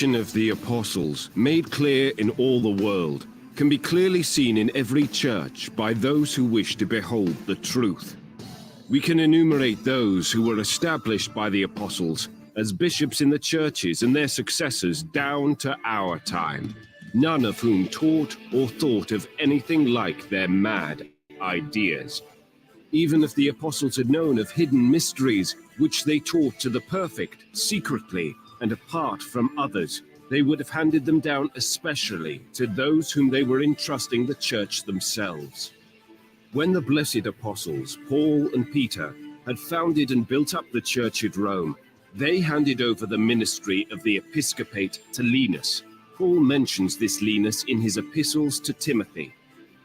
of the apostles, made clear in all the world, can be clearly seen in every church by those who wish to behold the truth. We can enumerate those who were established by the apostles as bishops in the churches and their successors down to our time, none of whom taught or thought of anything like their mad ideas. Even if the apostles had known of hidden mysteries which they taught to the perfect, secretly and apart from others, they would have handed them down especially to those whom they were entrusting the church themselves. When the blessed apostles, Paul and Peter, had founded and built up the church at Rome, they handed over the ministry of the episcopate to Linus. Paul mentions this Linus in his epistles to Timothy,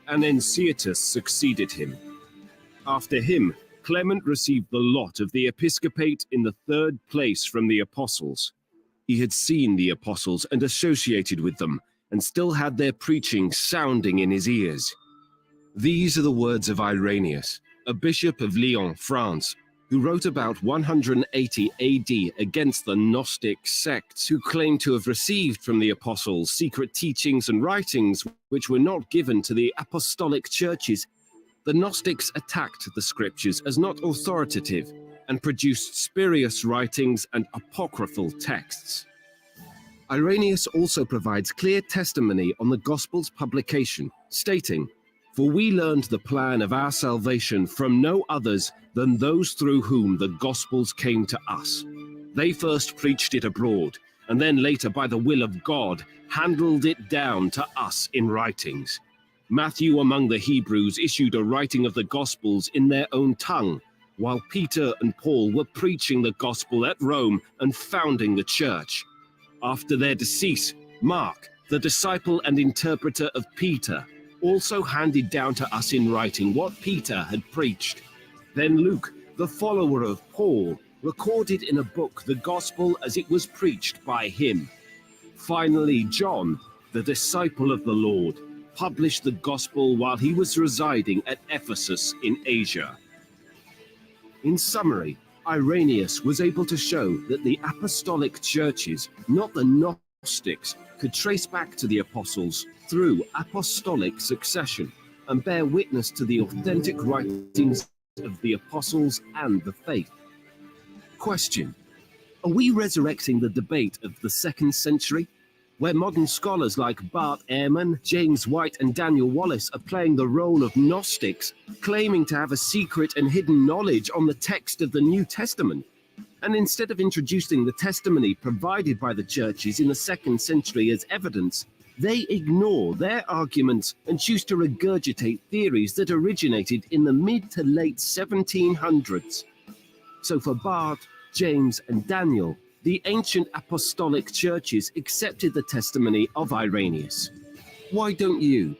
and Enciatus succeeded him. After him, Clement received the lot of the episcopate in the third place from the apostles. He had seen the apostles and associated with them, and still had their preaching sounding in his ears. These are the words of Irenaeus, a bishop of Lyon, France, who wrote about 180 AD against the Gnostic sects who claimed to have received from the apostles secret teachings and writings which were not given to the apostolic churches. The Gnostics attacked the scriptures as not authoritative and produced spurious writings and apocryphal texts. Irenaeus also provides clear testimony on the Gospel's publication, stating, "For we learned the plan of our salvation from no others than those through whom the Gospels came to us. They first preached it abroad, and then later by the will of God handled it down to us in writings. Matthew among the Hebrews issued a writing of the Gospels in their own tongue, while Peter and Paul were preaching the Gospel at Rome and founding the church. After their decease, Mark, the disciple and interpreter of Peter, also handed down to us in writing what Peter had preached. Then Luke, the follower of Paul, recorded in a book the Gospel as it was preached by him. Finally, John, the disciple of the Lord, published the Gospel while he was residing at Ephesus in Asia." In summary, Irenaeus was able to show that the apostolic churches, not the Gnostics, could trace back to the apostles through apostolic succession and bear witness to the authentic writings of the apostles and the faith. Question: are we resurrecting the debate of the 2nd century, where modern scholars like Bart Ehrman, James White and Daniel Wallace are playing the role of Gnostics, claiming to have a secret and hidden knowledge on the text of the New Testament? And instead of introducing the testimony provided by the churches in the 2nd century as evidence, they ignore their arguments and choose to regurgitate theories that originated in the mid to late 1700s. So for Bart, James and Daniel, the ancient apostolic churches accepted the testimony of Irenaeus. Why don't you?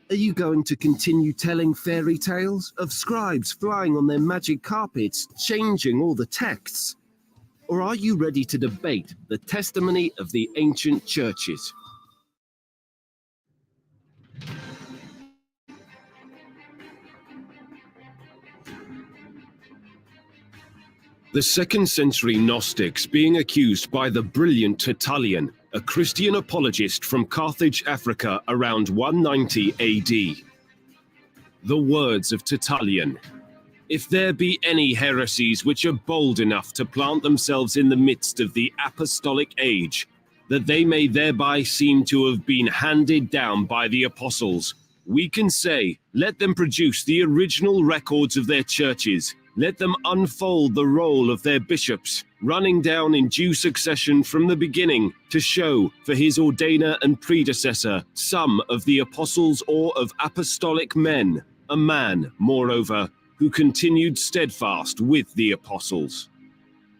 Are you going to continue telling fairy tales of scribes flying on their magic carpets, changing all the texts? Or are you ready to debate the testimony of the ancient churches? The 2nd century Gnostics being accused by the brilliant Tertullian, a Christian apologist from Carthage, Africa, around 190 AD. The words of Tertullian: "If there be any heresies which are bold enough to plant themselves in the midst of the apostolic age, that they may thereby seem to have been handed down by the apostles, we can say, let them produce the original records of their churches. Let them unfold the roll of their bishops, running down in due succession from the beginning, to show for his ordainer and predecessor some of the apostles or of apostolic men, a man, moreover, who continued steadfast with the apostles.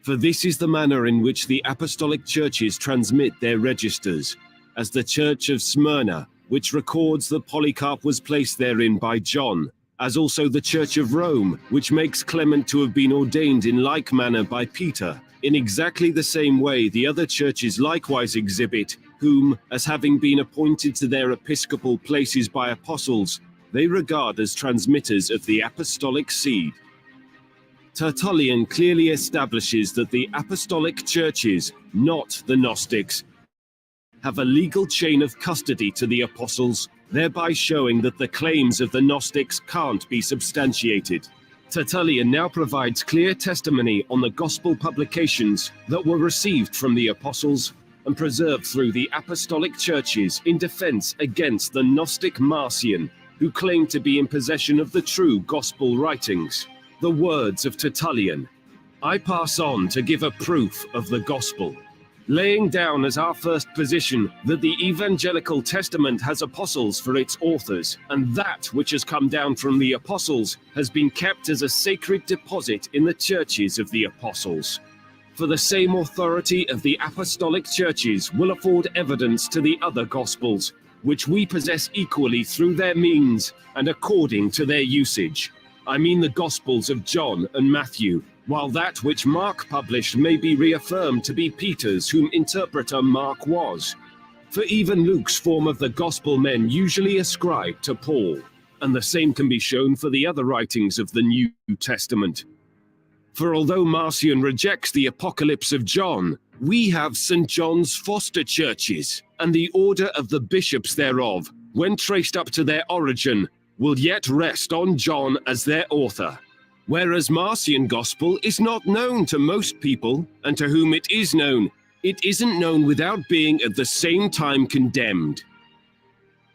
For this is the manner in which the apostolic churches transmit their registers, as the church of Smyrna, which records that Polycarp was placed therein by John, as also the Church of Rome, which makes Clement to have been ordained in like manner by Peter. In exactly the same way the other churches likewise exhibit, whom, as having been appointed to their episcopal places by apostles, they regard as transmitters of the apostolic seed. Tertullian clearly establishes that the apostolic churches, not the Gnostics, have a legal chain of custody to the apostles, thereby showing that the claims of the Gnostics can't be substantiated. Tertullian now provides clear testimony on the gospel publications that were received from the apostles and preserved through the apostolic churches in defense against the Gnostic Marcion, who claimed to be in possession of the true gospel writings. The words of Tertullian: I pass on to give a proof of the gospel, laying down as our first position that the Evangelical Testament has apostles for its authors, and that which has come down from the apostles has been kept as a sacred deposit in the churches of the apostles. For the same authority of the apostolic churches will afford evidence to the other gospels, which we possess equally through their means and according to their usage. I mean the gospels of John and Matthew, while that which Mark published may be reaffirmed to be Peter's, whom interpreter Mark was. For even Luke's form of the gospel men usually ascribe to Paul, and the same can be shown for the other writings of the New Testament. For although Marcion rejects the Apocalypse of John, we have St. John's foster churches, and the order of the bishops thereof, when traced up to their origin, will yet rest on John as their author. Whereas Marcion gospel is not known to most people, and to whom it is known, it isn't known without being at the same time condemned.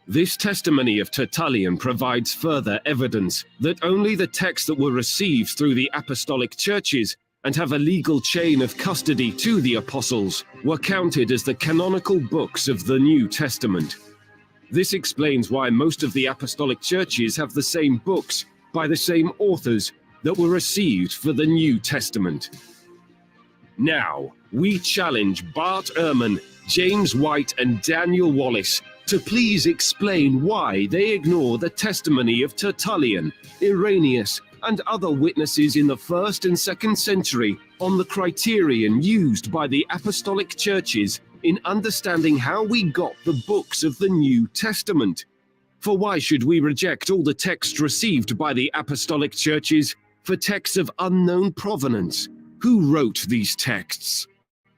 This testimony of Tertullian provides further evidence that only the texts that were received through the apostolic churches and have a legal chain of custody to the apostles were counted as the canonical books of the New Testament. This explains why most of the apostolic churches have the same books by the same authors that were received for the New Testament. Now, we challenge Bart Ehrman, James White, and Daniel Wallace to please explain why they ignore the testimony of Tertullian, Irenaeus, and other witnesses in the 1st and 2nd century on the criterion used by the apostolic churches in understanding how we got the books of the New Testament. For why should we reject all the texts received by the apostolic churches for texts of unknown provenance? Who wrote these texts?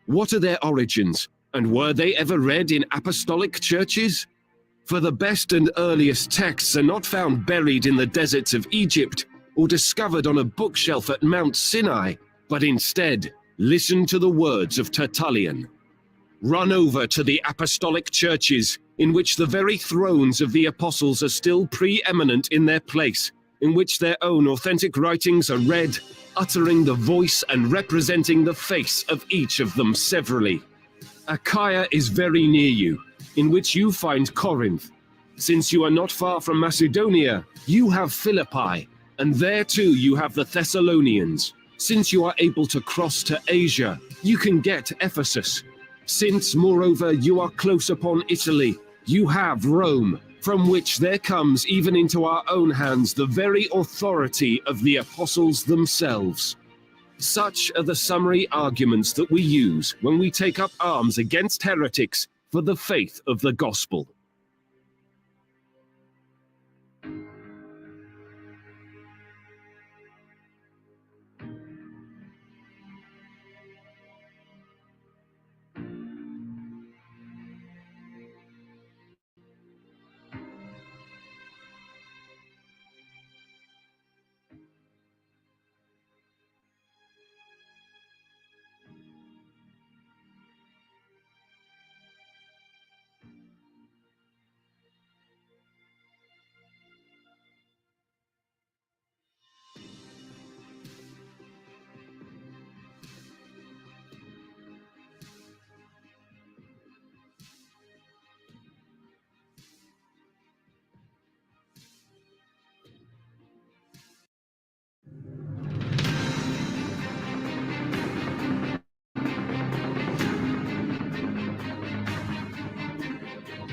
What are their origins? And were they ever read in apostolic churches? For the best and earliest texts are not found buried in the deserts of Egypt or discovered on a bookshelf at Mount Sinai, but instead, listen to the words of Tertullian. Run over to the apostolic churches, in which the very thrones of the apostles are still preeminent in their place, in which their own authentic writings are read, uttering the voice and representing the face of each of them severally. Achaia is very near you, in which you find Corinth. Since you are not far from Macedonia, you have Philippi, and there too you have the Thessalonians. Since you are able to cross to Asia, you can get Ephesus. Since, moreover, you are close upon Italy, you have Rome, from which there comes even into our own hands the very authority of the apostles themselves. Such are the summary arguments that we use when we take up arms against heretics for the faith of the gospel.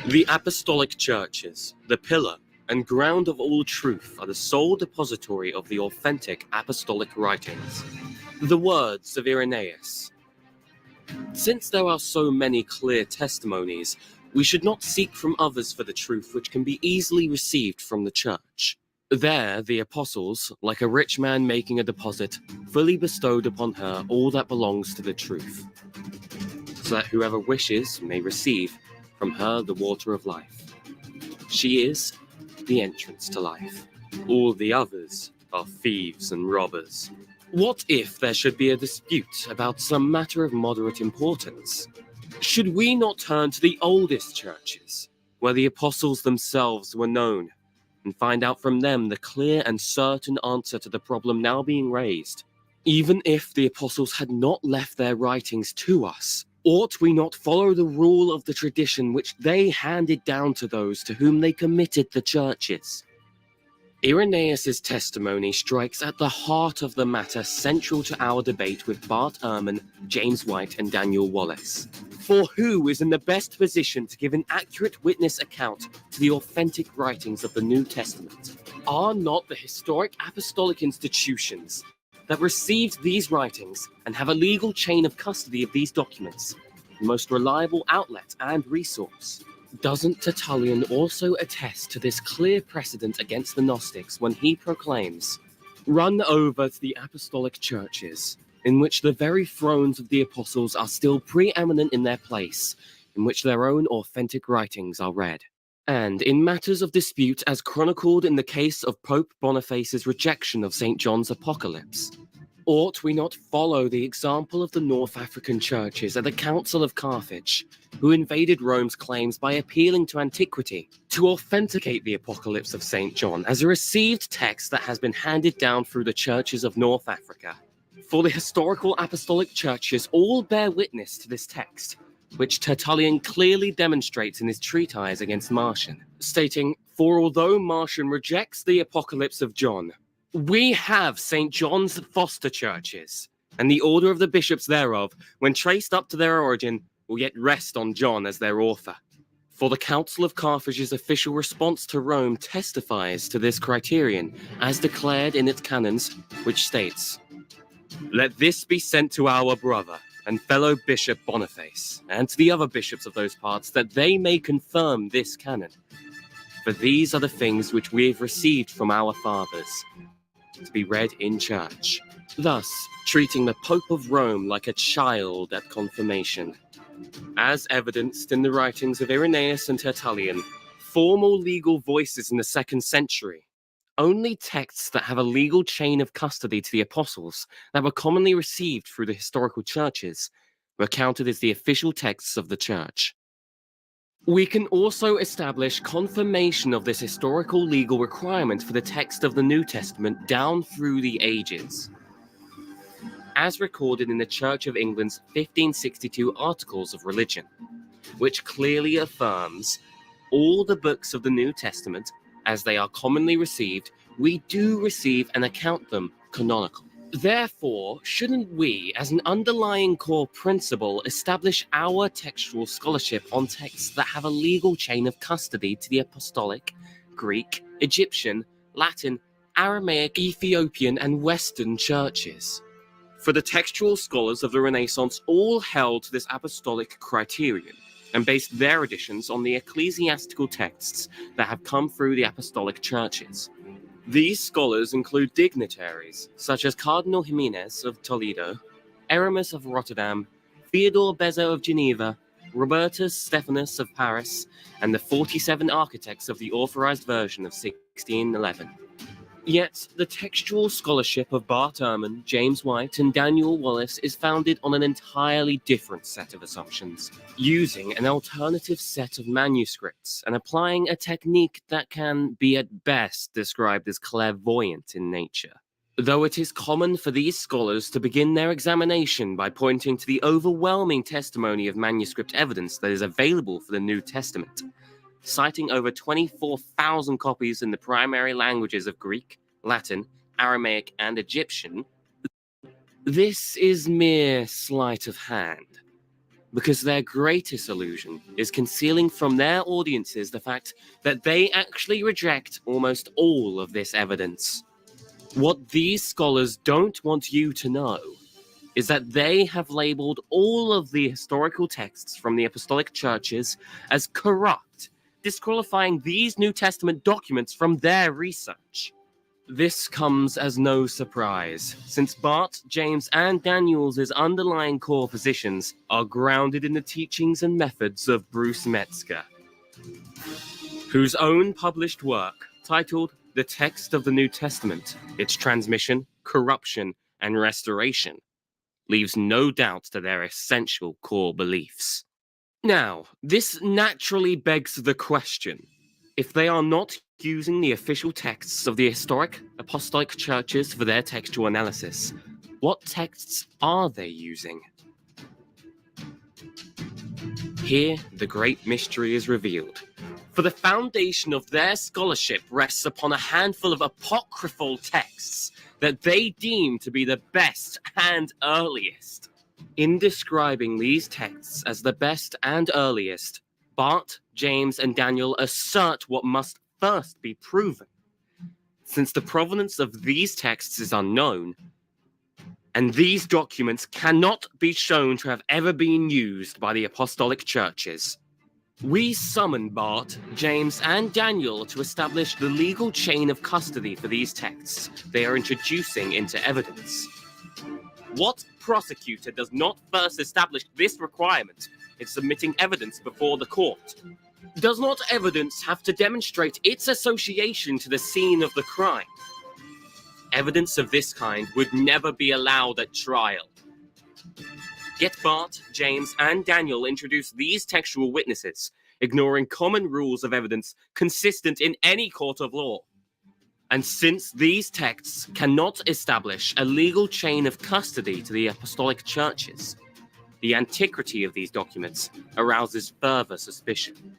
The apostolic churches, the pillar and ground of all truth, are the sole depository of the authentic apostolic writings. The words of Irenaeus. Since there are so many clear testimonies, we should not seek from others for the truth which can be easily received from the church. There the apostles, like a rich man making a deposit, fully bestowed upon her all that belongs to the truth, so that whoever wishes may receive, from her the water of life. She is the entrance to life. All the others are thieves and robbers. What if there should be a dispute about some matter of moderate importance? Should we not turn to the oldest churches, where the apostles themselves were known, and find out from them the clear and certain answer to the problem now being raised? Even if the apostles had not left their writings to us, ought we not follow the rule of the tradition which they handed down to those to whom they committed the churches? Irenaeus' testimony strikes at the heart of the matter central to our debate with Bart Ehrman, James White, and Daniel Wallace. For who is in the best position to give an accurate witness account to the authentic writings of the New Testament? Are not the historic apostolic institutions that received these writings and have a legal chain of custody of these documents the most reliable outlet and resource? Doesn't Tertullian also attest to this clear precedent against the Gnostics when he proclaims, "Run over to the apostolic churches, in which the very thrones of the apostles are still preeminent in their place, in which their own authentic writings are read"? And in matters of dispute as chronicled in the case of Pope Boniface's rejection of St. John's Apocalypse, ought we not follow the example of the North African churches at the Council of Carthage, who invaded Rome's claims by appealing to antiquity to authenticate the Apocalypse of St. John as a received text that has been handed down through the churches of North Africa? For the historical apostolic churches all bear witness to this text, which Tertullian clearly demonstrates in his treatise against Marcion, stating, "For although Marcion rejects the Apocalypse of John, we have St. John's foster churches, and the order of the bishops thereof, when traced up to their origin, will yet rest on John as their author." For the Council of Carthage's official response to Rome testifies to this criterion, as declared in its canons, which states, "Let this be sent to our brother and fellow Bishop Boniface, and to the other bishops of those parts, that they may confirm this canon. For these are the things which we have received from our fathers, to be read in church," thus treating the Pope of Rome like a child at confirmation. As evidenced in the writings of Irenaeus and Tertullian, formal legal voices in the 2nd century, only texts that have a legal chain of custody to the apostles that were commonly received through the historical churches were counted as the official texts of the church. We can also establish confirmation of this historical legal requirement for the text of the New Testament down through the ages, as recorded in the Church of England's 1562 Articles of Religion, which clearly affirms all the books of the New Testament, as they are commonly received, we do receive and account them canonical. Therefore, shouldn't we, as an underlying core principle, establish our textual scholarship on texts that have a legal chain of custody to the Apostolic, Greek, Egyptian, Latin, Aramaic, Ethiopian, and Western churches? For the textual scholars of the Renaissance all held to this apostolic criterion, and based their editions on the ecclesiastical texts that have come through the apostolic churches. These scholars include dignitaries such as Cardinal Jimenez of Toledo, Eramus of Rotterdam, Theodore Beza of Geneva, Robertus Stephanus of Paris, and the 47 architects of the authorized version of 1611. Yet, the textual scholarship of Bart Ehrman, James White, and Daniel Wallace is founded on an entirely different set of assumptions, using an alternative set of manuscripts and applying a technique that can be at best described as clairvoyant in nature. Though it is common for these scholars to begin their examination by pointing to the overwhelming testimony of manuscript evidence that is available for the New Testament, citing over 24,000 copies in the primary languages of Greek, Latin, Aramaic, and Egyptian, this is mere sleight of hand, because their greatest illusion is concealing from their audiences the fact that they actually reject almost all of this evidence. What these scholars don't want you to know is that they have labeled all of the historical texts from the apostolic churches as corrupt, disqualifying these New Testament documents from their research. This comes as no surprise, since Bart, James, and Daniel's underlying core positions are grounded in the teachings and methods of Bruce Metzger, whose own published work, titled The Text of the New Testament, Its Transmission, Corruption, and Restoration, leaves no doubt to their essential core beliefs. Now, this naturally begs the question, if they are not using the official texts of the historic apostolic churches for their textual analysis, what texts are they using? Here, the great mystery is revealed. For the foundation of their scholarship rests upon a handful of apocryphal texts that they deem to be the best and earliest. In describing these texts as the best and earliest, Bart, James, and Daniel assert what must first be proven. Since the provenance of these texts is unknown, and these documents cannot be shown to have ever been used by the apostolic churches, we summon Bart, James, and Daniel to establish the legal chain of custody for these texts they are introducing into evidence. What prosecutor does not first establish this requirement in submitting evidence before the court? Does not evidence have to demonstrate its association to the scene of the crime? Evidence of this kind would never be allowed at trial. Yet Bart, James, and Daniel introduce these textual witnesses, ignoring common rules of evidence consistent in any court of law. And since these texts cannot establish a legal chain of custody to the apostolic churches, the antiquity of these documents arouses further suspicion.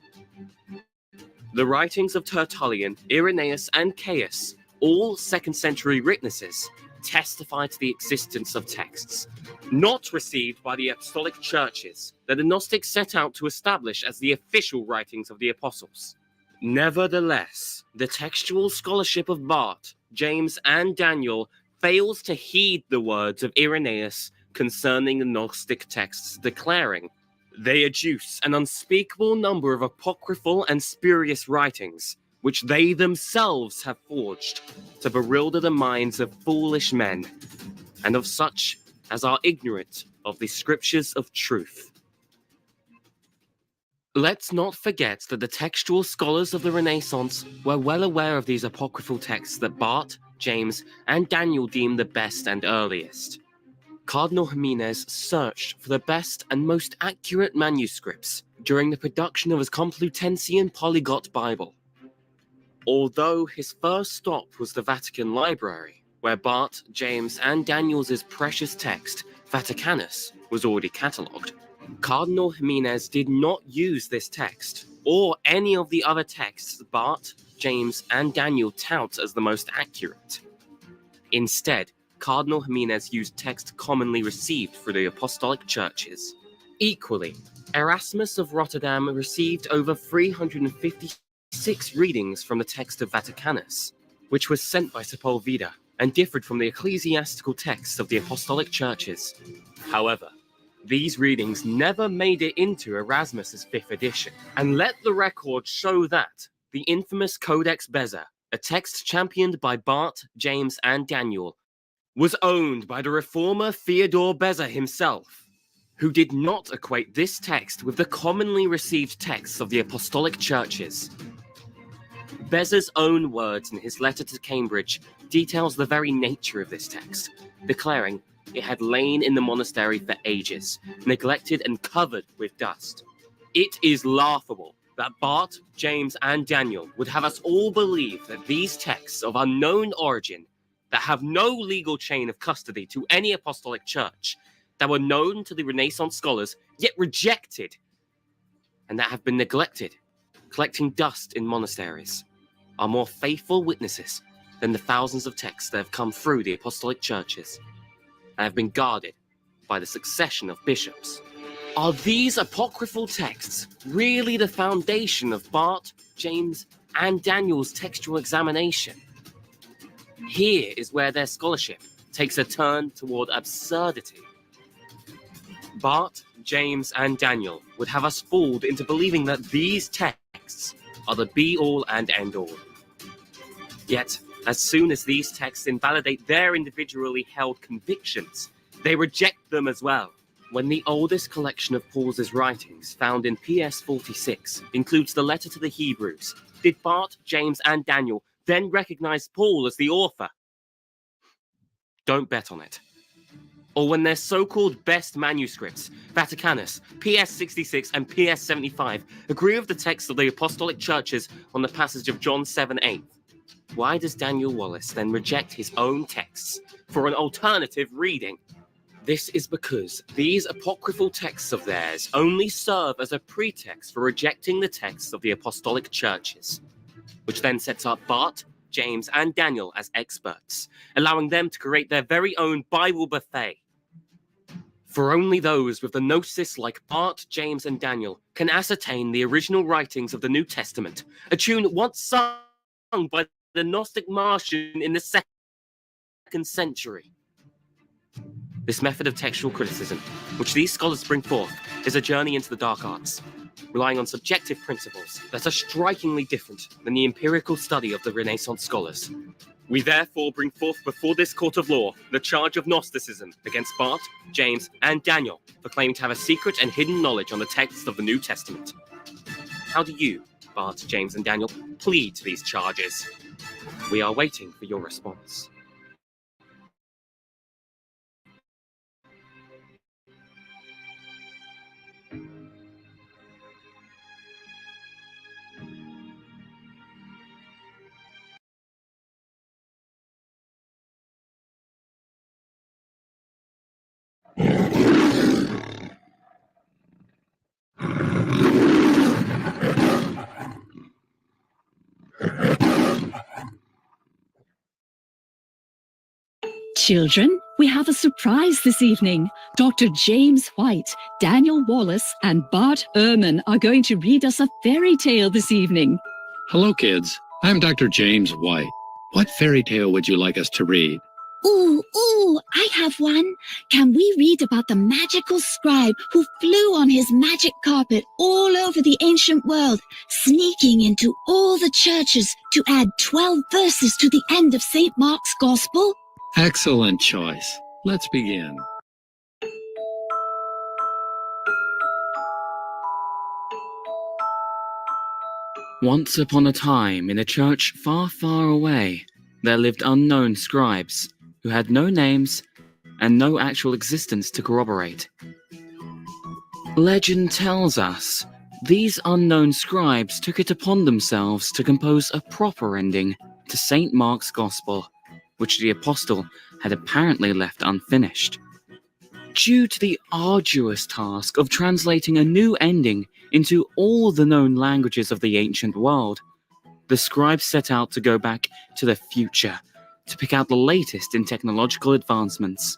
The writings of Tertullian, Irenaeus, and Caius, all 2nd century witnesses, testify to the existence of texts not received by the apostolic churches that the Gnostics set out to establish as the official writings of the apostles. Nevertheless, the textual scholarship of Bart, James, and Daniel fails to heed the words of Irenaeus concerning the Gnostic texts, declaring, "They adduce an unspeakable number of apocryphal and spurious writings, which they themselves have forged, to bewilder the minds of foolish men, and of such as are ignorant of the scriptures of truth." Let's not forget that the textual scholars of the Renaissance were well aware of these apocryphal texts that Bart, James, and Daniel deemed the best and earliest. Cardinal Jimenez searched for the best and most accurate manuscripts during the production of his Complutensian Polyglot Bible. Although his first stop was the Vatican Library, where Bart, James, and Daniel's precious text, Vaticanus, was already catalogued, Cardinal Jimenez did not use this text, or any of the other texts Bart, James, and Daniel tout as the most accurate. Instead, Cardinal Jimenez used text commonly received through the apostolic churches. Equally, Erasmus of Rotterdam received over 356 readings from the text of Vaticanus, which was sent by Sepulveda and differed from the ecclesiastical texts of the apostolic churches. However, these readings never made it into Erasmus's 5th edition, and let the record show that the infamous Codex Beza, a text championed by Bart, James, and Daniel, was owned by the reformer Theodore Beza himself, who did not equate this text with the commonly received texts of the apostolic churches. Beza's own words in his letter to Cambridge details the very nature of this text, declaring it had lain in the monastery for ages, neglected and covered with dust. It is laughable that Bart, James, and Daniel would have us all believe that these texts of unknown origin, that have no legal chain of custody to any apostolic church, that were known to the Renaissance scholars, yet rejected, and that have been neglected, collecting dust in monasteries, are more faithful witnesses than the thousands of texts that have come through the apostolic churches and have been guarded by the succession of bishops. Are these apocryphal texts really the foundation of Bart, James, and Daniel's textual examination? Here is where their scholarship takes a turn toward absurdity. Bart, James, and Daniel would have us fooled into believing that these texts are the be-all and end-all. Yet, As soon as these texts invalidate their individually held convictions, they reject them as well. When the oldest collection of Paul's writings, found in PS 46, includes the letter to the Hebrews, did Bart, James, and Daniel then recognize Paul as the author? Don't bet on it. Or when their so-called best manuscripts, Vaticanus, PS 66, and PS 75, agree with the text of the Apostolic Churches on the passage of John 7:8. Why does Daniel Wallace then reject his own texts for an alternative reading? This is because these apocryphal texts of theirs only serve as a pretext for rejecting the texts of the Apostolic Churches, which then sets up Bart, James, and Daniel as experts, allowing them to create their very own Bible buffet. For only those with the gnosis like Bart, James, and Daniel can ascertain the original writings of the New Testament, a tune once sung by the Gnostic Martian in the 2nd century. This method of textual criticism, which these scholars bring forth, is a journey into the dark arts, relying on subjective principles that are strikingly different than the empirical study of the Renaissance scholars. We therefore bring forth before this court of law the charge of Gnosticism against Bart, James, and Daniel for claiming to have a secret and hidden knowledge on the texts of the New Testament. How do you, Bart, James, and Daniel, plead to these charges? We are waiting for your response. Children, we have a surprise this evening. Dr. James White, Daniel Wallace, and Bart Ehrman are going to read us a fairy tale this evening. Hello, kids. I'm Dr. James White. What fairy tale would you like us to read? Ooh, I have one. Can we read about the magical scribe who flew on his magic carpet all over the ancient world, sneaking into all the churches to add 12 verses to the end of St. Mark's Gospel? Excellent choice. Let's begin. Once upon a time, in a church far, far away, there lived unknown scribes who had no names and no actual existence to corroborate. Legend tells us these unknown scribes took it upon themselves to compose a proper ending to St. Mark's Gospel, which the apostle had apparently left unfinished. Due to the arduous task of translating a new ending into all the known languages of the ancient world, the scribes set out to go back to the future to pick out the latest in technological advancements.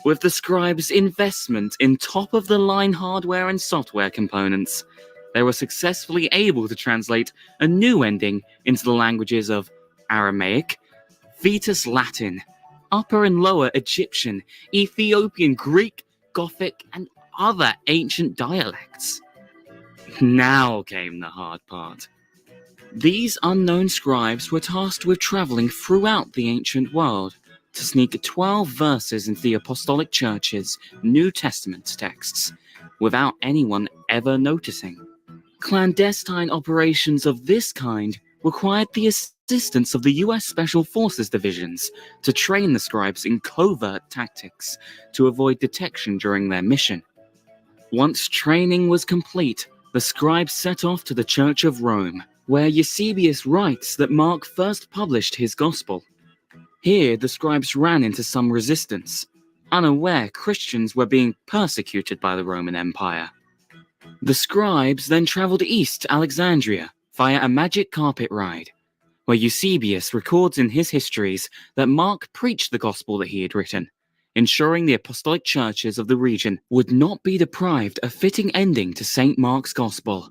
With the scribes' investment in top-of-the-line hardware and software components, they were successfully able to translate a new ending into the languages of Aramaic, Vetus Latin, Upper and Lower Egyptian, Ethiopian Greek, Gothic, and other ancient dialects. Now came the hard part. These unknown scribes were tasked with traveling throughout the ancient world to sneak 12 verses into the Apostolic Church's New Testament texts, without anyone ever noticing. Clandestine operations of this kind required the assistance of the US Special Forces divisions to train the scribes in covert tactics to avoid detection during their mission. Once training was complete, the scribes set off to the Church of Rome, where Eusebius writes that Mark first published his gospel. Here, the scribes ran into some resistance, unaware Christians were being persecuted by the Roman Empire. The scribes then traveled east to Alexandria via a magic carpet ride, where Eusebius records in his histories that Mark preached the gospel that he had written, ensuring the apostolic churches of the region would not be deprived a fitting ending to St. Mark's Gospel.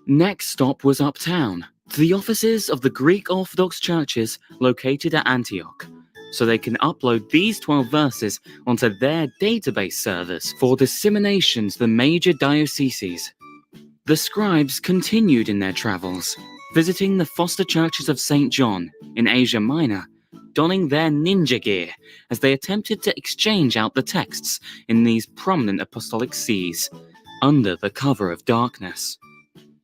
Next stop was uptown, to the offices of the Greek Orthodox churches located at Antioch, so they can upload these 12 verses onto their database servers for dissemination to the major dioceses. The scribes continued in their travels, visiting the foster churches of St. John in Asia Minor, donning their ninja gear as they attempted to exchange out the texts in these prominent apostolic sees, under the cover of darkness.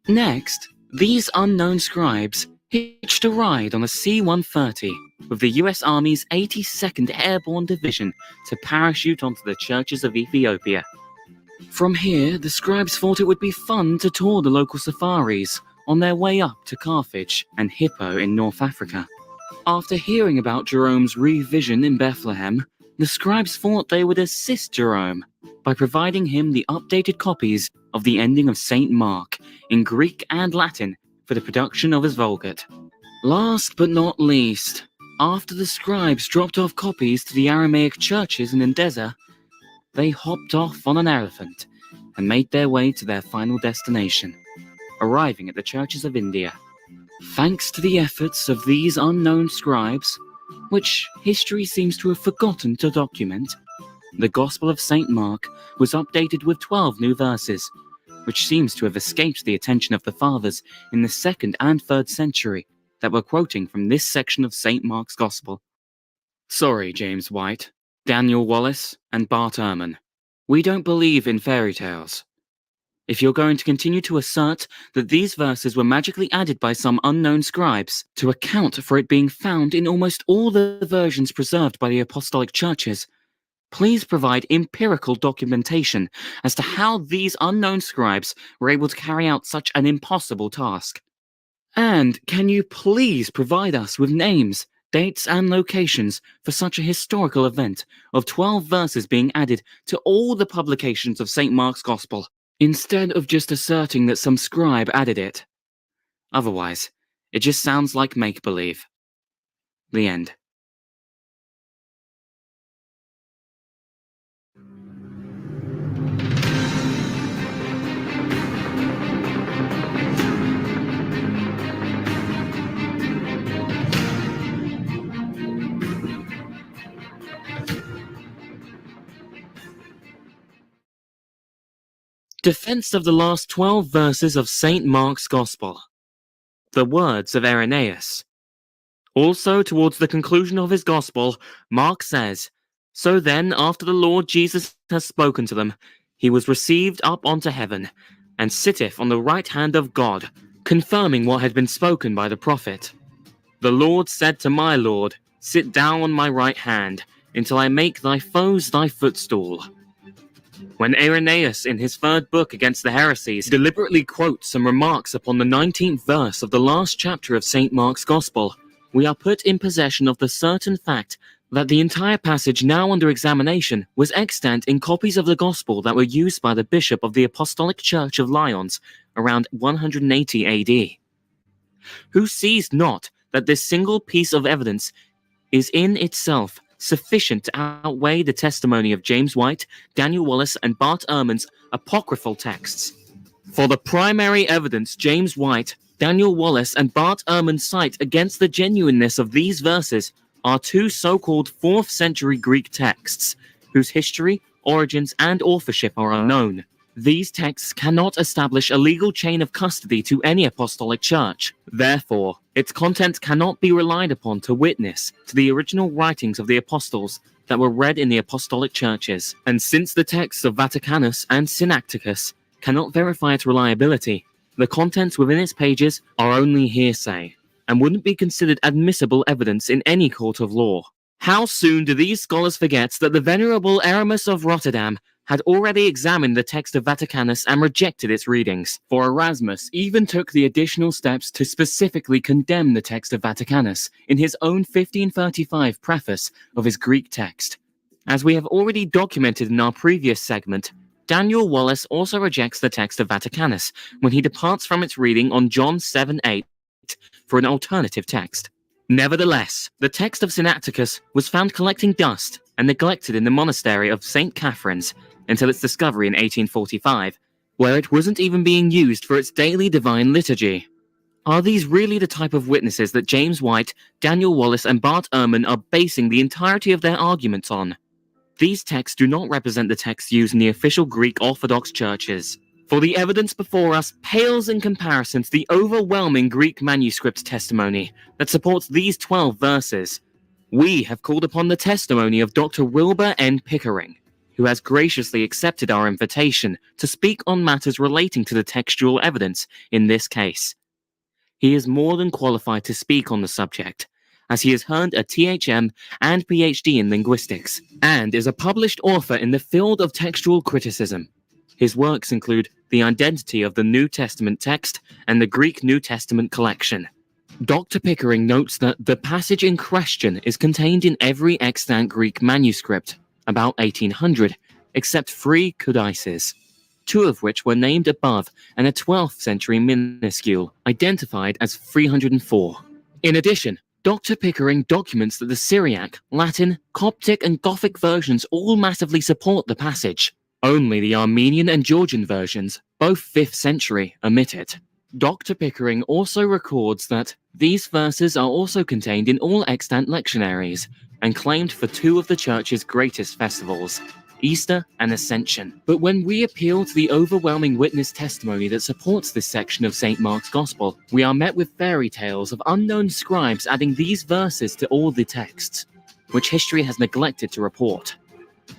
Next, these unknown scribes hitched a ride on a C-130 with the US Army's 82nd Airborne Division to parachute onto the churches of Ethiopia. From here, the scribes thought it would be fun to tour the local safaris on their way up to Carthage and Hippo in North Africa. After hearing about Jerome's revision in Bethlehem, the scribes thought they would assist Jerome by providing him the updated copies of the ending of St. Mark in Greek and Latin for the production of his Vulgate. Last but not least, after the scribes dropped off copies to the Aramaic churches in Edessa, they hopped off on an elephant and made their way to their final destination, arriving at the churches of India. Thanks to the efforts of these unknown scribes, which history seems to have forgotten to document, the Gospel of St. Mark was updated with 12 new verses, which seems to have escaped the attention of the fathers in the 2nd and 3rd century that were quoting from this section of St. Mark's Gospel. Sorry, James White, Daniel Wallace, and Bart Ehrman. We don't believe in fairy tales. If you're going to continue to assert that these verses were magically added by some unknown scribes to account for it being found in almost all the versions preserved by the apostolic churches, please provide empirical documentation as to how these unknown scribes were able to carry out such an impossible task. And can you please provide us with names, dates, and locations for such a historical event of 12 verses being added to all the publications of St. Mark's Gospel, instead of just asserting that some scribe added it? Otherwise, it just sounds like make-believe. The end. Defense of the last 12 verses of St. Mark's Gospel. The words of Irenaeus. Also, towards the conclusion of his Gospel, Mark says, "So then, after the Lord Jesus has spoken to them, he was received up onto heaven, and sitteth on the right hand of God, confirming what had been spoken by the prophet. The Lord said to my Lord, Sit down on my right hand, until I make thy foes thy footstool." When Irenaeus, in his 3rd book against the heresies, deliberately quotes some remarks upon the 19th verse of the last chapter of St. Mark's Gospel, we are put in possession of the certain fact that the entire passage now under examination was extant in copies of the Gospel that were used by the Bishop of the Apostolic Church of Lyons around 180 AD. Who sees not that this single piece of evidence is in itself sufficient to outweigh the testimony of James White, Daniel Wallace, and Bart Ehrman's apocryphal texts? For the primary evidence James White, Daniel Wallace, and Bart Ehrman cite against the genuineness of these verses are 2 so-called 4th century Greek texts, whose history, origins, and authorship are unknown. These texts cannot establish a legal chain of custody to any apostolic church. Therefore, its content cannot be relied upon to witness to the original writings of the apostles that were read in the apostolic churches. And since the texts of Vaticanus and Sinaiticus cannot verify its reliability, the contents within its pages are only hearsay, and wouldn't be considered admissible evidence in any court of law. How soon do these scholars forget that the venerable Erasmus of Rotterdam had already examined the text of Vaticanus and rejected its readings? For Erasmus even took the additional steps to specifically condemn the text of Vaticanus in his own 1535 preface of his Greek text. As we have already documented in our previous segment, Daniel Wallace also rejects the text of Vaticanus when he departs from its reading on John 7:8 for an alternative text. Nevertheless, the text of Sinaiticus was found collecting dust and neglected in the monastery of St. Catherine's until its discovery in 1845, where it wasn't even being used for its daily divine liturgy. Are these really the type of witnesses that James White, Daniel Wallace, and Bart Ehrman are basing the entirety of their arguments on? These texts do not represent the texts used in the official Greek Orthodox churches. For the evidence before us pales in comparison to the overwhelming Greek manuscript testimony that supports these 12 verses. We have called upon the testimony of Dr. Wilbur N. Pickering, who has graciously accepted our invitation to speak on matters relating to the textual evidence in this case. He is more than qualified to speak on the subject, as he has earned a THM and PhD in linguistics, and is a published author in the field of textual criticism. His works include The Identity of the New Testament Text and the Greek New Testament Collection. Dr. Pickering notes that the passage in question is contained in every extant Greek manuscript, about 1800, except 3 codices, 2 of which were named above and a 12th century minuscule, identified as 304. In addition, Dr. Pickering documents that the Syriac, Latin, Coptic, and Gothic versions all massively support the passage. Only the Armenian and Georgian versions, both 5th century, omit it. Dr. Pickering also records that these verses are also contained in all extant lectionaries and claimed for 2 of the Church's greatest festivals, Easter and Ascension. But when we appeal to the overwhelming witness testimony that supports this section of St. Mark's Gospel, we are met with fairy tales of unknown scribes adding these verses to all the texts, which history has neglected to report.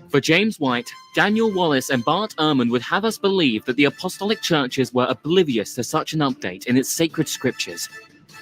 For James White, Daniel Wallace, and Bart Ehrman would have us believe that the apostolic churches were oblivious to such an update in its sacred scriptures,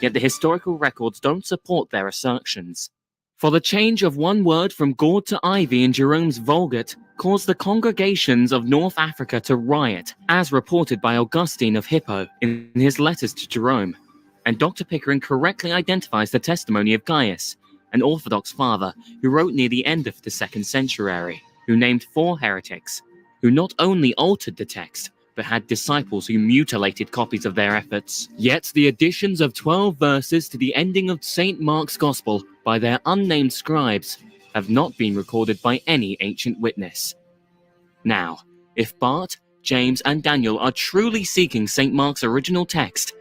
yet the historical records don't support their assertions. For the change of one word from gourd to ivy in Jerome's Vulgate caused the congregations of North Africa to riot, as reported by Augustine of Hippo in his letters to Jerome, and Dr. Pickering correctly identifies the testimony of Gaius, an Orthodox father who wrote near the end of the 2nd century, who named 4 heretics, who not only altered the text, but had disciples who mutilated copies of their efforts. Yet the additions of 12 verses to the ending of St. Mark's Gospel by their unnamed scribes have not been recorded by any ancient witness. Now, if Bart, James, and Daniel are truly seeking St. Mark's original text,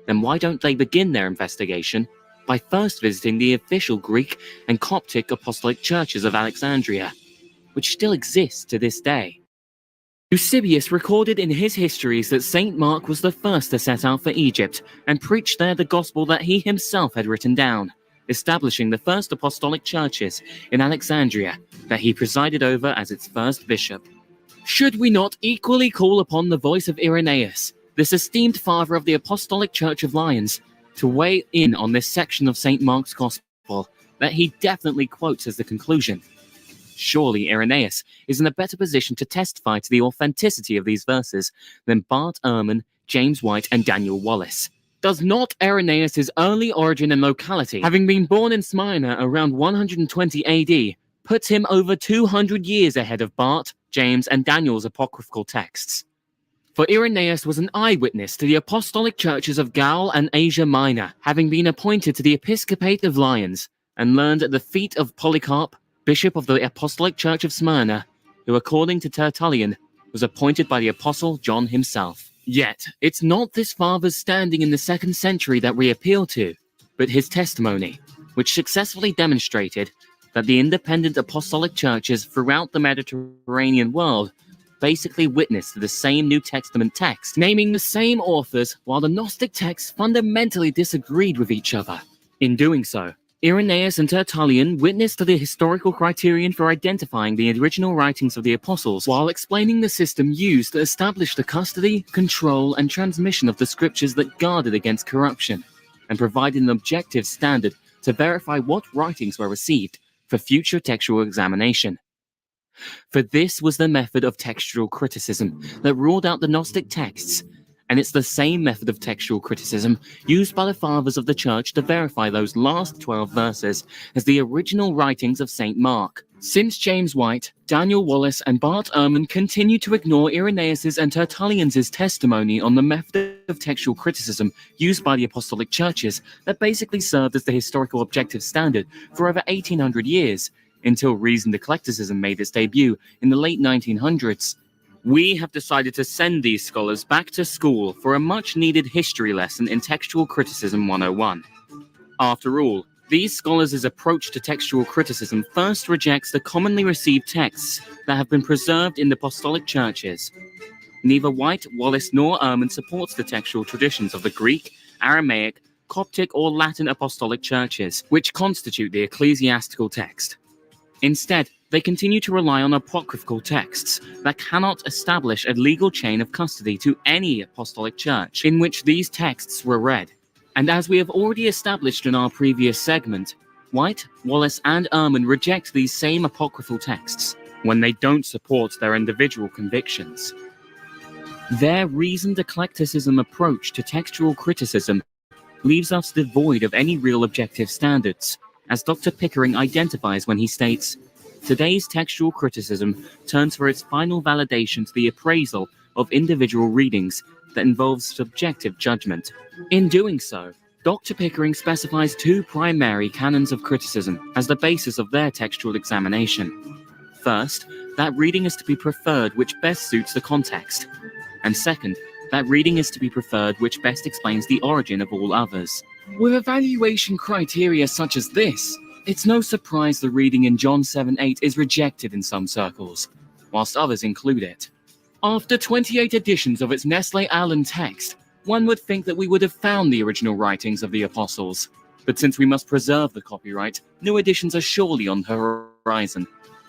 then why don't they begin their investigation by first visiting the official Greek and Coptic apostolic churches of Alexandria, which still exists to this day? Eusebius recorded in his histories that St. Mark was the first to set out for Egypt and preached there the gospel that he himself had written down, establishing the first apostolic churches in Alexandria that he presided over as its first bishop. Should we not equally call upon the voice of Irenaeus, this esteemed father of the Apostolic Church of Lyons, to weigh in on this section of St. Mark's Gospel that he definitely quotes as the conclusion? Surely Irenaeus is in a better position to testify to the authenticity of these verses than Bart Ehrman, James White, and Daniel Wallace. Does not Irenaeus' early origin and locality, having been born in Smyrna around 120 AD, put him over 200 years ahead of Bart, James, and Daniel's apocryphal texts? For Irenaeus was an eyewitness to the apostolic churches of Gaul and Asia Minor, having been appointed to the episcopate of Lyons, and learned at the feet of Polycarp, bishop of the apostolic church of Smyrna, who, according to Tertullian, was appointed by the apostle John himself. Yet, it's not this father's standing in the 2nd century that we appeal to, but his testimony, which successfully demonstrated that the independent apostolic churches throughout the Mediterranean world basically witnessed to the same New Testament text, naming the same authors, while the Gnostic texts fundamentally disagreed with each other. In doing so, Irenaeus and Tertullian witnessed to the historical criterion for identifying the original writings of the apostles, while explaining the system used to establish the custody, control, and transmission of the scriptures that guarded against corruption, and provided an objective standard to verify what writings were received for future textual examination. For this was the method of textual criticism that ruled out the Gnostic texts, and it's the same method of textual criticism used by the fathers of the church to verify those last 12 verses as the original writings of St. Mark. Since James White, Daniel Wallace, and Bart Ehrman continue to ignore Irenaeus' and Tertullian's testimony on the method of textual criticism used by the apostolic churches that basically served as the historical objective standard for over 1800 years, until reasoned eclecticism made its debut in the late 1900s, we have decided to send these scholars back to school for a much-needed history lesson in Textual Criticism 101. After all, these scholars' approach to textual criticism first rejects the commonly received texts that have been preserved in the apostolic churches. Neither White, Wallace, nor Ehrman supports the textual traditions of the Greek, Aramaic, Coptic, or Latin apostolic churches, which constitute the ecclesiastical text. Instead, they continue to rely on apocryphal texts that cannot establish a legal chain of custody to any apostolic church in which these texts were read. And as we have already established in our previous segment, White, Wallace, and Ehrman reject these same apocryphal texts when they don't support their individual convictions. Their reasoned eclecticism approach to textual criticism leaves us devoid of any real objective standards, as Dr. Pickering identifies when he states, "Today's textual criticism turns for its final validation to the appraisal of individual readings that involves subjective judgment." In doing so, Dr. Pickering specifies two primary canons of criticism as the basis of their textual examination. First, that reading is to be preferred which best suits the context. And second, that reading is to be preferred which best explains the origin of all others. With evaluation criteria such as this, it's no surprise the reading in John 7:8 is rejected in some circles, whilst others include it. After 28 editions of its Nestle-Aland text, one would think that we would have found the original writings of the apostles. But since we must preserve the copyright, new editions are surely on the horizon.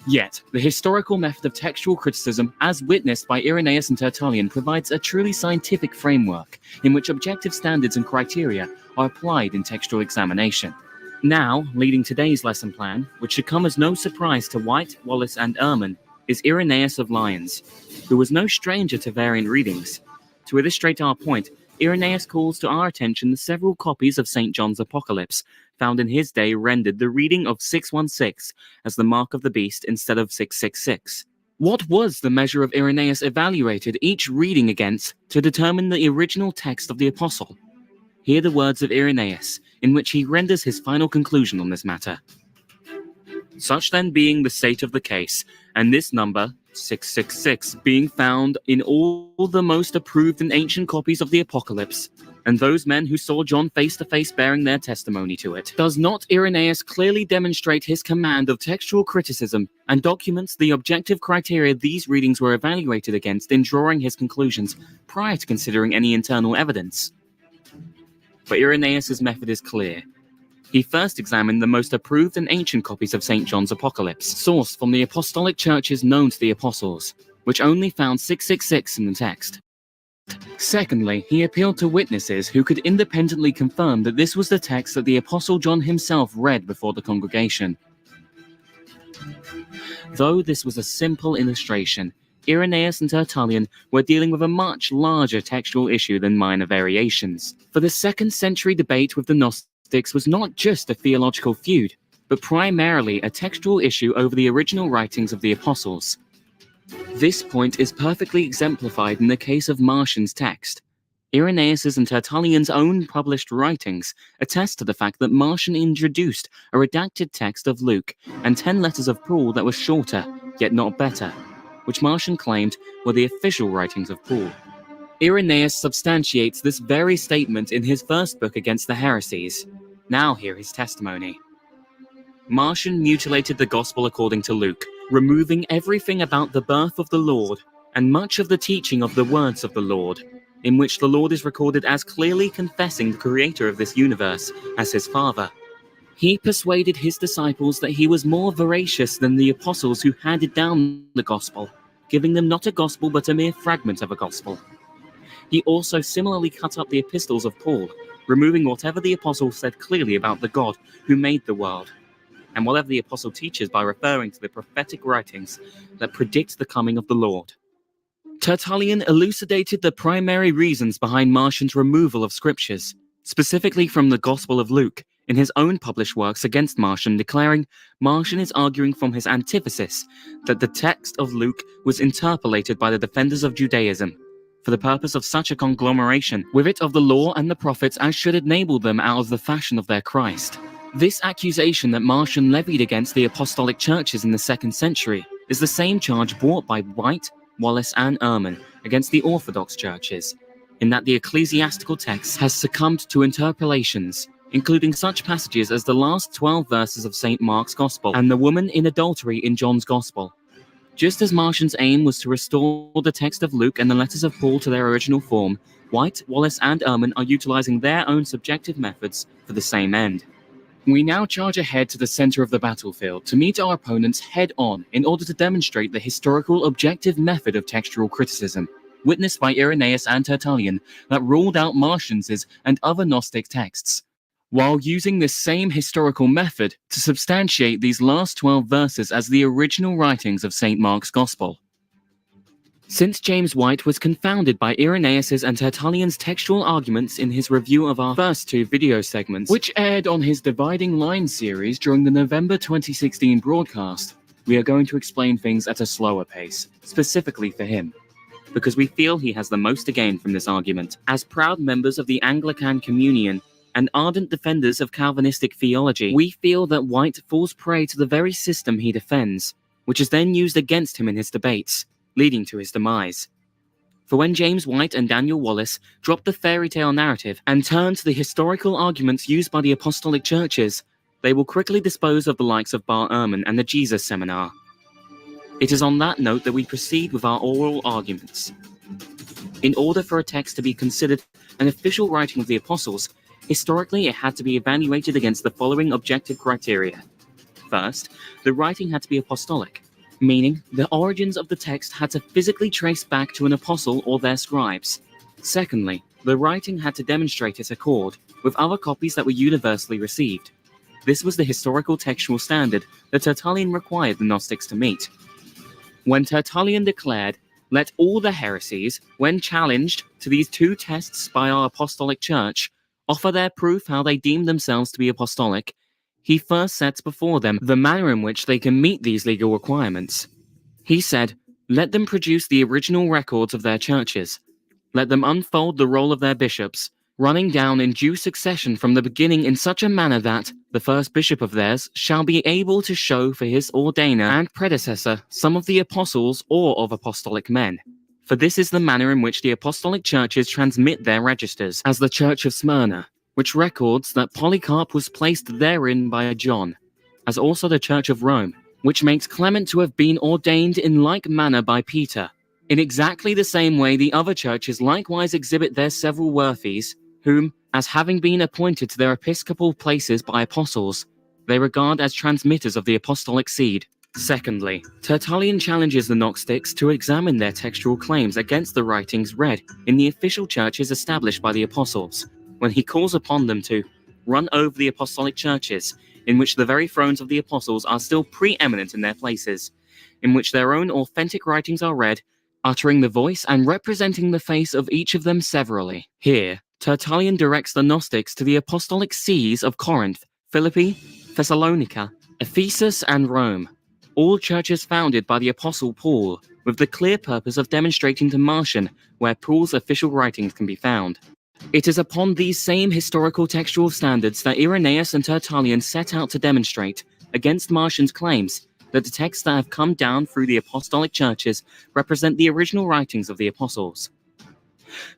Yet, the historical method of textual criticism, as witnessed by Irenaeus and Tertullian, provides a truly scientific framework in which objective standards and criteria are applied in textual examination. Now, leading today's lesson plan, which should come as no surprise to White, Wallace, and Ehrman, is Irenaeus of Lyons, who was no stranger to variant readings. To illustrate our point, Irenaeus calls to our attention the several copies of St. John's Apocalypse, found in his day rendered the reading of 616 as the mark of the beast instead of 666. What was the measure of Irenaeus evaluated each reading against to determine the original text of the apostle? Hear the words of Irenaeus, in which he renders his final conclusion on this matter. Such then being the state of the case, and this number, 666, being found in all the most approved and ancient copies of the Apocalypse, and those men who saw John face to face bearing their testimony to it, does not Irenaeus clearly demonstrate his command of textual criticism and documents the objective criteria these readings were evaluated against in drawing his conclusions prior to considering any internal evidence? But Irenaeus' method is clear. He first examined the most approved and ancient copies of St. John's Apocalypse, sourced from the apostolic churches known to the apostles, which only found 666 in the text. Secondly, he appealed to witnesses who could independently confirm that this was the text that the Apostle John himself read before the congregation. Though this was a simple illustration, Irenaeus and Tertullian were dealing with a much larger textual issue than minor variations. For the 2nd century debate with the Gnostics was not just a theological feud, but primarily a textual issue over the original writings of the apostles. This point is perfectly exemplified in the case of Marcion's text. Irenaeus' and Tertullian's own published writings attest to the fact that Marcion introduced a redacted text of Luke and 10 letters of Paul that were shorter, yet not better, which Marcion claimed were the official writings of Paul. Irenaeus substantiates this very statement in his first book against the heresies. Now hear his testimony. Marcion mutilated the gospel according to Luke, removing everything about the birth of the Lord and much of the teaching of the words of the Lord, in which the Lord is recorded as clearly confessing the creator of this universe as his father. He persuaded his disciples that he was more veracious than the apostles who handed down the gospel, giving them not a gospel but a mere fragment of a gospel. He also similarly cut up the epistles of Paul, removing whatever the apostle said clearly about the God who made the world, and whatever the apostle teaches by referring to the prophetic writings that predict the coming of the Lord. Tertullian elucidated the primary reasons behind Marcion's removal of scriptures, specifically from the Gospel of Luke, in his own published works against Marcion, declaring Marcion is arguing from his antithesis that the text of Luke was interpolated by the defenders of Judaism, for the purpose of such a conglomeration with it of the law and the prophets as should enable them out of the fashion of their Christ. This accusation that Marcion levied against the apostolic churches in the 2nd century is the same charge brought by White, Wallace, and Ehrman against the Orthodox churches, in that the ecclesiastical text has succumbed to interpolations, including such passages as the last 12 verses of St. Mark's Gospel and the woman in adultery in John's Gospel. Just as Martian's aim was to restore the text of Luke and the letters of Paul to their original form, White, Wallace, and Ehrman are utilizing their own subjective methods for the same end. We now charge ahead to the center of the battlefield to meet our opponents head-on in order to demonstrate the historical objective method of textual criticism, witnessed by Irenaeus and Tertullian, that ruled out Martians' and other Gnostic texts, while using this same historical method to substantiate these last 12 verses as the original writings of St. Mark's Gospel. Since James White was confounded by Irenaeus' and Tertullian's textual arguments in his review of our first two video segments, which aired on his Dividing Line series during the November 2016 broadcast, we are going to explain things at a slower pace, specifically for him, because we feel he has the most to gain from this argument. As proud members of the Anglican Communion and ardent defenders of Calvinistic theology, we feel that White falls prey to the very system he defends, which is then used against him in his debates, leading to his demise. For when James White and Daniel Wallace drop the fairy tale narrative and turn to the historical arguments used by the apostolic churches, they will quickly dispose of the likes of Bart Ehrman and the Jesus Seminar. It is on that note that we proceed with our oral arguments. In order for a text to be considered an official writing of the apostles, historically it had to be evaluated against the following objective criteria. First, the writing had to be apostolic, meaning the origins of the text had to physically trace back to an apostle or their scribes. Secondly, the writing had to demonstrate its accord with other copies that were universally received. This was the historical textual standard that Tertullian required the Gnostics to meet. When Tertullian declared, "Let all the heresies, when challenged to these two tests by our apostolic church, offer their proof how they deem themselves to be apostolic," he first sets before them the manner in which they can meet these legal requirements. He said, "Let them produce the original records of their churches. Let them unfold the roll of their bishops, running down in due succession from the beginning in such a manner that the first bishop of theirs shall be able to show for his ordainer and predecessor some of the apostles or of apostolic men. For this is the manner in which the apostolic churches transmit their registers, as the Church of Smyrna, which records that Polycarp was placed therein by John, as also the Church of Rome, which makes Clement to have been ordained in like manner by Peter. In exactly the same way the other churches likewise exhibit their several worthies, whom, as having been appointed to their episcopal places by apostles, they regard as transmitters of the apostolic seed." Secondly, Tertullian challenges the Gnostics to examine their textual claims against the writings read in the official churches established by the apostles, when he calls upon them to run over the apostolic churches, in which the very thrones of the apostles are still preeminent in their places, in which their own authentic writings are read, uttering the voice and representing the face of each of them severally. Here, Tertullian directs the Gnostics to the apostolic sees of Corinth, Philippi, Thessalonica, Ephesus, and Rome, all churches founded by the Apostle Paul, with the clear purpose of demonstrating to Martian where Paul's official writings can be found. It is upon these same historical textual standards that Irenaeus and Tertullian set out to demonstrate, against Martian's claims, that the texts that have come down through the apostolic churches represent the original writings of the apostles.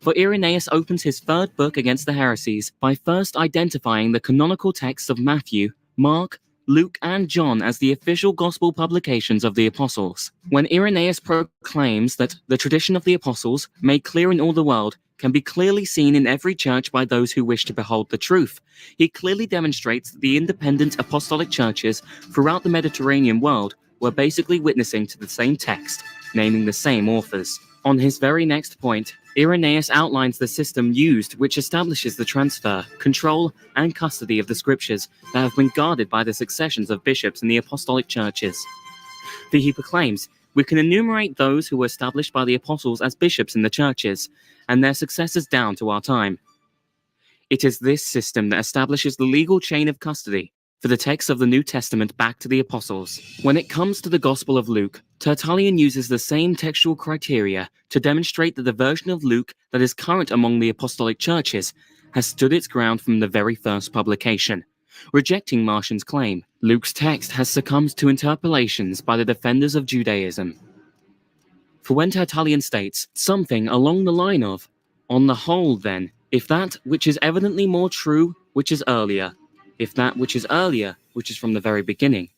For Irenaeus opens his third book against the heresies by first identifying the canonical texts of Matthew, Mark, Luke, and John as the official gospel publications of the apostles. When Irenaeus proclaims that the tradition of the apostles, made clear in all the world, can be clearly seen in every church by those who wish to behold the truth, he clearly demonstrates that the independent apostolic churches throughout the Mediterranean world were basically witnessing to the same text, naming the same authors. On his very next point, Irenaeus outlines the system used which establishes the transfer, control, and custody of the scriptures that have been guarded by the successions of bishops in the apostolic churches. For he proclaims, we can enumerate those who were established by the apostles as bishops in the churches, and their successors down to our time. It is this system that establishes the legal chain of custody for the texts of the New Testament back to the apostles. When it comes to the Gospel of Luke, Tertullian uses the same textual criteria to demonstrate that the version of Luke that is current among the apostolic churches has stood its ground from the very first publication, rejecting Martian's claim. Luke's text has succumbed to interpolations by the defenders of Judaism. For when Tertullian states something along the line of, on the whole then, if that which is evidently more true, which is earlier, if that which is earlier, which is from the very beginning,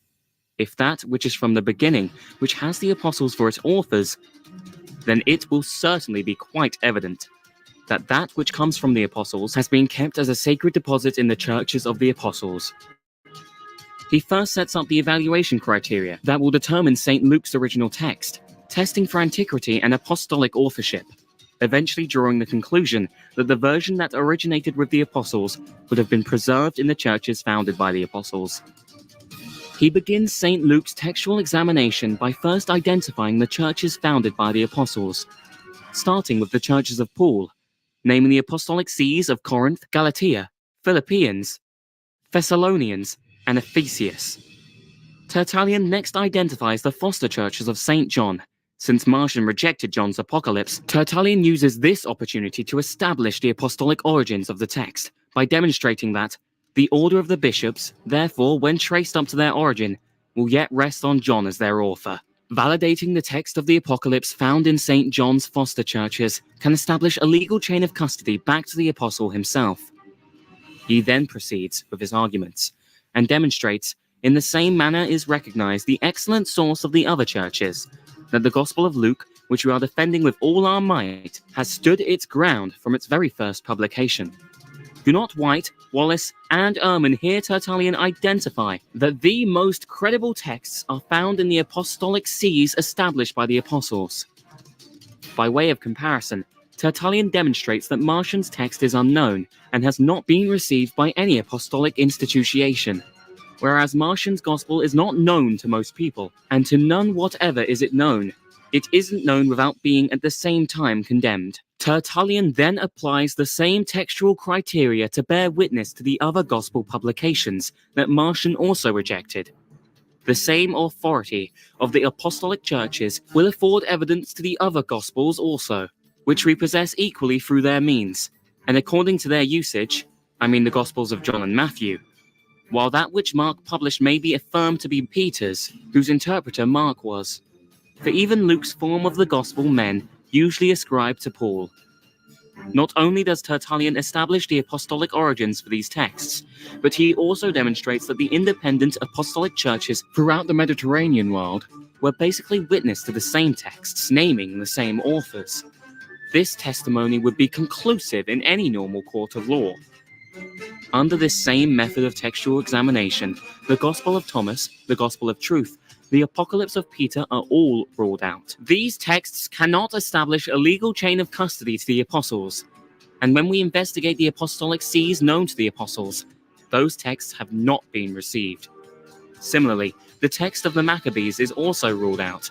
If that which is from the beginning, which has the apostles for its authors, then it will certainly be quite evident that that which comes from the apostles has been kept as a sacred deposit in the churches of the apostles. He first sets up the evaluation criteria that will determine St. Luke's original text, testing for antiquity and apostolic authorship, eventually drawing the conclusion that the version that originated with the apostles would have been preserved in the churches founded by the apostles. He begins St. Luke's textual examination by first identifying the churches founded by the apostles, starting with the churches of Paul, naming the apostolic sees of Corinth, Galatia, Philippians, Thessalonians, and Ephesus. Tertullian next identifies the foster churches of St. John. Since Marcion rejected John's Apocalypse, Tertullian uses this opportunity to establish the apostolic origins of the text by demonstrating that the order of the bishops, therefore, when traced up to their origin, will yet rest on John as their author. Validating the text of the Apocalypse found in St. John's foster churches can establish a legal chain of custody back to the apostle himself. He then proceeds with his arguments and demonstrates, in the same manner is recognized the excellent source of the other churches, that the Gospel of Luke, which we are defending with all our might, has stood its ground from its very first publication. Do not White, Wallace, and Ehrman here Tertullian identify that the most credible texts are found in the apostolic sees established by the apostles. By way of comparison, Tertullian demonstrates that Marcion's text is unknown and has not been received by any apostolic institution, whereas Marcion's gospel is not known to most people, and to none whatever is it known. It isn't known without being at the same time condemned. Tertullian then applies the same textual criteria to bear witness to the other gospel publications that Marcion also rejected. The same authority of the apostolic churches will afford evidence to the other gospels also, which we possess equally through their means, and according to their usage, I mean the Gospels of John and Matthew, while that which Mark published may be affirmed to be Peter's, whose interpreter Mark was. For even Luke's form of the gospel men usually ascribe to Paul. Not only does Tertullian establish the apostolic origins for these texts, but he also demonstrates that the independent apostolic churches throughout the Mediterranean world were basically witness to the same texts, naming the same authors. This testimony would be conclusive in any normal court of law. Under this same method of textual examination, the Gospel of Thomas, the Gospel of Truth, the Apocalypse of Peter are all ruled out. These texts cannot establish a legal chain of custody to the apostles, and when we investigate the apostolic sees known to the apostles, those texts have not been received. Similarly, the text of the Maccabees is also ruled out,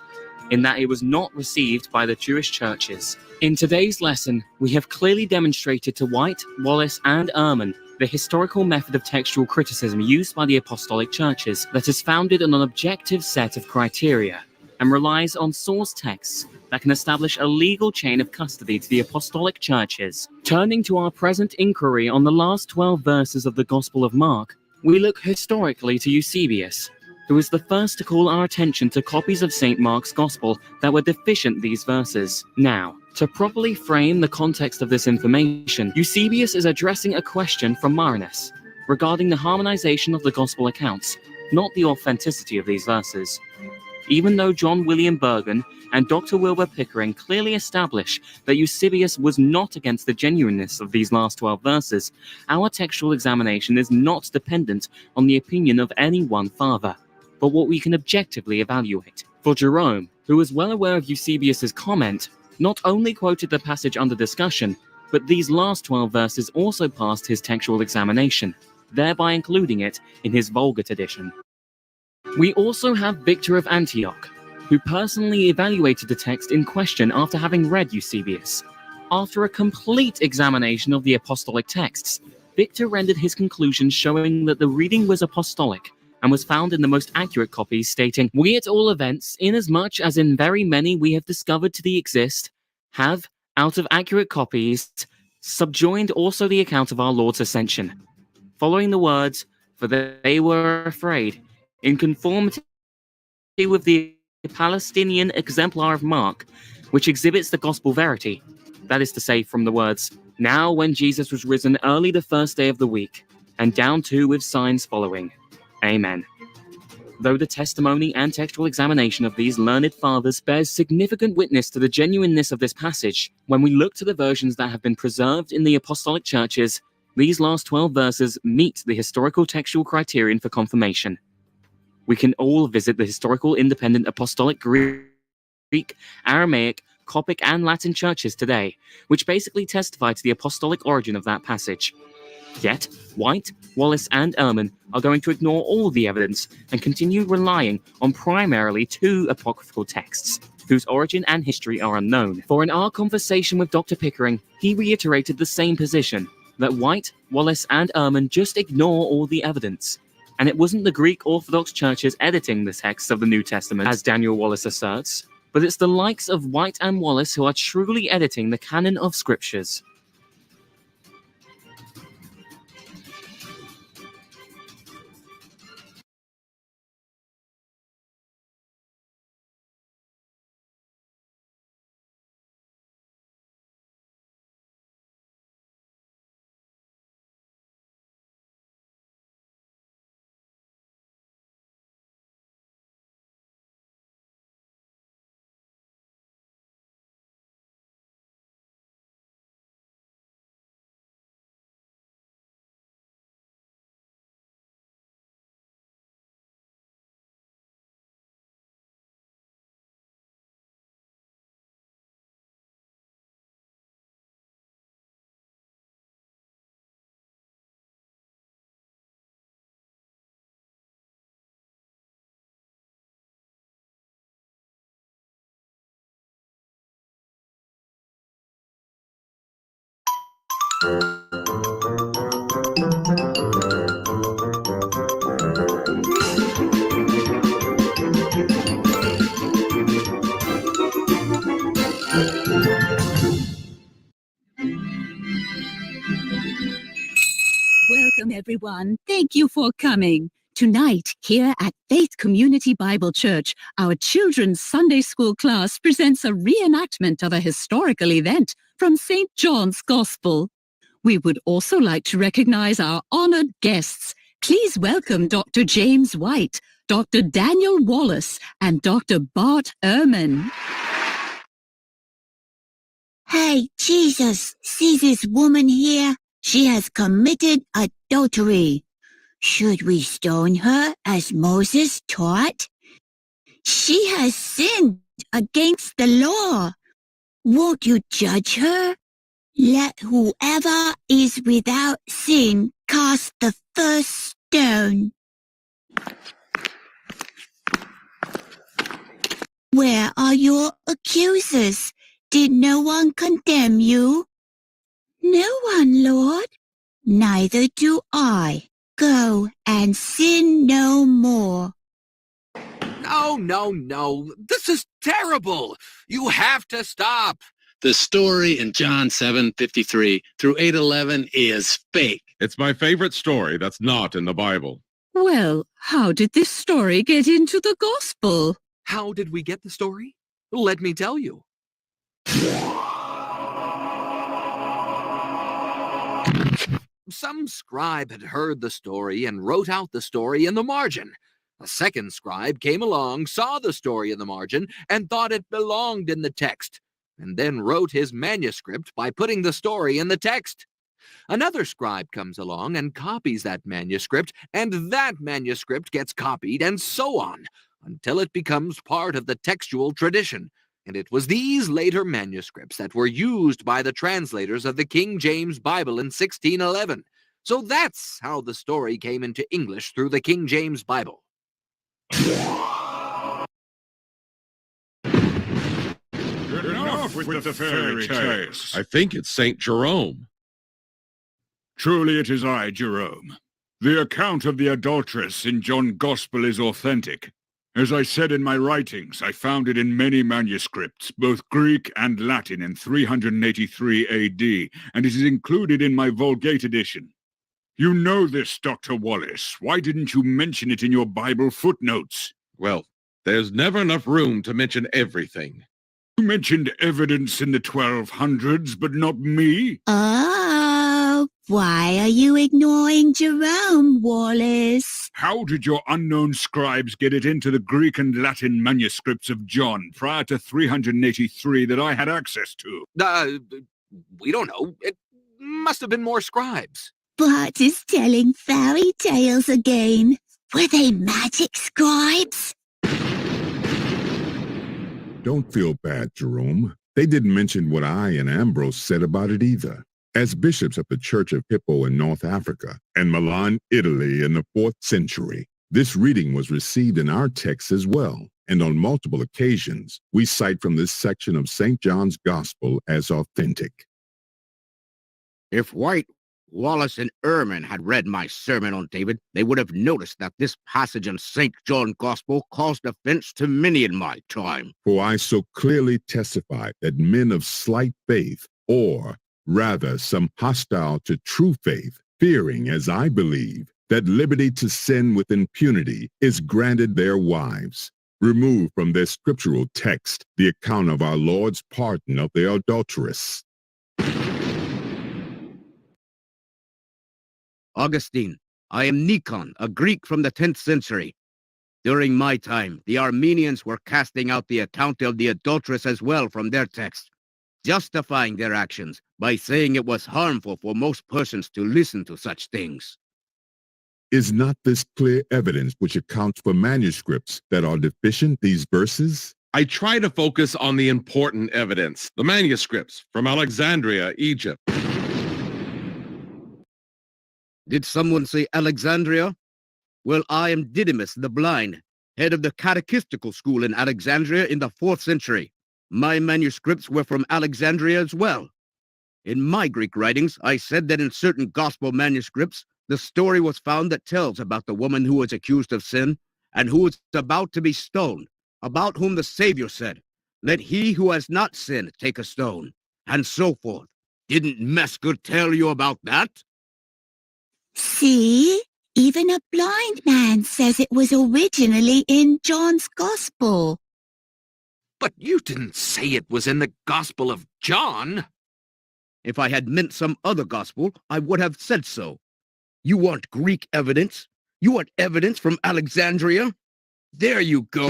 in that it was not received by the Jewish churches. In today's lesson, we have clearly demonstrated to White, Wallace, and Ehrman the historical method of textual criticism used by the apostolic churches that is founded on an objective set of criteria and relies on source texts that can establish a legal chain of custody to the apostolic churches. Turning to our present inquiry on the last 12 verses of the Gospel of Mark, we look historically to Eusebius, who was the first to call our attention to copies of St. Mark's Gospel that were deficient these verses. Now, to properly frame the context of this information, Eusebius is addressing a question from Marinus regarding the harmonization of the Gospel accounts, not the authenticity of these verses. Even though John William Burgon and Dr. Wilbur Pickering clearly establish that Eusebius was not against the genuineness of these last 12 verses, our textual examination is not dependent on the opinion of any one father, but what we can objectively evaluate. For Jerome, who was well aware of Eusebius's comment, not only quoted the passage under discussion, but these last 12 verses also passed his textual examination, thereby including it in his Vulgate edition. We also have Victor of Antioch, who personally evaluated the text in question after having read Eusebius. After a complete examination of the apostolic texts, Victor rendered his conclusion showing that the reading was apostolic, and was found in the most accurate copies, stating, "We at all events, inasmuch as in very many we have discovered to the exist, have, out of accurate copies, subjoined also the account of our Lord's ascension, following the words, for they were afraid, in conformity with the Palestinian exemplar of Mark, which exhibits the gospel verity, that is to say, from the words, now when Jesus was risen early the first day of the week, and down to with signs following. Amen." Though the testimony and textual examination of these learned fathers bears significant witness to the genuineness of this passage, when we look to the versions that have been preserved in the apostolic churches, these last 12 verses meet the historical textual criterion for confirmation. We can all visit the historical independent apostolic Greek, Aramaic, Coptic, and Latin churches today, which basically testify to the apostolic origin of that passage. Yet, White, Wallace, and Ehrman are going to ignore all the evidence and continue relying on primarily 2 apocryphal texts, whose origin and history are unknown. For in our conversation with Dr. Pickering, he reiterated the same position, that White, Wallace, and Ehrman just ignore all the evidence. And it wasn't the Greek Orthodox churches editing the texts of the New Testament, as Daniel Wallace asserts, but it's the likes of White and Wallace who are truly editing the canon of scriptures. Welcome, everyone. Thank you for coming. Tonight, here at Faith Community Bible Church, our children's Sunday school class presents a reenactment of a historical event from St. John's Gospel. We would also like to recognize our honored guests. Please welcome Dr. James White, Dr. Daniel Wallace, and Dr. Bart Ehrman. Hey, Jesus, see this woman here? She has committed adultery. Should we stone her as Moses taught? She has sinned against the law. Won't you judge her? Let whoever is without sin cast the first stone. Where are your accusers? Did no one condemn you? No one, Lord. Neither do I. Go and sin no more. No. This is terrible. You have to stop. The story in John 7:53 through 8:11 is fake. It's my favorite story that's not in the Bible. Well, how did this story get into the Gospel? How did we get the story? Let me tell you. Some scribe had heard the story and wrote out the story in the margin. A second scribe came along, saw the story in the margin, and thought it belonged in the text, and then wrote his manuscript by putting the story in the text. Another scribe comes along and copies that manuscript, and that manuscript gets copied, and so on, until it becomes part of the textual tradition. And it was these later manuscripts that were used by the translators of the King James Bible in 1611. So that's how the story came into English through the King James Bible. Enough with the fairy tales. I think it's St. Jerome. Truly it is I, Jerome. The account of the adulteress in John's Gospel is authentic. As I said in my writings, I found it in many manuscripts, both Greek and Latin, in 383 AD, and it is included in my Vulgate edition. You know this, Dr. Wallace. Why didn't you mention it in your Bible footnotes? Well, there's never enough room to mention everything. You mentioned evidence in the 1200s, but not me. Oh, Why are you ignoring Jerome, Wallace? How did your unknown scribes get it into the Greek and Latin manuscripts of John prior to 383 that I had access to? We don't know. It must have been more scribes. Bart is telling fairy tales again. Were they magic scribes? Don't feel bad, Jerome. They didn't mention what I and Ambrose said about it either. As bishops of the Church of Hippo in North Africa and Milan, Italy in the 4th century, this reading was received in our text as well, and on multiple occasions, we cite from this section of St. John's Gospel as authentic. If White, Wallace, and Ehrman had read my sermon on David, they would have noticed that this passage in St. John's Gospel caused offense to many in my time. For I so clearly testify that men of slight faith, or rather some hostile to true faith, fearing, as I believe, that liberty to sin with impunity is granted their wives, remove from their scriptural text the account of our Lord's pardon of the adulteress. Augustine, I am Nikon, a Greek from the 10th century. During my time, the Armenians were casting out the account of the adulteress as well from their text, justifying their actions by saying it was harmful for most persons to listen to such things. Is not this clear evidence which accounts for manuscripts that are deficient these verses? I try to focus on the important evidence, the manuscripts from Alexandria, Egypt. Did someone say Alexandria? Well, I am Didymus the Blind, head of the catechistical school in Alexandria in the 4th century. My manuscripts were from Alexandria as well. In my Greek writings, I said that in certain gospel manuscripts, the story was found that tells about the woman who was accused of sin and who was about to be stoned, about whom the Savior said, "Let he who has not sinned take a stone," and so forth. Didn't Mesker tell you about that? See? Even a blind man says it was originally in John's Gospel. But you didn't say it was in the Gospel of John. If I had meant some other gospel, I would have said so. You want Greek evidence? You want evidence from Alexandria? There you go.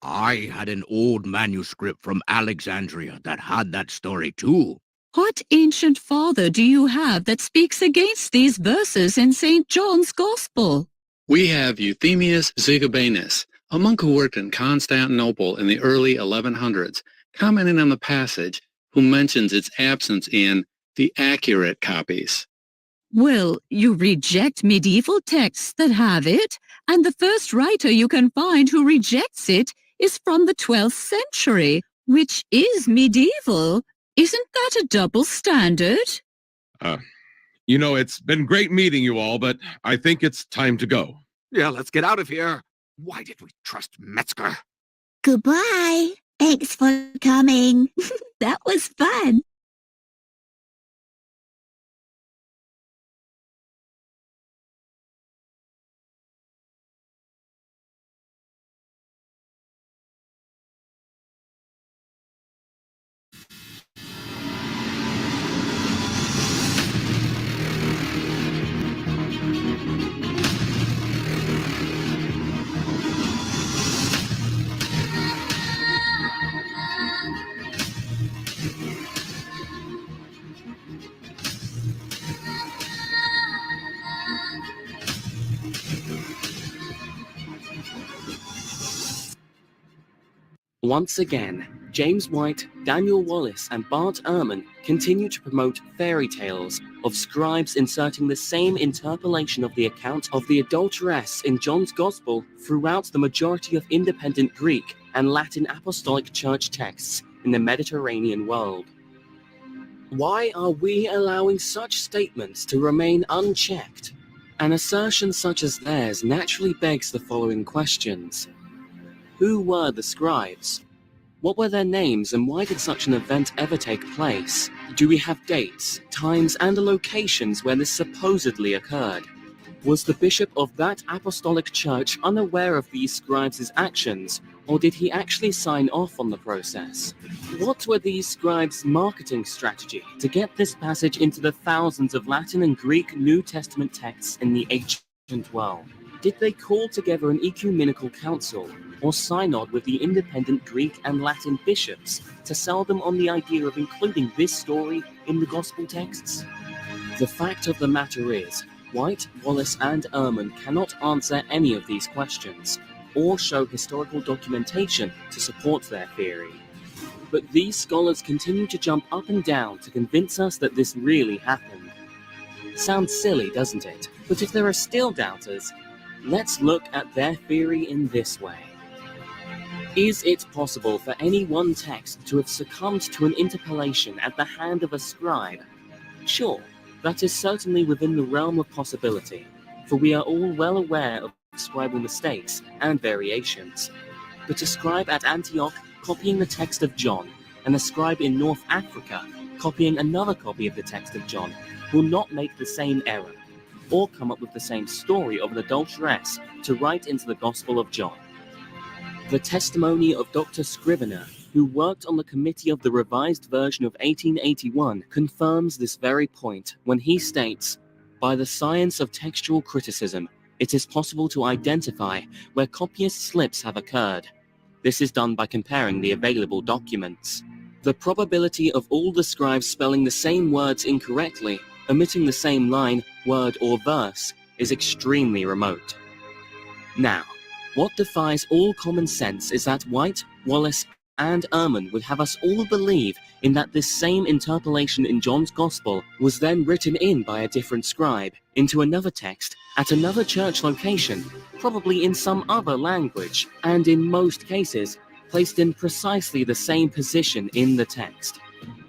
I had an old manuscript from Alexandria that had that story too. What ancient father do you have that speaks against these verses in St. John's Gospel? We have Euthemius Zigobanus, a monk who worked in Constantinople in the early 1100s, commenting on the passage, who mentions its absence in the accurate copies. Well, you reject medieval texts that have it, and the first writer you can find who rejects it is from the 12th century, which is medieval. Isn't that a double standard? It's been great meeting you all, but I think it's time to go. Yeah, let's get out of here. Why did we trust Metzger? Goodbye. Thanks for coming. That was fun. Once again, James White, Daniel Wallace, and Bart Ehrman continue to promote fairy tales of scribes inserting the same interpolation of the account of the adulteress in John's Gospel throughout the majority of independent Greek and Latin Apostolic Church texts in the Mediterranean world. Why are we allowing such statements to remain unchecked? An assertion such as theirs naturally begs the following questions. Who were the scribes? What were their names, and why did such an event ever take place? Do we have dates, times, and locations where this supposedly occurred? Was the bishop of that apostolic church unaware of these scribes' actions, or did he actually sign off on the process? What were these scribes' marketing strategy to get this passage into the thousands of Latin and Greek New Testament texts in the ancient world? Did they call together an ecumenical council or synod with the independent Greek and Latin bishops to sell them on the idea of including this story in the gospel texts? The fact of the matter is, White, Wallace, and Ehrman cannot answer any of these questions, or show historical documentation to support their theory. But these scholars continue to jump up and down to convince us that this really happened. Sounds silly, doesn't it? But if there are still doubters, let's look at their theory in this way. Is it possible for any one text to have succumbed to an interpolation at the hand of a scribe? Sure, that is certainly within the realm of possibility, for we are all well aware of scribal mistakes and variations. But a scribe at Antioch copying the text of John, and a scribe in North Africa copying another copy of the text of John will not make the same error, or come up with the same story of an adulteress to write into the Gospel of John. The testimony of Dr. Scrivener, who worked on the committee of the revised version of 1881, confirms this very point when he states, "By the science of textual criticism, it is possible to identify where copyist slips have occurred. This is done by comparing the available documents. The probability of all the scribes spelling the same words incorrectly, omitting the same line, word, or verse, is extremely remote." Now, what defies all common sense is that White, Wallace, and Ehrman would have us all believe in that this same interpolation in John's Gospel was then written in by a different scribe into another text at another church location, probably in some other language, and in most cases, placed in precisely the same position in the text.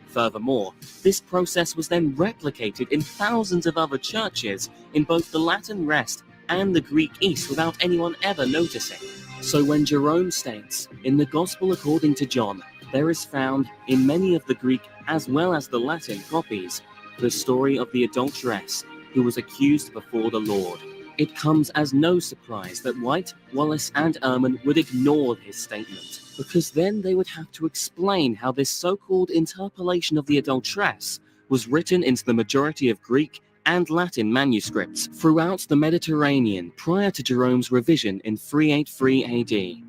Furthermore, this process was then replicated in thousands of other churches in both the Latin West and the Greek East without anyone ever noticing. So when Jerome states, in the Gospel according to John, there is found, in many of the Greek as well as the Latin copies, the story of the adulteress who was accused before the Lord, it comes as no surprise that White, Wallace, and Ehrman would ignore his statement, because then they would have to explain how this so-called interpolation of the adulteress was written into the majority of Greek and Latin manuscripts throughout the Mediterranean prior to Jerome's revision in 383 AD.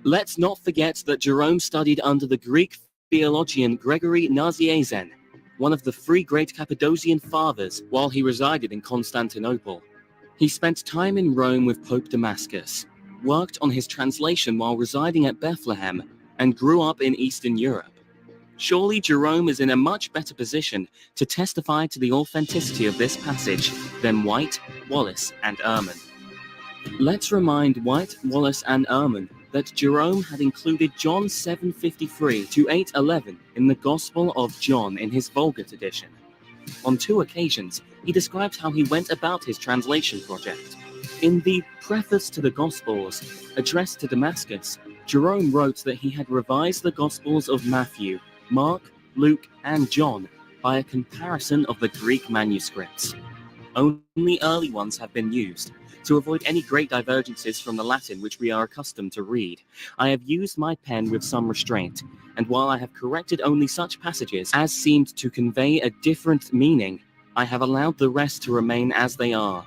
Let's not forget that Jerome studied under the Greek theologian Gregory Nazianzen, one of the three great Cappadocian fathers, while he resided in Constantinople. He spent time in Rome with Pope Damascus, worked on his translation while residing at Bethlehem, and grew up in Eastern Europe. Surely Jerome is in a much better position to testify to the authenticity of this passage than White, Wallace, and Ehrman. Let's remind White, Wallace, and Ehrman that Jerome had included John 7:53 to 8:11 in the Gospel of John in his Vulgate edition. On 2 occasions, he describes how he went about his translation project. In the Preface to the Gospels, addressed to Damascus, Jerome wrote that he had revised the Gospels of Matthew, Mark, Luke, and John by a comparison of the Greek manuscripts. Only early ones have been used. To avoid any great divergences from the Latin which we are accustomed to read, I have used my pen with some restraint, and while I have corrected only such passages as seemed to convey a different meaning, I have allowed the rest to remain as they are.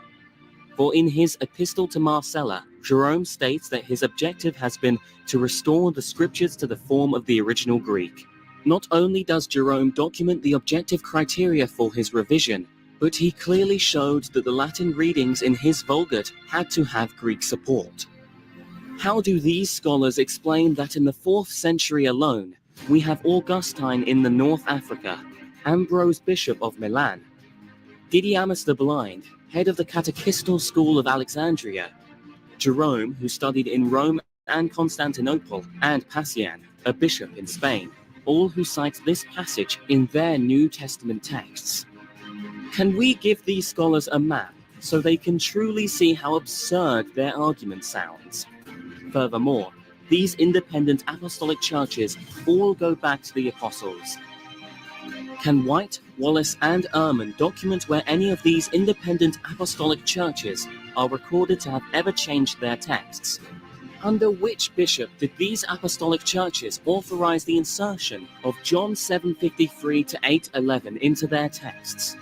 For in his Epistle to Marcella, Jerome states that his objective has been to restore the scriptures to the form of the original Greek. Not only does Jerome document the objective criteria for his revision, but he clearly showed that the Latin readings in his Vulgate had to have Greek support. How do these scholars explain that in the 4th century alone, we have Augustine in the North Africa, Ambrose Bishop of Milan, Didymus the Blind, head of the Catechistal School of Alexandria, Jerome, who studied in Rome and Constantinople, and Pacian, a bishop in Spain, all who cite this passage in their New Testament texts? Can we give these scholars a map so they can truly see how absurd their argument sounds? Furthermore, these independent apostolic churches all go back to the apostles. Can White, Wallace, and Ehrman document where any of these independent apostolic churches are recorded to have ever changed their texts. Under which bishop did these apostolic churches authorize the insertion of John 7:53 to 8:11 into their texts?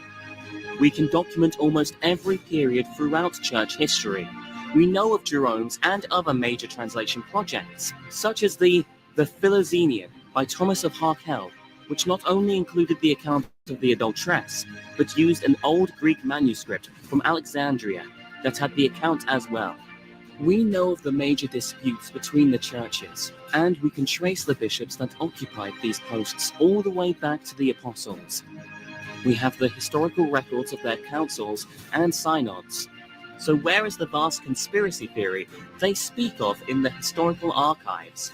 We can document almost every period throughout church history. We know of Jerome's and other major translation projects, such as the Philoxenian by Thomas of Harkel, which not only included the account of the adulteress, but used an old Greek manuscript from Alexandria that had the account as well. We know of the major disputes between the churches, and we can trace the bishops that occupied these posts all the way back to the apostles. We have the historical records of their councils and synods. So where is the vast conspiracy theory they speak of in the historical archives?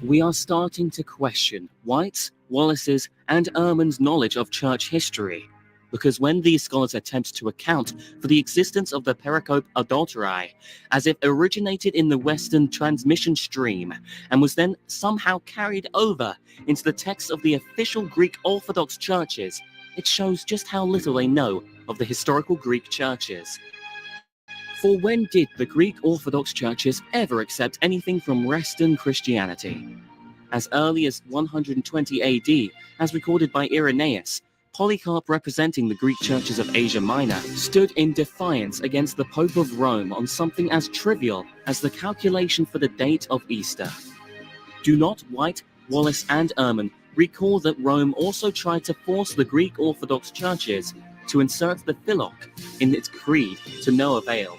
We are starting to question White's, Wallace's, and Ehrman's knowledge of church history, because when these scholars attempt to account for the existence of the pericope adulterae as if originated in the Western transmission stream and was then somehow carried over into the texts of the official Greek Orthodox churches, it shows just how little they know of the historical Greek churches. For when did the Greek Orthodox churches ever accept anything from Western Christianity? As early as 120 AD, as recorded by Irenaeus, Polycarp, representing the Greek churches of Asia Minor, stood in defiance against the Pope of Rome on something as trivial as the calculation for the date of Easter. Do not White, Wallace, and Ehrman recall that Rome also tried to force the Greek Orthodox churches to insert the Philok in its creed to no avail?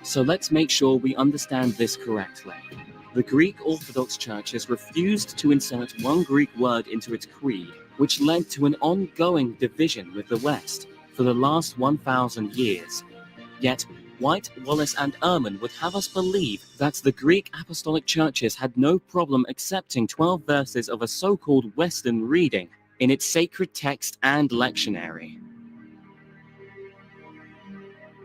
So let's make sure we understand this correctly. The Greek Orthodox churches refused to insert one Greek word into its creed, which led to an ongoing division with the West for the last 1,000 years. Yet, White, Wallace, and Ehrman would have us believe that the Greek Apostolic churches had no problem accepting 12 verses of a so-called Western reading in its sacred text and lectionary.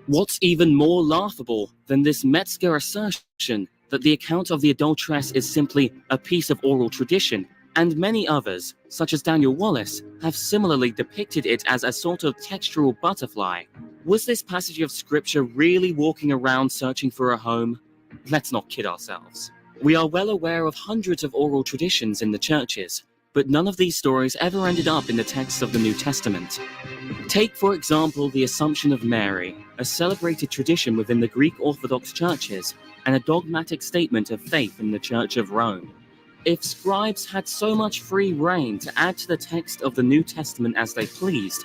What's even more laughable than this Metzger assertion that the account of the adulteress is simply a piece of oral tradition, and many others, such as Daniel Wallace, have similarly depicted it as a sort of textual butterfly. Was this passage of scripture really walking around searching for a home? Let's not kid ourselves. We are well aware of hundreds of oral traditions in the churches, but none of these stories ever ended up in the texts of the New Testament. Take, for example, the Assumption of Mary, a celebrated tradition within the Greek Orthodox churches, and a dogmatic statement of faith in the Church of Rome. If scribes had so much free reign to add to the text of the New Testament as they pleased,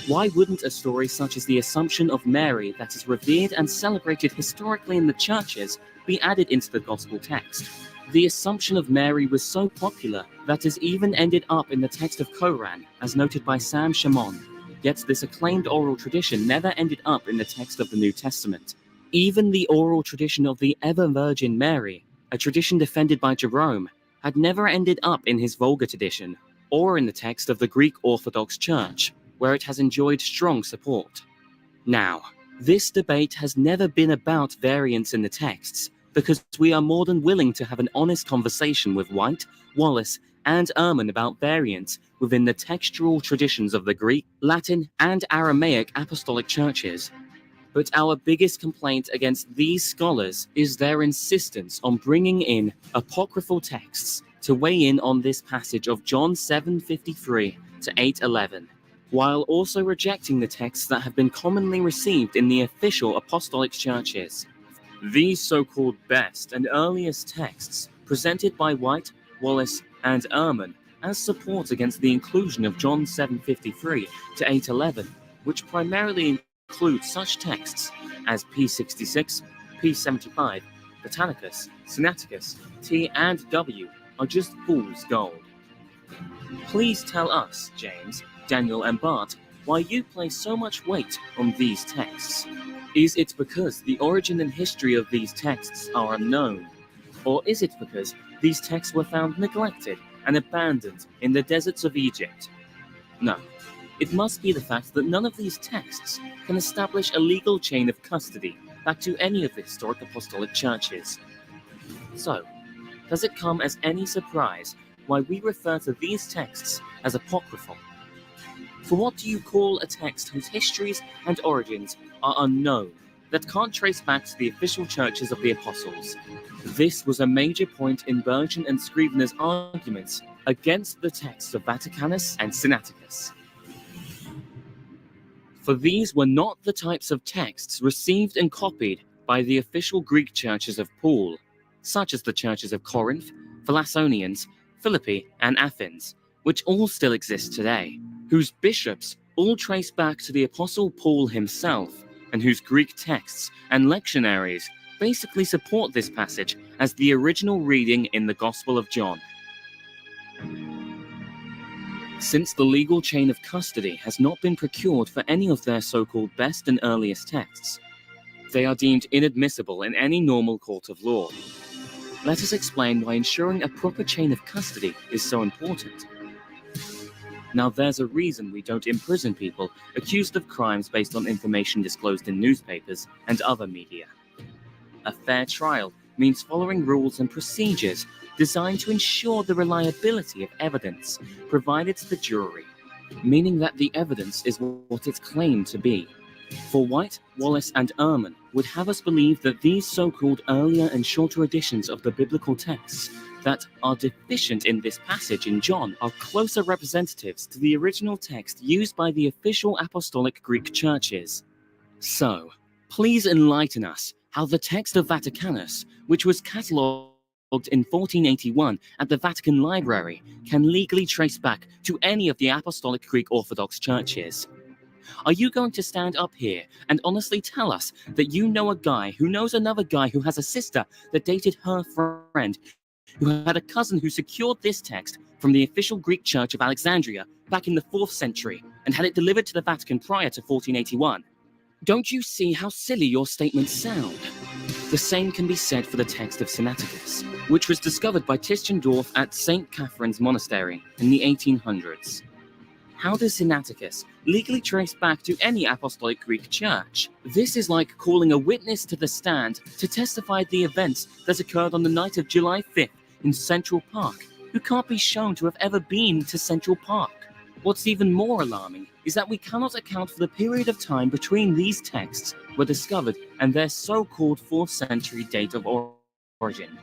why wouldn't a story such as the Assumption of Mary that is revered and celebrated historically in the churches be added into the Gospel text? The Assumption of Mary was so popular that it even ended up in the text of Koran, as noted by Sam Shimon. Yet this acclaimed oral tradition never ended up in the text of the New Testament. Even the oral tradition of the Ever Virgin Mary, a tradition defended by Jerome, had never ended up in his Vulgate edition, or in the text of the Greek Orthodox Church, where it has enjoyed strong support. Now, this debate has never been about variants in the texts, because we are more than willing to have an honest conversation with White, Wallace, and Ehrman about variants within the textual traditions of the Greek, Latin, and Aramaic apostolic churches. But our biggest complaint against these scholars is their insistence on bringing in apocryphal texts to weigh in on this passage of John 7:53 to 8:11, while also rejecting the texts that have been commonly received in the official apostolic churches. These so-called best and earliest texts, presented by White, Wallace, and Ehrman as support against the inclusion of John 7:53 to 8:11, which primarily includes such texts as P66, P75, Britannicus, Sinaiticus, T and W, are just fool's gold. Please tell us, James, Daniel, and Bart, why you place so much weight on these texts. Is it because the origin and history of these texts are unknown? Or is it because these texts were found neglected and abandoned in the deserts of Egypt? No. It must be the fact that none of these texts can establish a legal chain of custody back to any of the historic apostolic churches. So, does it come as any surprise why we refer to these texts as apocryphal? For what do you call a text whose histories and origins are unknown, that can't trace back to the official churches of the apostles? This was a major point in Burgon and Scrivener's arguments against the texts of Vaticanus and Sinaiticus. For these were not the types of texts received and copied by the official Greek churches of Paul, such as the churches of Corinth, Thessalonians, Philippi, and Athens, which all still exist today, whose bishops all trace back to the Apostle Paul himself, and whose Greek texts and lectionaries basically support this passage as the original reading in the Gospel of John. Since the legal chain of custody has not been procured for any of their so-called best and earliest texts, they are deemed inadmissible in any normal court of law. Let us explain why ensuring a proper chain of custody is so important. Now, there's a reason we don't imprison people accused of crimes based on information disclosed in newspapers and other media. A fair trial means following rules and procedures designed to ensure the reliability of evidence provided to the jury, meaning that the evidence is what it's claimed to be. For White, Wallace, and Ehrman would have us believe that these so-called earlier and shorter editions of the biblical texts that are deficient in this passage in John are closer representatives to the original text used by the official apostolic Greek churches. So, please enlighten us how the text of Vaticanus, which was catalogued in 1481 at the Vatican Library, can legally trace back to any of the apostolic Greek Orthodox churches. Are you going to stand up here and honestly tell us that you know a guy who knows another guy who has a sister that dated her friend, who had a cousin who secured this text from the official Greek Church of Alexandria back in the 4th century and had it delivered to the Vatican prior to 1481? Don't you see how silly your statements sound? The same can be said for the text of Sinaiticus, which was discovered by Tischendorf at St. Catherine's Monastery in the 1800s. How does Sinaiticus legally trace back to any apostolic Greek church? This is like calling a witness to the stand to testify the events that occurred on the night of July 5th in Central Park, who can't be shown to have ever been to Central Park. What's even more alarming is that we cannot account for the period of time between these texts were discovered and their so-called 4th century date of origin.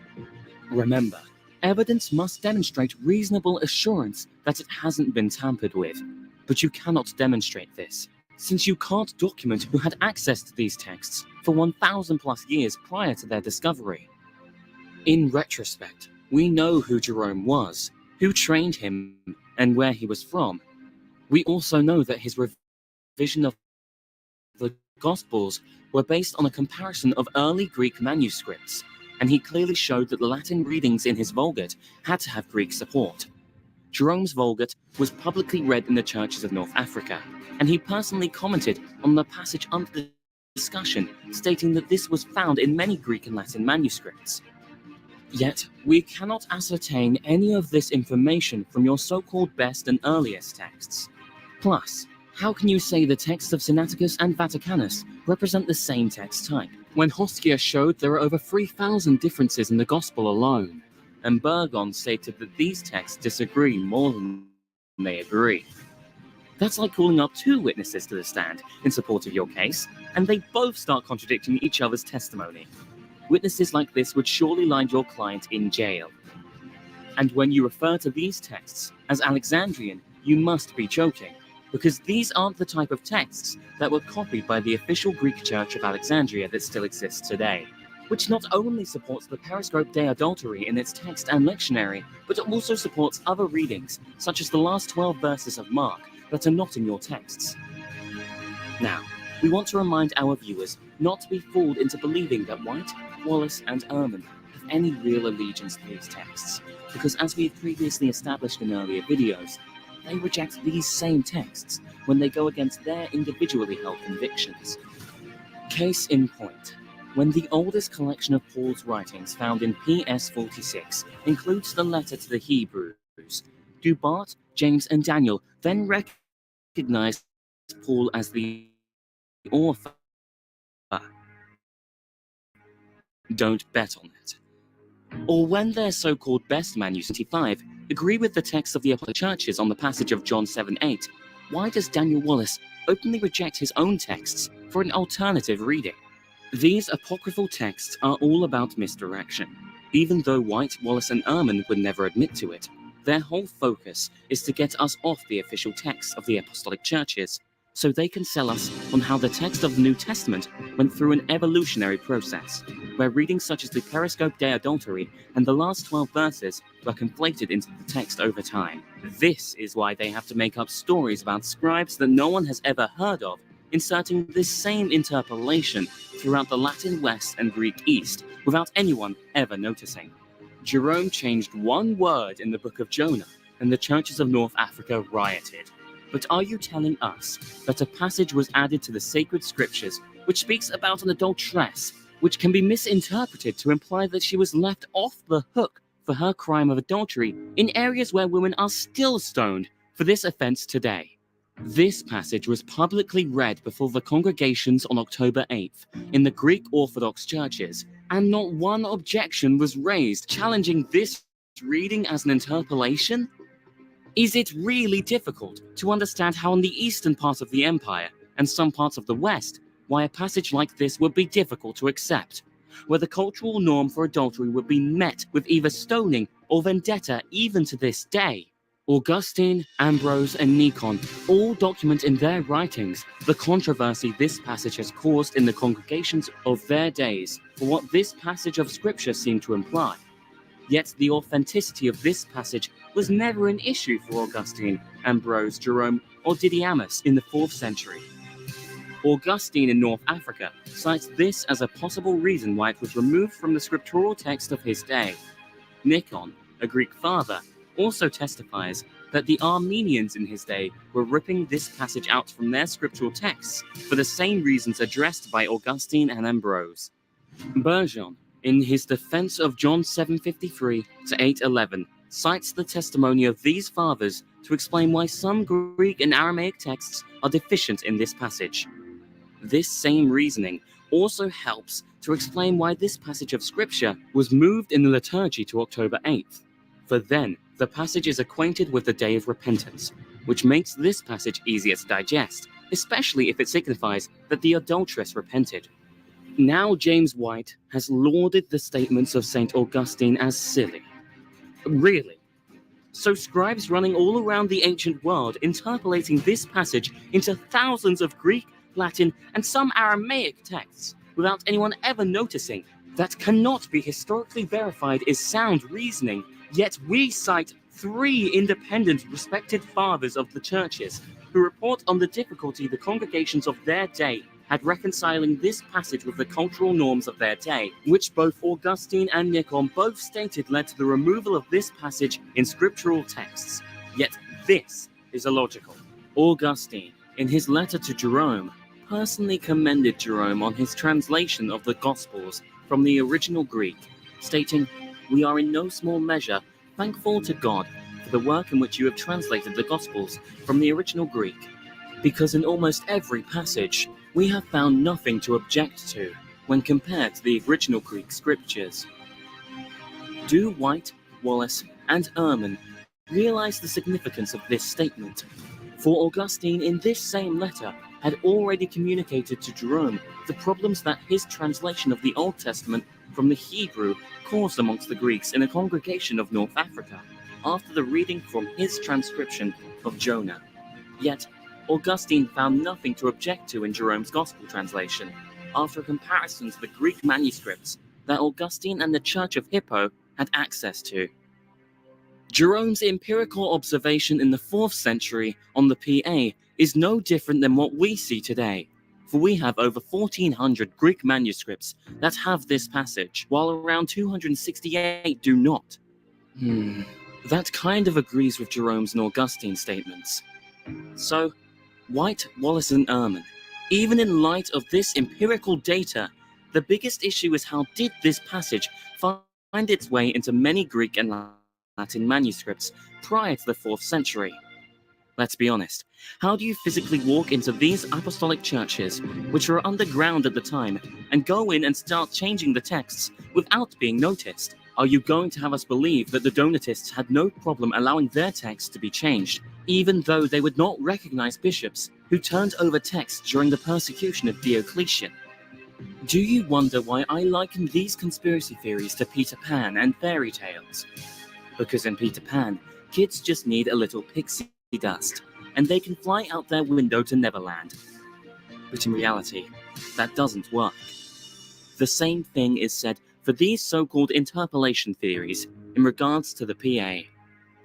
Remember, evidence must demonstrate reasonable assurance that it hasn't been tampered with, but you cannot demonstrate this, since you can't document who had access to these texts for 1,000 plus years prior to their discovery. In retrospect, we know who Jerome was, who trained him, and where he was from. We also know that his revision of the Gospels were based on a comparison of early Greek manuscripts, and he clearly showed that the Latin readings in his Vulgate had to have Greek support. Jerome's Vulgate was publicly read in the churches of North Africa, and he personally commented on the passage under the discussion, stating that this was found in many Greek and Latin manuscripts. Yet, we cannot ascertain any of this information from your so-called best and earliest texts. Plus, how can you say the texts of Sinaiticus and Vaticanus represent the same text type, when Hoskia showed there are over 3,000 differences in the Gospel alone, and Burgon stated that these texts disagree more than they agree? That's like calling up 2 witnesses to the stand in support of your case, and they both start contradicting each other's testimony. Witnesses like this would surely land your client in jail. And when you refer to these texts as Alexandrian, you must be joking, because these aren't the type of texts that were copied by the official Greek Church of Alexandria that still exists today, which not only supports the Periscope de Adultery in its text and lectionary, but it also supports other readings, such as the last 12 verses of Mark, that are not in your texts. Now, we want to remind our viewers not to be fooled into believing that White, Wallace, and Ehrman have any real allegiance to these texts, because as we have previously established in earlier videos, they reject these same texts when they go against their individually held convictions. Case in point, when the oldest collection of Paul's writings found in PS 46 includes the letter to the Hebrews, do Bart, James, and Daniel then recognize Paul as the author? Don't bet on it. Or when their so-called best manuscripts agree with the text of the Apostolic Churches on the passage of John 7:8, why does Daniel Wallace openly reject his own texts for an alternative reading? These apocryphal texts are all about misdirection. Even though White, Wallace, and Ehrman would never admit to it, their whole focus is to get us off the official texts of the apostolic churches, so they can sell us on how the text of the New Testament went through an evolutionary process, where readings such as the Periscope de Adulteri and the last 12 verses were conflated into the text over time. This is why they have to make up stories about scribes that no one has ever heard of, inserting this same interpolation throughout the Latin West and Greek East, without anyone ever noticing. Jerome changed one word in the Book of Jonah, and the churches of North Africa rioted. But are you telling us that a passage was added to the sacred scriptures which speaks about an adulteress, which can be misinterpreted to imply that she was left off the hook for her crime of adultery in areas where women are still stoned for this offense today? This passage was publicly read before the congregations on October 8th in the Greek Orthodox churches, and not one objection was raised challenging this reading as an interpolation? Is it really difficult to understand how in the eastern part of the empire, and some parts of the west, why a passage like this would be difficult to accept, where the cultural norm for adultery would be met with either stoning or vendetta even to this day? Augustine, Ambrose, and Nikon all document in their writings the controversy this passage has caused in the congregations of their days for what this passage of scripture seemed to imply. Yet the authenticity of this passage was never an issue for Augustine, Ambrose, Jerome, or Didymus in the 4th century. Augustine in North Africa cites this as a possible reason why it was removed from the scriptural text of his day. Nikon, a Greek father, also testifies that the Armenians in his day were ripping this passage out from their scriptural texts for the same reasons addressed by Augustine and Ambrose. Burgon, in his defense of John 7:53 to 8:11, cites the testimony of these fathers to explain why some Greek and Aramaic texts are deficient in this passage. This same reasoning also helps to explain why this passage of scripture was moved in the liturgy to October 8th, for then the passage is acquainted with the day of repentance, which makes this passage easier to digest, especially if it signifies that the adulteress repented. Now James White has lauded the statements of St. Augustine as silly. Really? So scribes running all around the ancient world interpolating this passage into thousands of Greek, Latin, and some Aramaic texts without anyone ever noticing that cannot be historically verified is sound reasoning, yet we cite 3 independent respected fathers of the churches who report on the difficulty the congregations of their day had reconciling this passage with the cultural norms of their day, which both Augustine and Nikon both stated led to the removal of this passage in scriptural texts. Yet this is illogical. Augustine, in his letter to Jerome, personally commended Jerome on his translation of the Gospels from the original Greek, stating, "We are in no small measure thankful to God for the work in which you have translated the Gospels from the original Greek, because in almost every passage we have found nothing to object to when compared to the original Greek scriptures." Do White, Wallace, and Ehrman realize the significance of this statement? For Augustine in this same letter had already communicated to Jerome the problems that his translation of the Old Testament from the Hebrew caused amongst the Greeks in a congregation of North Africa, after the reading from his transcription of Jonah. Yet, Augustine found nothing to object to in Jerome's Gospel translation, after a comparison to the Greek manuscripts that Augustine and the Church of Hippo had access to. Jerome's empirical observation in the 4th century on the PA is no different than what we see today, for we have over 1,400 Greek manuscripts that have this passage, while around 268 do not. That kind of agrees with Jerome's and Augustine's statements. So, White, Wallace, and Ehrman, even in light of this empirical data, the biggest issue is how did this passage find its way into many Greek and Latin manuscripts prior to the 4th century? Let's be honest, how do you physically walk into these apostolic churches, which were underground at the time, and go in and start changing the texts without being noticed? Are you going to have us believe that the Donatists had no problem allowing their texts to be changed, even though they would not recognize bishops who turned over texts during the persecution of Diocletian. Do you wonder why I liken these conspiracy theories to Peter Pan and fairy tales? Because in Peter Pan, kids just need a little pixie dust, and they can fly out their window to Neverland. But in reality, that doesn't work. The same thing is said for these so-called interpolation theories in regards to the PA.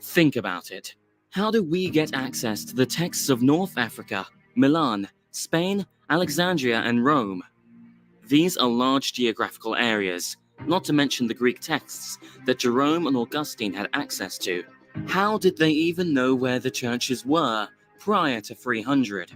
Think about it. How do we get access to the texts of North Africa, Milan, Spain, Alexandria, and Rome? These are large geographical areas, not to mention the Greek texts that Jerome and Augustine had access to. How did they even know where the churches were prior to 300?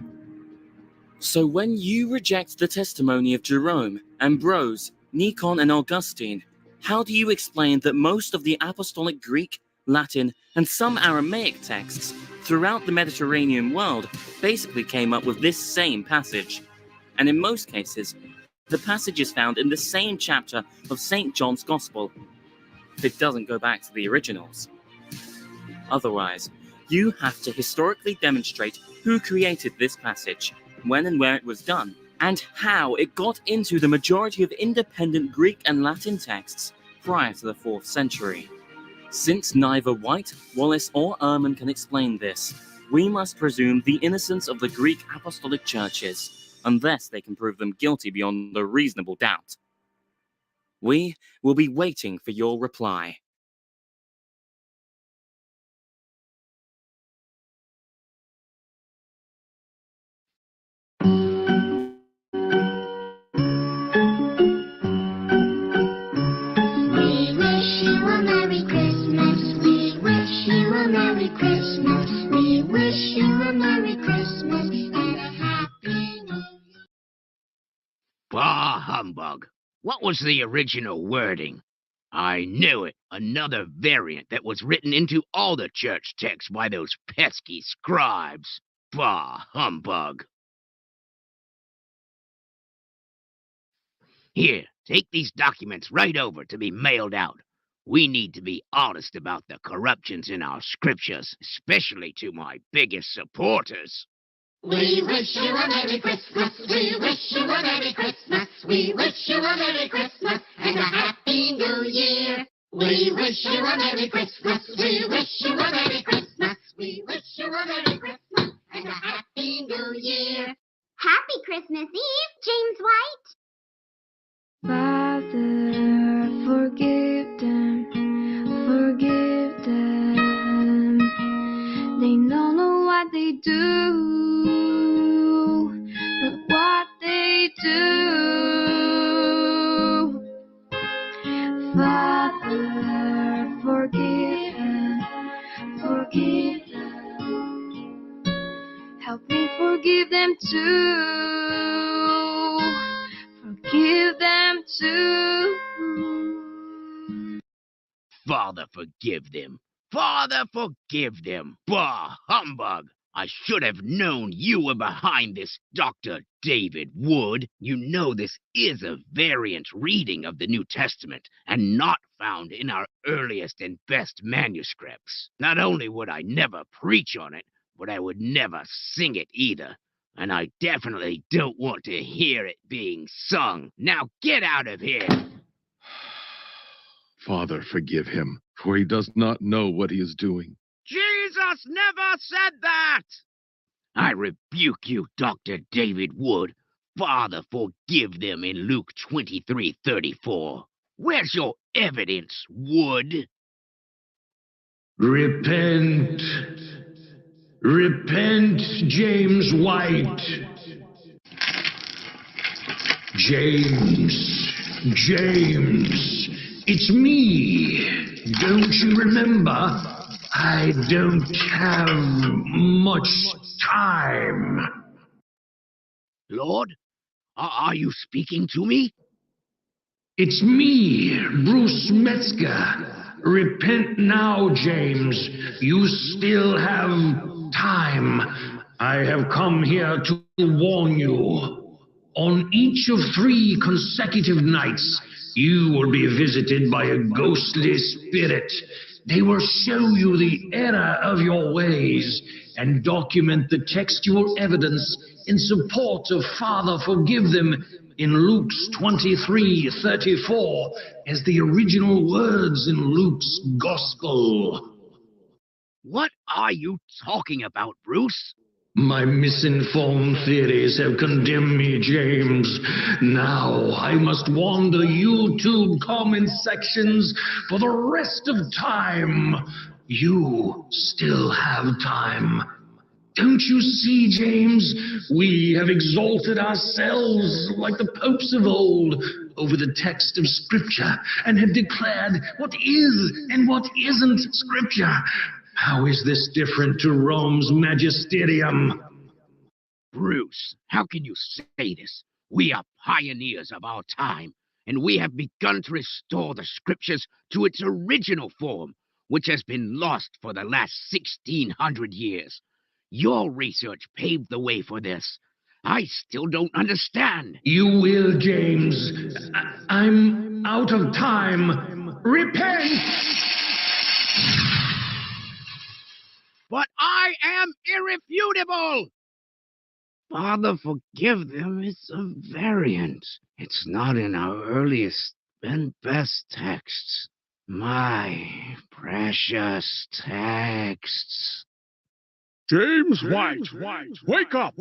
So when you reject the testimony of Jerome, Ambrose, Nikon, and Augustine, how do you explain that most of the apostolic Greek, Latin, and some Aramaic texts throughout the Mediterranean world basically came up with this same passage? And in most cases, the passage is found in the same chapter of St. John's Gospel. It doesn't go back to the originals. Otherwise, you have to historically demonstrate who created this passage, when and where it was done, and how it got into the majority of independent Greek and Latin texts prior to the 4th century. Since neither White, Wallace, or Ehrman can explain this, we must presume the innocence of the Greek apostolic churches, unless they can prove them guilty beyond a reasonable doubt. We will be waiting for your reply. Bah, humbug. What was the original wording? I knew it. Another variant that was written into all the church texts by those pesky scribes. Bah, humbug. Here, take these documents right over to be mailed out. We need to be honest about the corruptions in our scriptures, especially to my biggest supporters. We wish you a Merry Christmas, we wish you a Merry Christmas, we wish you a Merry Christmas and a Happy New Year. We wish you a Merry Christmas, we wish you a Merry Christmas, we wish you a Merry Christmas and a Happy New Year. Happy Christmas Eve, James White. Father, forgive them, forgive them. They don't know what they do, but what they do. Father, forgive them, forgive them. Help me forgive them too. Forgive them too. Father, forgive them. Father, forgive them. Bah, humbug. I should have known you were behind this, Dr. David Wood. You know this is a variant reading of the New Testament and not found in our earliest and best manuscripts. Not only would I never preach on it, but I would never sing it either. And I definitely don't want to hear it being sung. Now get out of here! Father, forgive him, for he does not know what he is doing. Jesus never said that! I rebuke you, Dr. David Wood. Father, forgive them in Luke 23:34. Where's your evidence, Wood? Repent. Repent, James White. James, it's me. Don't you remember? I don't have much time. Lord, are you speaking to me? It's me, Bruce Metzger. Repent now, James. You still have time. I have come here to warn you. On each of 3 consecutive nights, you will be visited by a ghostly spirit. They will show you the error of your ways, and document the textual evidence in support of Father forgive them in Luke's 23:34 as the original words in Luke's Gospel. What are you talking about, Bruce? My misinformed theories have condemned me, James. Now I must wander YouTube comment sections for the rest of time. You still have time. Don't you see, James? We have exalted ourselves like the popes of old over the text of Scripture and have declared what is and what isn't Scripture. How is this different to Rome's magisterium? Bruce, how can you say this? We are pioneers of our time, and we have begun to restore the Scriptures to its original form, which has been lost for the last 1,600 years. Your research paved the way for this. I still don't understand. You will, James. I'm out of time. Repent! But I am irrefutable! Father, forgive them. It's a variant. It's not in our earliest and best texts. My precious texts. James White, wake up!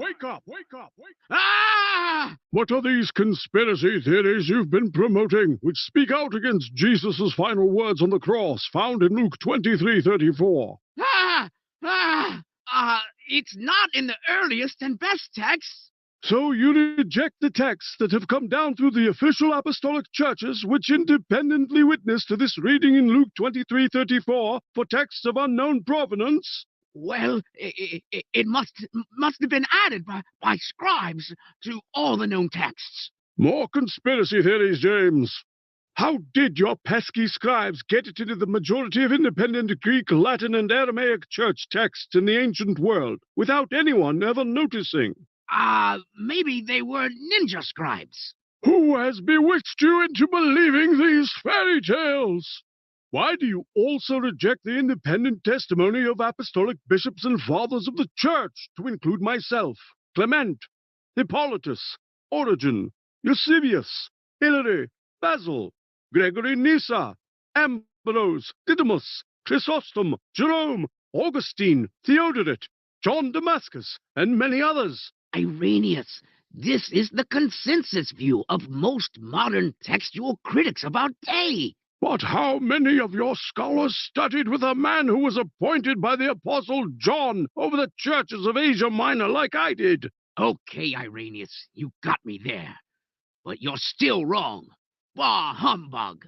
Ah! What are these conspiracy theories you've been promoting, which speak out against Jesus' final words on the cross, found in Luke 23:34? It's not in the earliest and best texts. So you reject the texts that have come down through the official apostolic churches, which independently witness to this reading in Luke 23:34 for texts of unknown provenance? Well, it must have been added by scribes to all the known texts. More conspiracy theories, James. How did your pesky scribes get it into the majority of independent Greek, Latin, and Aramaic church texts in the ancient world without anyone ever noticing? Maybe they were ninja scribes. Who has bewitched you into believing these fairy tales? Why do you also reject the independent testimony of apostolic bishops and fathers of the church, to include myself, Clement, Hippolytus, Origen, Eusebius, Hilary, Basil, Gregory Nyssa, Ambrose, Didymus, Chrysostom, Jerome, Augustine, Theodoret, John Damascus, and many others? Irenaeus, this is the consensus view of most modern textual critics of our day. But how many of your scholars studied with a man who was appointed by the Apostle John over the churches of Asia Minor like I did? Okay, Irenaeus, you got me there. But you're still wrong. Bah humbug!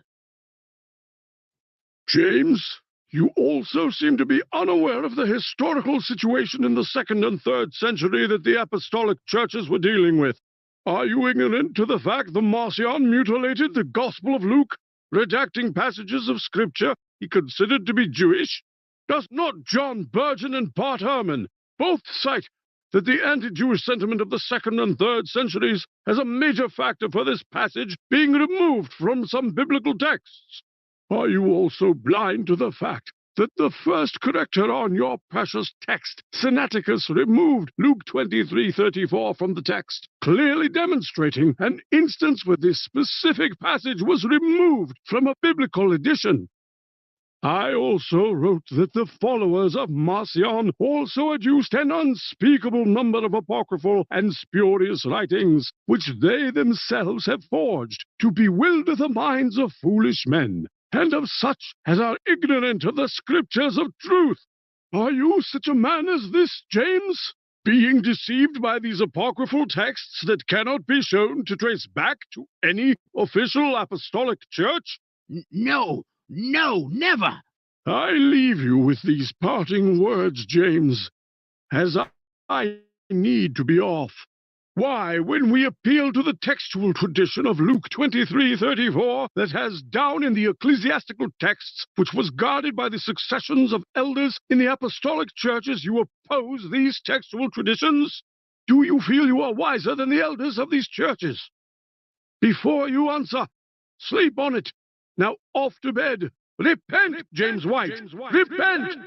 James, you also seem to be unaware of the historical situation in the 2nd and 3rd century that the apostolic churches were dealing with. Are you ignorant to the fact that Marcion mutilated the Gospel of Luke, redacting passages of Scripture he considered to be Jewish? Does not John Burgon and Bart Ehrman both cite that the anti-Jewish sentiment of the 2nd and 3rd centuries has a major factor for this passage being removed from some biblical texts? Are you also blind to the fact that the first corrector on your precious text, Sinaiticus, removed Luke 23:34 from the text, clearly demonstrating an instance where this specific passage was removed from a biblical edition? I also wrote that the followers of Marcion also adduced an unspeakable number of apocryphal and spurious writings, which they themselves have forged to bewilder the minds of foolish men, and of such as are ignorant of the Scriptures of truth. Are you such a man as this, James? Being deceived by these apocryphal texts that cannot be shown to trace back to any official apostolic church? No, never! I leave you with these parting words, James, as I need to be off. Why, when we appeal to the textual tradition of Luke 23:34 that has down in the ecclesiastical texts, which was guarded by the successions of elders in the apostolic churches, you oppose these textual traditions? Do you feel you are wiser than the elders of these churches? Before you answer, sleep on it. Now off to bed. Repent, James White. Repent!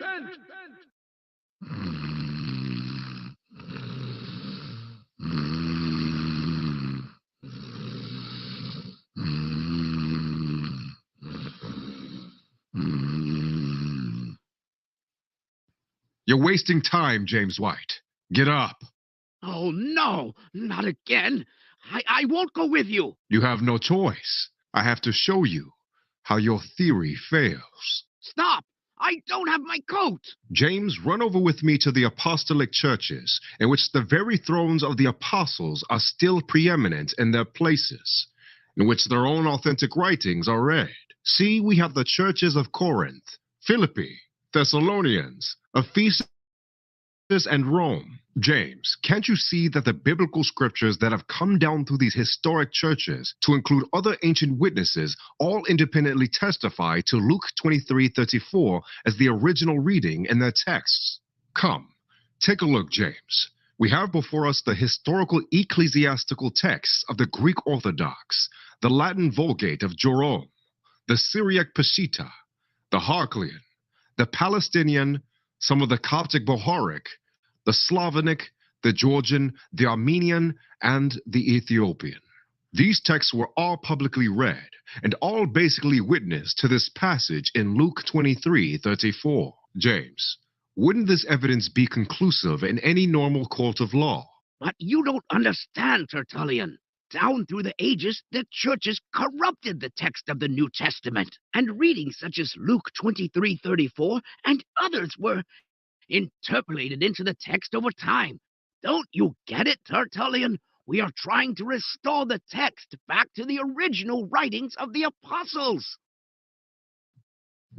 You're wasting time, James White. Get up. Oh, no, not again. I won't go with you. You have no choice. I have to show you how your theory fails. Stop! I don't have my coat. James, run over with me to the apostolic churches, in which the very thrones of the apostles are still preeminent in their places, in which their own authentic writings are read. See, we have the churches of Corinth, Philippi, Thessalonians, Ephesus, and Rome. James, can't you see that the biblical scriptures that have come down through these historic churches, to include other ancient witnesses, all independently testify to Luke 23:34 as the original reading in their texts? Come, take a look, James. We have before us the historical ecclesiastical texts of the Greek Orthodox, the Latin Vulgate of Jerome, the Syriac Peshitta, the Harklian, the Palestinian, some of the Coptic Boharic, the Slavonic, the Georgian, the Armenian, and the Ethiopian. These texts were all publicly read, and all basically witness to this passage in Luke 23:34. James, wouldn't this evidence be conclusive in any normal court of law? But you don't understand, Tertullian. Down through the ages, the churches corrupted the text of the New Testament, and readings such as Luke 23:34 and others were interpolated into the text over time. Don't you get it, Tertullian? We are trying to restore the text back to the original writings of the apostles.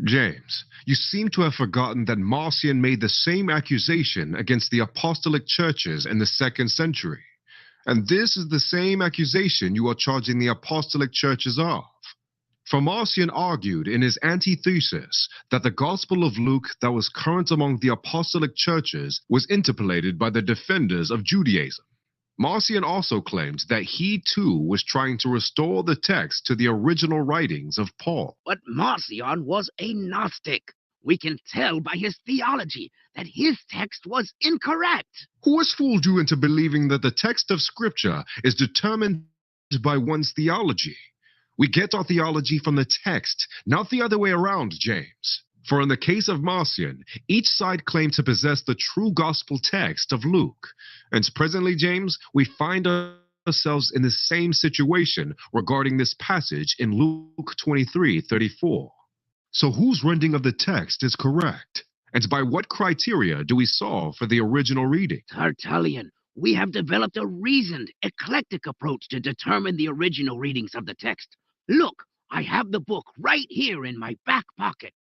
James, you seem to have forgotten that Marcion made the same accusation against the apostolic churches in the 2nd century. And this is the same accusation you are charging the apostolic churches of. For Marcion argued in his antithesis that the Gospel of Luke that was current among the apostolic churches was interpolated by the defenders of Judaism. Marcion also claimed that he too was trying to restore the text to the original writings of Paul. But Marcion was a Gnostic. We can tell by his theology that his text was incorrect. Who has fooled you into believing that the text of Scripture is determined by one's theology? We get our theology from the text, not the other way around, James. For in the case of Marcion, each side claimed to possess the true gospel text of Luke. And presently, James, we find ourselves in the same situation regarding this passage in Luke 23:34. So whose rendering of the text is correct? And by what criteria do we solve for the original reading? Tertullian, we have developed a reasoned, eclectic approach to determine the original readings of the text. Look, I have the book right here in my back pocket.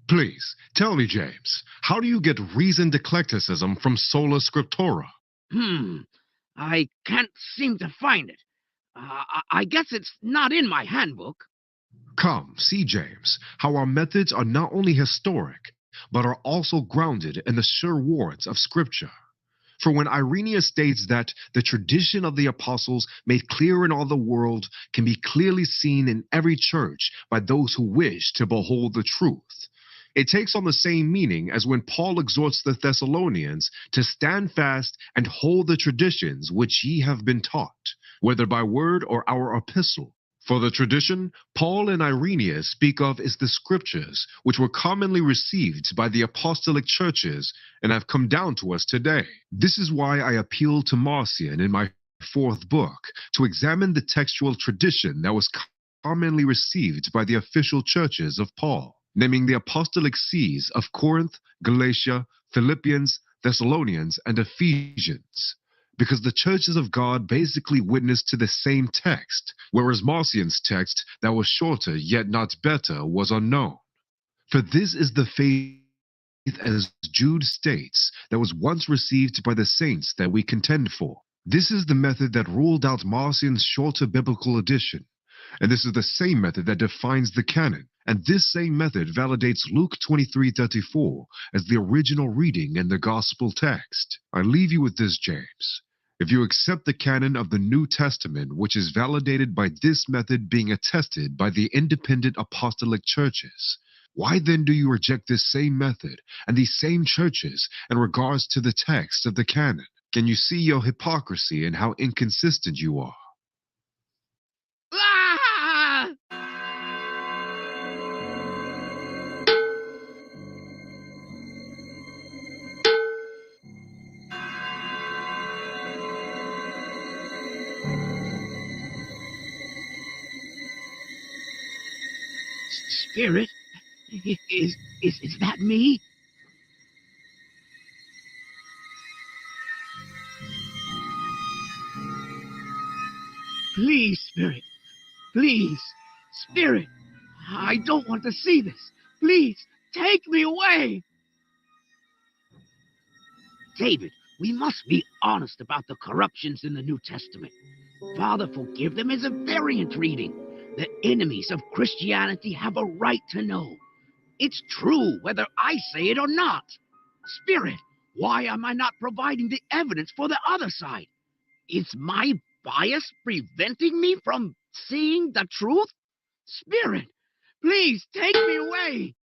Please, tell me, James, how do you get reasoned eclecticism from sola scriptura? I can't seem to find it. I guess it's not in my handbook. Come, see, James, how our methods are not only historic, but are also grounded in the sure words of Scripture. For when Irenaeus states that the tradition of the apostles made clear in all the world can be clearly seen in every church by those who wish to behold the truth, it takes on the same meaning as when Paul exhorts the Thessalonians to stand fast and hold the traditions which ye have been taught, whether by word or our epistle. For the tradition Paul and Irenaeus speak of is the Scriptures, which were commonly received by the apostolic churches and have come down to us today. This is why I appeal to Marcion in my 4th book to examine the textual tradition that was commonly received by the official churches of Paul, naming the apostolic sees of Corinth, Galatia, Philippians, Thessalonians, and Ephesians. Because the churches of God basically witnessed to the same text, whereas Marcion's text that was shorter yet not better was unknown. For this is the faith, as Jude states, that was once received by the saints that we contend for. This is the method that ruled out Marcion's shorter biblical edition, and this is the same method that defines the canon. And this same method validates Luke 23:34 as the original reading in the gospel text. I leave you with this, James. If you accept the canon of the New Testament, which is validated by this method being attested by the independent apostolic churches, why then do you reject this same method and these same churches in regards to the text of the canon? Can you see your hypocrisy and how inconsistent you are? Spirit? Is that me? Please, Spirit. Please. Spirit. I don't want to see this. Please, take me away. David, we must be honest about the corruptions in the New Testament. Father, forgive them is a variant reading. The enemies of Christianity have a right to know. It's true whether I say it or not. Spirit, why am I not providing the evidence for the other side? Is my bias preventing me from seeing the truth? Spirit, please take me away.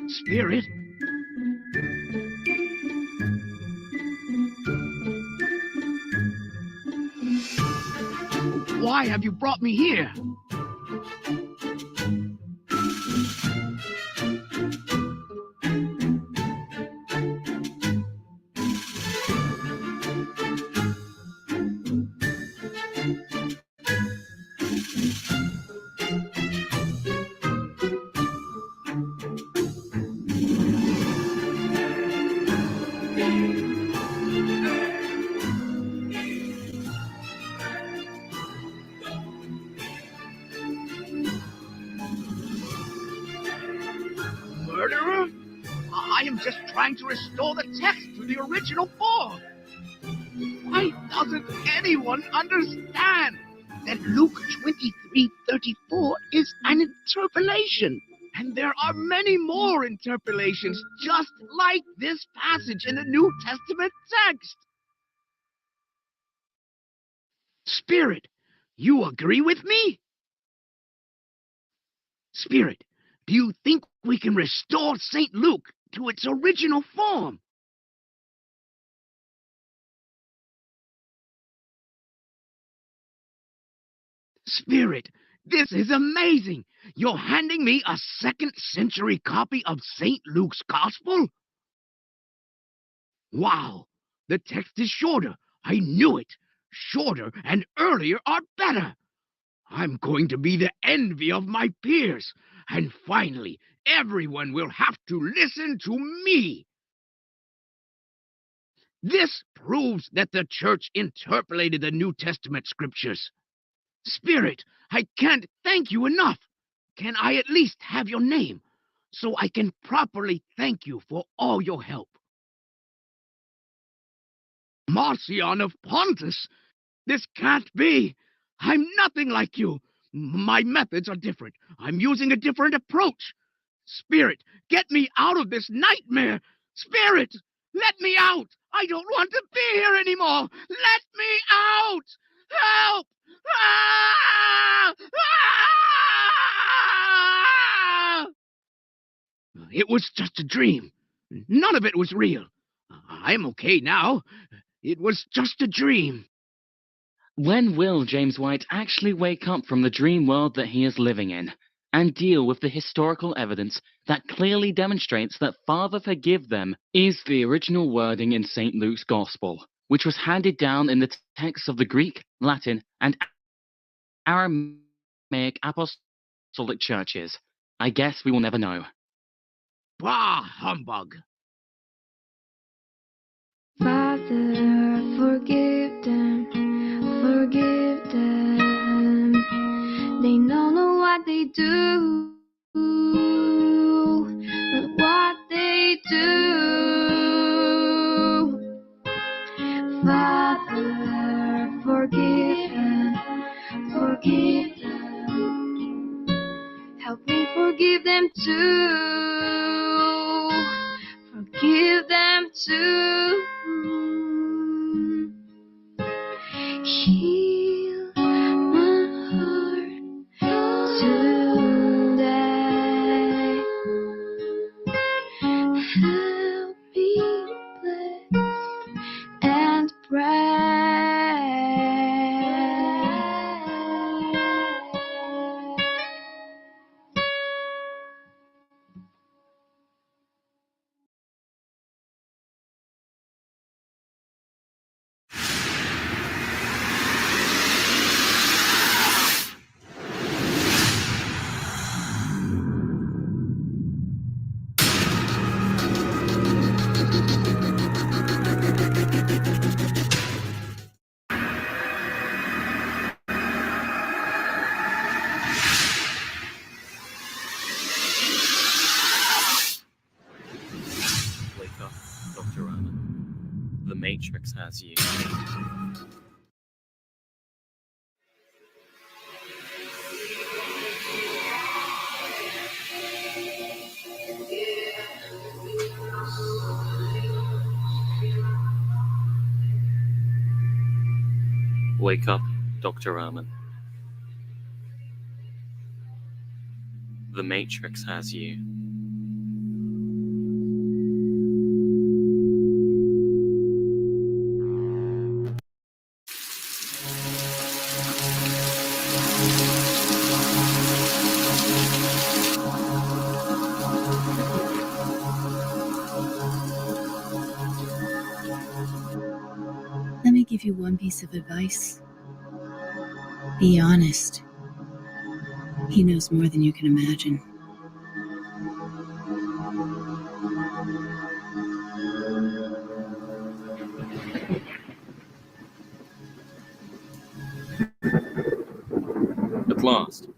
Spirit? Why have you brought me here? Murderer? I am just trying to restore the text to the original form. Why doesn't anyone understand that Luke 23:34 is an interpolation? And there are many more interpolations just like this passage in the New Testament text. Spirit, you agree with me? Spirit, do you think we can restore St. Luke to its original form? Spirit, this is amazing. You're handing me a 2nd century copy of St. Luke's Gospel? Wow, the text is shorter. I knew it. Shorter and earlier are better. I'm going to be the envy of my peers. And finally, everyone will have to listen to me. This proves that the church interpolated the New Testament scriptures. Spirit, I can't thank you enough. Can I at least have your name so I can properly thank you for all your help? Marcion of Pontus? This can't be. I'm nothing like you. My methods are different. I'm using a different approach. Spirit, get me out of this nightmare. Spirit, let me out. I don't want to be here anymore. Let me out. Help! Ah! Ah! It was just a dream. None of it was real. I'm okay now. It was just a dream. When will James White actually wake up from the dream world that he is living in and deal with the historical evidence that clearly demonstrates that Father forgive them is the original wording in St. Luke's Gospel, which was handed down in the texts of the Greek, Latin, and Aramaic apostolic churches? I guess we will never know. Bah, humbug! Father, forgive them, forgive them. They don't know what they do, but what they do. Father, forgive them, forgive them. Help me forgive them too. Forgive them too. Heal my heart today. Help me bless and pray. matrix has you. Wake up, Dr. Ehrman. The Matrix has you. Let me give you one piece of advice. Be honest. He knows more than you can imagine. At last.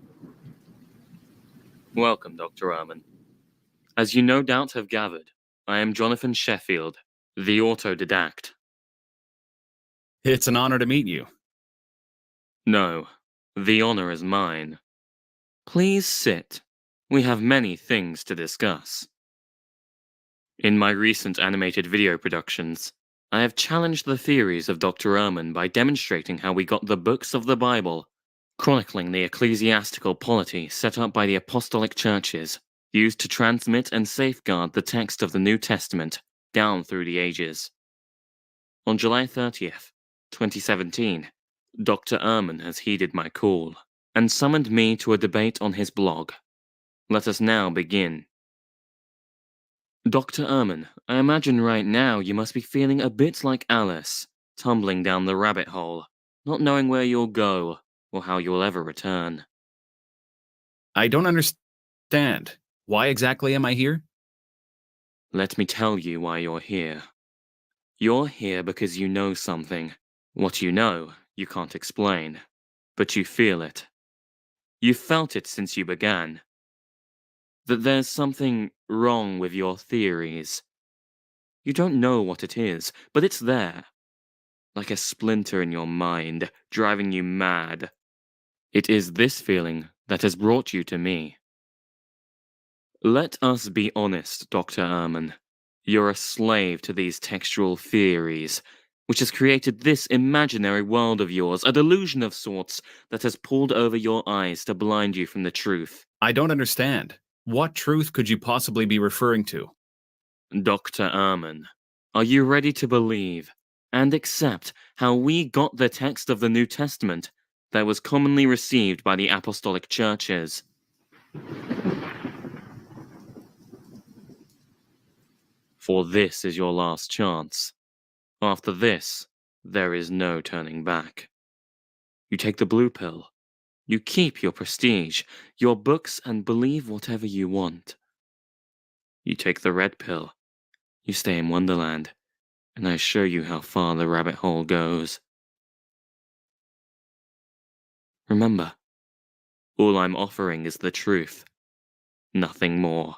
Welcome, Dr. Ehrman. As you no doubt have gathered, I am Jonathan Sheffield, the autodidact. It's an honor to meet you. No, the honor is mine. Please sit. We have many things to discuss. In my recent animated video productions, I have challenged the theories of Dr. Ehrman by demonstrating how we got the books of the Bible, chronicling the ecclesiastical polity set up by the apostolic churches, used to transmit and safeguard the text of the New Testament down through the ages. On July 30th, 2017, Dr. Ehrman has heeded my call and summoned me to a debate on his blog. Let us now begin. Dr. Ehrman, I imagine right now you must be feeling a bit like Alice, tumbling down the rabbit hole, not knowing where you'll go or how you'll ever return. I don't understand. Why exactly am I here? Let me tell you why you're here. You're here because you know something. What you know, you can't explain, but you feel it. You've felt it since you began. That there's something wrong with your theories. You don't know what it is, but it's there. Like a splinter in your mind, driving you mad. It is this feeling that has brought you to me. Let us be honest, Dr. Ehrman. You're a slave to these textual theories, which has created this imaginary world of yours, a delusion of sorts that has pulled over your eyes to blind you from the truth. I don't understand. What truth could you possibly be referring to? Dr. Ehrman, are you ready to believe and accept how we got the text of the New Testament that was commonly received by the apostolic churches? For this is your last chance. After this, there is no turning back. You take the blue pill. You keep your prestige, your books, and believe whatever you want. You take the red pill. You stay in Wonderland, and I show you how far the rabbit hole goes. Remember, all I'm offering is the truth. Nothing more.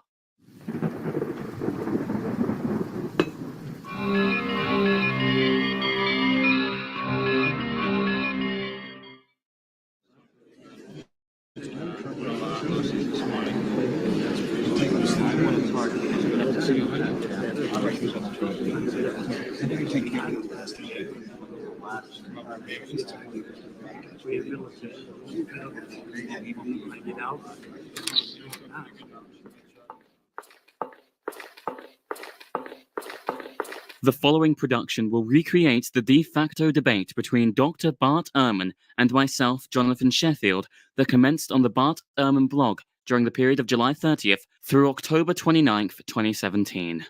The following production will recreate the de facto debate between Dr. Bart Ehrman and myself, Jonathan Sheffield, that commenced on the Bart Ehrman blog during the period of July 30th through October 29th, 2017.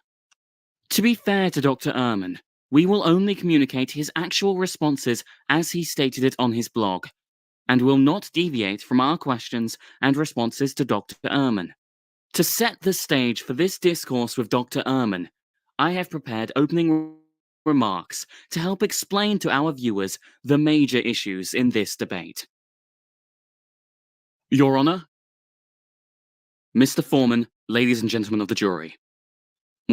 To be fair to Dr. Ehrman, we will only communicate his actual responses as he stated it on his blog, and will not deviate from our questions and responses to Dr. Ehrman. To set the stage for this discourse with Dr. Ehrman, I have prepared opening remarks to help explain to our viewers the major issues in this debate. Your Honor, Mr. Foreman, ladies and gentlemen of the jury,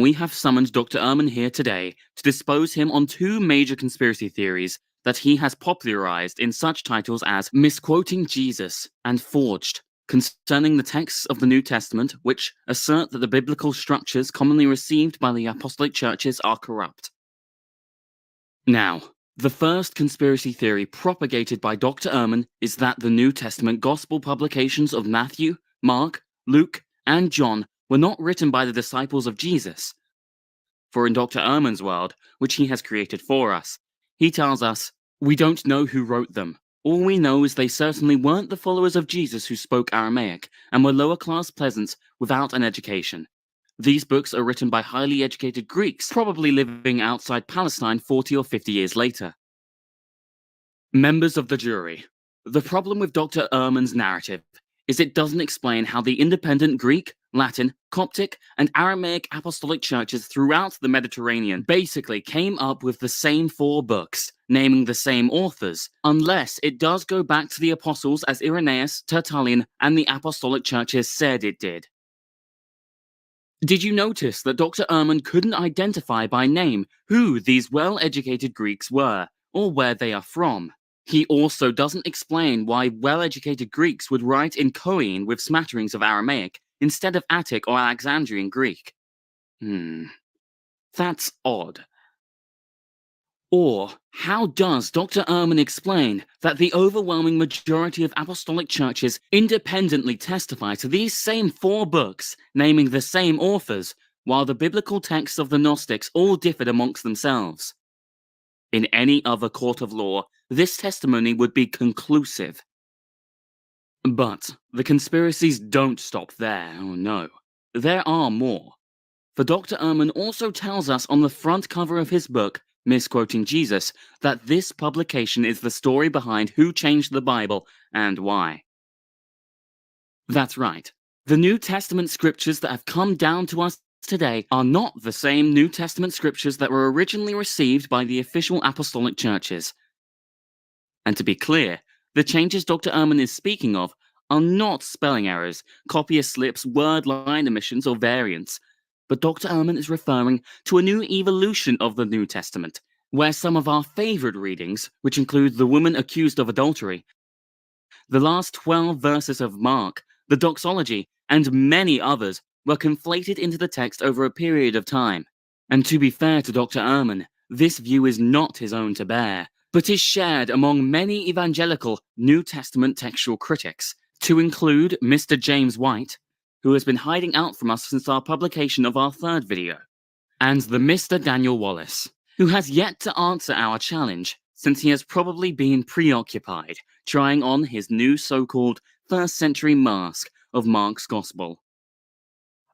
We have summoned Dr. Ehrman here today to dispose him on two major conspiracy theories that he has popularized in such titles as Misquoting Jesus and Forged, concerning the texts of the New Testament which assert that the biblical structures commonly received by the apostolic churches are corrupt. Now, the first conspiracy theory propagated by Dr. Ehrman is that the New Testament gospel publications of Matthew, Mark, Luke, and John were not written by the disciples of Jesus. For in Dr. Ehrman's world, which he has created for us, he tells us, we don't know who wrote them. All we know is they certainly weren't the followers of Jesus who spoke Aramaic and were lower-class peasants without an education. These books are written by highly educated Greeks, probably living outside Palestine 40 or 50 years later. Members of the jury, the problem with Dr. Ehrman's narrative is it doesn't explain how the independent Greek, Latin, Coptic, and Aramaic apostolic churches throughout the Mediterranean basically came up with the same 4 books, naming the same authors, unless it does go back to the apostles as Irenaeus, Tertullian, and the apostolic churches said it did. Did you notice that Dr. Ehrman couldn't identify by name who these well-educated Greeks were, or where they are from? He also doesn't explain why well-educated Greeks would write in Koine with smatterings of Aramaic instead of Attic or Alexandrian Greek. That's odd. Or, how does Dr. Ehrman explain that the overwhelming majority of apostolic churches independently testify to these same 4 books, naming the same authors, while the biblical texts of the Gnostics all differed amongst themselves? In any other court of law, this testimony would be conclusive. But the conspiracies don't stop there, oh no. There are more. For Dr. Ehrman also tells us on the front cover of his book, Misquoting Jesus, that this publication is the story behind who changed the Bible and why. That's right. The New Testament scriptures that have come down to us today are not the same New Testament scriptures that were originally received by the official apostolic churches. And to be clear, the changes Dr. Ehrman is speaking of are not spelling errors, copy slips, word line omissions, or variants. But Dr. Ehrman is referring to a new evolution of the New Testament, where some of our favorite readings, which include the woman accused of adultery, the last 12 verses of Mark, the doxology, and many others, were conflated into the text over a period of time. And to be fair to Dr. Ehrman, this view is not his own to bear, but is shared among many evangelical New Testament textual critics, to include Mr. James White, who has been hiding out from us since our publication of our 3rd video, and the Mr. Daniel Wallace, who has yet to answer our challenge, since he has probably been preoccupied trying on his new so-called 1st century mask of Mark's Gospel.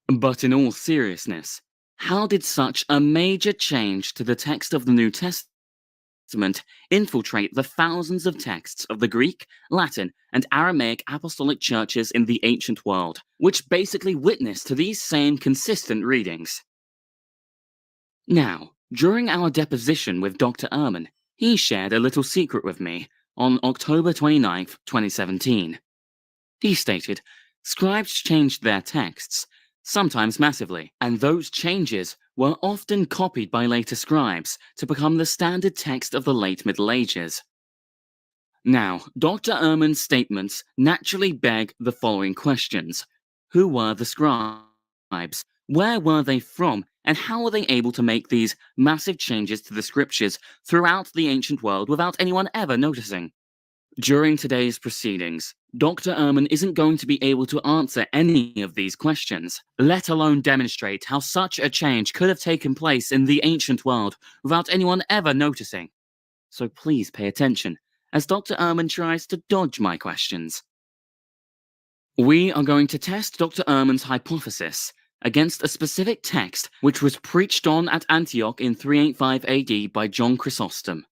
But in all seriousness, how did such a major change to the text of the New Testament infiltrate the thousands of texts of the Greek, Latin, and Aramaic apostolic churches in the ancient world, which basically witnessed to these same consistent readings? Now, during our deposition with Dr. Ehrman, he shared a little secret with me on October 29th, 2017. He stated, scribes changed their texts, sometimes massively, and those changes were often copied by later scribes to become the standard text of the late Middle Ages. Now, Dr. Ehrman's statements naturally beg the following questions. Who were the scribes? Where were they from? And how were they able to make these massive changes to the scriptures throughout the ancient world without anyone ever noticing? During today's proceedings, Dr. Ehrman isn't going to be able to answer any of these questions, let alone demonstrate how such a change could have taken place in the ancient world without anyone ever noticing. So please pay attention, as Dr. Ehrman tries to dodge my questions. We are going to test Dr. Ehrman's hypothesis against a specific text which was preached on at Antioch in 385 AD by John Chrysostom.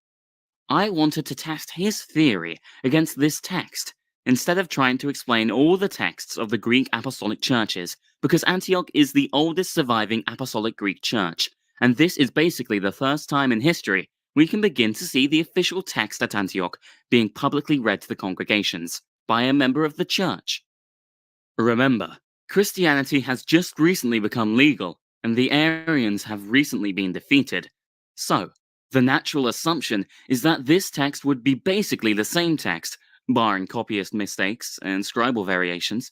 I wanted to test his theory against this text, instead of trying to explain all the texts of the Greek apostolic churches, because Antioch is the oldest surviving apostolic Greek church, and this is basically the first time in history we can begin to see the official text at Antioch being publicly read to the congregations by a member of the church. Remember, Christianity has just recently become legal, and the Arians have recently been defeated. So, the natural assumption is that this text would be basically the same text, barring copyist mistakes and scribal variations,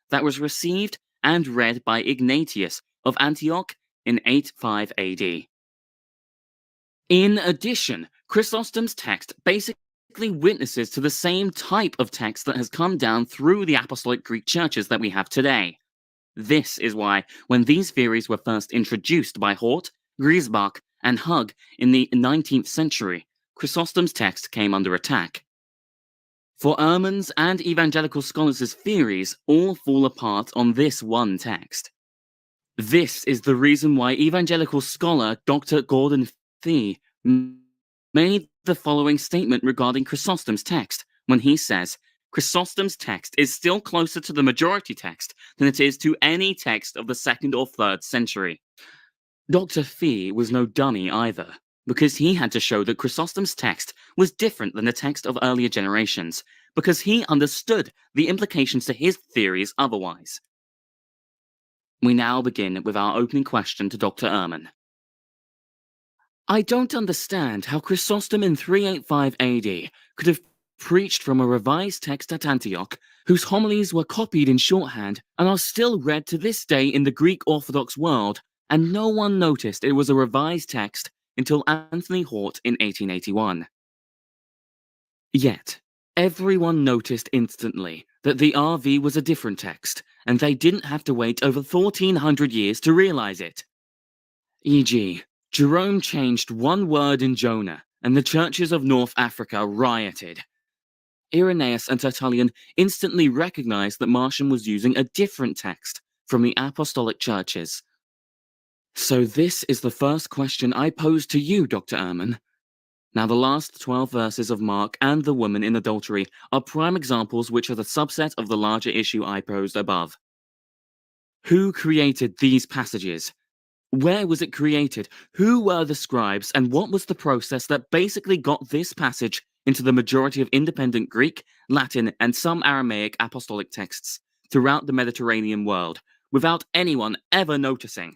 that was received and read by Ignatius of Antioch in 85 AD. In addition, Chrysostom's text basically witnesses to the same type of text that has come down through the Apostolic Greek churches that we have today. This is why, when these theories were first introduced by Hort, Griesbach, and Hug in the 19th century, Chrysostom's text came under attack. For Ehrman's and evangelical scholars' theories all fall apart on this one text. This is the reason why evangelical scholar Dr. Gordon Fee made the following statement regarding Chrysostom's text, when he says, Chrysostom's text is still closer to the majority text than it is to any text of the 2nd or 3rd century. Dr. Fee was no dummy either, because he had to show that Chrysostom's text was different than the text of earlier generations, because he understood the implications to his theories otherwise. We now begin with our opening question to Dr. Ehrman. I don't understand how Chrysostom in 385 AD could have preached from a revised text at Antioch, whose homilies were copied in shorthand and are still read to this day in the Greek Orthodox world, and no one noticed it was a revised text until Anthony Hort in 1881. Yet, everyone noticed instantly that the RV was a different text, and they didn't have to wait over 1400 years to realize it. E.g., Jerome changed one word in Jonah, and the churches of North Africa rioted. Irenaeus and Tertullian instantly recognized that Marcion was using a different text from the apostolic churches. So this is the first question I pose to you, Dr. Ehrman. Now the last 12 verses of Mark and the woman in adultery are prime examples which are the subset of the larger issue I posed above. Who created these passages? Where was it created? Who were the scribes? And what was the process that basically got this passage into the majority of independent Greek, Latin, and some Aramaic apostolic texts throughout the Mediterranean world, without anyone ever noticing?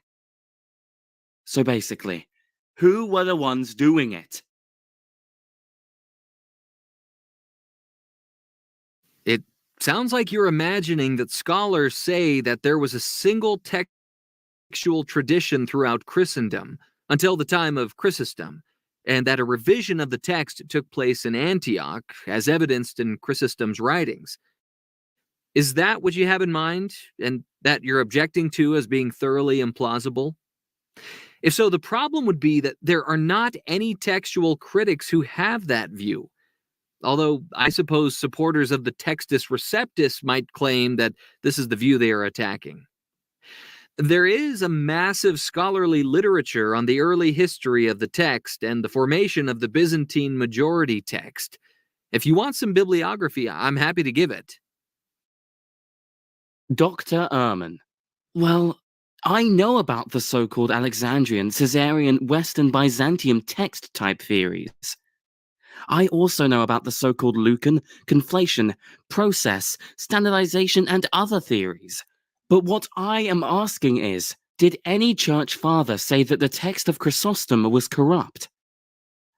So basically, who were the ones doing it? It sounds like you're imagining that scholars say that there was a single textual tradition throughout Christendom until the time of Chrysostom, and that a revision of the text took place in Antioch, as evidenced in Chrysostom's writings. Is that what you have in mind, and that you're objecting to as being thoroughly implausible? If so, the problem would be that there are not any textual critics who have that view. Although I suppose supporters of the Textus Receptus might claim that this is the view they are attacking. There is a massive scholarly literature on the early history of the text and the formation of the Byzantine majority text. If you want some bibliography, I'm happy to give it. Dr. Ehrman. Well, I know about the so-called Alexandrian, Caesarean, Western Byzantium text-type theories. I also know about the so-called Lucan, conflation, process, standardization, and other theories. But what I am asking is, did any church father say that the text of Chrysostom was corrupt?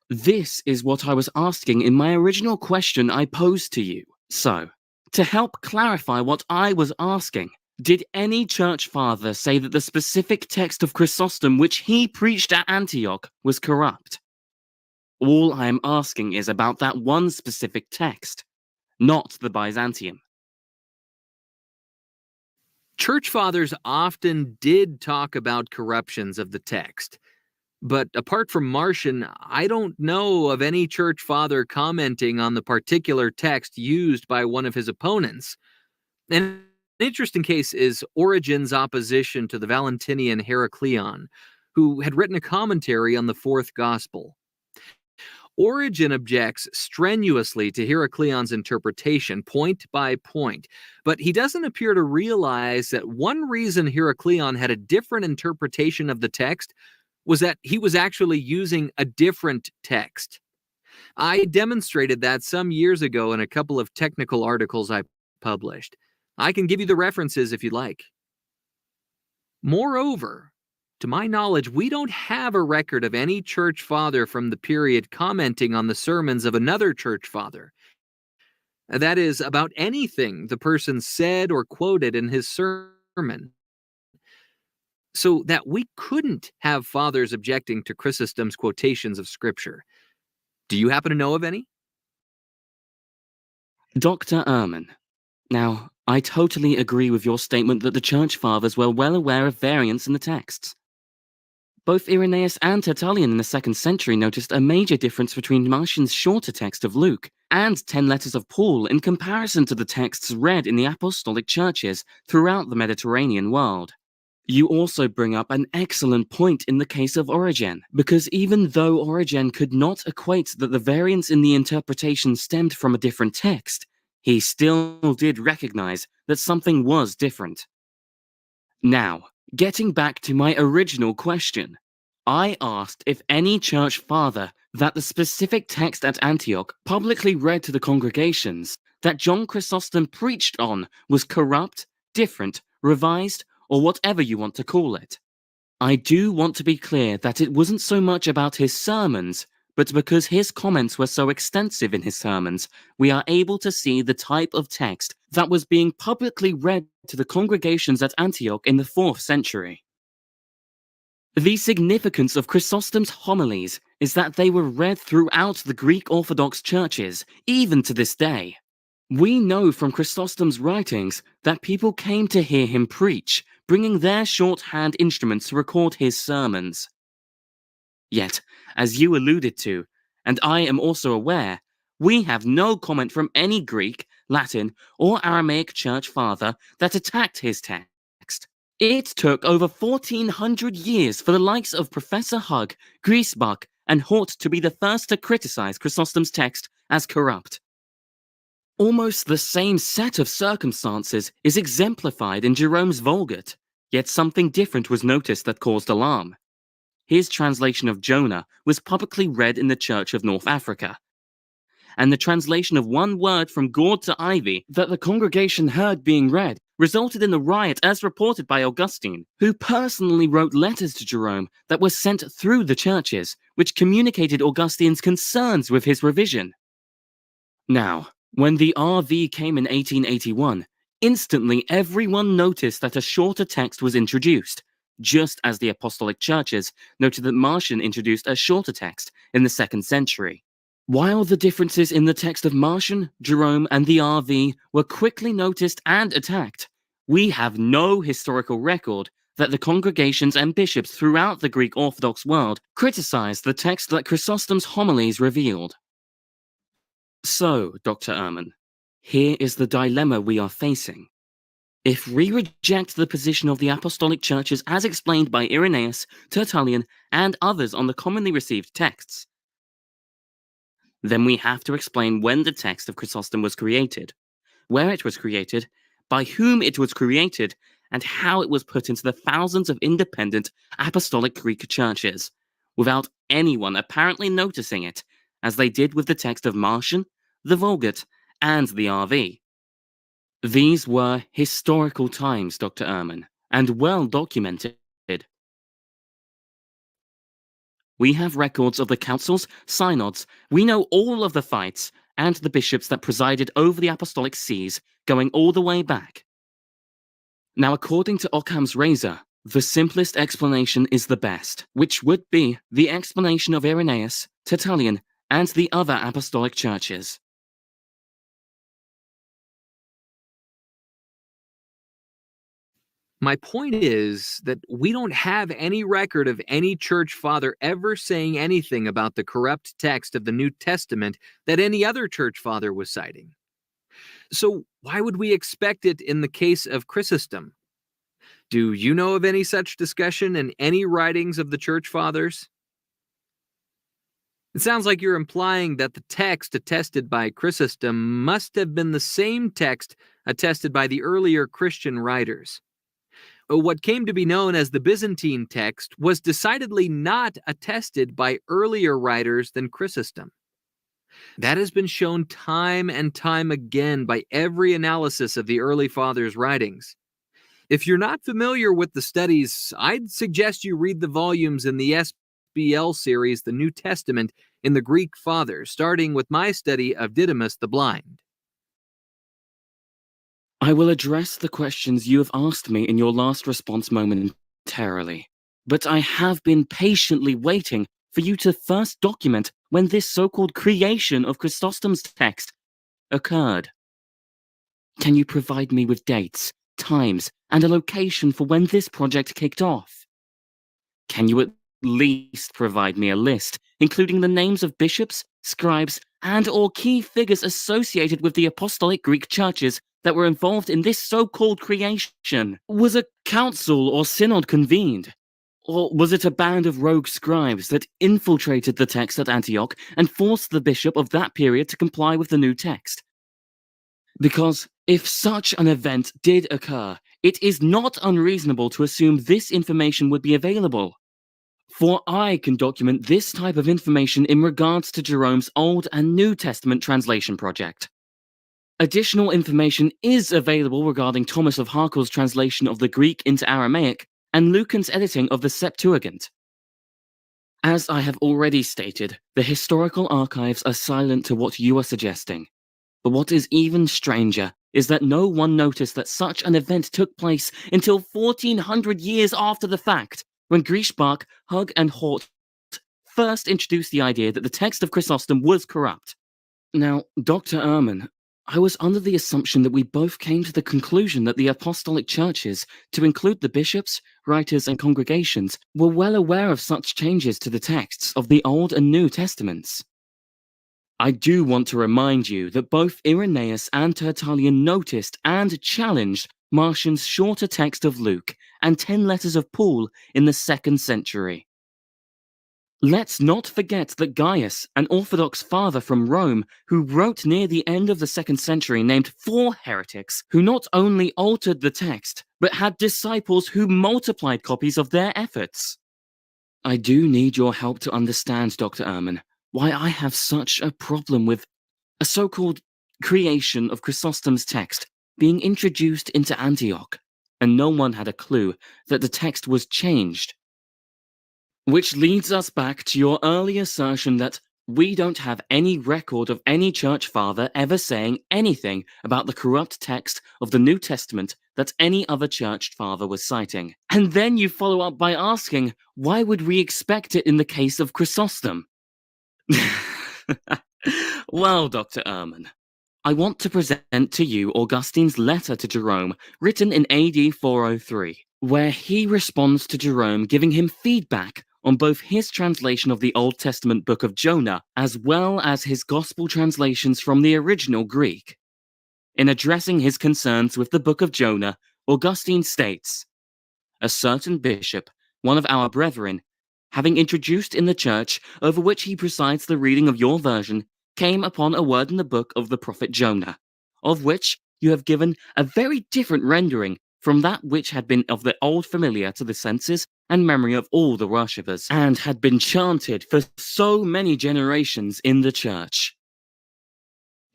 This is what I was asking in my original question I posed to you. So, to help clarify what I was asking, did any church father say that the specific text of Chrysostom which he preached at Antioch was corrupt? All I am asking is about that one specific text, not the Byzantium. Church fathers often did talk about corruptions of the text, but apart from Marcion, I don't know of any church father commenting on the particular text used by one of his opponents. An interesting case is Origen's opposition to the Valentinian Heracleon, who had written a commentary on the fourth gospel. Origen objects strenuously to Heracleon's interpretation, point by point, but he doesn't appear to realize that one reason Heracleon had a different interpretation of the text was that he was actually using a different text. I demonstrated that some years ago in a couple of technical articles I published. I can give you the references if you'd like. Moreover, To my knowledge, we don't have a record of any church father from the period commenting on the sermons of another church father. That is, about anything the person said or quoted in his sermon. So that we couldn't have fathers objecting to Chrysostom's quotations of Scripture. Do you happen to know of any? Dr. Ehrman. Now, I totally agree with your statement that the Church Fathers were well aware of variants in the texts. Both Irenaeus and Tertullian in the 2nd century noticed a major difference between Marcion's shorter text of Luke and 10 letters of Paul in comparison to the texts read in the apostolic churches throughout the Mediterranean world. You also bring up an excellent point in the case of Origen, because even though Origen could not equate that the variance in the interpretation stemmed from a different text, he still did recognize that something was different. Now, getting back to my original question, I asked if any church father that the specific text at Antioch publicly read to the congregations that John Chrysostom preached on was corrupt, different, revised, or whatever you want to call it. I do want to be clear that it wasn't so much about his sermons, but because his comments were so extensive in his sermons, we are able to see the type of text that was being publicly read to the congregations at Antioch in the 4th century. The significance of Chrysostom's homilies is that they were read throughout the Greek Orthodox churches, even to this day. We know from Chrysostom's writings that people came to hear him preach, bringing their shorthand instruments to record his sermons. Yet, as you alluded to, and I am also aware, we have no comment from any Greek, Latin, or Aramaic church father that attacked his text. It took over 1400 years for the likes of Professor Hug, Griesbach, and Hort to be the first to criticize Chrysostom's text as corrupt. Almost the same set of circumstances is exemplified in Jerome's Vulgate, yet something different was noticed that caused alarm. His translation of Jonah was publicly read in the Church of North Africa, and the translation of one word from gourd to ivy that the congregation heard being read resulted in a riot as reported by Augustine, who personally wrote letters to Jerome that were sent through the churches, which communicated Augustine's concerns with his revision. Now, when the RV came in 1881, instantly everyone noticed that a shorter text was introduced, just as the apostolic churches noted that Marcion introduced a shorter text in the 2nd century. While the differences in the text of Marcion, Jerome, and the RV were quickly noticed and attacked, we have no historical record that the congregations and bishops throughout the Greek Orthodox world criticized the text that Chrysostom's homilies revealed. So, Dr. Ehrman, here is the dilemma we are facing. If we reject the position of the apostolic churches as explained by Irenaeus, Tertullian, and others on the commonly received texts, then we have to explain when the text of Chrysostom was created, where it was created, by whom it was created, and how it was put into the thousands of independent apostolic Greek churches, without anyone apparently noticing it, as they did with the text of Marcion, the Vulgate, and the RV. These were historical times, Dr. Ehrman, and well documented. We have records of the councils, synods, we know all of the fights, and the bishops that presided over the apostolic sees, going all the way back. Now, according to Ockham's razor, the simplest explanation is the best, which would be the explanation of Irenaeus, Tertullian, and the other apostolic churches. My point is that we don't have any record of any church father ever saying anything about the corrupt text of the New Testament that any other church father was citing. So why would we expect it in the case of Chrysostom? Do you know of any such discussion in any writings of the church fathers? It sounds like you're implying that the text attested by Chrysostom must have been the same text attested by the earlier Christian writers. What came to be known as the Byzantine text was decidedly not attested by earlier writers than Chrysostom. That has been shown time and time again by every analysis of the early fathers' writings. If you're not familiar with the studies, I'd suggest you read the volumes in the SBL series, The New Testament in the Greek Fathers, starting with my study of Didymus the Blind. I will address the questions you have asked me in your last response momentarily, but I have been patiently waiting for you to first document when this so-called creation of Chrysostom's text occurred. Can you provide me with dates, times, and a location for when this project kicked off? Can you at least provide me a list, including the names of bishops, scribes, and/or key figures associated with the apostolic Greek churches that were involved in this so-called creation? Was a council or synod convened? Or was it a band of rogue scribes that infiltrated the text at Antioch and forced the bishop of that period to comply with the new text? Because if such an event did occur, it is not unreasonable to assume this information would be available. For I can document this type of information in regards to Jerome's Old and New Testament translation project. Additional information is available regarding Thomas of Harkel's translation of the Greek into Aramaic and Lucan's editing of the Septuagint. As I have already stated, the historical archives are silent to what you are suggesting. But what is even stranger is that no one noticed that such an event took place until 1400 years after the fact, when Griesbach, Hug, and Hort first introduced the idea that the text of Chrysostom was corrupt. Now, Dr. Ehrman, I was under the assumption that we both came to the conclusion that the apostolic churches, to include the bishops, writers, and congregations, were well aware of such changes to the texts of the Old and New Testaments. I do want to remind you that both Irenaeus and Tertullian noticed and challenged Marcion's shorter text of Luke and 10 letters of Paul in the 2nd century. Let's not forget that Gaius, an Orthodox father from Rome, who wrote near the end of the 2nd century, named 4 heretics who not only altered the text, but had disciples who multiplied copies of their efforts. I do need your help to understand, Dr. Ehrman, why I have such a problem with a so-called creation of Chrysostom's text being introduced into Antioch, and no one had a clue that the text was changed. Which leads us back to your early assertion that we don't have any record of any church father ever saying anything about the corrupt text of the New Testament that any other church father was citing. And then you follow up by asking, why would we expect it in the case of Chrysostom? Well, Dr. Ehrman, I want to present to you Augustine's letter to Jerome, written in AD 403, where he responds to Jerome, giving him feedback on both his translation of the Old Testament book of Jonah, as well as his gospel translations from the original Greek. In addressing his concerns with the book of Jonah, Augustine states, "A certain bishop, one of our brethren, having introduced in the church over which he presides the reading of your version, came upon a word in the book of the prophet Jonah, of which you have given a very different rendering from that which had been of the old familiar to the senses and memory of all the worshippers, and had been chanted for so many generations in the church."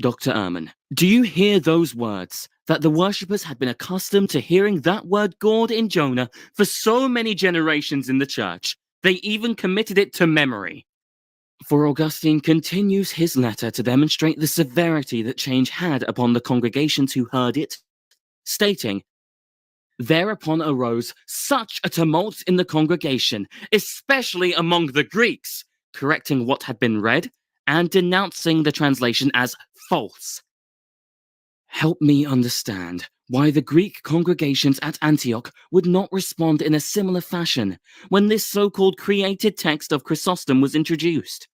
Dr. Ehrman, do you hear those words, that the worshippers had been accustomed to hearing that word God in Jonah for so many generations in the church? They even committed it to memory. For Augustine continues his letter to demonstrate the severity that change had upon the congregations who heard it, stating, "Thereupon arose such a tumult in the congregation, especially among the Greeks, correcting what had been read and denouncing the translation as false." Help me understand why the Greek congregations at Antioch would not respond in a similar fashion when this so-called created text of Chrysostom was introduced.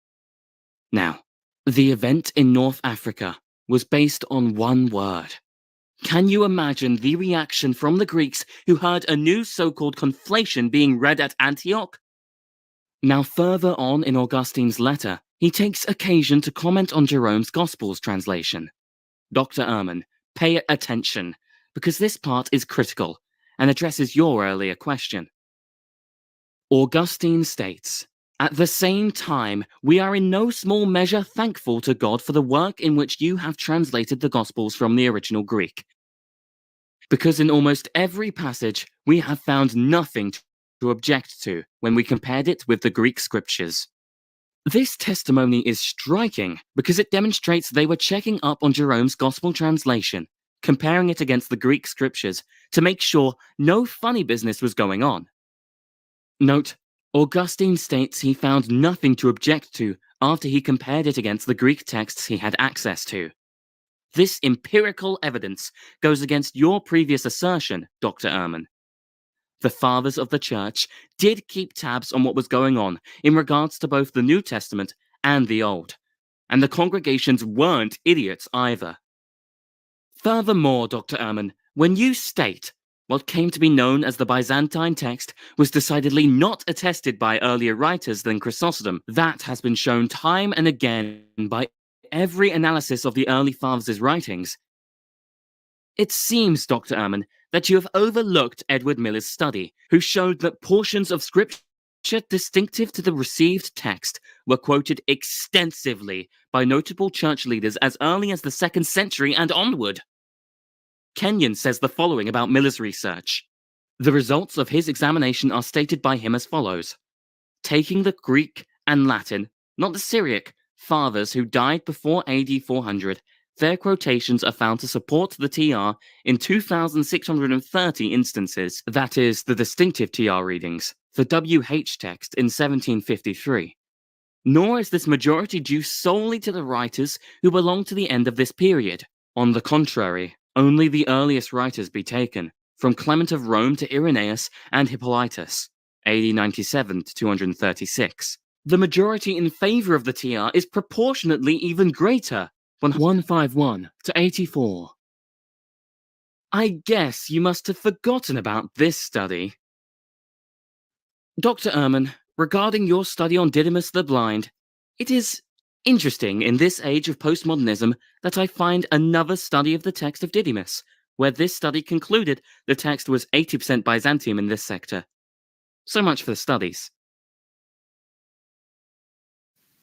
Now, the event in North Africa was based on one word. Can you imagine the reaction from the Greeks who heard a new so-called conflation being read at Antioch? Now, further on in Augustine's letter, he takes occasion to comment on Jerome's Gospels translation. Dr. Ehrman, pay attention, because this part is critical and addresses your earlier question. Augustine states, "At the same time, we are in no small measure thankful to God for the work in which you have translated the Gospels from the original Greek. because in almost every passage we have found nothing to object to when we compared it with the Greek scriptures. This testimony is striking because it demonstrates they were checking up on Jerome's gospel translation, comparing it against the Greek scriptures to make sure no funny business was going on. Note, Augustine states he found nothing to object to after he compared it against the Greek texts he had access to. This empirical evidence goes against your previous assertion, Dr. Ehrman. The fathers of the church did keep tabs on what was going on in regards to both the New Testament and the Old, and the congregations weren't idiots either. Furthermore, Dr. Ehrman, when you state what came to be known as the Byzantine text was decidedly not attested by earlier writers than Chrysostom, that has been shown time and again by every analysis of the early fathers' writings. It seems, Dr. Ehrman, that you have overlooked Edward Miller's study, who showed that portions of scripture distinctive to the received text were quoted extensively by notable church leaders as early as the 2nd century and onward. Kenyon says the following about Miller's research. The results of his examination are stated by him as follows. Taking the Greek and Latin, not the Syriac, fathers who died before AD 400, their quotations are found to support the TR in 2,630 instances, that is, the distinctive TR readings, the WH text in 1753. Nor is this majority due solely to the writers who belong to the end of this period. On the contrary, only the earliest writers be taken, from Clement of Rome to Irenaeus and Hippolytus, AD 97 to 236. The majority in favor of the TR is proportionately even greater, 151 to 84. I guess you must have forgotten about this study. Dr. Ehrman, regarding your study on Didymus the Blind, it is interesting in this age of postmodernism that I find another study of the text of Didymus, where this study concluded the text was 80% Byzantium in this sector. So much for the studies.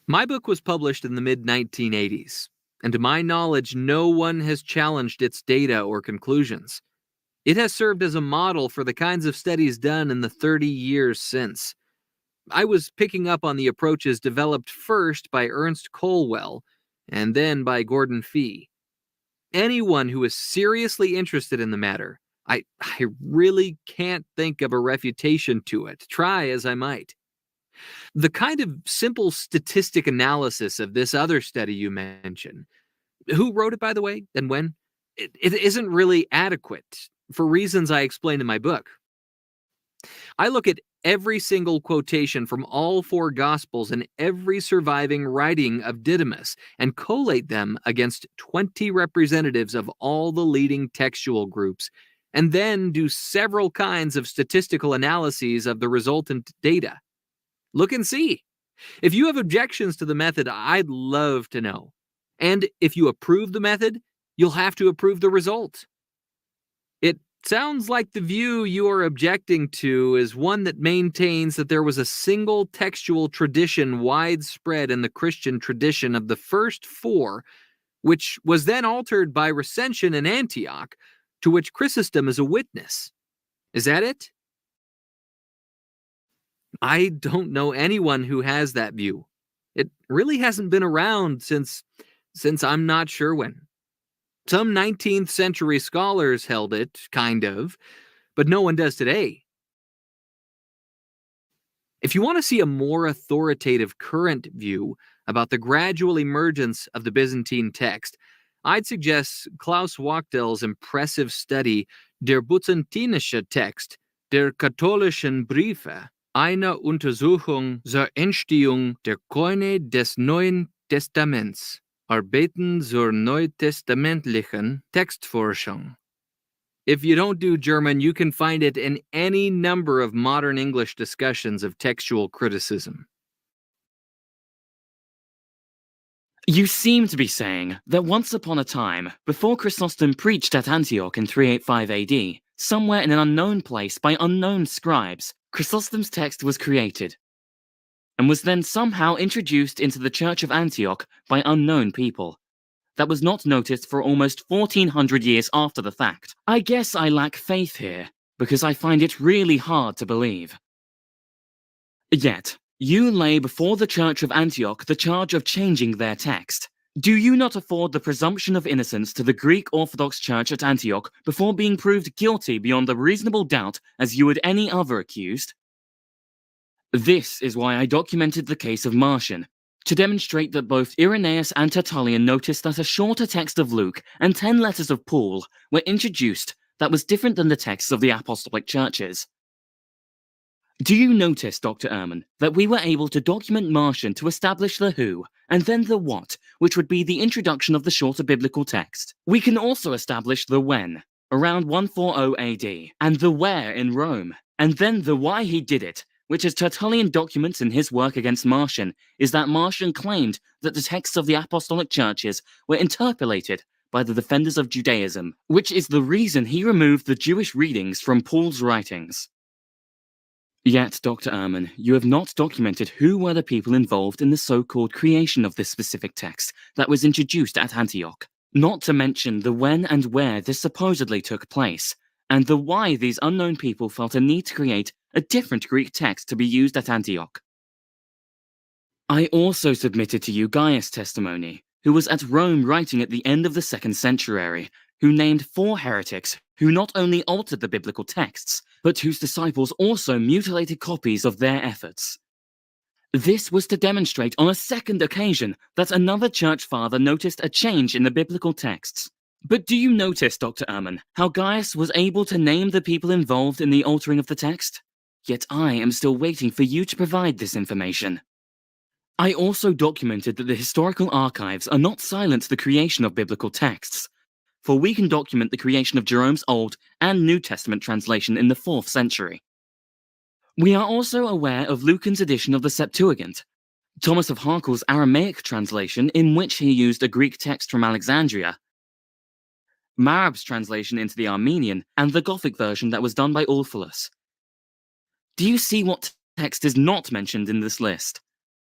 My book was published in the mid-1980s, and to my knowledge, no one has challenged its data or conclusions. It has served as a model for the kinds of studies done in the 30 years since. I was picking up on the approaches developed first by Ernst Colwell and then by Gordon Fee. Anyone who is seriously interested in the matter, I really can't think of a refutation to it, try as I might. The kind of simple statistic analysis of this other study you mentioned, who wrote it, by the way, and when, it isn't really adequate for reasons I explain in my book. I look at every single quotation from all 4 Gospels and every surviving writing of Didymus and collate them against 20 representatives of all the leading textual groups, and then do several kinds of statistical analyses of the resultant data. Look and see. If you have objections to the method, I'd love to know. And if you approve the method, you'll have to approve the result. It sounds like the view you are objecting to is one that maintains that there was a single textual tradition widespread in the Christian tradition of the first 4, which was then altered by recension in Antioch, to which Chrysostom is a witness. Is that it? I don't know anyone who has that view. It really hasn't been around since I'm not sure when. Some 19th century scholars held it, kind of, but no one does today. If you want to see a more authoritative current view about the gradual emergence of the Byzantine text, I'd suggest Klaus Wachtel's impressive study Der Byzantinische Text, der katholischen Briefe, eine Untersuchung zur Entstehung der Koine des Neuen Testaments, Arbeiten zur neutestamentlichen Textforschung. If you don't do German, you can find it in any number of modern English discussions of textual criticism. You seem to be saying that once upon a time, before Chrysostom preached at Antioch in 385 AD, somewhere in an unknown place by unknown scribes, Chrysostom's text was created, and was then somehow introduced into the Church of Antioch by unknown people. that was not noticed for almost 1400 years after the fact. I guess I lack faith here, because I find it really hard to believe. Yet, you lay before the Church of Antioch the charge of changing their text. Do you not afford the presumption of innocence to the Greek Orthodox Church at Antioch before being proved guilty beyond a reasonable doubt as you would any other accused? This is why I documented the case of Marcion, to demonstrate that both Irenaeus and Tertullian noticed that a shorter text of Luke and 10 letters of Paul were introduced that was different than the texts of the apostolic churches. Do you notice, Dr. Ehrman, that we were able to document Marcion to establish the who, and then the what, which would be the introduction of the shorter biblical text? We can also establish the when, around 140 AD, and the where in Rome, and then the why he did it, which as Tertullian documents in his work against Marcion, is that Marcion claimed that the texts of the apostolic churches were interpolated by the defenders of Judaism, which is the reason he removed the Jewish readings from Paul's writings. Yet, Dr. Ehrman, you have not documented who were the people involved in the so-called creation of this specific text that was introduced at Antioch, not to mention the when and where this supposedly took place, and the why these unknown people felt a need to create a different Greek text to be used at Antioch. I also submitted to you Gaius' testimony, who was at Rome writing at the end of the 2nd century, who named 4 heretics who not only altered the biblical texts, but whose disciples also mutilated copies of their efforts. This was to demonstrate on a second occasion that another church father noticed a change in the biblical texts. But do you notice, Dr. Ehrman, how Gaius was able to name the people involved in the altering of the text? Yet I am still waiting for you to provide this information. I also documented that the historical archives are not silent to the creation of biblical texts, for we can document the creation of Jerome's Old and New Testament translation in the 4th century. We are also aware of Lucan's edition of the Septuagint, Thomas of Harkel's Aramaic translation in which he used a Greek text from Alexandria, Marab's translation into the Armenian, and the Gothic version that was done by Ulfilas. Do you see what text is not mentioned in this list?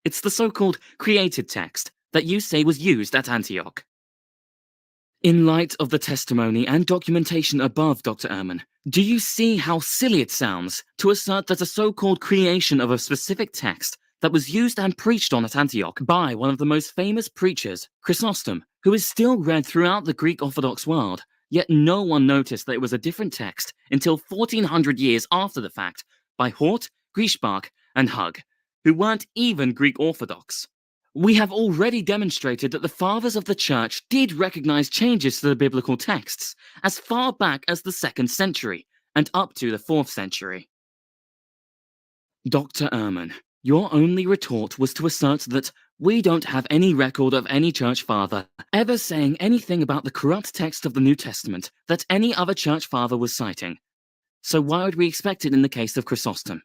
It's the so-called created text that you say was used at Antioch. In light of the testimony and documentation above, Dr. Ehrman, do you see how silly it sounds to assert that a so-called creation of a specific text that was used and preached on at Antioch by one of the most famous preachers, Chrysostom, who is still read throughout the Greek Orthodox world, yet no one noticed that it was a different text until 1400 years after the fact by Hort, Griesbach, and Hug, who weren't even Greek Orthodox? We have already demonstrated that the fathers of the church did recognize changes to the biblical texts as far back as the 2nd century and up to the 4th century. Dr. Ehrman, your only retort was to assert that we don't have any record of any church father ever saying anything about the corrupt text of the New Testament that any other church father was citing. So why would we expect it in the case of Chrysostom?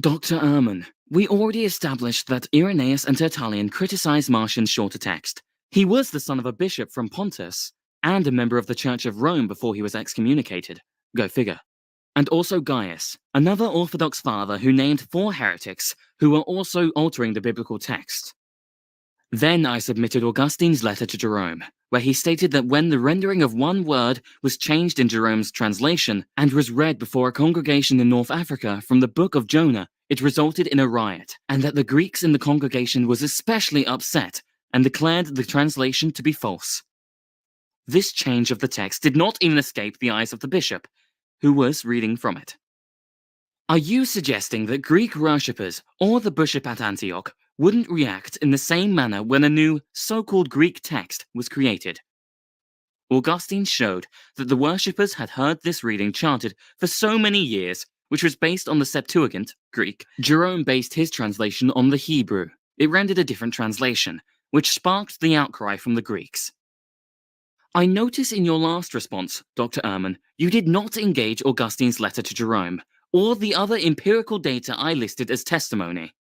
Dr. Ehrman, we already established that Irenaeus and Tertullian criticized Marcion's shorter text. He was the son of a bishop from Pontus, and a member of the Church of Rome before he was excommunicated. Go figure. And also Gaius, another Orthodox father who named 4 heretics who were also altering the biblical text. Then I submitted Augustine's letter to Jerome, where he stated that when the rendering of one word was changed in Jerome's translation and was read before a congregation in North Africa from the Book of Jonah, it resulted in a riot, and that the Greeks in the congregation was especially upset and declared the translation to be false. This change of the text did not even escape the eyes of the bishop, who was reading from it. Are you suggesting that Greek worshippers or the bishop at Antioch wouldn't react in the same manner when a new so-called Greek text was created? Augustine showed that the worshippers had heard this reading chanted for so many years, which was based on the Septuagint, Greek. Jerome based his translation on the Hebrew. It rendered a different translation, which sparked the outcry from the Greeks. I notice in your last response, Dr. Ehrman, you did not engage Augustine's letter to Jerome, or the other empirical data I listed as testimony.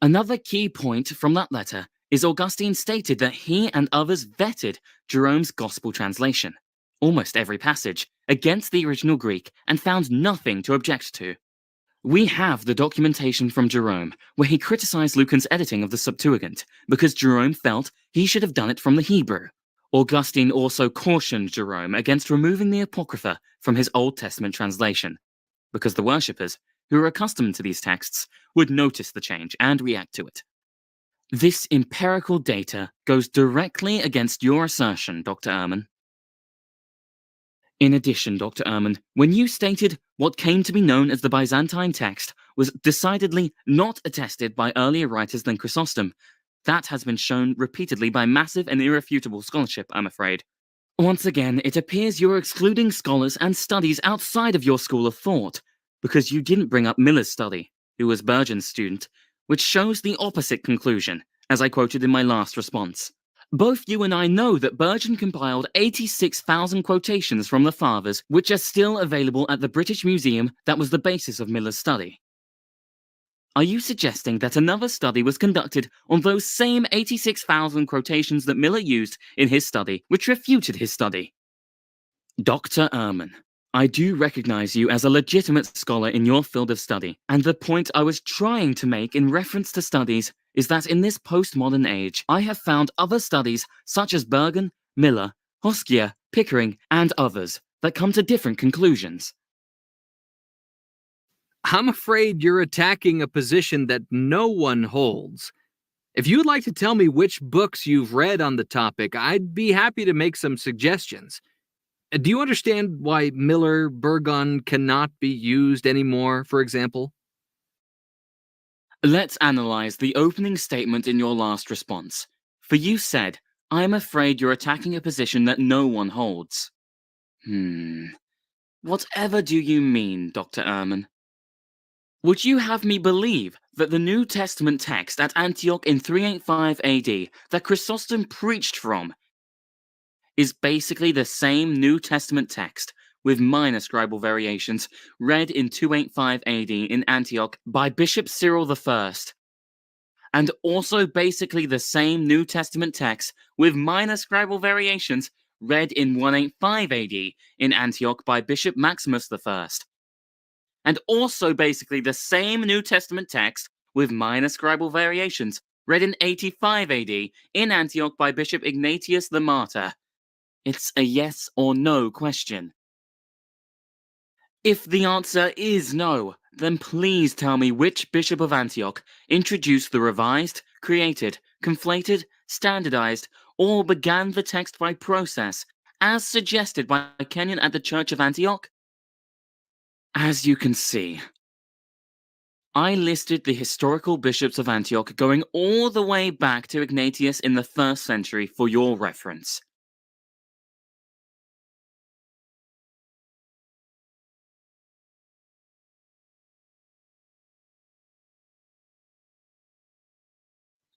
Another key point from that letter is Augustine stated that he and others vetted Jerome's gospel translation, almost every passage, against the original Greek and found nothing to object to. We have the documentation from Jerome where he criticized Lucan's editing of the Septuagint because Jerome felt he should have done it from the Hebrew. Augustine also cautioned Jerome against removing the Apocrypha from his Old Testament translation, because the worshippers, who were accustomed to these texts, would notice the change and react to it. This empirical data goes directly against your assertion, Dr. Ehrman. In addition, Dr. Ehrman, when you stated what came to be known as the Byzantine text was decidedly not attested by earlier writers than Chrysostom, that has been shown repeatedly by massive and irrefutable scholarship, I'm afraid. Once again, it appears you're excluding scholars and studies outside of your school of thought, because you didn't bring up Miller's study, who was Bergen's student, which shows the opposite conclusion, as I quoted in my last response. Both you and I know that Burgon compiled 86,000 quotations from the Fathers, which are still available at the British Museum that was the basis of Miller's study. Are you suggesting that another study was conducted on those same 86,000 quotations that Miller used in his study, which refuted his study? Dr. Ehrman, I do recognize you as a legitimate scholar in your field of study, and the point I was trying to make in reference to studies is that in this postmodern age, I have found other studies such as Burgon, Miller, Hoskia, Pickering, and others that come to different conclusions. I'm afraid you're attacking a position that no one holds. If you would like to tell me which books you've read on the topic, I'd be happy to make some suggestions. Do you understand why Miller, Burgon cannot be used anymore, for example? Let's analyze the opening statement in your last response. For you said, I'm afraid you're attacking a position that no one holds. Whatever do you mean, Dr. Ehrman? Would you have me believe that the New Testament text at Antioch in 385 AD that Chrysostom preached from is basically the same New Testament text with minor scribal variations read in 285 AD in Antioch by Bishop Cyril I, and also basically the same New Testament text with minor scribal variations read in 185 AD in Antioch by Bishop Maximus I, and also basically the same New Testament text with minor scribal variations read in 85 AD in Antioch by Bishop Ignatius the Martyr. It's a yes or no question. If the answer is no, then please tell me which Bishop of Antioch introduced the revised, created, conflated, standardized, or began the text by process, as suggested by Kenyon at the Church of Antioch? As you can see, I listed the historical bishops of Antioch going all the way back to Ignatius in the 1st century for your reference.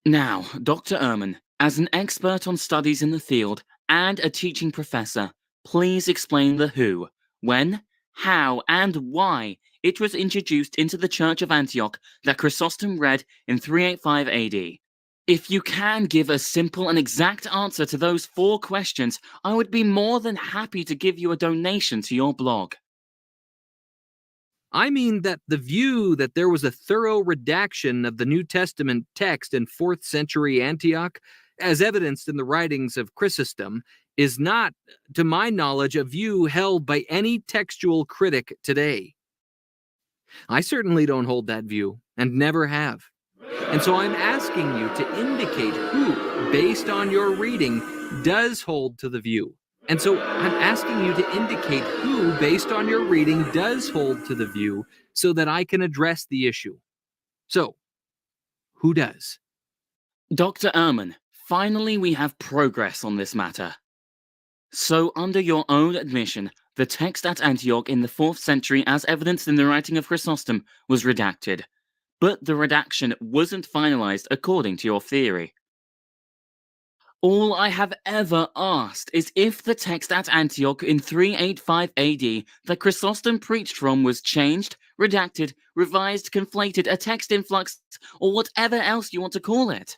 Now, Dr. Ehrman, as an expert on studies in the field and a teaching professor, please explain the who, when, how, and why it was introduced into the Church of Antioch that Chrysostom read in 385 AD. If you can give a simple and exact answer to those 4 questions, I would be more than happy to give you a donation to your blog. I mean that the view that there was a thorough redaction of the New Testament text in 4th century Antioch, as evidenced in the writings of Chrysostom, is not, to my knowledge, a view held by any textual critic today. I certainly don't hold that view, and never have. And so I'm asking you to indicate who, based on your reading, does hold to the view. And so I'm asking you to indicate who, based on your reading, does hold to the view so that I can address the issue. So, who does? Dr. Ehrman, finally we have progress on this matter. So, under your own admission, the text at Antioch in the 4th century, as evidenced in the writing of Chrysostom, was redacted. But the redaction wasn't finalized according to your theory. All I have ever asked is if the text at Antioch in 385 AD that Chrysostom preached from was changed, redacted, revised, conflated, a text in flux, or whatever else you want to call it.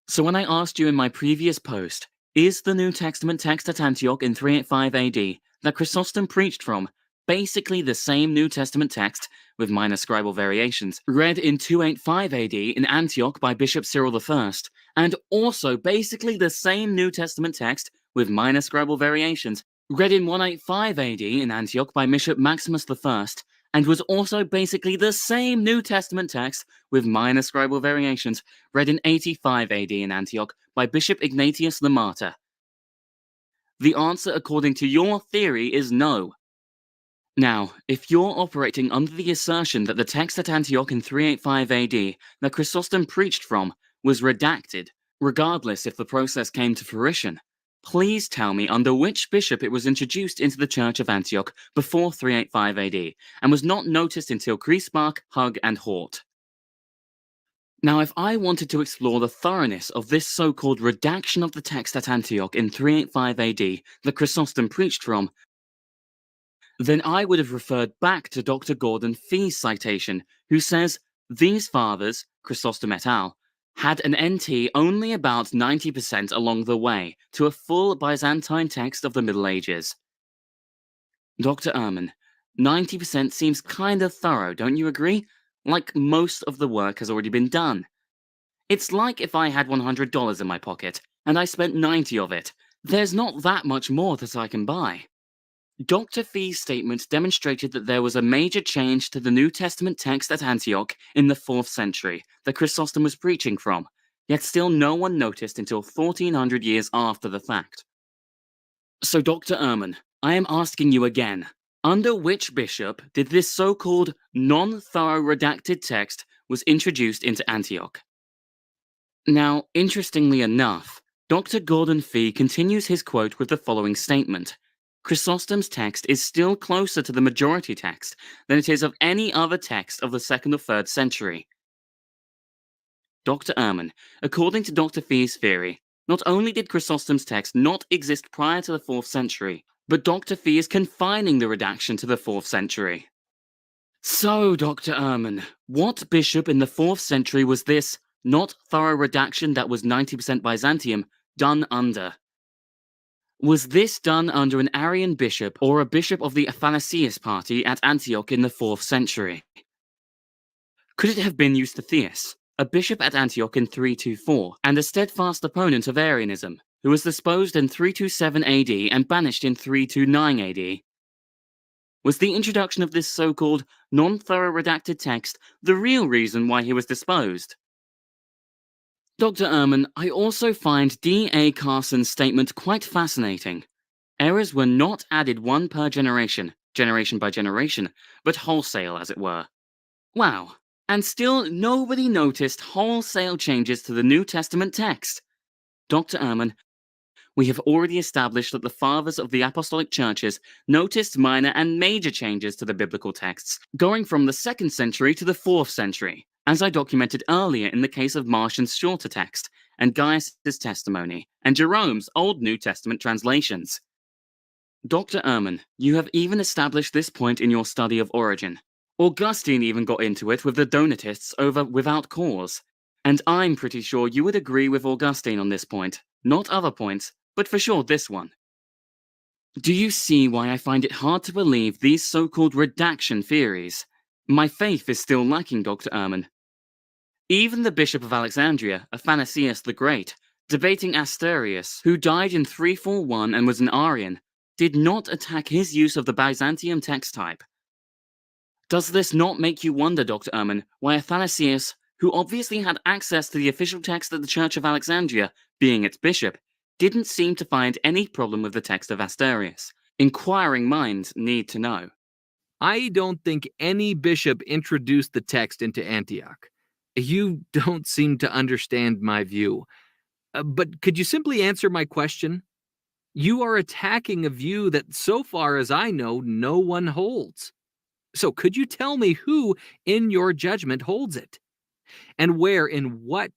So when I asked you in my previous post, is the New Testament text at Antioch in 385 AD that Chrysostom preached from basically the same New Testament text with minor scribal variations, read in 285 AD in Antioch by Bishop Cyril I, and also basically the same New Testament text with minor scribal variations, read in 185 AD in Antioch by Bishop Maximus I, and was also basically the same New Testament text with minor scribal variations, read in 85 AD in Antioch by Bishop Ignatius the Martyr. The answer, according to your theory, is no. Now, if you're operating under the assertion that the text at Antioch in 385 AD that Chrysostom preached from was redacted, regardless if the process came to fruition, please tell me under which bishop it was introduced into the Church of Antioch before 385 AD and was not noticed until Griesbach, Hug, and Hort. Now, if I wanted to explore the thoroughness of this so-called redaction of the text at Antioch in 385 AD that Chrysostom preached from, then I would have referred back to Dr. Gordon Fee's citation, who says these fathers, Chrysostom et al., had an NT only about 90% along the way to a full Byzantine text of the Middle Ages. Dr. Ehrman, 90% seems kind of thorough, don't you agree? Like most of the work has already been done. It's like if I had $100 in my pocket, and I spent 90 of it. There's not that much more that I can buy. Dr. Fee's statement demonstrated that there was a major change to the New Testament text at Antioch in the 4th century that Chrysostom was preaching from, yet still no one noticed until 1400 years after the fact. So Dr. Ehrman, I am asking you again, under which bishop did this so-called non-thorough redacted text was introduced into Antioch? Now, interestingly enough, Dr. Gordon Fee continues his quote with the following statement. Chrysostom's text is still closer to the majority text than it is of any other text of the 2nd or 3rd century. Dr. Ehrman, according to Dr. Fee's theory, not only did Chrysostom's text not exist prior to the 4th century, but Dr. Fee is confining the redaction to the 4th century. So, Dr. Ehrman, what bishop in the 4th century was this not thorough redaction that was 90% Byzantium done under? Was this done under an Arian bishop or a bishop of the Athanasius party at Antioch in the 4th century? Could it have been Eustathius, a bishop at Antioch in 324 and a steadfast opponent of Arianism, who was disposed in 327 AD and banished in 329 AD? Was the introduction of this so-called non-thorough redacted text the real reason why he was disposed? Dr. Ehrman, I also find D.A. Carson's statement quite fascinating. Errors were not added one per generation, generation by generation, but wholesale, as it were. Wow, and still nobody noticed wholesale changes to the New Testament text. Dr. Ehrman, we have already established that the fathers of the apostolic churches noticed minor and major changes to the biblical texts, going from the 2nd century to the 4th century, as I documented earlier in the case of Marcion's shorter text, and Gaius' testimony, and Jerome's Old New Testament translations. Dr. Ehrman, you have even established this point in your study of Origen. Augustine even got into it with the Donatists over without cause, and I'm pretty sure you would agree with Augustine on this point, not other points, but for sure this one. Do you see why I find it hard to believe these so-called redaction theories? My faith is still lacking, Dr. Ehrman. Even the Bishop of Alexandria, Athanasius the Great, debating Asterius, who died in 341 and was an Arian, did not attack his use of the Byzantium text type. Does this not make you wonder, Dr. Ehrman, why Athanasius, who obviously had access to the official text of the Church of Alexandria, being its bishop, didn't seem to find any problem with the text of Asterius? Inquiring minds need to know. I don't think any bishop introduced the text into Antioch. You don't seem to understand my view. But could you simply answer my question? You are attacking a view that, so far as I know, no one holds. So could you tell me who, in your judgment, holds it? And where, in what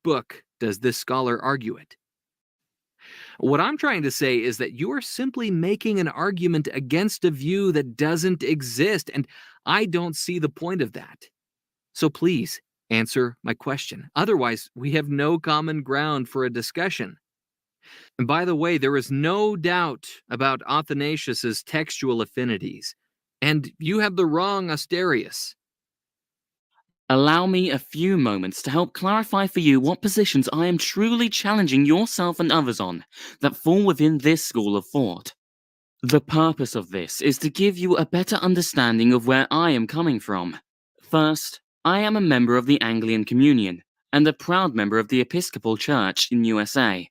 book, does this scholar argue it? What I'm trying to say is that you are simply making an argument against a view that doesn't exist, and I don't see the point of that. So please, answer my question. Otherwise, we have no common ground for a discussion. And by the way, there is no doubt about Athanasius's textual affinities. And you have the wrong Asterius. Allow me a few moments to help clarify for you what positions I am truly challenging yourself and others on that fall within this school of thought. The purpose of this is to give you a better understanding of where I am coming from. First, I am a member of the Anglican Communion and a proud member of the Episcopal Church in USA.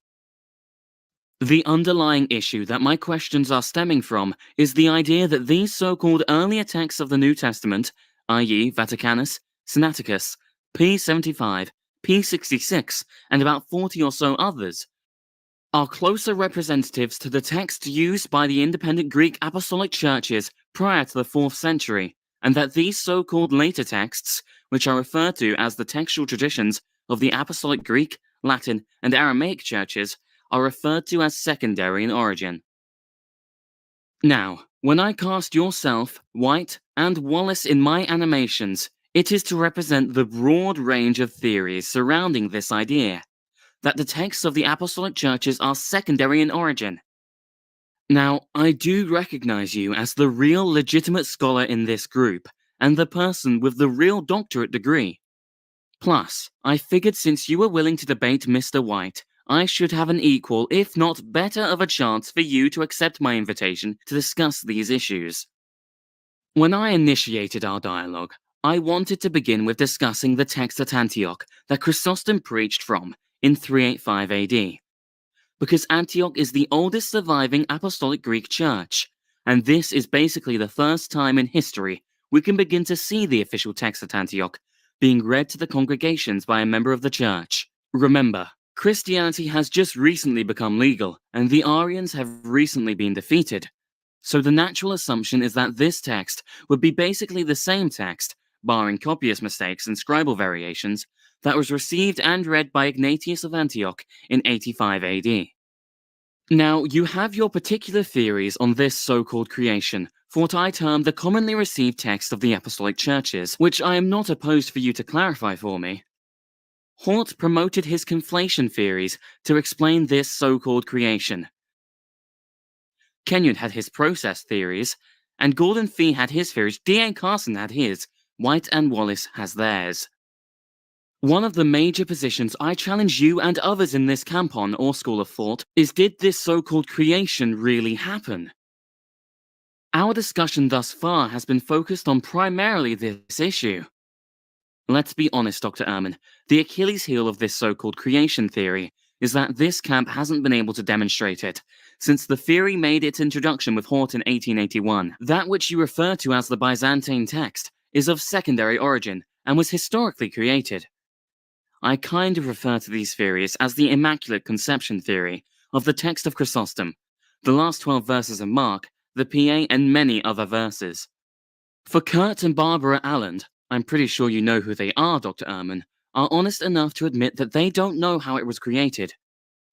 The underlying issue that my questions are stemming from is the idea that these so-called earlier texts of the New Testament, i.e. Vaticanus, Sinaiticus, P75, P66, and about 40 or so others, are closer representatives to the texts used by the independent Greek apostolic churches prior to the 4th century, and that these so-called later texts, which are referred to as the textual traditions of the apostolic Greek, Latin, and Aramaic churches, are referred to as secondary in origin. Now, when I cast yourself, White, and Wallace in my animations, it is to represent the broad range of theories surrounding this idea, that the texts of the apostolic churches are secondary in origin. Now, I do recognize you as the real legitimate scholar in this group, and the person with the real doctorate degree. Plus, I figured since you were willing to debate Mr. White, I should have an equal, if not better, of a chance for you to accept my invitation to discuss these issues. When I initiated our dialogue, I wanted to begin with discussing the text at Antioch that Chrysostom preached from in 385 AD, because Antioch is the oldest surviving apostolic Greek church, and this is basically the first time in history we can begin to see the official text at Antioch being read to the congregations by a member of the church. Remember, Christianity has just recently become legal, and the Arians have recently been defeated. So the natural assumption is that this text would be basically the same text, barring copyist mistakes and scribal variations, that was received and read by Ignatius of Antioch in 85 AD. Now, you have your particular theories on this so-called creation, for what I term the commonly received text of the apostolic churches, which I am not opposed for you to clarify for me. Hort promoted his conflation theories to explain this so-called creation. Kenyon had his process theories, and Gordon Fee had his theories, D.A. Carson had his, White and Wallace has theirs. One of the major positions I challenge you and others in this camp on, or school of thought, is did this so-called creation really happen? Our discussion thus far has been focused on primarily this issue. Let's be honest, Dr. Ehrman, the Achilles heel of this so-called creation theory is that this camp hasn't been able to demonstrate it, since the theory made its introduction with Hort in 1881. That which you refer to as the Byzantine text is of secondary origin and was historically created. I kind of refer to these theories as the Immaculate Conception theory of the text of Chrysostom, the last 12 verses of Mark, the PA, and many other verses. For Kurt and Barbara Allen, I'm pretty sure you know who they are, Dr. Ehrman, are honest enough to admit that they don't know how it was created.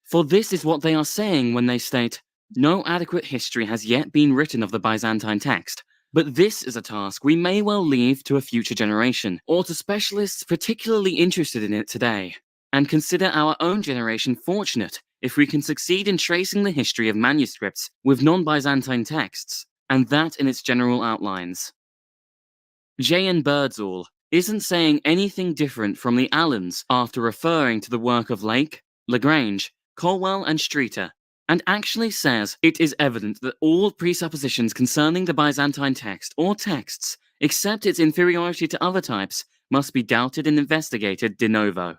For this is what they are saying when they state, no adequate history has yet been written of the Byzantine text, but this is a task we may well leave to a future generation, or to specialists particularly interested in it today, and consider our own generation fortunate if we can succeed in tracing the history of manuscripts with non-Byzantine texts, and that in its general outlines. J.N. Birdsall isn't saying anything different from the Allens after referring to the work of Lake, Lagrange, Colwell, and Streeter, and actually says it is evident that all presuppositions concerning the Byzantine text or texts, except its inferiority to other types, must be doubted and investigated de novo.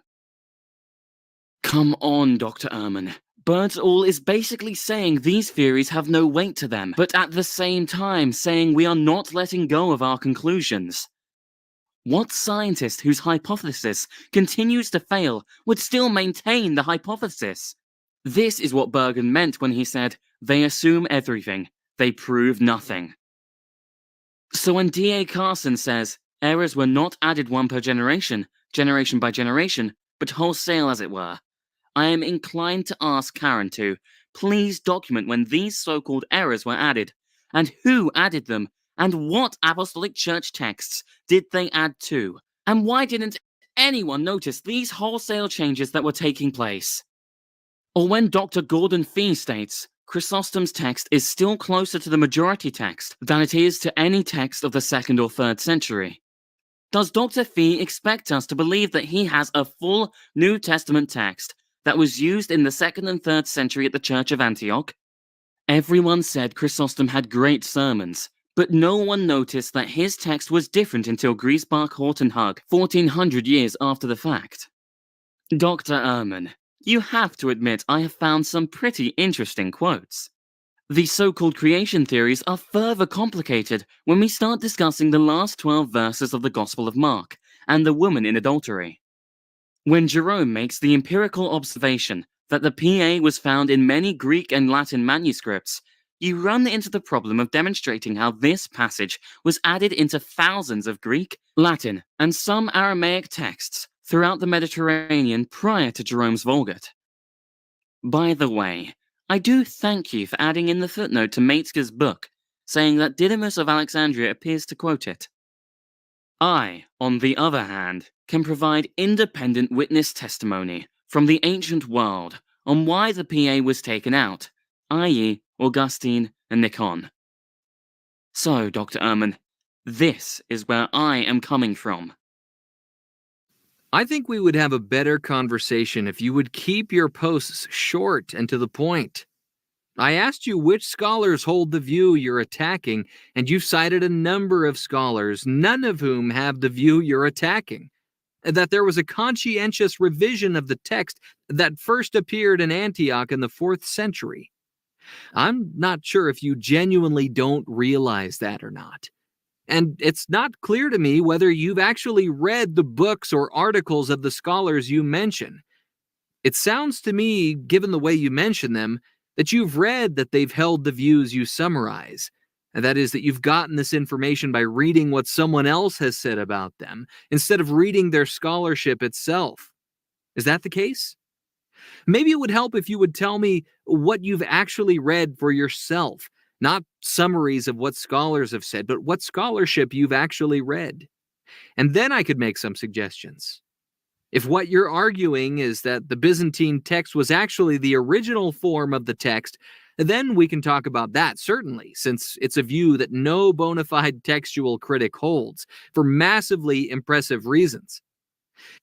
Come on, Dr. Ehrman. Birdsall is basically saying these theories have no weight to them, but at the same time saying we are not letting go of our conclusions. What scientist whose hypothesis continues to fail would still maintain the hypothesis? This is what Burgon meant when he said, they assume everything, they prove nothing. So when D.A. Carson says, errors were not added one per generation, generation by generation, but wholesale as it were, I am inclined to ask Karen to please document when these so-called errors were added, and who added them, and what apostolic church texts did they add to, and why didn't anyone notice these wholesale changes that were taking place? Or when Dr. Gordon Fee states, Chrysostom's text is still closer to the majority text than it is to any text of the 2nd or 3rd century. Does Dr. Fee expect us to believe that he has a full New Testament text that was used in the 2nd and 3rd century at the Church of Antioch? Everyone said Chrysostom had great sermons, but no one noticed that his text was different until Griesbach Hortenhug 1400 years after the fact. Dr. Ehrman, you have to admit I have found some pretty interesting quotes. The so-called creation theories are further complicated when we start discussing the last 12 verses of the Gospel of Mark and the woman in adultery. When Jerome makes the empirical observation that the PA was found in many Greek and Latin manuscripts, you run into the problem of demonstrating how this passage was added into thousands of Greek, Latin, and some Aramaic texts throughout the Mediterranean prior to Jerome's Vulgate. By the way, I do thank you for adding in the footnote to Metzger's book, saying that Didymus of Alexandria appears to quote it. I, on the other hand, can provide independent witness testimony from the ancient world on why the PA was taken out, i.e. Augustine and Nikon. So, Dr. Ehrman, this is where I am coming from. I think we would have a better conversation if you would keep your posts short and to the point. I asked you which scholars hold the view you're attacking, and you've cited a number of scholars, none of whom have the view you're attacking. That there was a conscientious revision of the text that first appeared in Antioch in the 4th century. I'm not sure if you genuinely don't realize that or not. And it's not clear to me whether you've actually read the books or articles of the scholars you mention. It sounds to me, given the way you mention them, that you've read that they've held the views you summarize. And that is that you've gotten this information by reading what someone else has said about them, instead of reading their scholarship itself. Is that the case? Maybe it would help if you would tell me what you've actually read for yourself. Not summaries of what scholars have said, but what scholarship you've actually read. And then I could make some suggestions. If what you're arguing is that the Byzantine text was actually the original form of the text, then we can talk about that, certainly, since it's a view that no bona fide textual critic holds, for massively impressive reasons.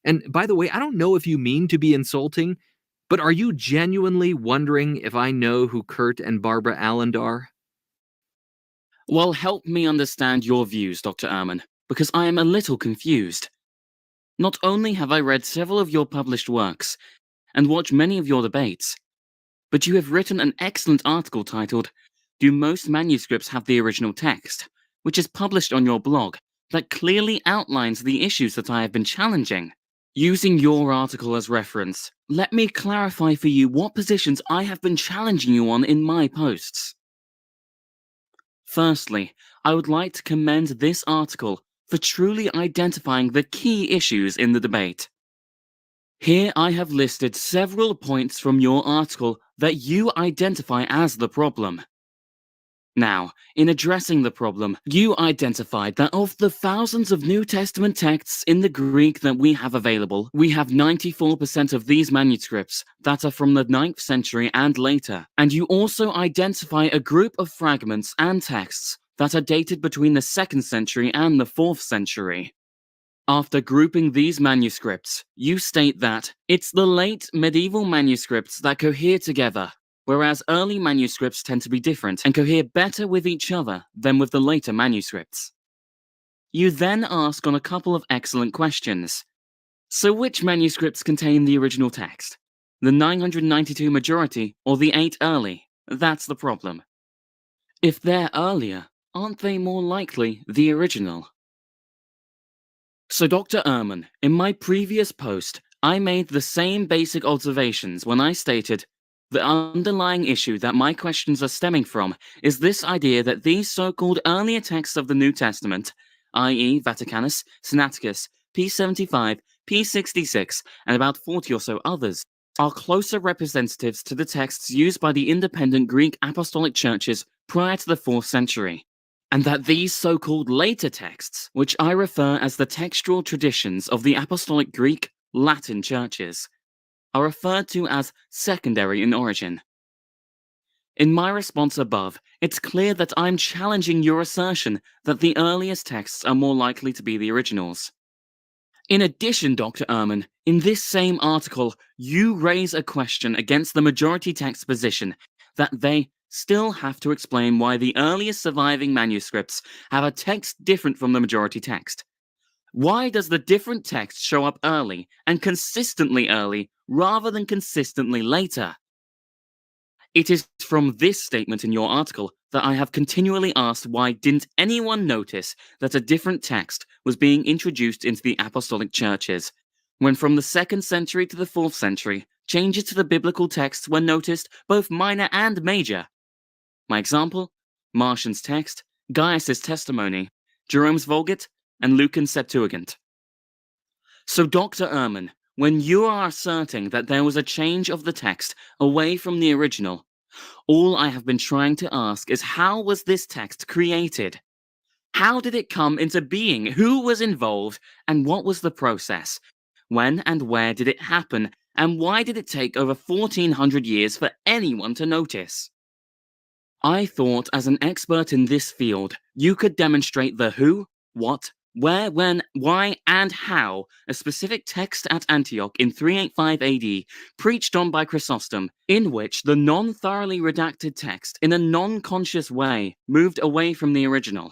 And by the way, I don't know if you mean to be insulting, but are you genuinely wondering if I know who Kurt and Barbara Allen are? Well, help me understand your views, Dr. Ehrman, because I am a little confused. Not only have I read several of your published works and watched many of your debates, but you have written an excellent article titled, Do Most Manuscripts Have the Original Text?, which is published on your blog, that clearly outlines the issues that I have been challenging. Using your article as reference, let me clarify for you what positions I have been challenging you on in my posts. Firstly, I would like to commend this article for truly identifying the key issues in the debate. Here I have listed several points from your article that you identify as the problem. Now, in addressing the problem, you identified that of the thousands of New Testament texts in the Greek that we have available, we have 94% of these manuscripts that are from the 9th century and later, and you also identify a group of fragments and texts that are dated between the 2nd century and the 4th century. After grouping these manuscripts, you state that it's the late medieval manuscripts that cohere together, whereas early manuscripts tend to be different and cohere better with each other than with the later manuscripts. You then ask on a couple of excellent questions. So which manuscripts contain the original text? The 992 majority or the 8 early? That's the problem. If they're earlier, aren't they more likely the original? So Dr. Ehrman, in my previous post, I made the same basic observations when I stated the underlying issue that my questions are stemming from is this idea that these so-called earlier texts of the New Testament, i.e. Vaticanus, Sinaiticus, P75, P66, and about 40 or so others, are closer representatives to the texts used by the independent Greek apostolic churches prior to the 4th century, and that these so-called later texts, which I refer as the textual traditions of the apostolic Greek, Latin churches, are referred to as secondary in origin. In my response above, it's clear that I'm challenging your assertion that the earliest texts are more likely to be the originals. In addition, Dr. Ehrman, in this same article, you raise a question against the majority text position that they still have to explain why the earliest surviving manuscripts have a text different from the majority text. Why does the different text show up early and consistently early rather than consistently later? It is from this statement in your article that I have continually asked why didn't anyone notice that a different text was being introduced into the apostolic churches, when from the 2nd century to the 4th century, changes to the biblical texts were noticed both minor and major. My example, Marcion's text, Gaius' testimony, Jerome's Vulgate, and Lucan's Septuagint. So Dr. Ehrman, when you are asserting that there was a change of the text away from the original, all I have been trying to ask is how was this text created? How did it come into being? Who was involved? And what was the process? When and where did it happen? And why did it take over 1400 years for anyone to notice? I thought as an expert in this field, you could demonstrate the who, what, where, when, why, and how a specific text at Antioch in 385 AD, preached on by Chrysostom, in which the non-thoroughly redacted text in a non-conscious way moved away from the original.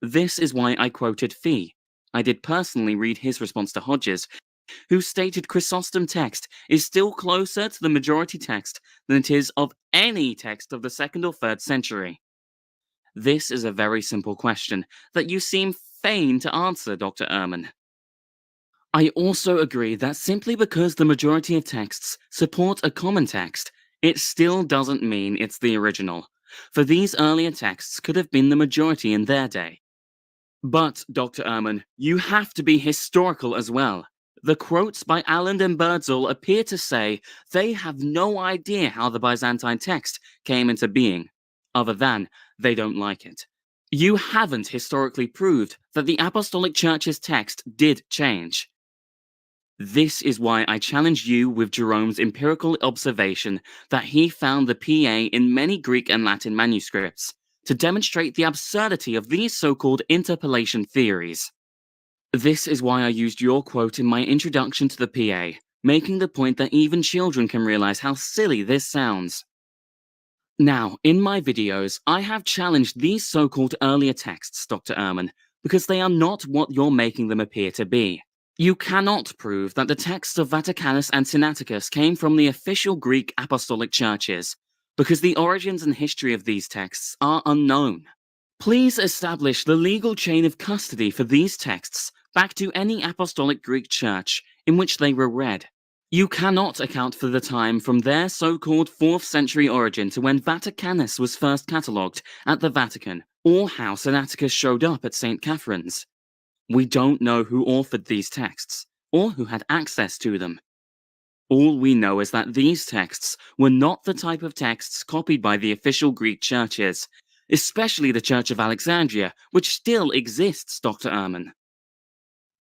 This is why I quoted Fee. I did personally read his response to Hodges, who stated Chrysostom text is still closer to the majority text than it is of any text of the 2nd or 3rd century. This is a very simple question that you seem fain to answer, Dr. Ehrman. I also agree that simply because the majority of texts support a common text, it still doesn't mean it's the original, for these earlier texts could have been the majority in their day. But, Dr. Ehrman, you have to be historical as well. The quotes by Alland and Birdsall appear to say they have no idea how the Byzantine text came into being, other than they don't like it. You haven't historically proved that the Apostolic Church's text did change. This is why I challenge you with Jerome's empirical observation that he found the PA in many Greek and Latin manuscripts, to demonstrate the absurdity of these so-called interpolation theories. This is why I used your quote in my introduction to the PA, making the point that even children can realize how silly this sounds. Now, in my videos, I have challenged these so-called earlier texts, Dr. Ehrman, because they are not what you're making them appear to be. You cannot prove that the texts of Vaticanus and Sinaiticus came from the official Greek apostolic churches, because the origins and history of these texts are unknown. Please establish the legal chain of custody for these texts back to any apostolic Greek church in which they were read. You cannot account for the time from their so-called 4th century origin to when Vaticanus was first catalogued at the Vatican, or how Sinaiticus showed up at St. Catherine's. We don't know who authored these texts, or who had access to them. All we know is that these texts were not the type of texts copied by the official Greek churches, especially the Church of Alexandria, which still exists, Dr. Ehrman.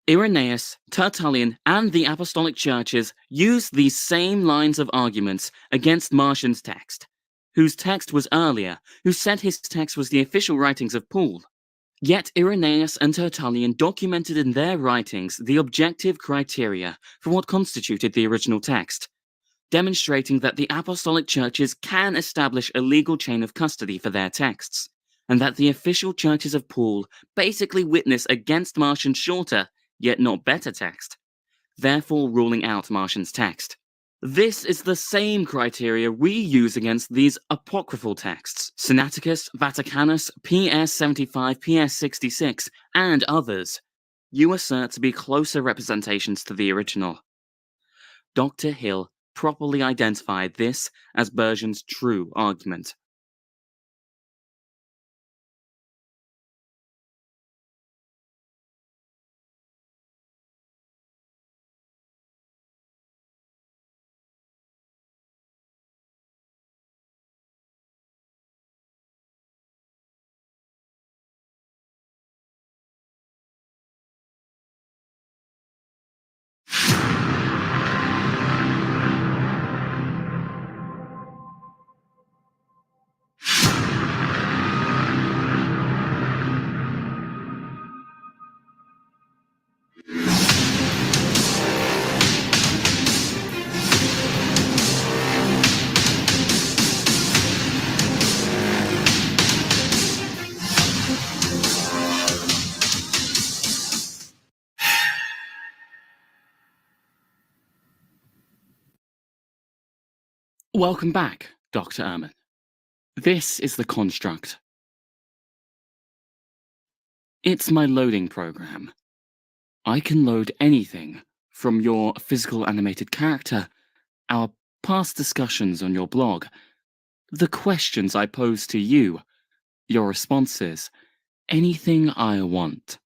Irenaeus, Tertullian, and the apostolic churches used these same lines of arguments against Marcion's text, whose text was earlier, who said his text was the official writings of Paul. Yet Irenaeus and Tertullian documented in their writings the objective criteria for what constituted the original text, demonstrating that the apostolic churches can establish a legal chain of custody for their texts, and that the official churches of Paul basically witness against Marcion's shorter, yet not better text, therefore ruling out Marcion's text. This is the same criteria we use against these apocryphal texts, Sinaiticus, Vaticanus, PS 75, PS 66, and others. You assert to be closer representations to the original. Dr. Hill properly identified this as Bergen's true argument. Welcome back, Dr. Ehrman. This is the construct. It's my loading program. I can load anything from your physical animated character, our past discussions on your blog, the questions I pose to you, your responses, anything I want.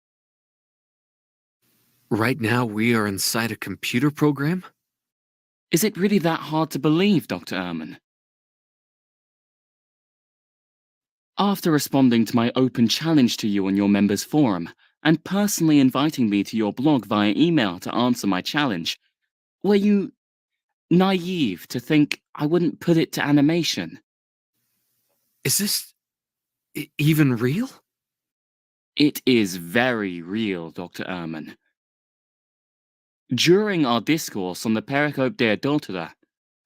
Right now we are inside a computer program? Is it really that hard to believe, Dr. Ehrman? After responding to my open challenge to you on your members' forum, and personally inviting me to your blog via email to answer my challenge, were you naive to think I wouldn't put it to animation? Is this even real? It is very real, Dr. Ehrman. During our discourse on the Pericope de Adultera,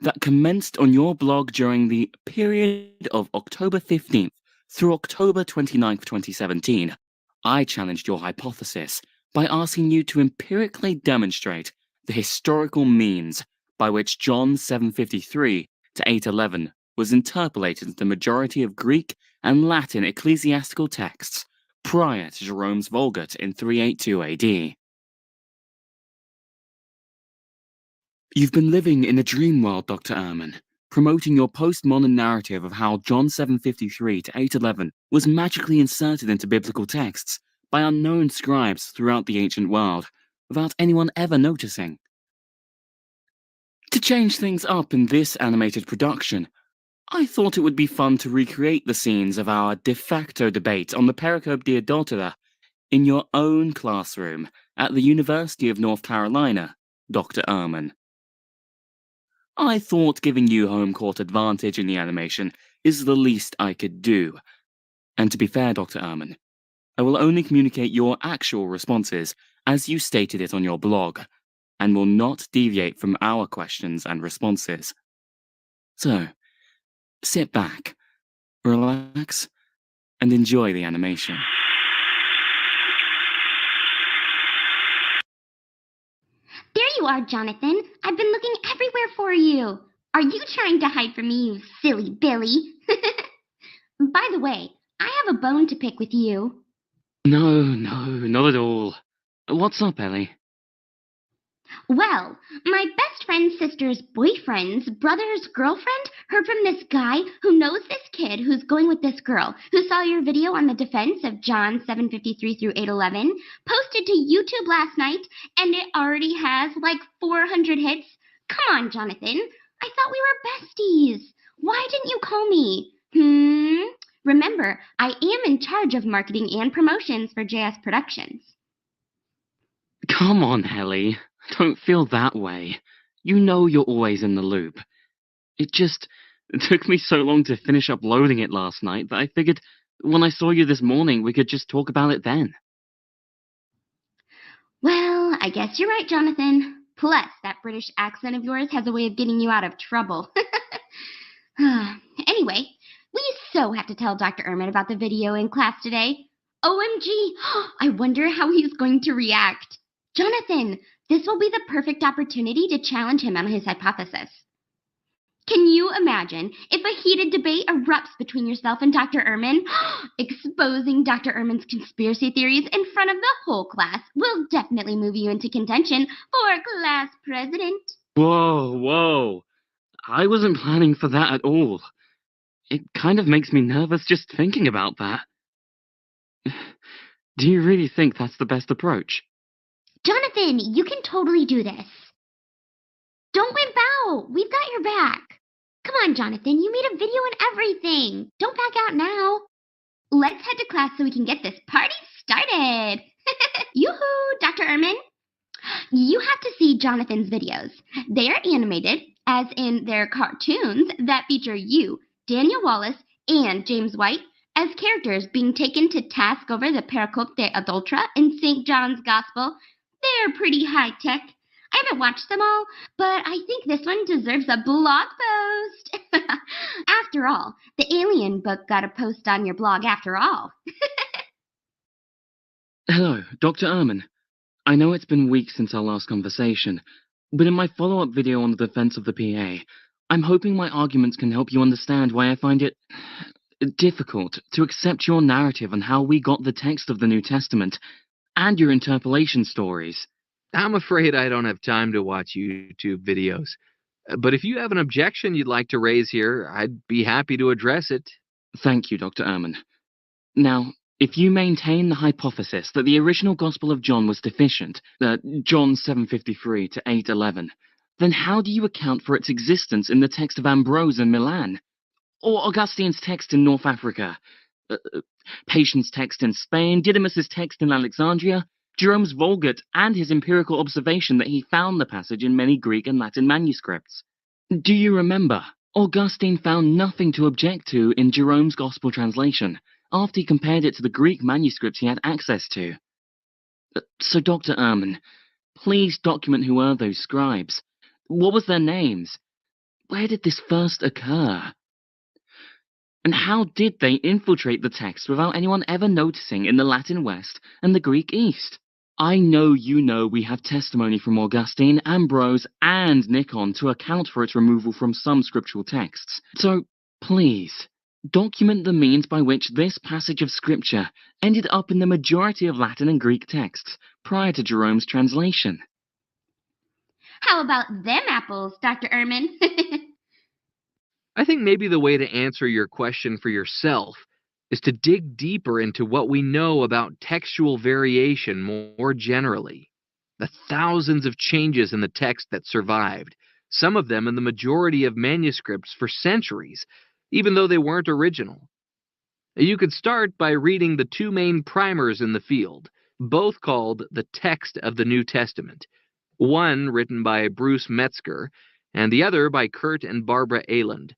that commenced on your blog during the period of October 15th through October 29th, 2017, I challenged your hypothesis by asking you to empirically demonstrate the historical means by which John 753 to 811 was interpolated into the majority of Greek and Latin ecclesiastical texts prior to Jerome's Vulgate in 382 AD. You've been living in a dream world, Dr. Ehrman, promoting your postmodern narrative of how John 753 to 811 was magically inserted into biblical texts by unknown scribes throughout the ancient world, without anyone ever noticing. To change things up in this animated production, I thought it would be fun to recreate the scenes of our de facto debate on the Pericope de Adultera in your own classroom at the University of North Carolina, Dr. Ehrman. I thought giving you home court advantage in the animation is the least I could do. And to be fair, Dr. Ehrman, I will only communicate your actual responses as you stated it on your blog, and will not deviate from our questions and responses. So, sit back, relax, and enjoy the animation. There you are, Johnathan. I've been looking everywhere for you. Are you trying to hide from me, you silly Billy? By the way, I have a bone to pick with you. No, not at all. What's up, Ellie? Well, my best friend's sister's boyfriend's brother's girlfriend heard from this guy who knows this kid who's going with this girl, who saw your video on the defense of John 753 through 811, posted to YouTube last night, and it already has like 400 hits. Come on, Johnathan. I thought we were besties. Why didn't you call me? Remember, I am in charge of marketing and promotions for JS Productions. Come on, Ellie. Don't feel that way. You know you're always in the loop. It took me so long to finish uploading it last night that I figured when I saw you this morning we could just talk about it then. Well, I guess you're right, Johnathan. Plus, that British accent of yours has a way of getting you out of trouble. Anyway, we so have to tell Dr. Ehrman about the video in class today. OMG! I wonder how he's going to react. Johnathan, this will be the perfect opportunity to challenge him on his hypothesis. Can you imagine if a heated debate erupts between yourself and Dr. Ehrman? Exposing Dr. Ehrman's conspiracy theories in front of the whole class will definitely move you into contention for class president. Whoa. I wasn't planning for that at all. It kind of makes me nervous just thinking about that. Do you really think that's the best approach? Johnathan, you can totally do this. Don't wimp out. We've got your back. Come on, Johnathan. You made a video and everything. Don't back out now. Let's head to class so we can get this party started. Yoo-hoo, Dr. Ehrman. You have to see Johnathan's videos. They are animated, as in they're cartoons that feature you, Daniel Wallace, and James White as characters being taken to task over the Pericope de Adultera in St. John's Gospel. They're pretty high-tech. I haven't watched them all, but I think this one deserves a blog post. After all, the Alien book got a post on your blog after all. Hello, Dr. Ehrman. I know it's been weeks since our last conversation, but in my follow-up video on the defense of the PA, I'm hoping my arguments can help you understand why I find it difficult to accept your narrative on how we got the text of the New Testament and your interpolation stories. I'm afraid I don't have time to watch YouTube videos. But if you have an objection you'd like to raise here, I'd be happy to address it. Thank you, Dr. Ehrman. Now, if you maintain the hypothesis that the original Gospel of John was deficient, John 7:53 to 8:11, then how do you account for its existence in the text of Ambrose in Milan? Or Augustine's text in North Africa? Patient's text in Spain, Didymus's text in Alexandria, Jerome's Vulgate, and his empirical observation that he found the passage in many Greek and Latin manuscripts. Do you remember? Augustine found nothing to object to in Jerome's Gospel translation, after he compared it to the Greek manuscripts he had access to. So, Dr. Ehrman, please document who were those scribes. What was their names? Where did this first occur? And how did they infiltrate the text without anyone ever noticing in the Latin West and the Greek East? I know you know we have testimony from Augustine, Ambrose, and Nikon to account for its removal from some scriptural texts. So, please, document the means by which this passage of Scripture ended up in the majority of Latin and Greek texts prior to Jerome's translation. How about them apples, Dr. Ehrman? I think maybe the way to answer your question for yourself is to dig deeper into what we know about textual variation more generally. The thousands of changes in the text that survived, some of them in the majority of manuscripts for centuries, even though they weren't original. You could start by reading the two main primers in the field, both called the Text of the New Testament, one written by Bruce Metzger and the other by Kurt and Barbara Eland.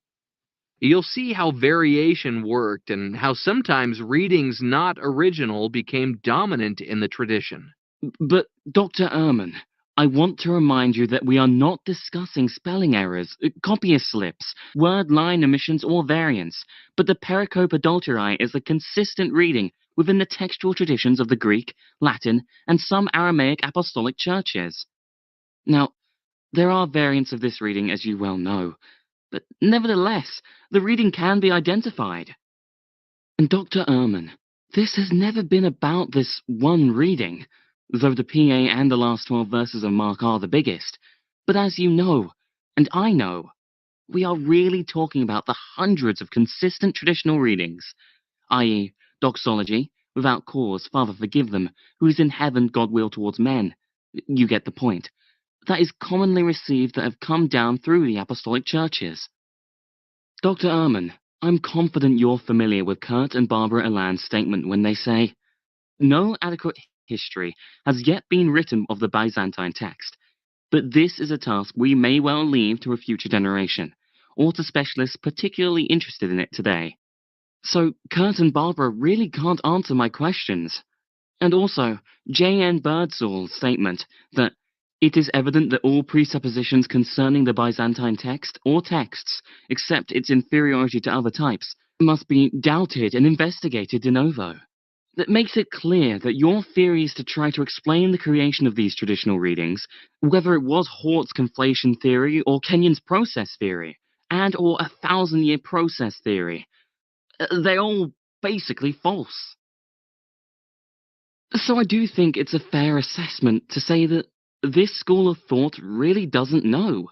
You'll see how variation worked and how sometimes readings not original became dominant in the tradition. But, Dr. Ehrman, I want to remind you that we are not discussing spelling errors, copyist slips, word line omissions, or variants, but the Pericope Adulterae is a consistent reading within the textual traditions of the Greek, Latin, and some Aramaic apostolic churches. Now, there are variants of this reading, as you well know, but nevertheless, the reading can be identified. And Dr. Ehrman, this has never been about this one reading, though the PA and the last 12 verses of Mark are the biggest. But as you know, and I know, we are really talking about the hundreds of consistent traditional readings, i.e., doxology, without cause, Father forgive them, who is in heaven, God will towards men. You get the point. That is commonly received that have come down through the apostolic churches. Dr. Ehrman, I'm confident you're familiar with Kurt and Barbara Eland's statement when they say, no adequate history has yet been written of the Byzantine text, but this is a task we may well leave to a future generation, or to specialists particularly interested in it today. So Kurt and Barbara really can't answer my questions. And also, J.N. Birdsall's statement that it is evident that all presuppositions concerning the Byzantine text, or texts, except its inferiority to other types, must be doubted and investigated de novo. That makes it clear that your theory is to try to explain the creation of these traditional readings, whether it was Hort's conflation theory or Kenyon's process theory, and or 1,000-year process theory. They're all basically false. So I do think it's a fair assessment to say that this school of thought really doesn't know.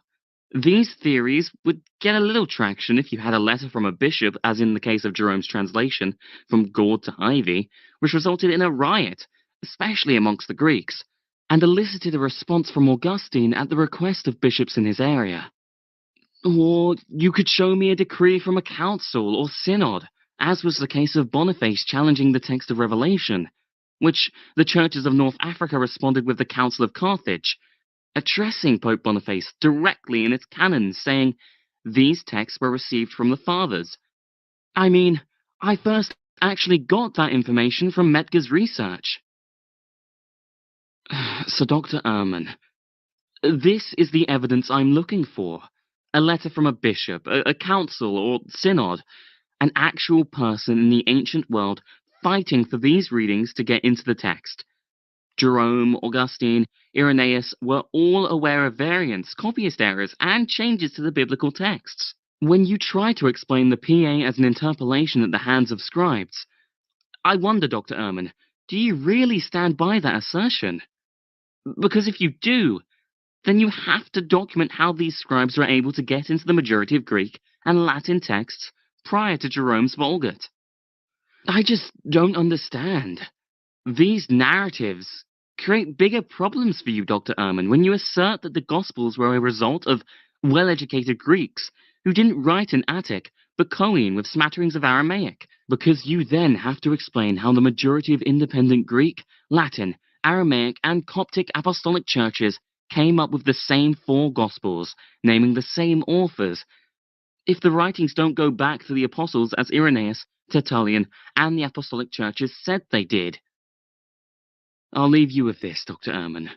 These theories would get a little traction if you had a letter from a bishop, as in the case of Jerome's translation, from Gord to Ivy, which resulted in a riot, especially amongst the Greeks, and elicited a response from Augustine at the request of bishops in his area. Or you could show me a decree from a council or synod, as was the case of Boniface challenging the text of Revelation, which the churches of North Africa responded with the Council of Carthage, addressing Pope Boniface directly in its canons, saying, these texts were received from the fathers. I mean, I first actually got that information from Metge's research. So, Dr. Ehrman, this is the evidence I'm looking for. A letter from a bishop, a council or synod, an actual person in the ancient world fighting for these readings to get into the text. Jerome, Augustine, Irenaeus were all aware of variants, copyist errors, and changes to the biblical texts. When you try to explain the PA as an interpolation at the hands of scribes, I wonder, Dr. Ehrman, do you really stand by that assertion? Because if you do, then you have to document how these scribes were able to get into the majority of Greek and Latin texts prior to Jerome's Vulgate. I just don't understand. These narratives create bigger problems for you, Dr. Ehrman, when you assert that the Gospels were a result of well-educated Greeks who didn't write in Attic, but Koine with smatterings of Aramaic, because you then have to explain how the majority of independent Greek, Latin, Aramaic, and Coptic apostolic churches came up with the same 4 Gospels, naming the same authors, if the writings don't go back to the apostles as Irenaeus, Tertullian, and the apostolic churches said they did. I'll leave you with this, Dr. Ehrman.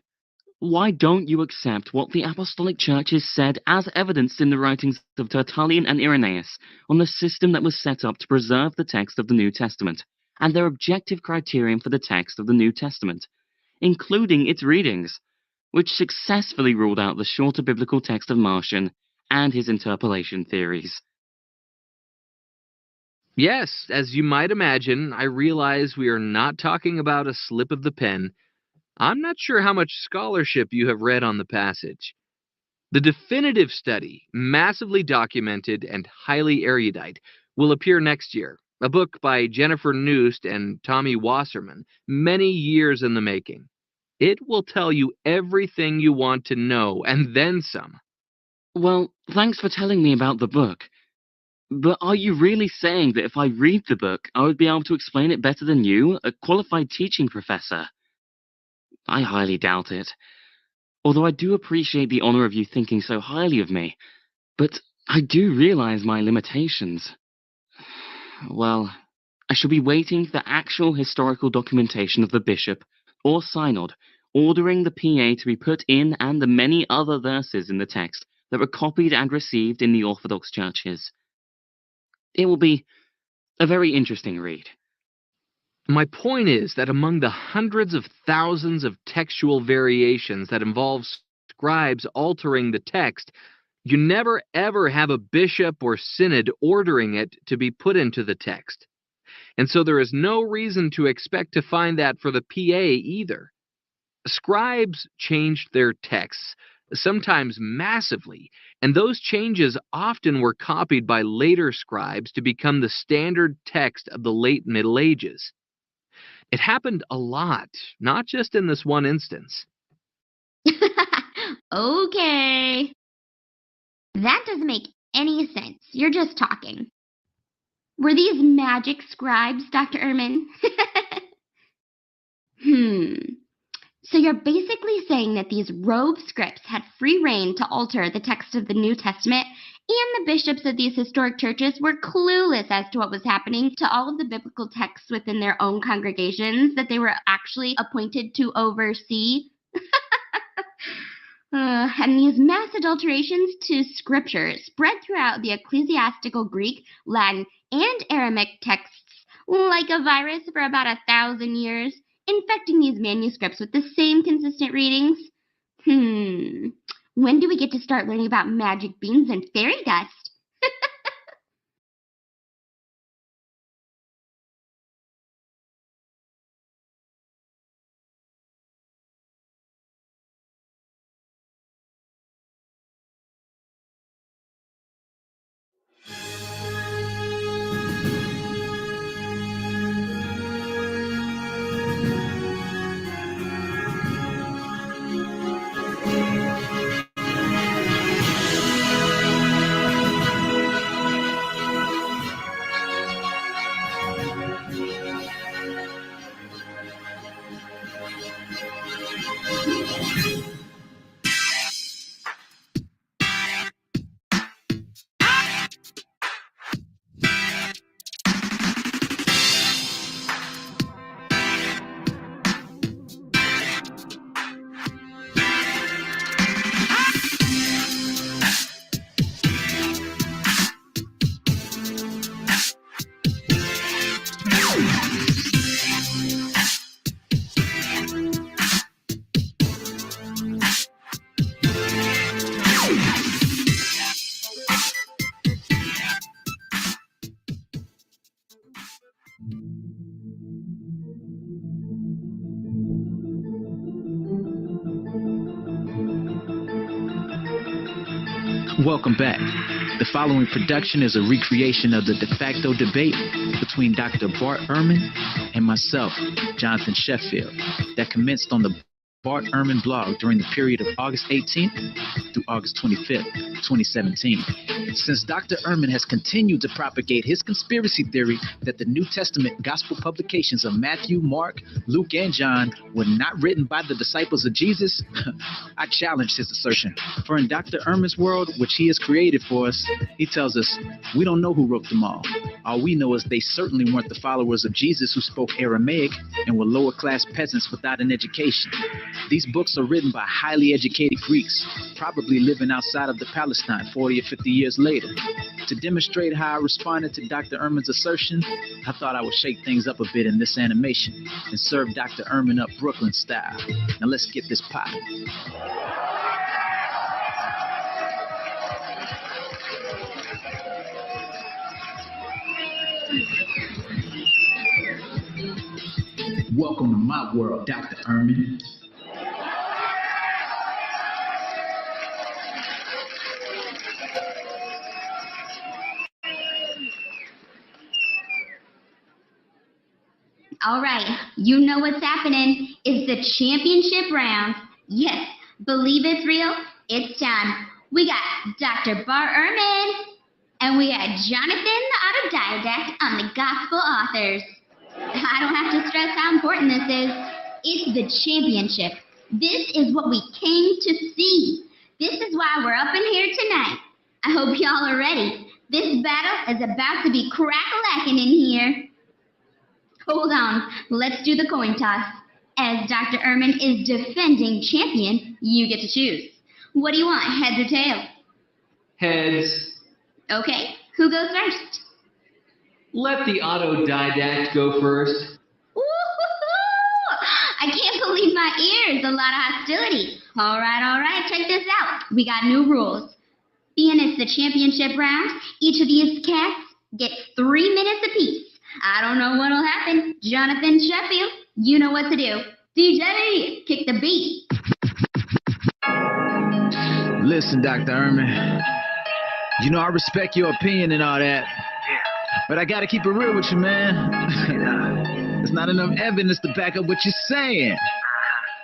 Why don't you accept what the apostolic churches said as evidenced in the writings of Tertullian and Irenaeus on the system that was set up to preserve the text of the New Testament, and their objective criterion for the text of the New Testament, including its readings, which successfully ruled out the shorter biblical text of Marcion and his interpolation theories? Yes, as you might imagine, I realize we are not talking about a slip of the pen. I'm not sure how much scholarship you have read on the passage. The definitive study, massively documented and highly erudite, will appear next year, a book by Jennifer Knust and Tommy Wasserman, many years in the making. It will tell you everything you want to know, and then some. Well, thanks for telling me about the book. But are you really saying that if I read the book, I would be able to explain it better than you, a qualified teaching professor? I highly doubt it. Although I do appreciate the honor of you thinking so highly of me, but I do realize my limitations. Well, I shall be waiting for the actual historical documentation of the bishop, or synod, ordering the PA to be put in and the many other verses in the text that were copied and received in the Orthodox churches. It will be a very interesting read. My point is that among the hundreds of thousands of textual variations that involve scribes altering the text, you never ever have a bishop or synod ordering it to be put into the text. And so there is no reason to expect to find that for the PA either. Scribes changed their texts, sometimes massively, and those changes often were copied by later scribes to become the standard text of the late Middle Ages. It happened a lot, not just in this one instance. Okay. That doesn't make any sense. You're just talking. Were these magic scribes, Dr. Ehrman? So you're basically saying that these rogue scripts had free rein to alter the text of the New Testament, and the bishops of these historic churches were clueless as to what was happening to all of the biblical texts within their own congregations that they were actually appointed to oversee? And these mass adulterations to scripture spread throughout the ecclesiastical Greek, Latin, and Aramaic texts like a virus for about 1,000 years, infecting these manuscripts with the same consistent readings. When do we get to start learning about magic beans and fairy dust? Welcome back. The following production is a recreation of the de facto debate between Dr. Bart Ehrman and myself, Jonathan Sheffield, that commenced on the Bart Ehrman blog during the period of August 18th through August 25th, 2017. Since Dr. Ehrman has continued to propagate his conspiracy theory that the New Testament gospel publications of Matthew, Mark, Luke, and John were not written by the disciples of Jesus, I challenged his assertion. For in Dr. Ehrman's world, which he has created for us, he tells us, we don't know who wrote them all. All we know is they certainly weren't the followers of Jesus who spoke Aramaic and were lower-class peasants without an education. These books are written by highly educated Greeks, probably living outside of the Palestine 40 or 50 years later. To demonstrate how I responded to Dr. Ehrman's assertion, I thought I would shake things up a bit in this animation and serve Dr. Ehrman up Brooklyn style. Now let's get this popping. Welcome to my world, Dr. Ehrman. All right, you know what's happening. It's the championship round. Yes, believe it's real. It's time. We got Dr. Bart Ehrman, and we got Jonathan, the autodidact, on the gospel authors. I don't have to stress how important this is. It's the championship. This is what we came to see. This is why we're up in here tonight. I hope y'all are ready. This battle is about to be crack-a-lacking in here. Hold on, let's do the coin toss. As Dr. Ehrman is defending champion, you get to choose. What do you want, heads or tails? Heads. Okay, who goes first? Let the autodidact go first. Woo-hoo-hoo! I can't believe my ears, a lot of hostility. All right, check this out. We got new rules. Being it's the championship round, each of these cats get 3 minutes apiece. I don't know what'll happen. Jonathan Sheffield, you know what to do. DJ, kick the beat. Listen, Dr. Ehrman, you know I respect your opinion and all that, but I gotta keep it real with you, man. There's not enough evidence to back up what you're saying.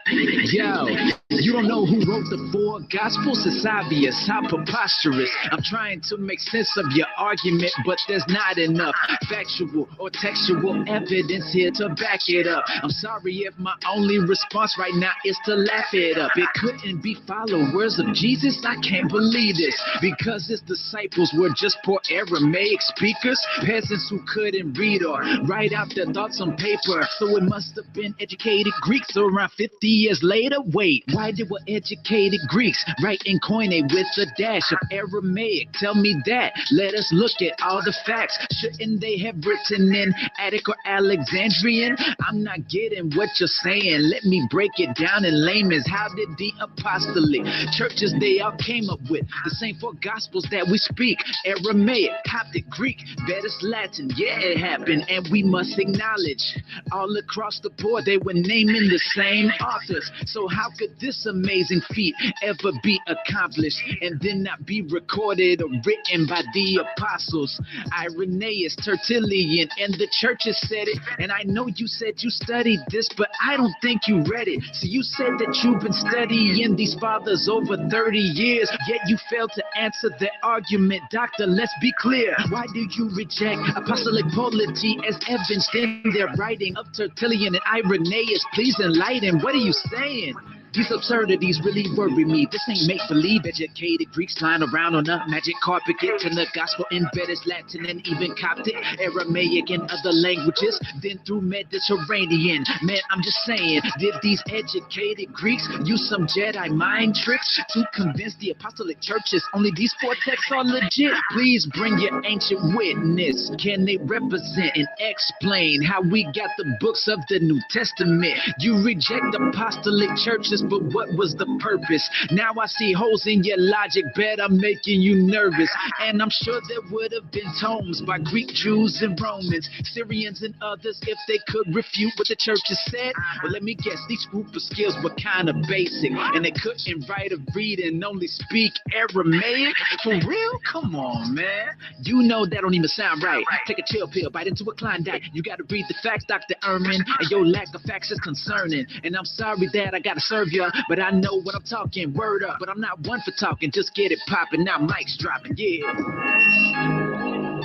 Yo, you don't know who wrote the 4 Gospels? It's obvious, how preposterous. I'm trying to make sense of your argument, but there's not enough factual or textual evidence here to back it up. I'm sorry if my only response right now is to laugh it up. It couldn't be followers of Jesus, I can't believe this, because his disciples were just poor Aramaic speakers, peasants who couldn't read or write out their thoughts on paper. So it must have been educated Greeks around 50 years later. Wait, why did we educated Greeks write in Koine with a dash of Aramaic? Tell me that. Let us look at all the facts. Shouldn't they have written in Attic or Alexandrian? I'm not getting what you're saying. Let me break it down in layman's. How did the apostolic churches, they all came up with the same 4 gospels that we speak? Aramaic, Coptic, Greek, Vedas, Latin. Yeah, it happened, and we must acknowledge all across the board they were naming the same authors. So how could this amazing feat ever be accomplished and then not be recorded or written by the apostles? Irenaeus, Tertullian, and the churches said it. And I know you said you studied this, but I don't think you read it. So you said that you've been studying these fathers over 30 years, yet you failed to answer their argument. Doctor, let's be clear. Why do you reject apostolic polity as evidenced in their writing of Tertullian and Irenaeus? Please enlighten. What are you saying? These absurdities really worry me. This ain't make-believe. Educated Greeks lying around on a magic carpet, getting the gospel in Vedas, Latin, and even Coptic, Aramaic, and other languages, then through Mediterranean. Man, I'm just saying, did these educated Greeks use some Jedi mind tricks to convince the apostolic churches only these 4 texts are legit? Please bring your ancient witness. Can they represent and explain how we got the books of the New Testament? You reject apostolic churches but what was the purpose? Now I see holes in your logic, bet I'm making you nervous. And I'm sure there would have been tomes by Greek Jews and Romans, Syrians and others if they could refute what the churches said. Well, let me guess, these group of skills were kind of basic, and they couldn't write or read and only speak Aramaic. For real? Come on, man. You know that don't even sound right. Take a chill pill, bite into a Klondike. You gotta read the facts, Dr. Ehrman, and your lack of facts is concerning. And I'm sorry that I gotta serve ya, but I know what I'm talking. Word up, but I'm not one for talking. Just get it popping, now mics dropping, yeah.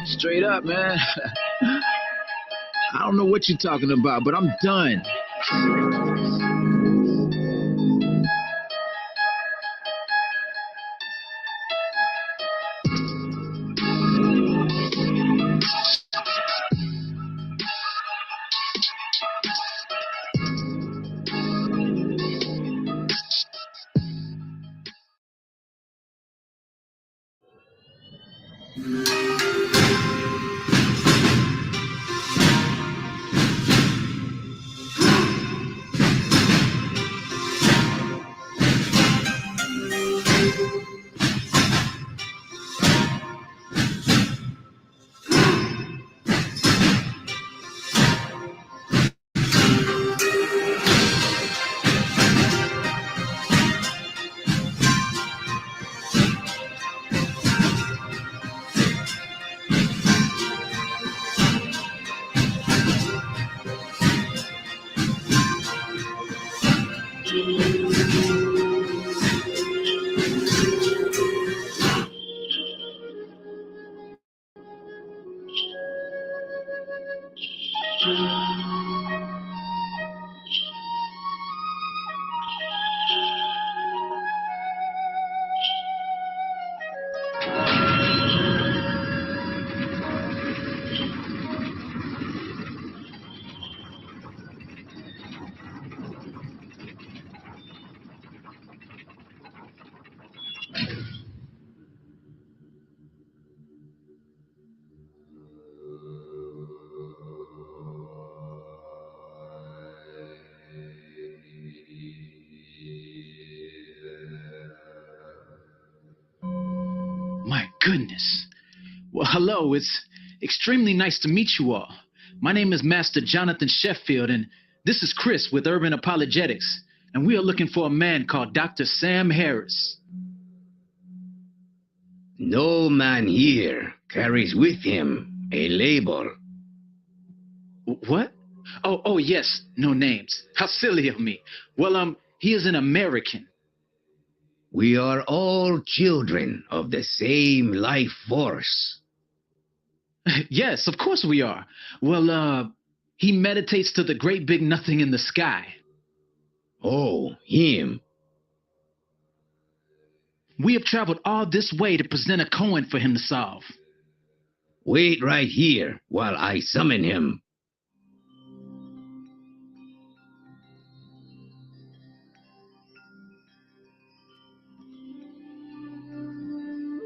Straight up, man. I don't know what you're talking about, but I'm done. My goodness. Well, hello, it's extremely nice to meet you all. My name is Master Johnatahn Sheffield, and this is Chris with Urban Apologetics, and we are looking for a man called Dr. Sam Harris. No man here carries with him a label. What? Oh, yes, no names. How silly of me. Well, he is an American. We are all children of the same life force. Yes, of course we are. Well, he meditates to the great big nothing in the sky. Oh, him. We have traveled all this way to present a koan for him to solve. Wait right here while I summon him.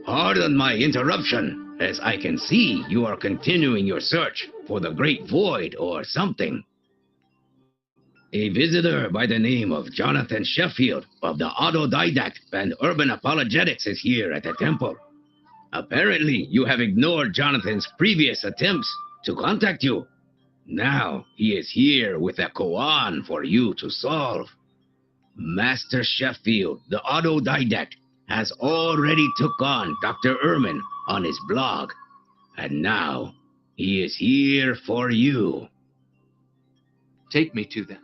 Pardon my interruption, as I can see you are continuing your search for the Great Void or something. A visitor by the name of Johnatahn Sheffield of the Autodidact and Urban Apologetics is here at the temple. Apparently, you have ignored Jonathan's previous attempts to contact you. Now, he is here with a koan for you to solve. Master Sheffield, the Autodidact, has already took on Dr. Ehrman on his blog, and now he is here for you. Take me to them.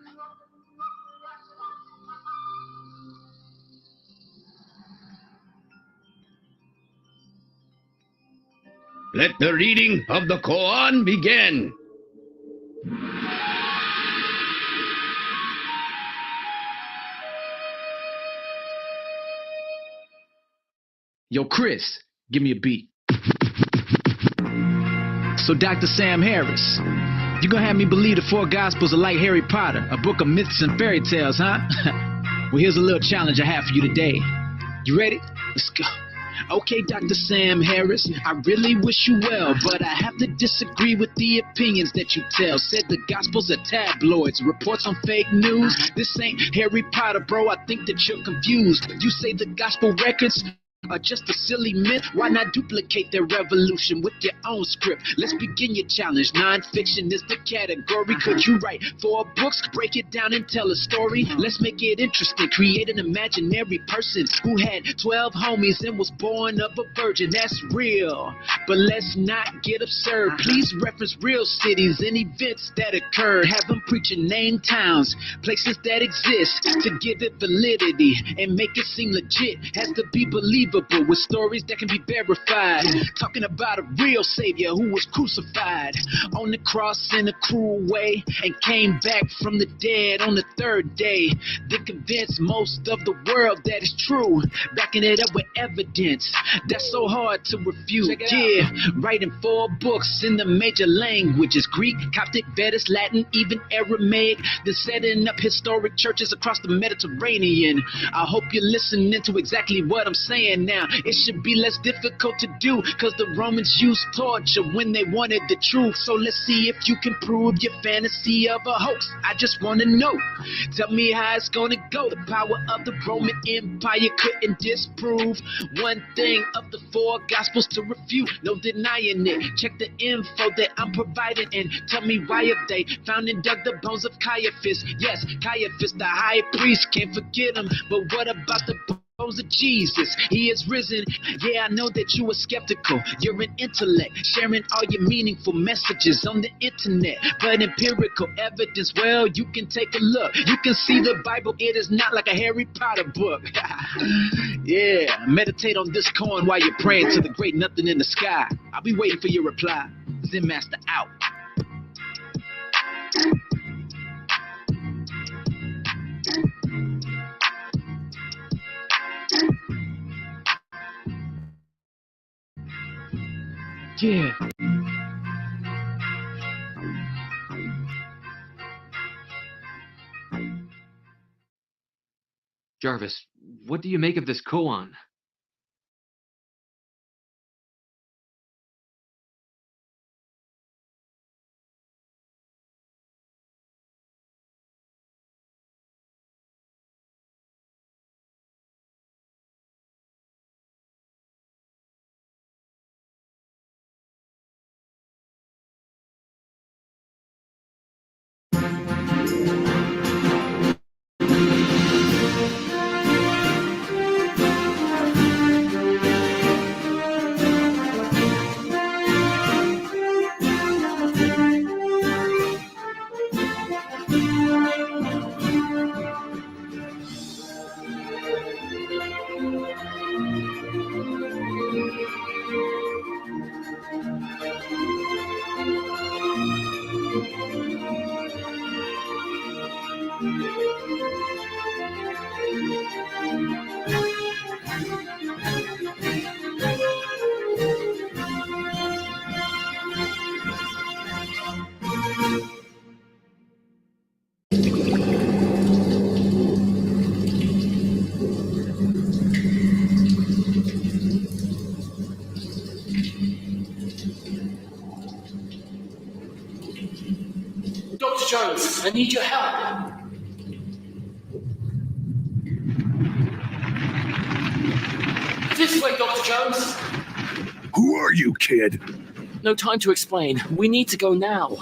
Let the reading of the koan begin. Yo, Chris, give me a beat. So, Dr. Sam Harris, you gonna have me believe the four gospels are like Harry Potter, a book of myths and fairy tales, huh? Well, here's a little challenge I have for you today. You ready? Let's go. Okay, Dr. Sam Harris, I really wish you well, but I have to disagree with the opinions that you tell. Said the Gospels are tabloids, reports on fake news. This ain't Harry Potter, bro, I think that you're confused. You say the Gospel records are just a silly myth. Why not duplicate their revolution with your own script? Let's begin your challenge. Non-fiction is the category. Could you write 4 books, break it down and tell a story? Let's make it interesting. Create an imaginary person who had 12 homies and was born of a virgin. That's real, but let's not get absurd. Please reference real cities and events that occurred. Have them preaching name towns, places that exist, to give it validity and make it seem legit. Has to be believable with stories that can be verified. Talking about a real savior who was crucified on the cross in a cruel way and came back from the dead on the 3rd day. They convinced most of the world that it's true, backing it up with evidence that's so hard to refute. Yeah, writing 4 books in the major languages: Greek, Coptic, Vedis, Latin, even Aramaic. Then setting up historic churches across the Mediterranean. I hope you're listening to exactly what I'm saying now. It should be less difficult to do, cause the Romans used torture when they wanted the truth. So let's see if you can prove your fantasy of a hoax. I just wanna know, tell me how it's gonna go. The power of the Roman Empire couldn't disprove one thing of the 4 Gospels to refute. No denying it. Check the info that I'm providing and tell me why if they found and dug the bones of Caiaphas. Yes, Caiaphas the high priest, can't forget him. But what about the bones of Jesus? He is risen. Yeah, I know that you are skeptical. You're an intellect, sharing all your meaningful messages on the internet. But empirical evidence, well, you can take a look. You can see the Bible, it is not like a Harry Potter book. Yeah, meditate on this coin while you're praying to the great nothing in the sky. I'll be waiting for your reply. Zen Master out. Yeah. Jarvis, what do you make of this koan? Dr. Jones, I need your help. This way, Dr. Jones. Who are you, kid? No time to explain. We need to go now.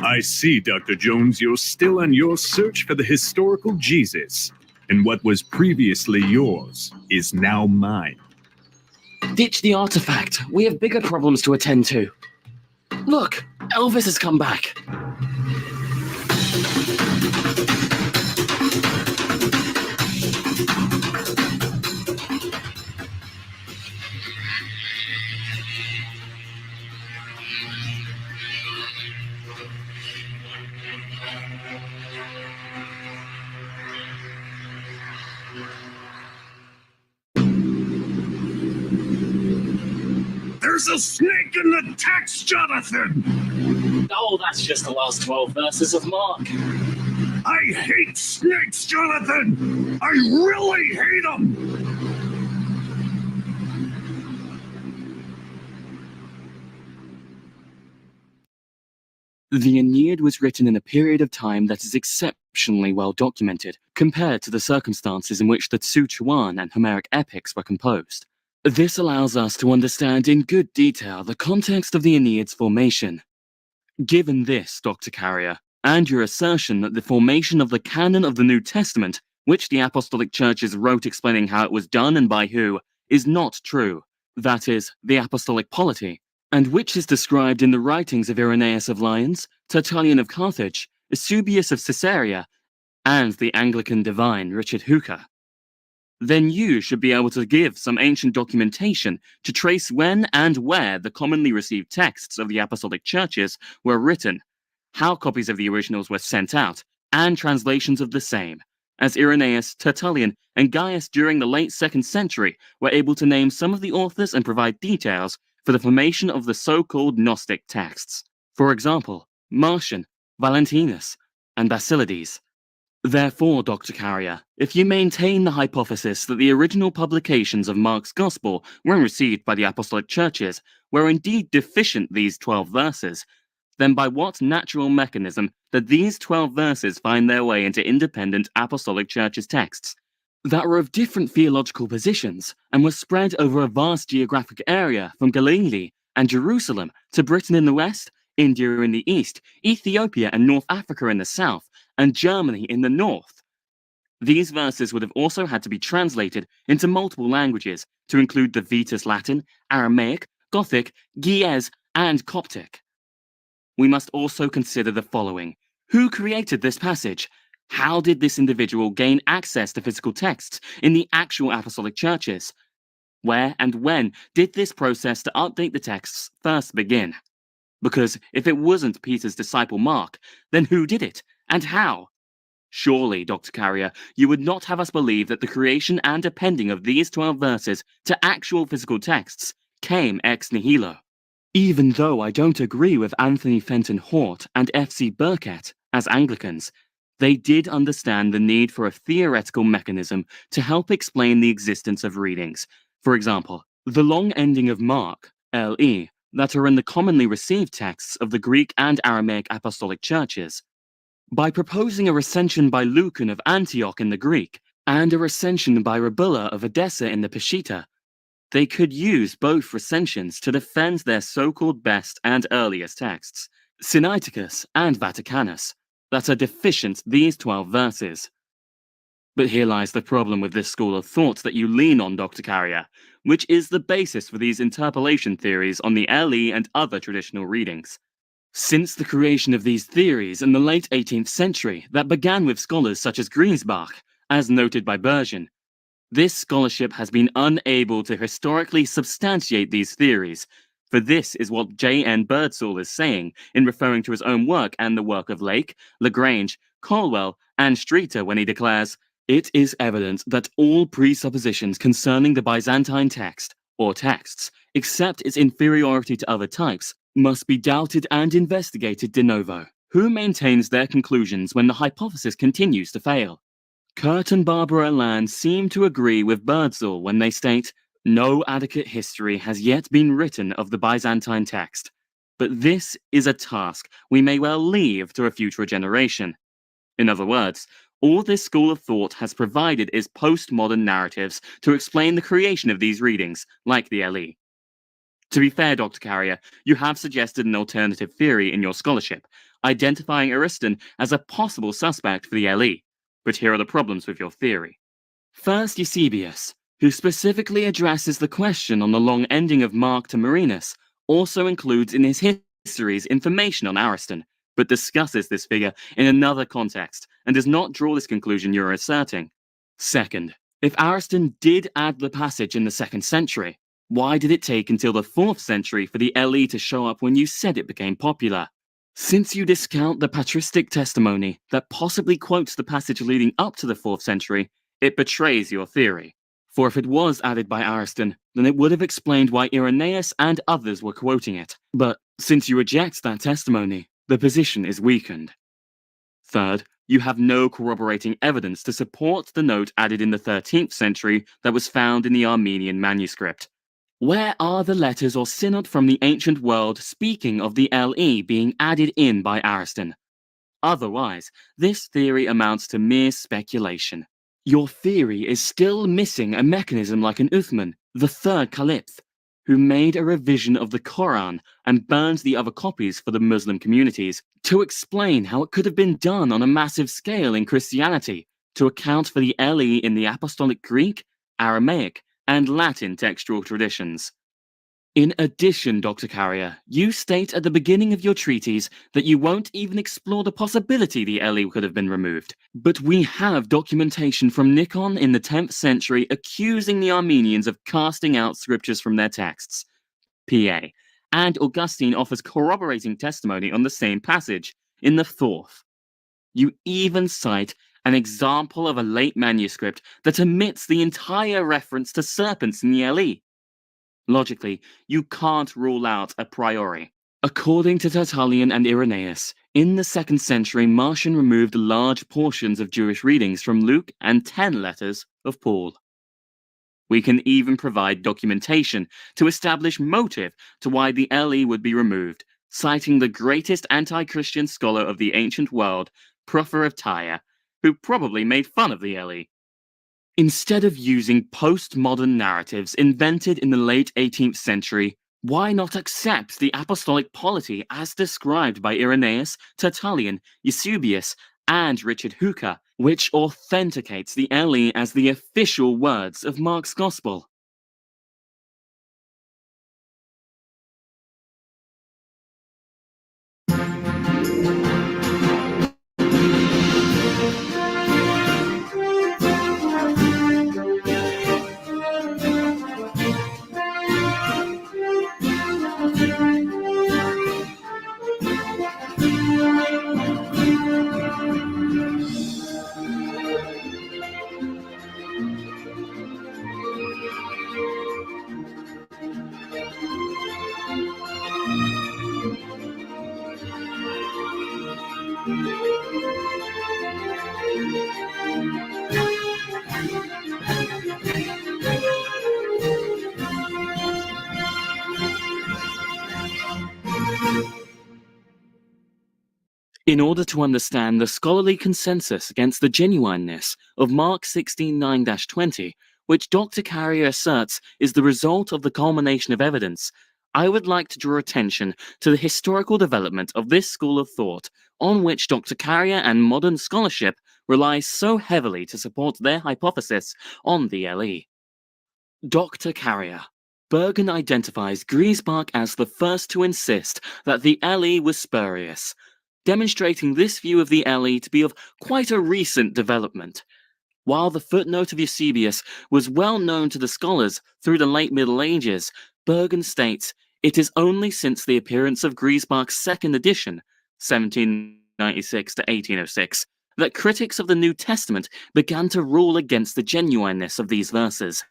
I see, Dr. Jones, you're still on your search for the historical Jesus, and what was previously yours is now mine. Ditch the artifact. We have bigger problems to attend to. Look, Elvis has come back. There's a snake in the text, Johnatahn! Oh, that's just the last 12 verses of Mark. I hate snakes, Johnatahn! I really hate them! The Aeneid was written in a period of time that is exceptionally well documented, compared to the circumstances in which the Tzu Chuan and Homeric epics were composed. This allows us to understand in good detail the context of the Aeneid's formation. Given this, Dr. Carrier, and your assertion that the formation of the canon of the New Testament, which the Apostolic Churches wrote explaining how it was done and by who, is not true, that is, the Apostolic Polity, and which is described in the writings of Irenaeus of Lyons, Tertullian of Carthage, Eusebius of Caesarea, and the Anglican divine Richard Hooker, then you should be able to give some ancient documentation to trace when and where the commonly received texts of the Apostolic Churches were written, how copies of the originals were sent out, and translations of the same, as Irenaeus, Tertullian, and Gaius during the late 2nd century were able to name some of the authors and provide details for the formation of the so-called Gnostic texts. For example, Marcion, Valentinus, and Basilides. Therefore, Dr. Carrier, if you maintain the hypothesis that the original publications of Mark's Gospel, when received by the Apostolic Churches, were indeed deficient these 12 verses, then by what natural mechanism did these 12 verses find their way into independent Apostolic Churches texts that were of different theological positions and were spread over a vast geographic area from Galilee and Jerusalem to Britain in the west, India in the east, Ethiopia and North Africa in the south, and Germany in the north? These verses would have also had to be translated into multiple languages to include the Vetus Latin, Aramaic, Gothic, Ge'ez, and Coptic. We must also consider the following. Who created this passage? How did this individual gain access to physical texts in the actual Apostolic Churches? Where and when did this process to update the texts first begin? Because if it wasn't Peter's disciple Mark, then who did it, and how? Surely, Dr. Carrier, you would not have us believe that the creation and appending of these 12 verses to actual physical texts came ex nihilo. Even though I don't agree with Anthony Fenton Hort and F.C. Burkett as Anglicans, they did understand the need for a theoretical mechanism to help explain the existence of readings. For example, the long ending of Mark, L.E., that are in the commonly received texts of the Greek and Aramaic Apostolic Churches. By proposing a recension by Lucan of Antioch in the Greek, and a recension by Rabula of Edessa in the Peshitta, they could use both recensions to defend their so-called best and earliest texts, Sinaiticus and Vaticanus, that are deficient these 12 verses. But here lies the problem with this school of thought that you lean on, Dr. Carrier, which is the basis for these interpolation theories on the LE and other traditional readings. Since the creation of these theories in the late 18th century that began with scholars such as Griesbach, as noted by Burgon, this scholarship has been unable to historically substantiate these theories, for this is what J.N. Birdsall is saying in referring to his own work and the work of Lake, Lagrange, Caldwell, and Streeter when he declares, "It is evident that all presuppositions concerning the Byzantine text, or texts, except its inferiority to other types, must be doubted and investigated de novo. Who maintains their conclusions when the hypothesis continues to fail?" Kurt and Barbara Land seem to agree with Birdsall when they state, "No adequate history has yet been written of the Byzantine text, but this is a task we may well leave to a future generation." In other words, all this school of thought has provided is postmodern narratives to explain the creation of these readings, like the LE. To be fair, Dr. Carrier, you have suggested an alternative theory in your scholarship, identifying Ariston as a possible suspect for the LE. But here are the problems with your theory. First, Eusebius, who specifically addresses the question on the long ending of Mark to Marinus, also includes in his histories information on Ariston, but discusses this figure in another context and does not draw this conclusion you're asserting. Second, if Ariston did add the passage in the 2nd century, why did it take until the 4th century for the LE to show up when you said it became popular? Since you discount the patristic testimony that possibly quotes the passage leading up to the 4th century, It betrays your theory, for if it was added by Ariston, then it would have explained why Irenaeus and others were quoting it. But since you reject that testimony, the position is weakened. Third, you have no corroborating evidence to support the note added in the 13th century that was found in the Armenian manuscript. Where are the letters or synod from the ancient world speaking of the LE being added in by Ariston? Otherwise, this theory amounts to mere speculation. Your theory is still missing a mechanism like an Uthman, the third caliph, who made a revision of the Quran and burned the other copies for the Muslim communities to explain how it could have been done on a massive scale in Christianity to account for the LE in the Apostolic Greek, Aramaic, and Latin textual traditions. In addition, Dr. Carrier, you state at the beginning of your treatise that you won't even explore the possibility the LE could have been removed. But we have documentation from Nikon in the 10th century accusing the Armenians of casting out scriptures from their texts. PA. And Augustine offers corroborating testimony on the same passage in the 4th. You even cite an example of a late manuscript that omits the entire reference to serpents in the LE. Logically, you can't rule out a priori. According to Tertullian and Irenaeus, in the 2nd century, Marcion removed large portions of Jewish readings from Luke and 10 letters of Paul. We can even provide documentation to establish motive to why the LE would be removed, citing the greatest anti-Christian scholar of the ancient world, Proffer of Tyre, who probably made fun of the LE. Instead of using postmodern narratives invented in the late 18th century, why not accept the apostolic polity as described by Irenaeus, Tertullian, Eusebius, and Richard Hooker, which authenticates the LE as the official words of Mark's Gospel? In order to understand the scholarly consensus against the genuineness of Mark 16:9-20, which Dr. Carrier asserts is the result of the culmination of evidence, I would like to draw attention to the historical development of this school of thought on which Dr. Carrier and modern scholarship rely so heavily to support their hypothesis on the LE. Dr. Carrier. Burgon identifies Griesbach as the first to insist that the LE was spurious, demonstrating this view of the LE to be of quite a recent development. While the footnote of Eusebius was well known to the scholars through the late Middle Ages, Burgon states it is only since the appearance of Griesbach's second edition, 1796 to 1806, that critics of the New Testament began to rule against the genuineness of these verses,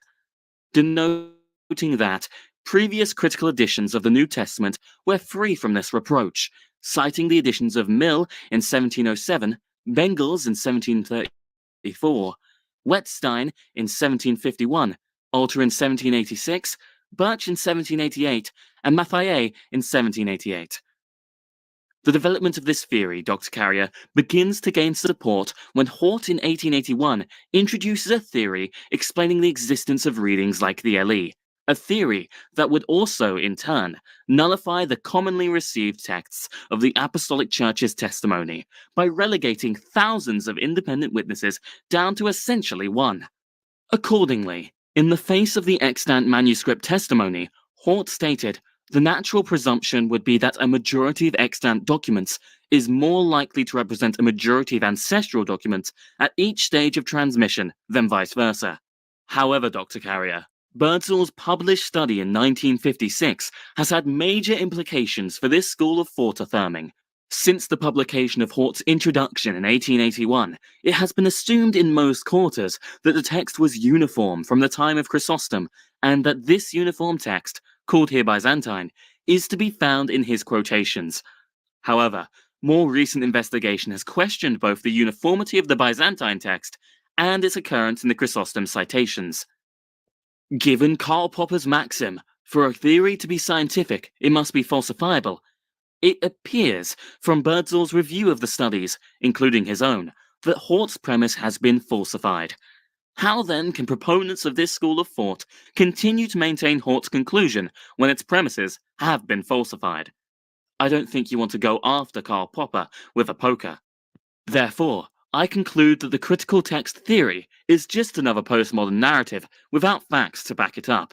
denoting that previous critical editions of the New Testament were free from this reproach, citing the editions of Mill in 1707, Bengels in 1734, Wettstein in 1751, Alter in 1786, Birch in 1788, and Mathieu in 1788. The development of this theory, Dr. Carrier, begins to gain support when Hort in 1881 introduces a theory explaining the existence of readings like the LE, a theory that would also, in turn, nullify the commonly received texts of the Apostolic Church's testimony by relegating thousands of independent witnesses down to essentially one. Accordingly, in the face of the extant manuscript testimony, Hort stated, the natural presumption would be that a majority of extant documents is more likely to represent a majority of ancestral documents at each stage of transmission than vice versa. However, Dr. Carrier, Birdsall's published study in 1956 has had major implications for this school of thought affirming, Since the publication of Hort's introduction in 1881, it has been assumed in most quarters that the text was uniform from the time of Chrysostom, and that this uniform text, called here Byzantine, is to be found in his quotations. However, more recent investigation has questioned both the uniformity of the Byzantine text and its occurrence in the Chrysostom citations. Given Karl Popper's maxim, for a theory to be scientific, it must be falsifiable, it appears from Birdsall's review of the studies, including his own, that Hort's premise has been falsified. How then can proponents of this school of thought continue to maintain Hort's conclusion when its premises have been falsified? I don't think you want to go after Karl Popper with a poker. Therefore, I conclude that the critical text theory is just another postmodern narrative without facts to back it up.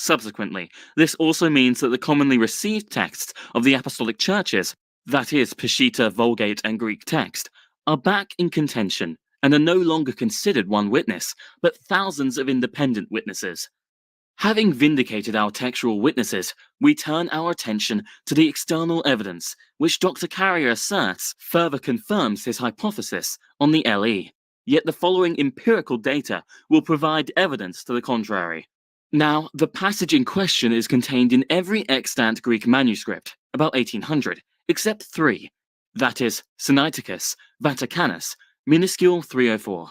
Subsequently, this also means that the commonly received texts of the apostolic churches, that is, Peshitta, Vulgate, and Greek text, are back in contention and are no longer considered one witness, but thousands of independent witnesses. Having vindicated our textual witnesses, we turn our attention to the external evidence, which Dr. Carrier asserts further confirms his hypothesis on the LE. Yet the following empirical data will provide evidence to the contrary. Now, the passage in question is contained in every extant Greek manuscript, about 1800, except 3, that is, Sinaiticus, Vaticanus, minuscule 304.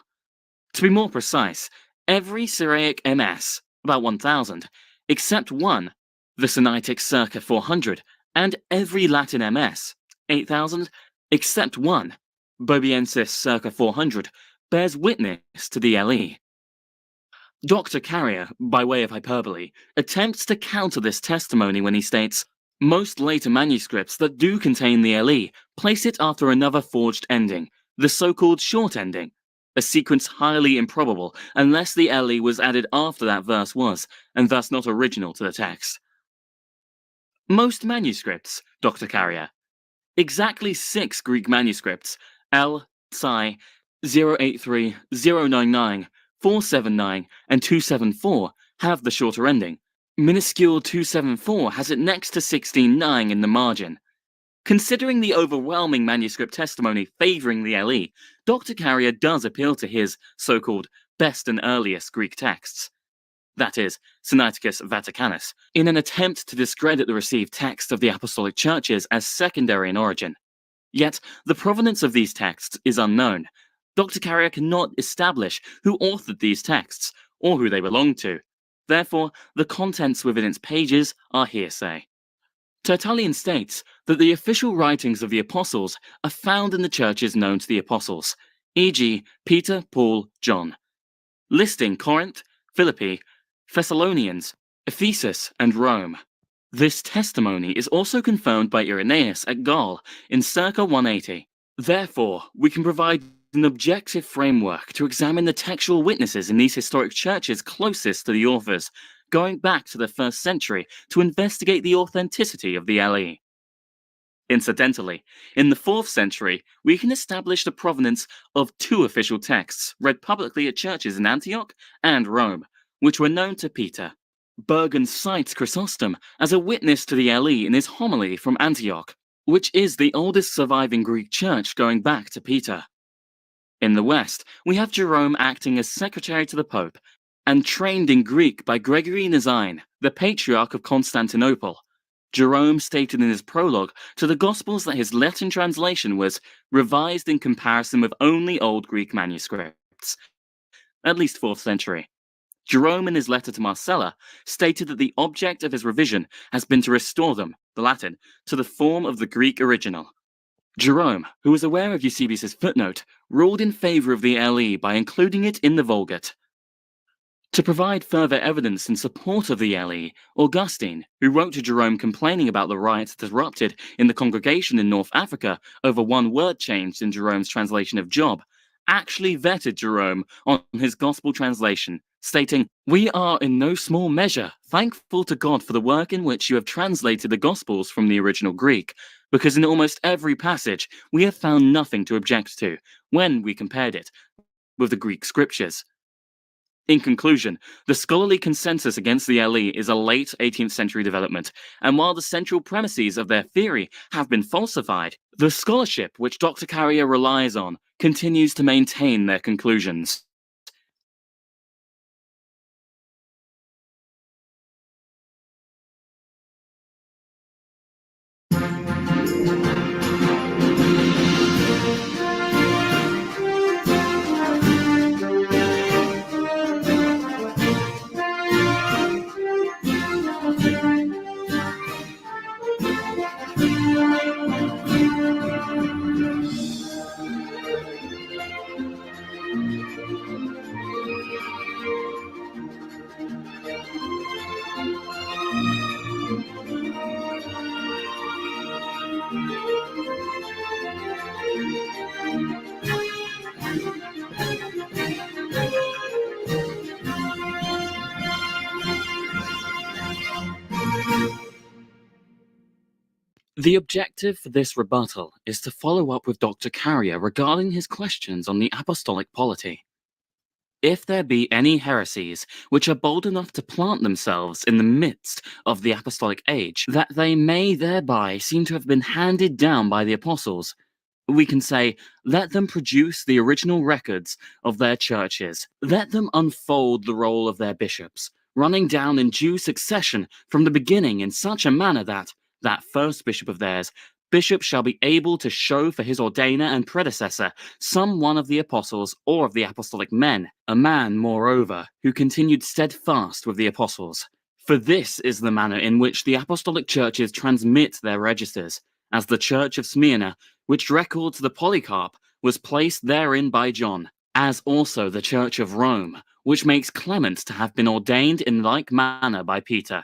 To be more precise, every Syriac MS, about 1000, except 1, the Sinaitic circa 400, and every Latin MS, 8000, except 1, Bobiensis circa 400, bears witness to the LE. Dr. Carrier, by way of hyperbole, attempts to counter this testimony when he states, most later manuscripts that do contain the LE place it after another forged ending, the so-called short ending, a sequence highly improbable unless the LE was added after that verse was, and thus not original to the text. Most manuscripts, Dr. Carrier. Exactly 6 Greek manuscripts, L, Psi, 083, 099, 479, and 274, have the shorter ending. Minuscule 274 has it next to 16.9 in the margin. Considering the overwhelming manuscript testimony favouring the LE, Dr. Carrier does appeal to his so-called best and earliest Greek texts, that is, Sinaiticus Vaticanus, in an attempt to discredit the received text of the apostolic churches as secondary in origin. Yet, the provenance of these texts is unknown. Dr. Carrier cannot establish who authored these texts, or who they belong to. Therefore, the contents within its pages are hearsay. Tertullian states that the official writings of the apostles are found in the churches known to the apostles, e.g. Peter, Paul, John, listing Corinth, Philippi, Thessalonians, Ephesus, and Rome. This testimony is also confirmed by Irenaeus at Gaul in circa 180. Therefore, we can provide an objective framework to examine the textual witnesses in these historic churches closest to the authors, going back to the 1st century to investigate the authenticity of the LE. Incidentally, in the 4th century, we can establish the provenance of 2 official texts read publicly at churches in Antioch and Rome, which were known to Peter. Burgon cites Chrysostom as a witness to the LE in his homily from Antioch, which is the oldest surviving Greek church going back to Peter. In the West, we have Jerome acting as secretary to the Pope, and trained in Greek by Gregory Nazian, the Patriarch of Constantinople. Jerome stated in his prologue to the Gospels that his Latin translation was revised in comparison with only Old Greek manuscripts, at least 4th century. Jerome in his letter to Marcella stated that the object of his revision has been to restore them, the Latin, to the form of the Greek original. Jerome, who was aware of Eusebius's footnote, ruled in favour of the LE by including it in the Vulgate. To provide further evidence in support of the LE, Augustine, who wrote to Jerome complaining about the riots that erupted in the congregation in North Africa over one word changed in Jerome's translation of Job, actually vetted Jerome on his gospel translation, stating, "We are in no small measure thankful to God for the work in which you have translated the Gospels from the original Greek, because in almost every passage we have found nothing to object to when we compared it with the Greek scriptures." In conclusion, the scholarly consensus against the LE is a late 18th century development, and while the central premises of their theory have been falsified, the scholarship which Dr. Carrier relies on continues to maintain their conclusions. The objective for this rebuttal is to follow up with Dr. Carrier regarding his questions on the apostolic polity. If there be any heresies which are bold enough to plant themselves in the midst of the apostolic age, that they may thereby seem to have been handed down by the apostles, we can say, let them produce the original records of their churches. Let them unfold the roll of their bishops, running down in due succession from the beginning in such a manner that first bishop of theirs, bishop shall be able to show for his ordainer and predecessor some one of the apostles or of the apostolic men, a man, moreover, who continued steadfast with the apostles. For this is the manner in which the apostolic churches transmit their registers, as the church of Smyrna, which records the Polycarp, was placed therein by John, as also the church of Rome, which makes Clement to have been ordained in like manner by Peter.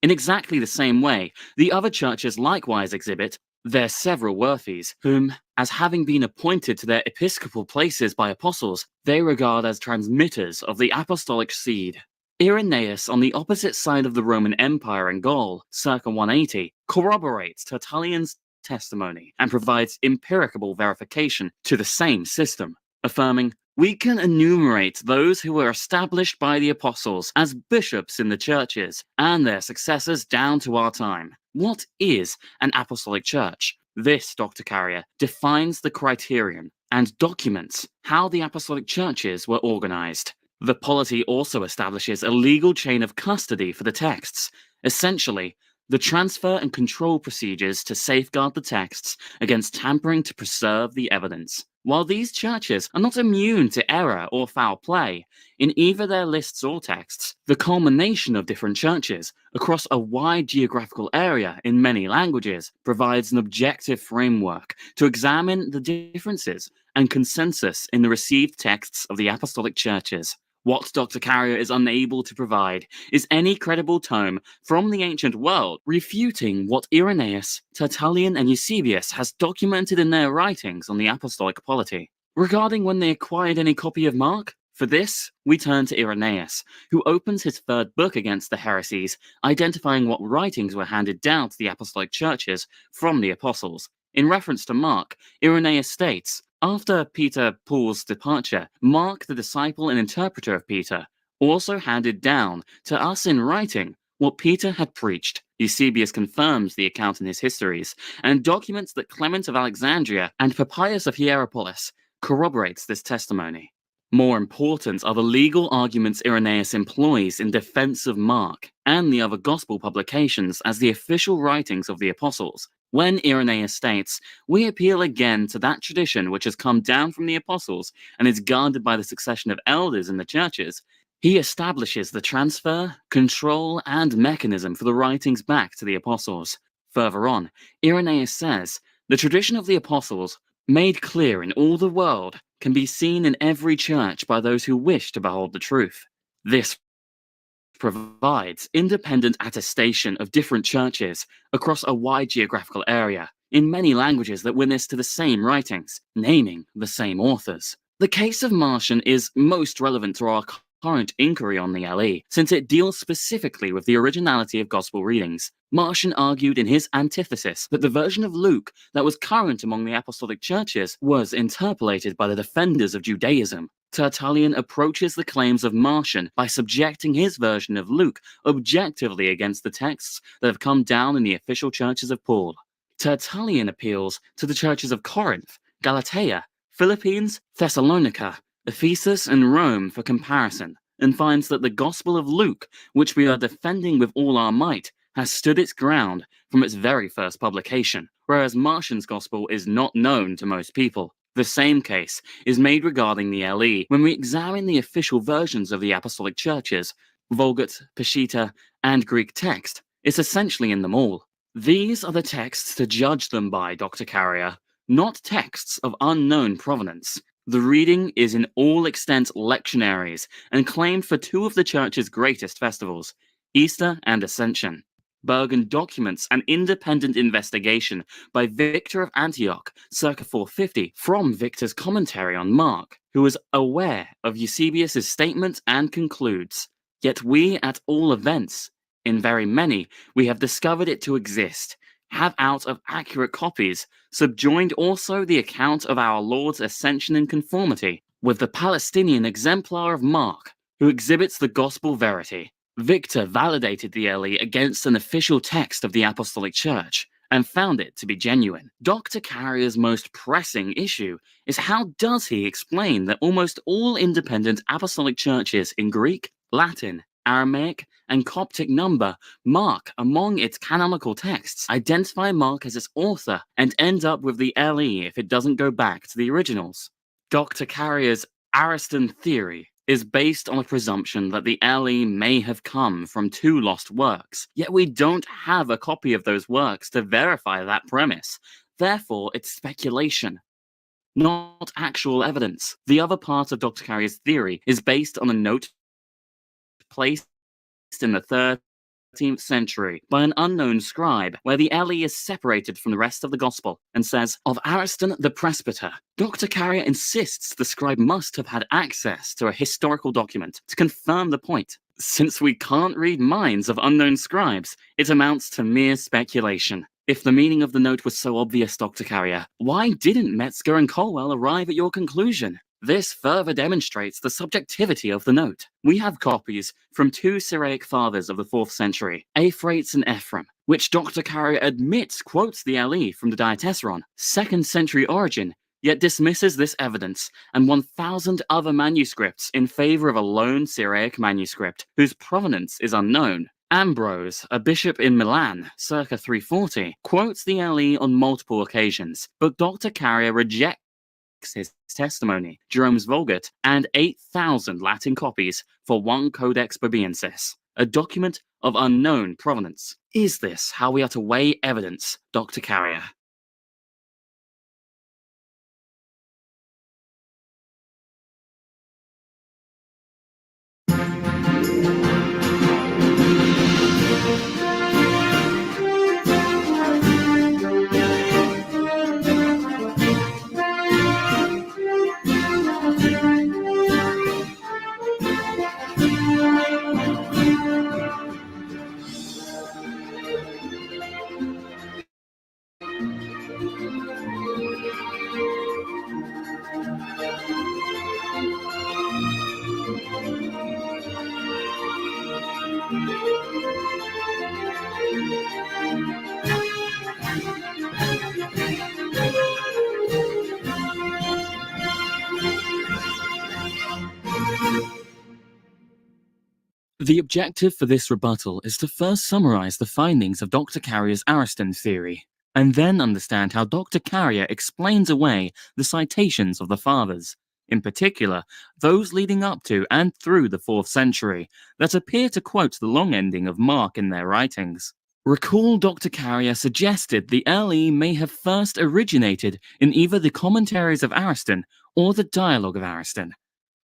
In exactly the same way, the other churches likewise exhibit their several worthies, whom, as having been appointed to their episcopal places by apostles, they regard as transmitters of the apostolic seed. Irenaeus, on the opposite side of the Roman Empire in Gaul, circa 180, corroborates Tertullian's testimony and provides empirical verification to the same system, affirming, "We can enumerate those who were established by the apostles as bishops in the churches and their successors down to our time." What is an apostolic church? This, Dr. Carrier, defines the criterion and documents how the apostolic churches were organized. The polity also establishes a legal chain of custody for the texts, essentially, the transfer and control procedures to safeguard the texts against tampering to preserve the evidence. While these churches are not immune to error or foul play in either their lists or texts, the culmination of different churches across a wide geographical area in many languages provides an objective framework to examine the differences and consensus in the received texts of the apostolic churches. What Dr. Carrier is unable to provide is any credible tome from the ancient world refuting what Irenaeus, Tertullian, and Eusebius has documented in their writings on the apostolic polity. Regarding when they acquired any copy of Mark, for this, we turn to Irenaeus, who opens his third book against the heresies, identifying what writings were handed down to the apostolic churches from the apostles. In reference to Mark, Irenaeus states, "After Peter Paul's departure, Mark, the disciple and interpreter of Peter, also handed down to us in writing what Peter had preached." Eusebius confirms the account in his histories and documents that Clement of Alexandria and Papias of Hierapolis corroborates this testimony. More important are the legal arguments Irenaeus employs in defense of Mark and the other gospel publications as the official writings of the apostles. When Irenaeus states, "We appeal again to that tradition which has come down from the apostles and is guarded by the succession of elders in the churches," he establishes the transfer, control, and mechanism for the writings back to the apostles. Further on, Irenaeus says, "The tradition of the apostles, made clear in all the world, can be seen in every church by those who wish to behold the truth." This provides independent attestation of different churches across a wide geographical area, in many languages that witness to the same writings, naming the same authors. The case of Marcion is most relevant to our current inquiry on the LE, since it deals specifically with the originality of gospel readings. Marcion argued in his antithesis that the version of Luke that was current among the apostolic churches was interpolated by the defenders of Judaism. Tertullian approaches the claims of Marcion by subjecting his version of Luke objectively against the texts that have come down in the official churches of Paul. Tertullian appeals to the churches of Corinth, Galatia, Philippines, Thessalonica, Ephesus, and Rome for comparison, and finds that the Gospel of Luke, which we are defending with all our might, has stood its ground from its very first publication, whereas Marcion's Gospel is not known to most people. The same case is made regarding the LE when we examine the official versions of the Apostolic Churches, Vulgate, Peshitta, and Greek text. It's essentially in them all. These are the texts to judge them by, Dr. Carrier, not texts of unknown provenance. The reading is in all extent lectionaries and claimed for two of the Church's greatest festivals, Easter and Ascension. Burgon documents an independent investigation by Victor of Antioch, circa 450, from Victor's commentary on Mark, who was aware of Eusebius's statement and concludes, "Yet we, at all events, in very many, we have discovered it to exist, have out of accurate copies subjoined also the account of our Lord's ascension in conformity with the Palestinian exemplar of Mark, who exhibits the gospel verity." Victor validated the LE against an official text of the Apostolic Church and found it to be genuine. Dr. Carrier's most pressing issue is how does he explain that almost all independent Apostolic Churches in Greek, Latin, Aramaic, and Coptic number Mark among its canonical texts, identify Mark as its author, and end up with the LE if it doesn't go back to the originals? Dr. Carrier's Ariston theory is based on a presumption that the LE may have come from two lost works, yet we don't have a copy of those works to verify that premise. Therefore, it's speculation, not actual evidence. The other part of Dr. Carrier's theory is based on a note placed in the 13th century by an unknown scribe, where the LE is separated from the rest of the gospel, and says, "Of Ariston the presbyter." Dr. Carrier insists the scribe must have had access to a historical document to confirm the point. Since we can't read minds of unknown scribes, it amounts to mere speculation. If the meaning of the note was so obvious, Dr. Carrier, why didn't Metzger and Colwell arrive at your conclusion? This further demonstrates the subjectivity of the note. We have copies from two Syriac fathers of the 4th century, Euphrates and Ephraim, which Dr. Carrier admits quotes the LE from the Diatessaron, 2nd century origin, yet dismisses this evidence and 1,000 other manuscripts in favor of a lone Syriac manuscript, whose provenance is unknown. Ambrose, a bishop in Milan, circa 340, quotes the LE on multiple occasions, but Dr. Carrier rejects his testimony, Jerome's Vulgate, and 8,000 Latin copies for one Codex Bourbeensis, a document of unknown provenance. Is this how we are to weigh evidence, Dr. Carrier? The objective for this rebuttal is to first summarize the findings of Dr. Carrier's Ariston theory, and then understand how Dr. Carrier explains away the citations of the Fathers, in particular those leading up to and through the 4th century, that appear to quote the long ending of Mark in their writings. Recall Dr. Carrier suggested the LE may have first originated in either the commentaries of Ariston or the dialogue of Ariston.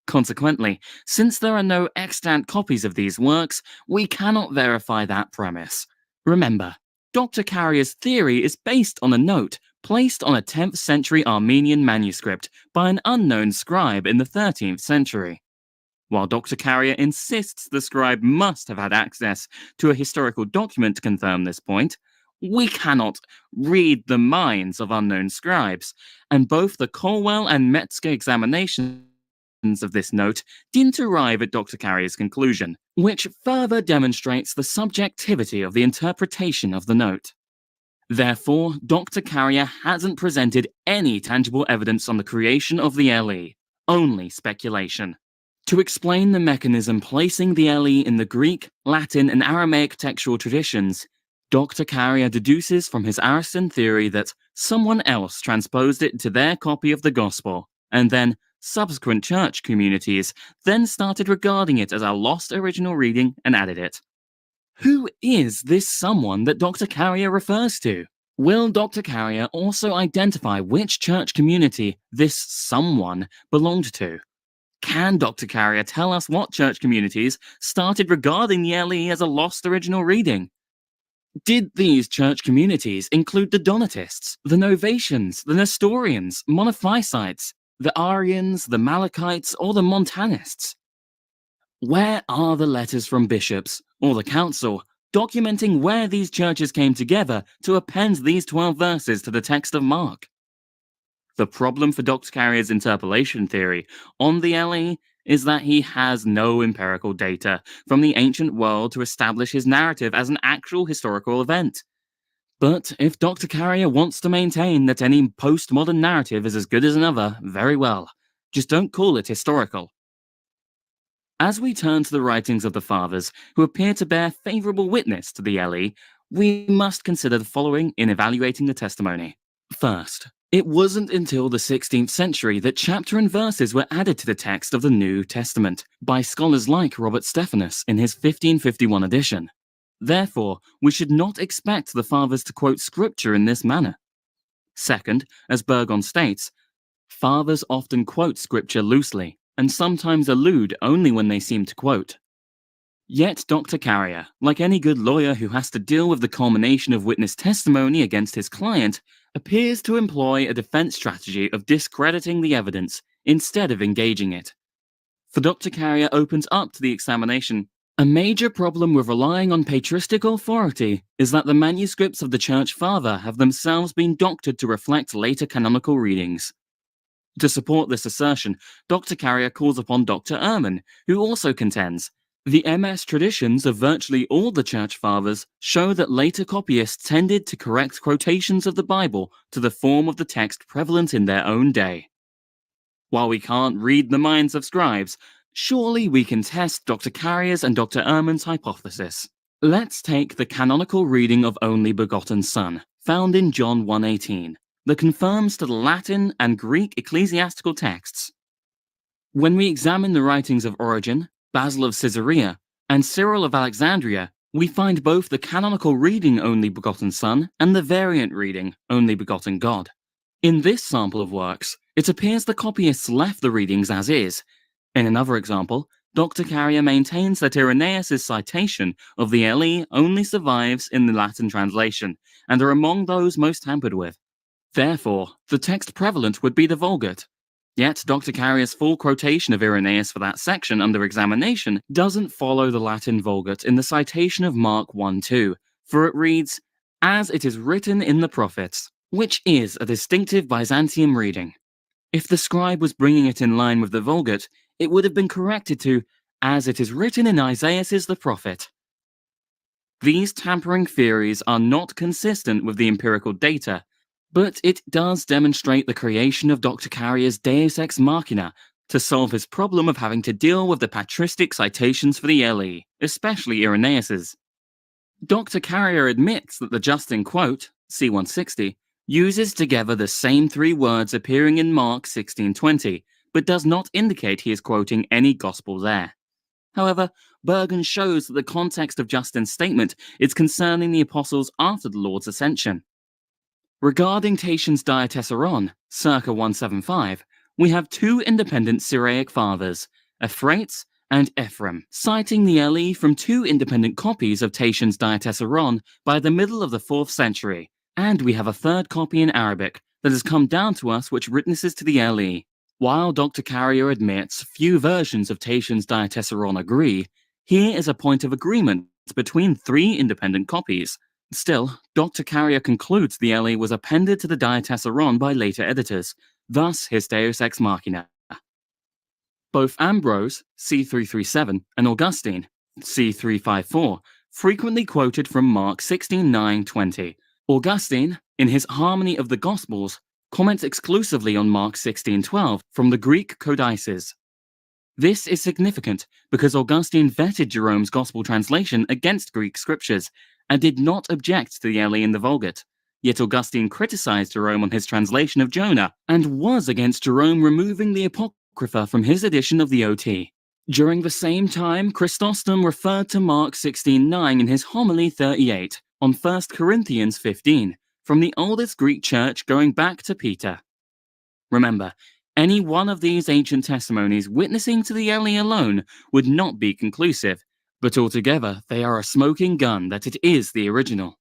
Consequently, since there are no extant copies of these works, we cannot verify that premise. Remember, Dr. Carrier's theory is based on a note placed on a 10th century Armenian manuscript by an unknown scribe in the 13th century. While Dr. Carrier insists the scribe must have had access to a historical document to confirm this point, we cannot read the minds of unknown scribes, and both the Colwell and Metzger examinations of this note didn't arrive at Dr. Carrier's conclusion, which further demonstrates the subjectivity of the interpretation of the note. Therefore, Dr. Carrier hasn't presented any tangible evidence on the creation of the LE, only speculation. To explain the mechanism placing the LE in the Greek, Latin, and Aramaic textual traditions, Dr. Carrier deduces from his Aristotle theory that someone else transposed it into their copy of the Gospel, and then subsequent church communities then started regarding it as a lost original reading and added it. Who is this someone that Dr. Carrier refers to? Will Dr. Carrier also identify which church community this someone belonged to? Can Dr. Carrier tell us what church communities started regarding the LE as a lost original reading? Did these church communities include the Donatists, the Novatians, the Nestorians, Monophysites, the Arians, the Malachites, or the Montanists? Where are the letters from bishops, or the council, documenting where these churches came together to append these 12 verses to the text of Mark? The problem for Dr. Carrier's interpolation theory on the LE is that he has no empirical data from the ancient world to establish his narrative as an actual historical event. But if Dr. Carrier wants to maintain that any postmodern narrative is as good as another, very well. Just don't call it historical. As we turn to the writings of the Fathers, who appear to bear favourable witness to the LE, we must consider the following in evaluating the testimony. First, it wasn't until the 16th century that chapter and verses were added to the text of the New Testament by scholars like Robert Stephanus in his 1551 edition. Therefore, we should not expect the Fathers to quote Scripture in this manner. Second, as Burgon states, Fathers often quote Scripture loosely, and sometimes allude only when they seem to quote. Yet Dr. Carrier, like any good lawyer who has to deal with the culmination of witness testimony against his client, appears to employ a defense strategy of discrediting the evidence instead of engaging it. For Dr. Carrier opens up to the examination, a major problem with relying on patristic authority is that the manuscripts of the Church Father have themselves been doctored to reflect later canonical readings. To support this assertion, Dr. Carrier calls upon Dr. Ehrman, who also contends, the MS traditions of virtually all the Church Fathers show that later copyists tended to correct quotations of the Bible to the form of the text prevalent in their own day. While we can't read the minds of scribes, surely we can test Dr. Carrier's and Dr. Ehrman's hypothesis. Let's take the canonical reading of Only Begotten Son, found in John 1:18. That confirms to the Latin and Greek ecclesiastical texts. When we examine the writings of Origen, Basil of Caesarea, and Cyril of Alexandria, we find both the canonical reading Only Begotten Son and the variant reading Only Begotten God. In this sample of works, it appears the copyists left the readings as is. In another example, Dr. Carrier maintains that Irenaeus' citation of the LE only survives in the Latin translation, and are among those most tampered with. Therefore, the text prevalent would be the Vulgate. Yet Dr. Carrier's full quotation of Irenaeus for that section under examination doesn't follow the Latin Vulgate in the citation of Mark 1:2, for it reads, "As it is written in the prophets," which is a distinctive Byzantium reading. If the scribe was bringing it in line with the Vulgate, it would have been corrected to, "As it is written in Isaias the prophet." These tampering theories are not consistent with the empirical data, but it does demonstrate the creation of Dr. Carrier's Deus Ex Machina to solve his problem of having to deal with the patristic citations for the LE, especially Irenaeus's. Dr. Carrier admits that the Justin quote, C160, uses together the same three words appearing in Mark 16:20, but does not indicate he is quoting any gospel there. However, Burgon shows that the context of Justin's statement is concerning the apostles after the Lord's ascension. Regarding Tatian's Diatessaron, circa 175, we have two independent Syriac fathers, Ephrates and Ephraim, citing the LE from two independent copies of Tatian's Diatessaron by the middle of the 4th century, and we have a third copy in Arabic that has come down to us which witnesses to the LE. While Dr. Carrier admits few versions of Tatian's Diatessaron agree, here is a point of agreement between three independent copies. Still, Dr. Carrier concludes the LE was appended to the Diatessaron by later editors, thus his Deus Ex Machina. Both Ambrose, c. 337, and Augustine, c. 354, frequently quoted from Mark 16:9-20. Augustine, in his Harmony of the Gospels, comments exclusively on Mark 16:12 from the Greek codices. This is significant because Augustine vetted Jerome's Gospel translation against Greek scriptures and did not object to the LE in the Vulgate. Yet Augustine criticized Jerome on his translation of Jonah and was against Jerome removing the Apocrypha from his edition of the OT. During the same time, Chrysostom referred to Mark 16:9 in his Homily 38 on 1 Corinthians 15, from the oldest Greek church going back to Peter. Remember, any one of these ancient testimonies witnessing to the LE alone would not be conclusive, but altogether they are a smoking gun that it is the original.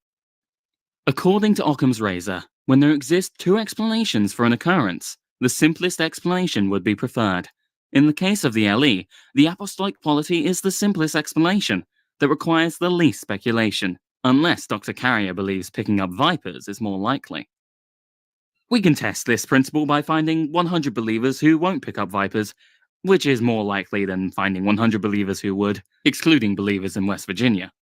According to Occam's razor, when there exist two explanations for an occurrence, the simplest explanation would be preferred. In the case of the LE, the apostolic polity is the simplest explanation that requires the least speculation, unless Dr. Carrier believes picking up vipers is more likely. We can test this principle by finding 100 believers who won't pick up vipers, which is more likely than finding 100 believers who would, excluding believers in West Virginia.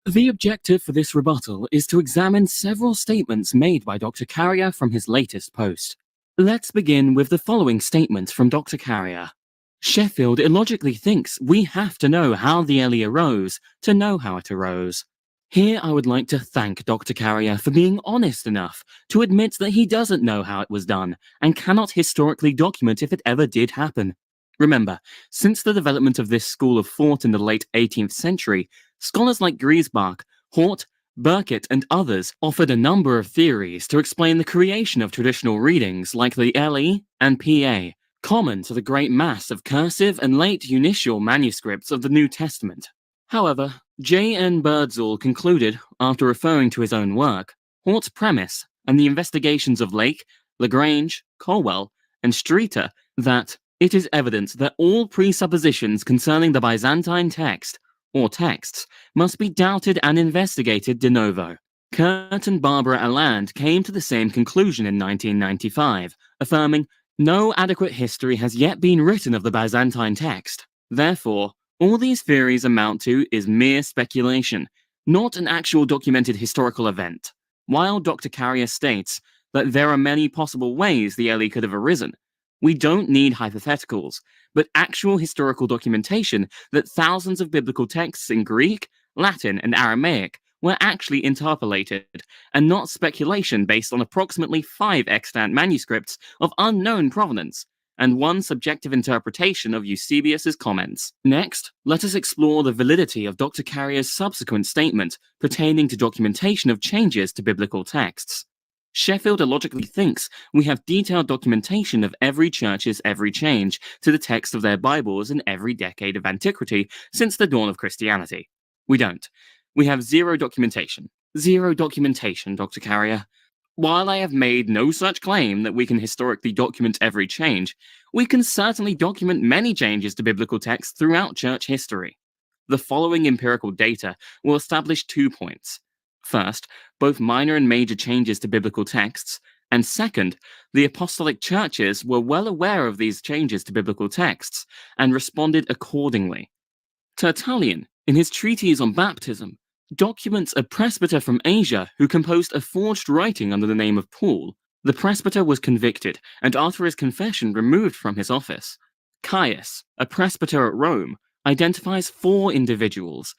The objective for this rebuttal is to examine several statements made by Dr. Carrier from his latest post. Let's begin with the following statement from Dr. Carrier. Sheffield illogically thinks we have to know how the LE arose to know how it arose. Here I would like to thank Dr. Carrier for being honest enough to admit that he doesn't know how it was done and cannot historically document if it ever did happen. Remember, since the development of this school of thought in the late 18th century, scholars like Griesbach, Hort, Burkitt, and others offered a number of theories to explain the creation of traditional readings like the LE and PA, common to the great mass of cursive and late unicial manuscripts of the New Testament. However, J. N. Birdsall concluded, after referring to his own work, Hort's premise, and the investigations of Lake, Lagrange, Colwell, and Streeter, that it is evident that all presuppositions concerning the Byzantine text, or texts, must be doubted and investigated de novo. Kurt and Barbara Alland came to the same conclusion in 1995, affirming, no adequate history has yet been written of the Byzantine text. Therefore, all these theories amount to is mere speculation, not an actual documented historical event. While Dr. Carrier states that there are many possible ways the LE could have arisen, we don't need hypotheticals, but actual historical documentation that thousands of biblical texts in Greek, Latin, and Aramaic were actually interpolated, and not speculation based on approximately 5 extant manuscripts of unknown provenance, and one subjective interpretation of Eusebius's comments. Next, let us explore the validity of Dr. Carrier's subsequent statement pertaining to documentation of changes to biblical texts. Sheffield illogically thinks we have detailed documentation of every church's every change to the text of their Bibles in every decade of antiquity since the dawn of Christianity. We don't. We have zero documentation. Zero documentation, Dr. Carrier. While I have made no such claim that we can historically document every change, we can certainly document many changes to biblical texts throughout church history. The following empirical data will establish 2 points. First, both minor and major changes to biblical texts, and second, the apostolic churches were well aware of these changes to biblical texts and responded accordingly. Tertullian, in his treatise on baptism, documents a presbyter from Asia who composed a forged writing under the name of Paul. The presbyter was convicted and after his confession removed from his office. Caius, a presbyter at Rome, identifies 4 individuals,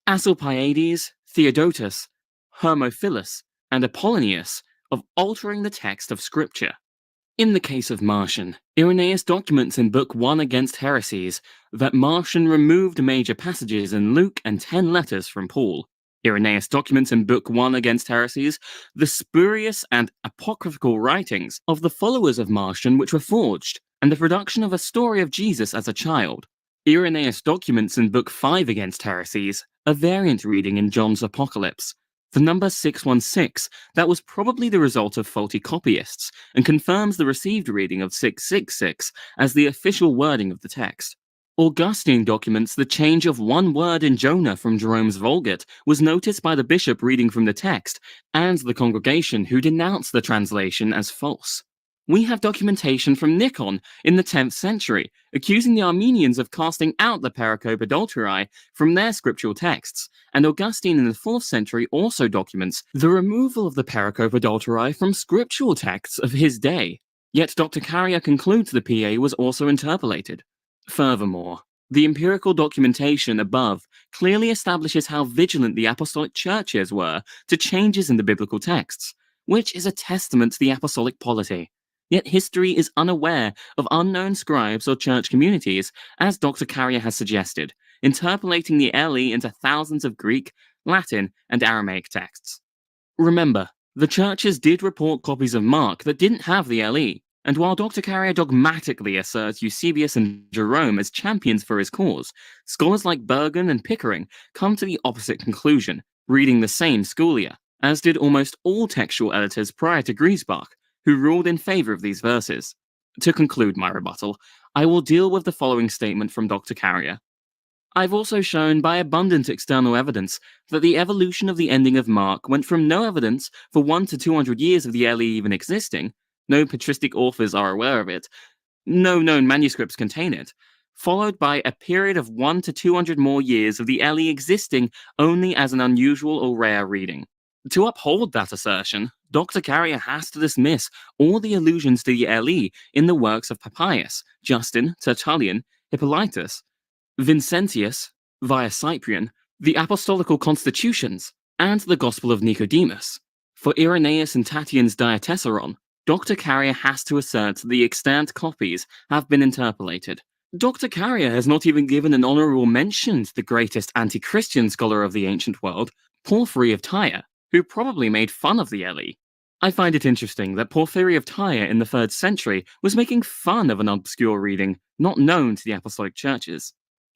Asclepiades, Theodotus, Hermophilus, and Apollonius of altering the text of Scripture. In the case of Martian, Irenaeus documents in Book 1 Against Heresies that Martian removed major passages in Luke and 10 letters from Paul. Irenaeus documents in Book 1 Against Heresies the spurious and apocryphal writings of the followers of Martian which were forged, and the production of a story of Jesus as a child. Irenaeus documents in Book 5 Against Heresies a variant reading in John's Apocalypse, the number 616, that was probably the result of faulty copyists, and confirms the received reading of 666 as the official wording of the text. Augustine documents the change of one word in Jonah from Jerome's Vulgate was noticed by the bishop reading from the text and the congregation who denounced the translation as false. We have documentation from Nikon in the 10th century, accusing the Armenians of casting out the Pericope Adulteri from their scriptural texts, and Augustine in the 4th century also documents the removal of the Pericope Adulteri from scriptural texts of his day. Yet Dr. Carrier concludes the PA was also interpolated. Furthermore, the empirical documentation above clearly establishes how vigilant the apostolic churches were to changes in the biblical texts, which is a testament to the apostolic polity. Yet history is unaware of unknown scribes or church communities, as Dr. Carrier has suggested, interpolating the LE into thousands of Greek, Latin, and Aramaic texts. Remember, the churches did report copies of Mark that didn't have the LE, and while Dr. Carrier dogmatically asserts Eusebius and Jerome as champions for his cause, scholars like Burgon and Pickering come to the opposite conclusion, reading the same Schoolia, as did almost all textual editors prior to Griesbach, who ruled in favor of these verses. To conclude my rebuttal, I will deal with the following statement from Dr. Carrier. I've also shown by abundant external evidence that the evolution of the ending of Mark went from no evidence for 100 to 200 years of the LE even existing, no patristic authors are aware of it, no known manuscripts contain it, followed by a period of 100 to 200 more years of the LE existing only as an unusual or rare reading. To uphold that assertion, Dr. Carrier has to dismiss all the allusions to the LE in the works of Papias, Justin, Tertullian, Hippolytus, Vincentius, via Cyprian, the Apostolical Constitutions, and the Gospel of Nicodemus. For Irenaeus and Tatian's Diatessaron, Dr. Carrier has to assert the extant copies have been interpolated. Dr. Carrier has not even given an honorable mention to the greatest anti-Christian scholar of the ancient world, Porphyry of Tyre, who probably made fun of the LE. I find it interesting that Porphyry of Tyre in the 3rd century was making fun of an obscure reading not known to the apostolic churches.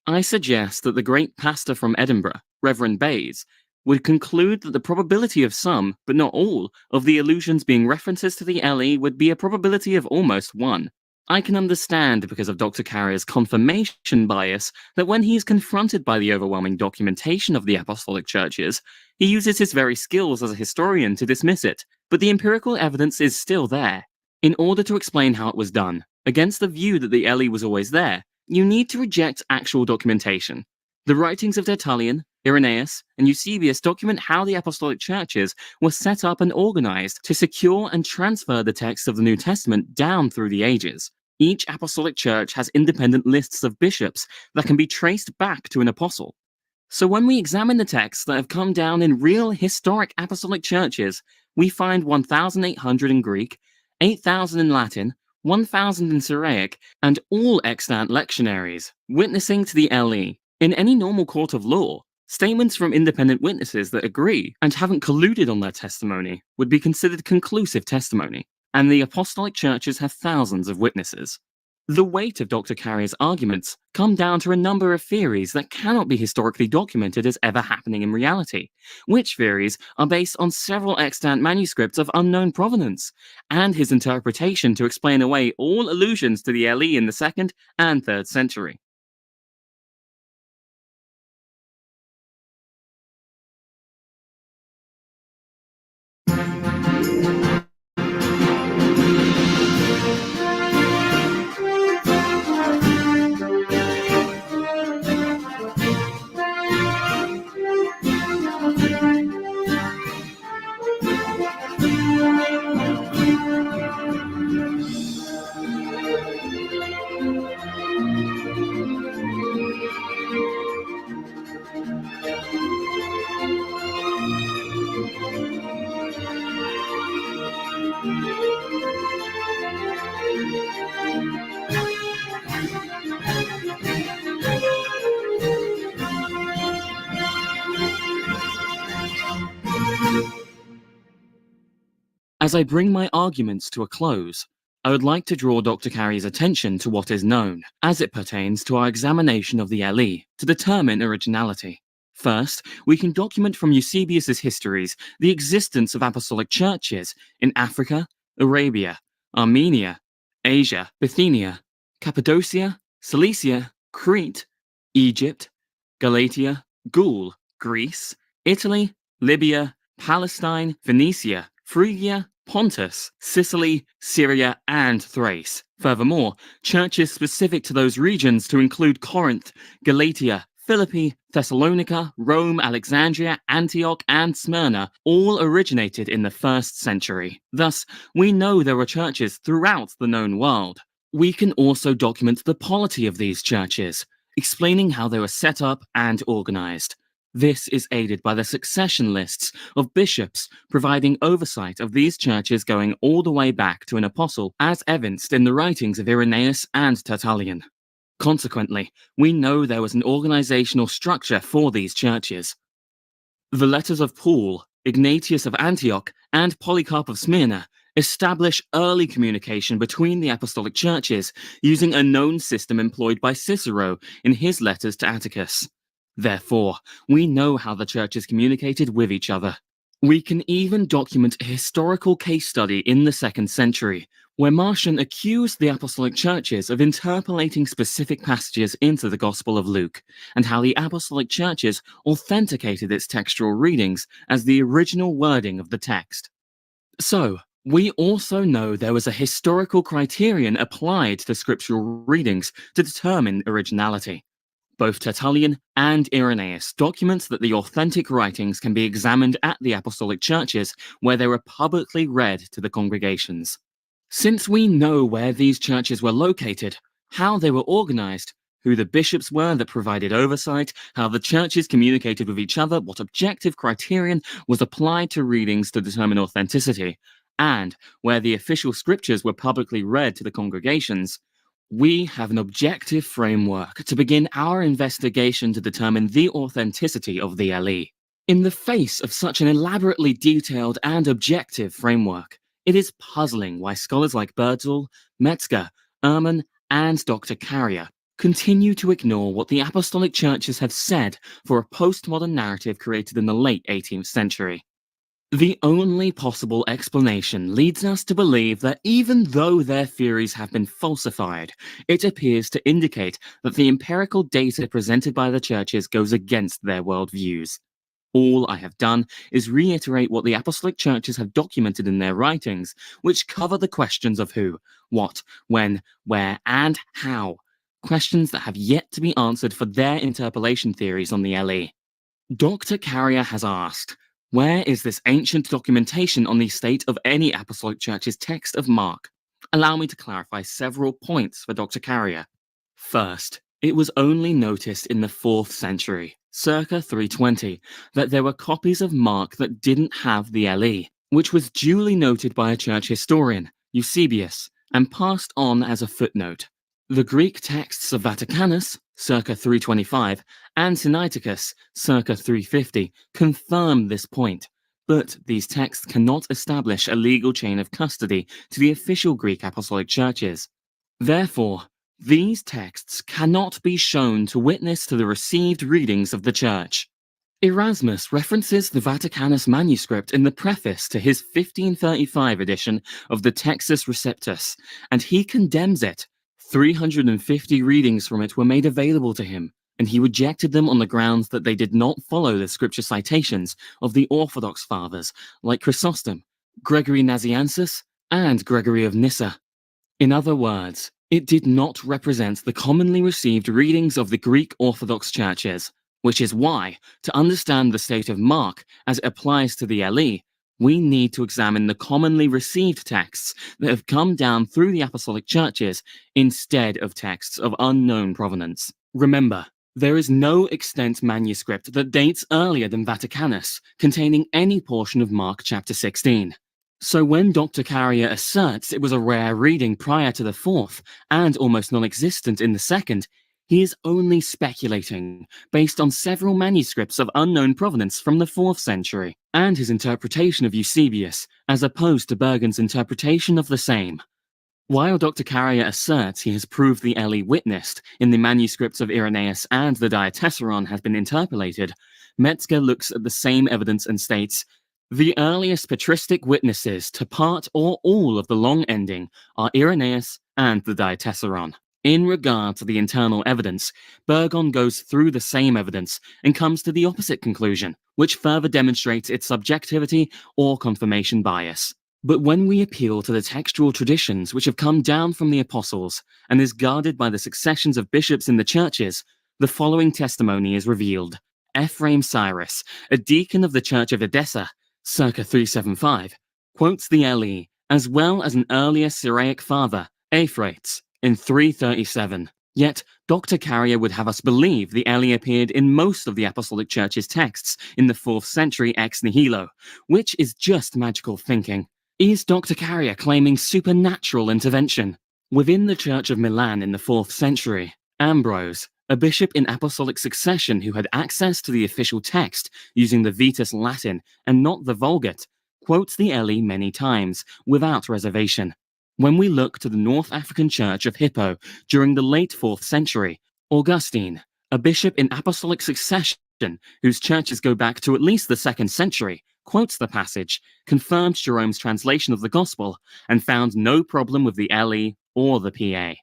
I suggest that the great pastor from Edinburgh, Reverend Bayes, would conclude that the probability of some, but not all, of the allusions being references to the LE would be a probability of almost 1. I can understand, because of Dr. Carrier's confirmation bias, that when he is confronted by the overwhelming documentation of the apostolic churches, he uses his very skills as a historian to dismiss it, but the empirical evidence is still there. In order to explain how it was done, against the view that the LE was always there, you need to reject actual documentation. The writings of Tertullian, Irenaeus, and Eusebius document how the apostolic churches were set up and organized to secure and transfer the texts of the New Testament down through the ages. Each apostolic church has independent lists of bishops that can be traced back to an apostle. So when we examine the texts that have come down in real historic apostolic churches, we find 1,800 in Greek, 8,000 in Latin, 1,000 in Syriac, and all extant lectionaries, witnessing to the LE. In any normal court of law, statements from independent witnesses that agree and haven't colluded on their testimony would be considered conclusive testimony, and the apostolic churches have thousands of witnesses. The weight of Dr. Carrier's arguments come down to a number of theories that cannot be historically documented as ever happening in reality, which theories are based on several extant manuscripts of unknown provenance, and his interpretation to explain away all allusions to the LE in the 2nd and 3rd century. As I bring my arguments to a close, I would like to draw Dr. Carey's attention to what is known, as it pertains to our examination of the LE, to determine originality. First, we can document from Eusebius's histories the existence of apostolic churches in Africa, Arabia, Armenia, Asia, Bithynia, Cappadocia, Cilicia, Crete, Egypt, Galatia, Gaul, Greece, Italy, Libya, Palestine, Phoenicia, Phrygia, Pontus, Sicily, Syria, and Thrace. Furthermore, churches specific to those regions to include Corinth, Galatia, Philippi, Thessalonica, Rome, Alexandria, Antioch, and Smyrna all originated in the 1st century. Thus, we know there were churches throughout the known world. We can also document the polity of these churches, explaining how they were set up and organized. This is aided by the succession lists of bishops providing oversight of these churches going all the way back to an apostle, as evinced in the writings of Irenaeus and Tertullian. Consequently, we know there was an organizational structure for these churches. The letters of Paul, Ignatius of Antioch, and Polycarp of Smyrna establish early communication between the apostolic churches using a known system employed by Cicero in his letters to Atticus. Therefore, we know how the churches communicated with each other. We can even document a historical case study in the 2nd century, where Marcion accused the apostolic churches of interpolating specific passages into the Gospel of Luke, and how the apostolic churches authenticated its textual readings as the original wording of the text. So, we also know there was a historical criterion applied to scriptural readings to determine originality. Both Tertullian and Irenaeus document that the authentic writings can be examined at the apostolic churches where they were publicly read to the congregations. Since we know where these churches were located, how they were organized, who the bishops were that provided oversight, how the churches communicated with each other, what objective criterion was applied to readings to determine authenticity, and where the official scriptures were publicly read to the congregations, we have an objective framework to begin our investigation to determine the authenticity of the LE. In the face of such an elaborately detailed and objective framework, it is puzzling why scholars like Birdsall, Metzger, Ehrman, and Dr. Carrier continue to ignore what the apostolic churches have said for a postmodern narrative created in the late 18th century. The only possible explanation leads us to believe that even though their theories have been falsified, it appears to indicate that the empirical data presented by the churches goes against their worldviews. All I have done is reiterate what the apostolic churches have documented in their writings, which cover the questions of who, what, when, where, and how, questions that have yet to be answered for their interpolation theories on the LE. Dr. Carrier has asked, where is this ancient documentation on the state of any apostolic church's text of Mark? Allow me to clarify several points for Dr. Carrier. First, it was only noticed in the 4th century, circa 320, that there were copies of Mark that didn't have the LE, which was duly noted by a church historian, Eusebius, and passed on as a footnote. The Greek texts of Vaticanus, circa 325, and Sinaiticus, circa 350, confirm this point, but these texts cannot establish a legal chain of custody to the official Greek apostolic churches. Therefore, these texts cannot be shown to witness to the received readings of the church. Erasmus references the Vaticanus manuscript in the preface to his 1535 edition of the Textus Receptus, and he condemns it. 350 readings from it were made available to him, and he rejected them on the grounds that they did not follow the scripture citations of the Orthodox fathers like Chrysostom, Gregory Nazianzus, and Gregory of Nyssa. In other words, it did not represent the commonly received readings of the Greek Orthodox churches, which is why, to understand the state of Mark as it applies to the LE, we need to examine the commonly received texts that have come down through the apostolic churches instead of texts of unknown provenance. Remember, there is no extant manuscript that dates earlier than Vaticanus containing any portion of Mark chapter 16. So when Dr. Carrier asserts it was a rare reading prior to the 4th and almost non-existent in the 2nd, He is only speculating, based on several manuscripts of unknown provenance from the 4th century, and his interpretation of Eusebius, as opposed to Burgon's interpretation of the same. While Dr. Carrier asserts he has proved the Ellie witnessed in the manuscripts of Irenaeus and the Diatessaron has been interpolated, Metzger looks at the same evidence and states, "The earliest patristic witnesses to part or all of the long ending are Irenaeus and the Diatessaron." In regard to the internal evidence, Burgon goes through the same evidence and comes to the opposite conclusion, which further demonstrates its subjectivity or confirmation bias. But when we appeal to the textual traditions which have come down from the apostles and is guarded by the successions of bishops in the churches, the following testimony is revealed. Ephraim Cyrus, a deacon of the Church of Edessa, circa 375, quotes the Eli, as well as an earlier Syriac father, Euphrates, in 337. Yet, Dr. Carrier would have us believe the Eli appeared in most of the Apostolic Church's texts in the 4th century ex nihilo, which is just magical thinking. Is Dr. Carrier claiming supernatural intervention? Within the Church of Milan in the 4th century, Ambrose, a bishop in apostolic succession who had access to the official text using the Vetus Latin and not the Vulgate, quotes the Eli many times, without reservation. When we look to the North African Church of Hippo during the late 4th century, Augustine, a bishop in apostolic succession whose churches go back to at least the 2nd century, quotes the passage, confirmed Jerome's translation of the Gospel, and found no problem with the Eli or the PA.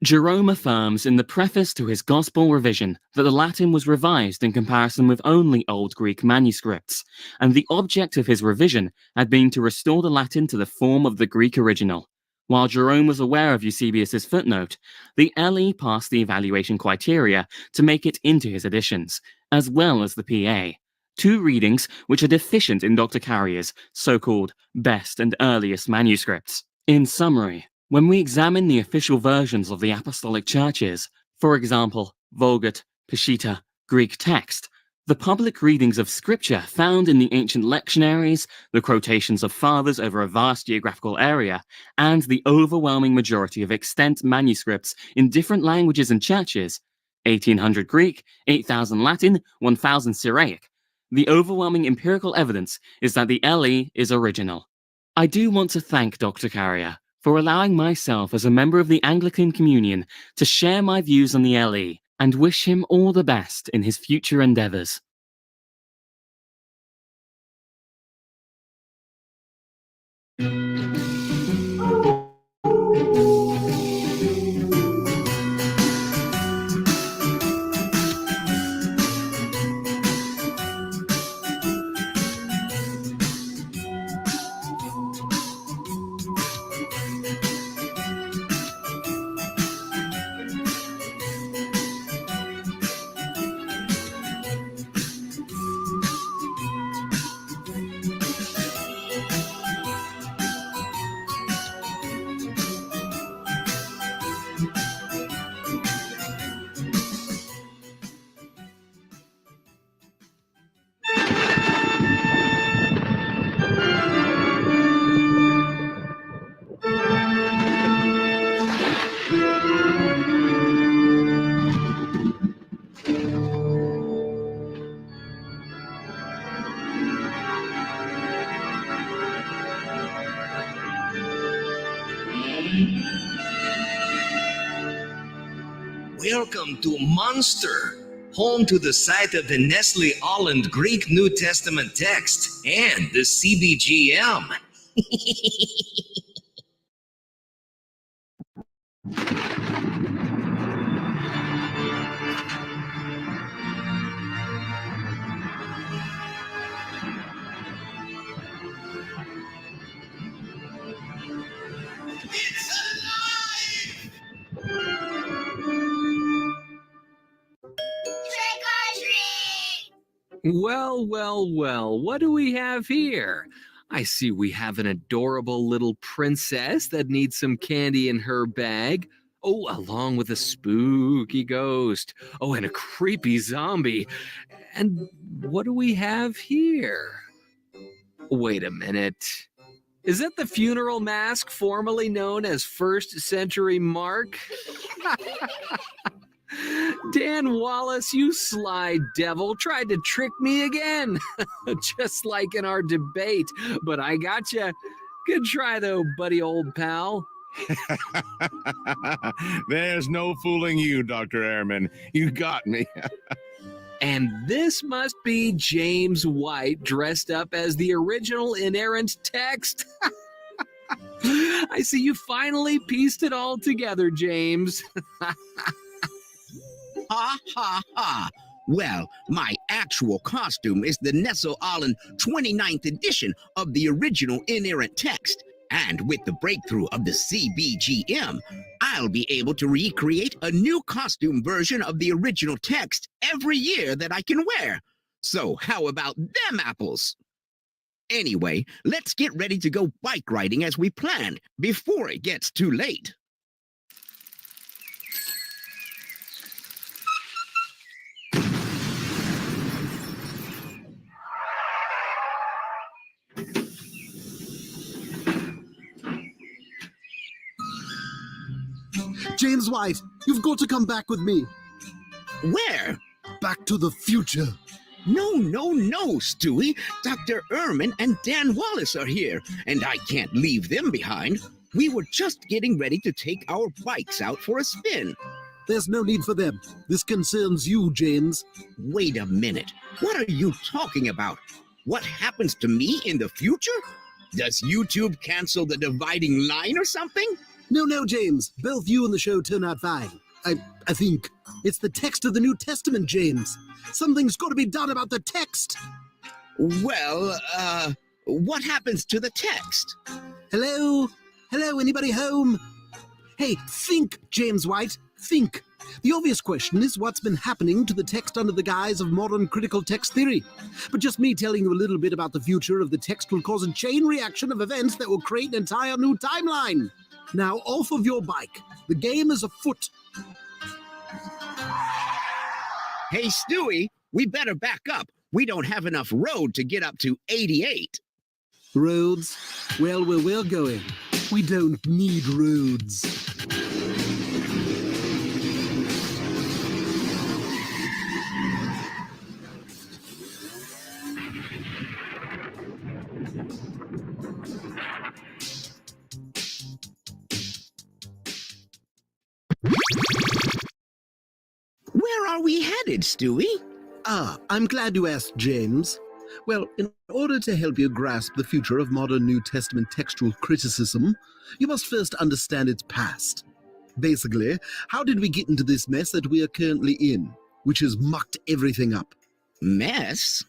Jerome affirms in the preface to his Gospel revision that the Latin was revised in comparison with only Old Greek manuscripts, and the object of his revision had been to restore the Latin to the form of the Greek original. While Jerome was aware of Eusebius's footnote, the Eli passed the evaluation criteria to make it into his editions, as well as the PA, 2 readings which are deficient in Dr. Carrier's so-called best and earliest manuscripts. In summary, when we examine the official versions of the Apostolic Churches, for example, Vulgate, Peshitta, Greek text, the public readings of Scripture found in the ancient lectionaries, the quotations of fathers over a vast geographical area, and the overwhelming majority of extant manuscripts in different languages and churches, 1800 Greek, 8000 Latin, 1000 Syriac, the overwhelming empirical evidence is that the Eli is original. I do want to thank Dr. Carrier for allowing myself as a member of the Anglican Communion to share my views on the Eli, and wish him all the best in his future endeavors. Welcome to Monster, home to the site of the Nestle Holland Greek New Testament text and the CBGM. Well, well, well, what do we have here? I see we have an adorable little princess that needs some candy in her bag. Oh, along with a spooky ghost. Oh, and a creepy zombie. And what do we have here? Wait a minute. Is that the funeral mask formerly known as First Century Mark? Dan Wallace, you sly devil, tried to trick me again. Just like in our debate. But I gotcha. Good try, though, buddy old pal. There's no fooling you, Dr. Ehrman. You got me. And this must be James White dressed up as the original inerrant text. I see you finally pieced it all together, James. Ha ha ha! Well, my actual costume is the Nessel Allen 29th edition of the original inerrant text. And with the breakthrough of the CBGM, I'll be able to recreate a new costume version of the original text every year that I can wear. So how about them apples? Anyway, let's get ready to go bike riding as we planned before it gets too late. James White, you've got to come back with me. Where? Back to the future. No, Stewie. Dr. Ehrman and Dan Wallace are here, and I can't leave them behind. We were just getting ready to take our bikes out for a spin. There's no need for them. This concerns you, James. Wait a minute. What are you talking about? What happens to me in the future? Does YouTube cancel the dividing line or something? No, James. Both you and the show turn out fine. I think. It's the text of the New Testament, James. Something's got to be done about the text. Well, what happens to the text? Hello? Hello, anybody home? Hey, think, James White, think. The obvious question is what's been happening to the text under the guise of modern critical text theory. But just me telling you a little bit about the future of the text will cause a chain reaction of events that will create an entire new timeline. Now, off of your bike. The game is afoot. Hey, Stewie, we better back up. We don't have enough road to get up to 88. Roads? Well, where we're going, we don't need roads. Where are we headed, Stewie? I'm glad you asked, James. Well, in order to help you grasp the future of modern New Testament textual criticism, you must first understand its past. Basically, how did we get into this mess that we are currently in, which has mucked everything up? Mess?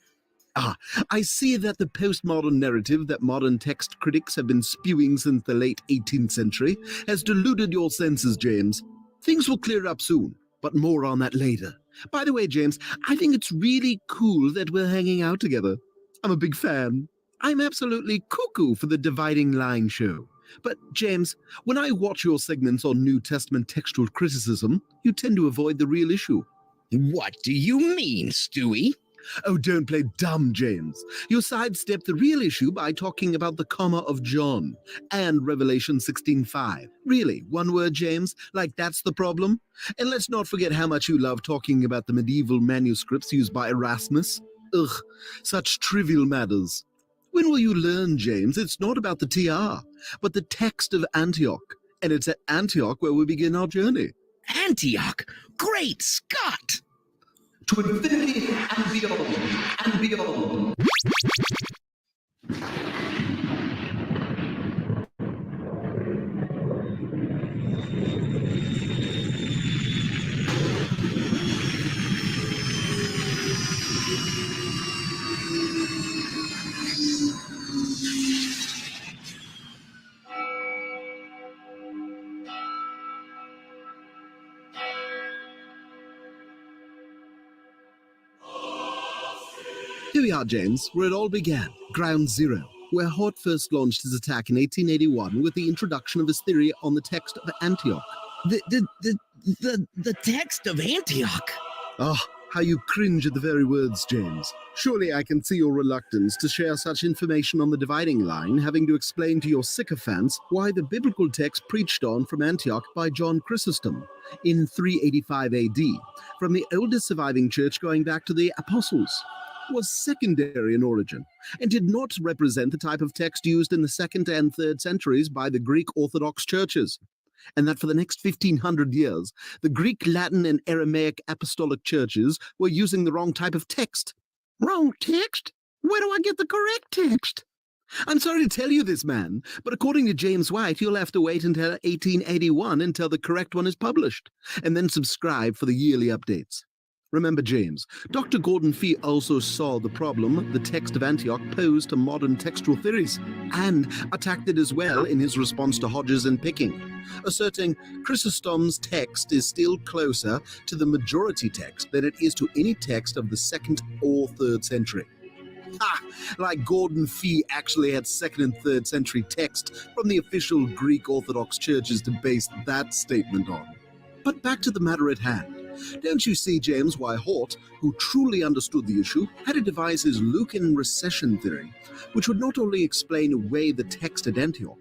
I see that the postmodern narrative that modern text critics have been spewing since the late 18th century has deluded your senses, James. Things will clear up soon, but more on that later. By the way, James, I think it's really cool that we're hanging out together. I'm a big fan. I'm absolutely cuckoo for the Dividing Line show. But, James, when I watch your segments on New Testament textual criticism, you tend to avoid the real issue. What do you mean, Stewie? Oh, don't play dumb, James. You sidestep the real issue by talking about the comma of John and Revelation 16:5. Really, one word, James? Like that's the problem? And let's not forget how much you love talking about the medieval manuscripts used by Erasmus. Ugh, such trivial matters. When will you learn, James? It's not about the TR, but the text of Antioch. And it's at Antioch where we begin our journey. Antioch? Great Scott! To infinity and beyond, and beyond. Here we are, James, where it all began, Ground Zero, where Hort first launched his attack in 1881 with the introduction of his theory on the text of Antioch. The text of Antioch? Oh, How you cringe at the very words, James. Surely I can see your reluctance to share such information on the dividing line, having to explain to your sycophants why the biblical text preached on from Antioch by John Chrysostom in 385 AD, from the oldest surviving church going back to the Apostles, was secondary in origin, and did not represent the type of text used in the 2nd and 3rd centuries by the Greek Orthodox churches, and that for the next 1500 years, the Greek, Latin, and Aramaic apostolic churches were using the wrong type of text. Wrong text? Where do I get the correct text? I'm sorry to tell you this, man, but according to James White, you'll have to wait until 1881 until the correct one is published, and then subscribe for the yearly updates. Remember, James, Dr. Gordon Fee also saw the problem the text of Antioch posed to modern textual theories, and attacked it as well in his response to Hodges and Picking, asserting Chrysostom's text is still closer to the majority text than it is to any text of the 2nd or 3rd century. Ha! Like Gordon Fee actually had 2nd and 3rd century text from the official Greek Orthodox churches to base that statement on. But back to the matter at hand. Don't you see, James, why Hort, who truly understood the issue, had to devise his Lucan recession theory, which would not only explain away the text at Antioch,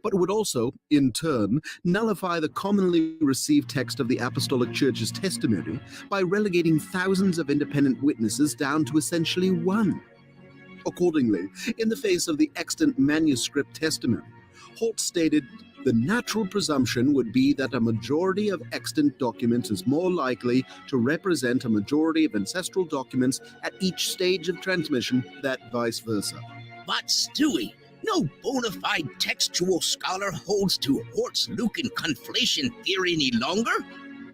but would also, in turn, nullify the commonly received text of the Apostolic Church's testimony by relegating thousands of independent witnesses down to essentially one. Accordingly, in the face of the extant manuscript testimony, Hort stated, the natural presumption would be that a majority of extant documents is more likely to represent a majority of ancestral documents at each stage of transmission than vice versa. But Stewie, no bona fide textual scholar holds to Hort's Lucan conflation theory any longer,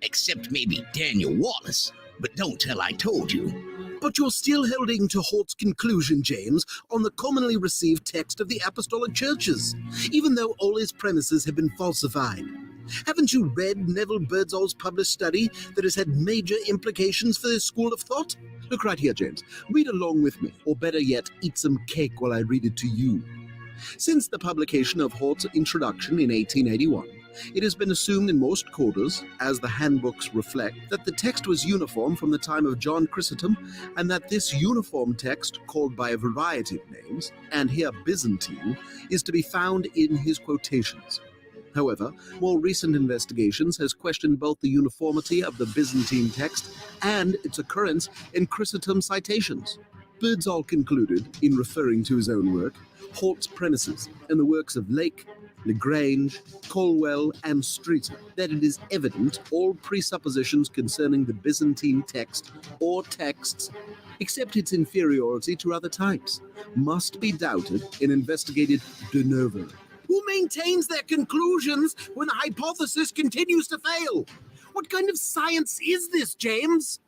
except maybe Daniel Wallace. But don't tell I told you. But you're still holding to Hort's conclusion, James, on the commonly received text of the Apostolic Churches, even though all his premises have been falsified. Haven't you read Neville Birdsall's published study that has had major implications for this school of thought? Look right here, James. Read along with me, or better yet, eat some cake while I read it to you. Since the publication of Hort's introduction in 1881, it has been assumed in most quarters, as the handbooks reflect, that the text was uniform from the time of John Chrysostom, and that this uniform text, called by a variety of names, and here Byzantine, is to be found in his quotations. However, more recent investigations has questioned both the uniformity of the Byzantine text and its occurrence in Chrysostom's citations. Birdsall concluded, in referring to his own work, Hort's premises and the works of Lake, Lagrange, Colwell, and Streeter, that it is evident all presuppositions concerning the Byzantine text or texts, except its inferiority to other types, must be doubted and investigated de novo. Who maintains their conclusions when the hypothesis continues to fail? What kind of science is this, James?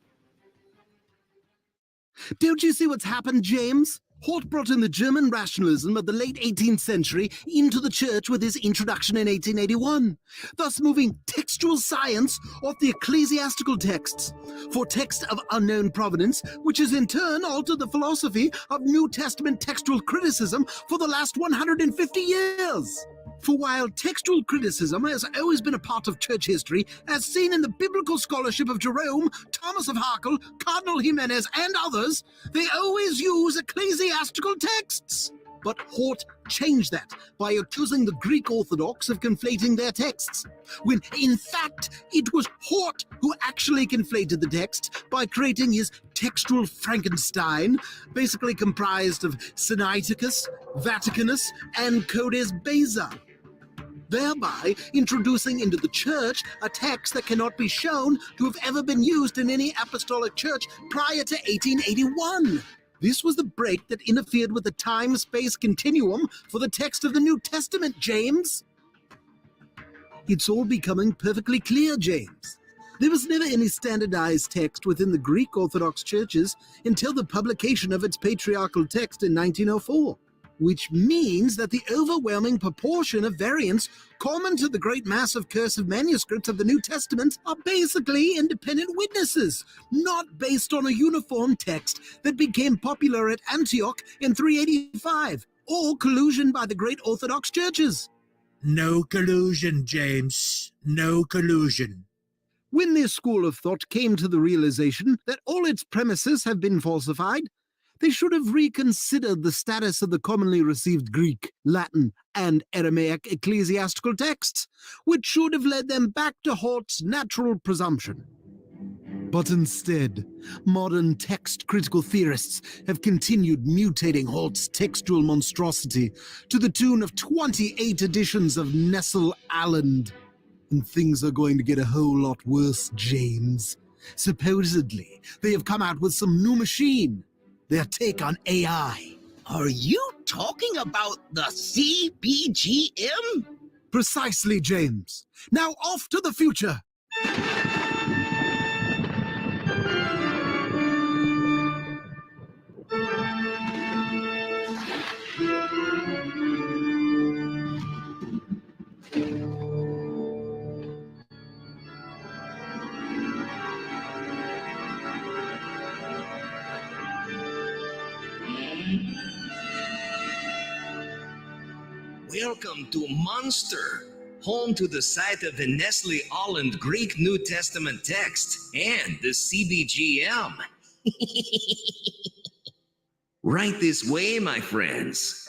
Don't you see what's happened, James? Hort brought in the German rationalism of the late 18th century into the church with his introduction in 1881, thus moving textual science off the ecclesiastical texts for texts of unknown provenance, which has in turn altered the philosophy of New Testament textual criticism for the last 150 years. For while textual criticism has always been a part of church history, as seen in the biblical scholarship of Jerome, Thomas of Harkle, Cardinal Jimenez, and others, they always use ecclesiastical texts. But Hort changed that by accusing the Greek Orthodox of conflating their texts, when in fact it was Hort who actually conflated the text by creating his textual Frankenstein, basically comprised of Sinaiticus, Vaticanus, and Codes Beza, thereby introducing into the church a text that cannot be shown to have ever been used in any apostolic church prior to 1881. This was the break that interfered with the time-space continuum for the text of the New Testament, James. It's all becoming perfectly clear, James. There was never any standardized text within the Greek Orthodox churches until the publication of its patriarchal text in 1904, which means that the overwhelming proportion of variants common to the great mass of cursive manuscripts of the New Testament are basically independent witnesses, not based on a uniform text that became popular at Antioch in 385, or collusion by the great Orthodox churches. No collusion, James. No collusion. When this school of thought came to the realization that all its premises have been falsified, they should have reconsidered the status of the commonly received Greek, Latin, and Aramaic ecclesiastical texts, which should have led them back to Hort's natural presumption. But instead, modern text-critical theorists have continued mutating Hort's textual monstrosity to the tune of 28 editions of Nestle-Aland. And things are going to get a whole lot worse, James. Supposedly, they have come out with some new machine, their take on AI. Are you talking about the CBGM? Precisely, James. Now off to the future. Welcome to Monster, home to the site of the Nestle-Aland Greek New Testament text and the CBGM. Right this way, my friends.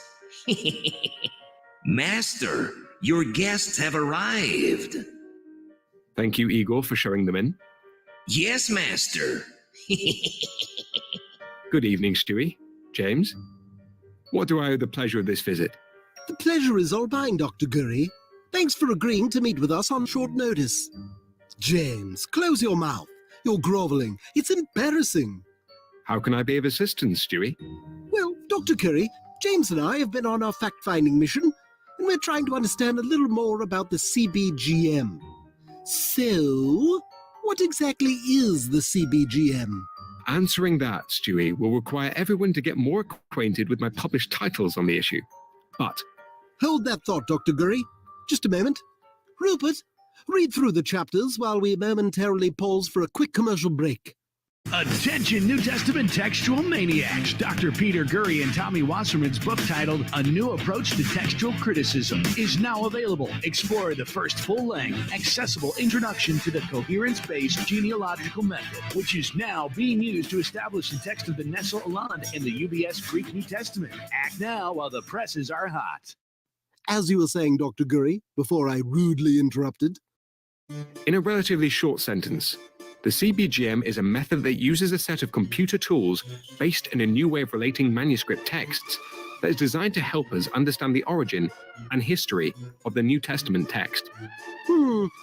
Master, your guests have arrived. Thank you, Igor, for showing them in. Yes, Master. Good evening, Stewie. James, what do I owe the pleasure of this visit? The pleasure is all mine, Dr. Gurry. Thanks for agreeing to meet with us on short notice. James, close your mouth. You're groveling. It's embarrassing. How can I be of assistance, Stewie? Well, Dr. Curry, James and I have been on our fact-finding mission, and we're trying to understand a little more about the CBGM. So, what exactly is the CBGM? Answering that, Stewie, will require everyone to get more acquainted with my published titles on the issue. But hold that thought, Dr. Gurry. Just a moment. Rupert, read through the chapters while we momentarily pause for a quick commercial break. Attention New Testament textual maniacs. Dr. Peter Gurry and Tommy Wasserman's book titled A New Approach to Textual Criticism is now available. Explore the first full-length, accessible introduction to the coherence-based genealogical method, which is now being used to establish the text of the Nestle-Aland in the UBS Greek New Testament. Act now while the presses are hot. As you were saying, Dr. Gurry, before I rudely interrupted. in a relatively short sentence, the CBGM is a method that uses a set of computer tools based in a new way of relating manuscript texts that is designed to help us understand the origin and history of the New Testament text.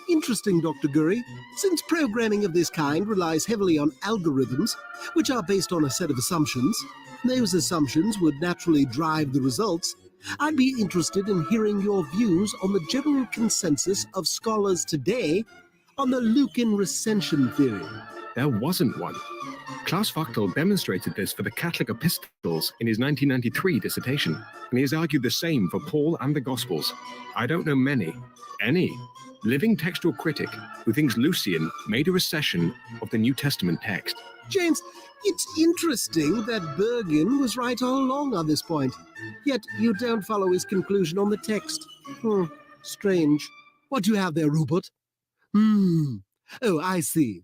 Interesting, Dr. Gurry. Since programming of this kind relies heavily on algorithms, which are based on a set of assumptions, those assumptions would naturally drive the results. I'd be interested in hearing your views on the general consensus of scholars today on the Lucan recension theory. There wasn't one. Klaus Wachtel demonstrated this for the Catholic epistles in his 1993 dissertation, and he has argued the same for Paul and the Gospels. I don't know any living textual critic who thinks Lucian made a recension of the New Testament text. James, it's interesting that Burgon was right all along on this point, yet you don't follow his conclusion on the text. Strange. What do you have there, Rupert? Oh, I see.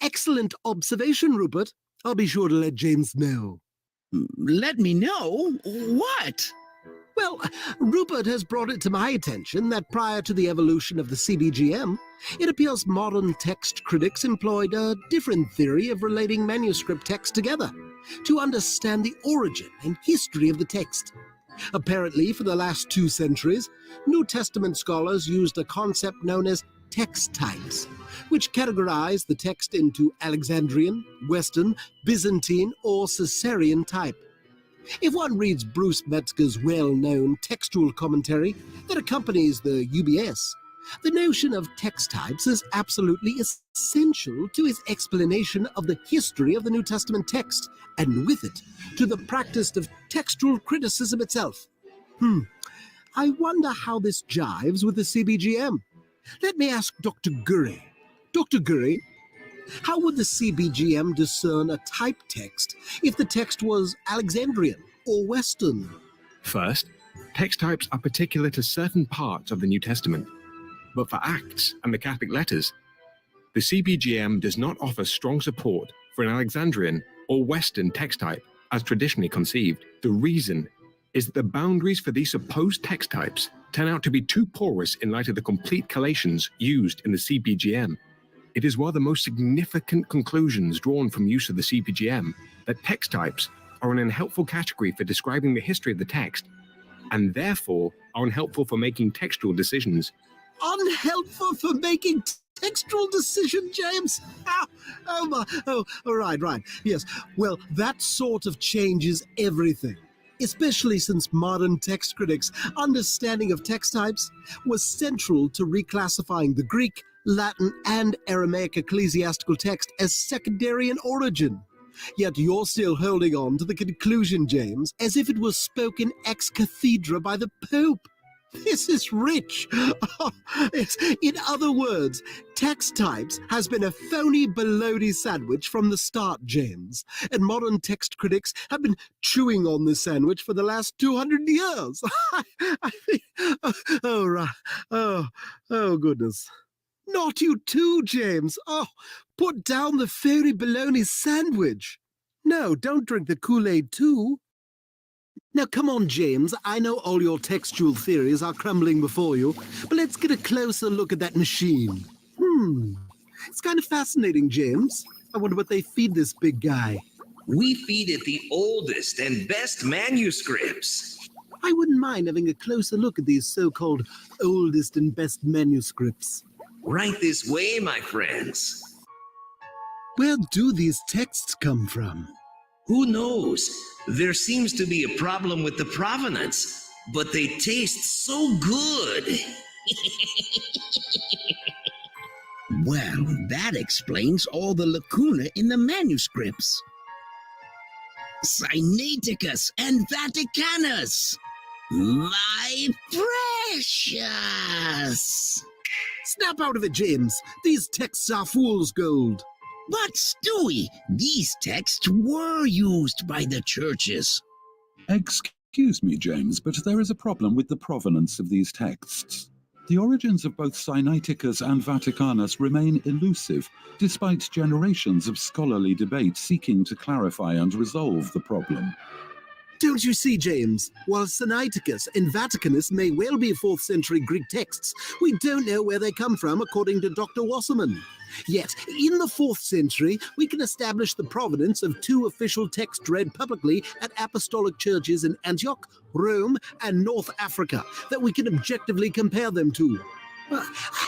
Excellent observation, Rupert. I'll be sure to let James know. Let me know? What? Well, Rupert has brought it to my attention that prior to the evolution of the CBGM, it appears modern text critics employed a different theory of relating manuscript text together to understand the origin and history of the text. Apparently, for the last 2 centuries, New Testament scholars used a concept known as text types, which categorize the text into Alexandrian, Western, Byzantine, or Caesarean type. If one reads Bruce Metzger's well-known textual commentary that accompanies the UBS, the notion of text types is absolutely essential to his explanation of the history of the New Testament text, and with it, to the practice of textual criticism itself. I wonder how this jives with the CBGM. Let me ask Dr. Gurry. Dr. Gurry, how would the CBGM discern a type text if the text was Alexandrian or Western? First, text types are particular to certain parts of the New Testament, but for Acts and the Catholic letters, the CBGM does not offer strong support for an Alexandrian or Western text type as traditionally conceived. The reason is that the boundaries for these supposed text types turn out to be too porous in light of the complete collations used in the CBGM. It is one of the most significant conclusions drawn from use of the CBGM that text types are an unhelpful category for describing the history of the text, and therefore are unhelpful for making textual decisions. Unhelpful for making textual decision, James? Right. Yes. Well, that sort of changes everything, especially since modern text critics' understanding of text types was central to reclassifying the Greek, Latin, and Aramaic ecclesiastical text as secondary in origin. Yet you're still holding on to the conclusion, James, as if it was spoken ex cathedra by the Pope. This is rich. In other words, text types has been a phony bologna sandwich from the start, James, and modern text critics have been chewing on this sandwich for the last 200 years. I think, oh, goodness. Not you too, James. Oh, put down the phony bologna sandwich. No, don't drink the Kool-Aid too. Now, come on, James. I know all your textual theories are crumbling before you, but let's get a closer look at that machine. It's kind of fascinating, James. I wonder what they feed this big guy. We feed it the oldest and best manuscripts. I wouldn't mind having a closer look at these so-called oldest and best manuscripts. Right this way, my friends. Where do these texts come from? Who knows? There seems to be a problem with the provenance, but they taste so good. Well, that explains all the lacuna in the manuscripts. Sinaiticus and Vaticanus! My precious! Snap out of it, James. These texts are fool's gold. But, Stewie, these texts were used by the churches. Excuse me, James, but there is a problem with the provenance of these texts. The origins of both Sinaiticus and Vaticanus remain elusive, despite generations of scholarly debate seeking to clarify and resolve the problem. Don't you see, James? While Sinaiticus and Vaticanus may well be 4th century Greek texts, we don't know where they come from according to Dr. Wasserman. Yet, in the 4th century, we can establish the provenance of 2 official texts read publicly at apostolic churches in Antioch, Rome, and North Africa that we can objectively compare them to.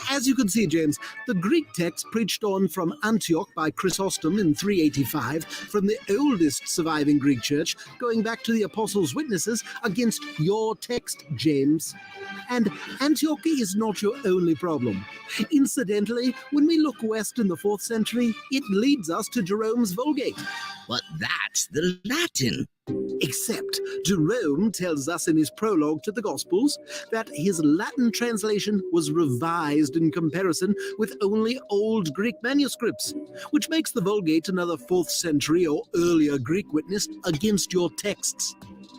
As you can see, James, the Greek text preached on from Antioch by Chrysostom in 385, from the oldest surviving Greek church, going back to the Apostles' witnesses against your text, James. And Antioch is not your only problem. Incidentally, when we look west in the 4th century, it leads us to Jerome's Vulgate. But that's the Latin. Except Jerome tells us in his prologue to the Gospels that his Latin translation was revised in comparison with only Old Greek manuscripts, which makes the Vulgate another 4th century or earlier Greek witness against your texts.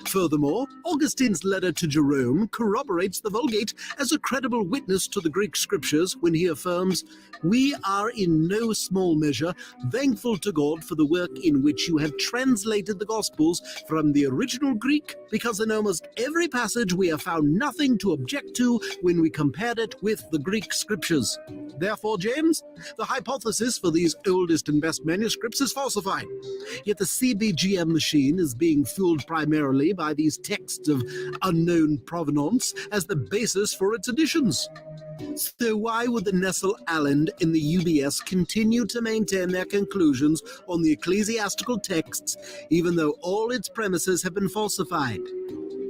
Furthermore, Augustine's letter to Jerome corroborates the Vulgate as a credible witness to the Greek scriptures when he affirms, "We are in no small measure thankful to God for the work in which you have translated the Gospels from the original Greek, because in almost every passage we have found nothing to object to when we compared it with the Greek scriptures." Therefore, James, the hypothesis for these oldest and best manuscripts is falsified. Yet the CBGM machine is being fooled primarily by these texts of unknown provenance as the basis for its editions. So why would the Nestle Aland and the UBS continue to maintain their conclusions on the ecclesiastical texts, even though all its premises have been falsified?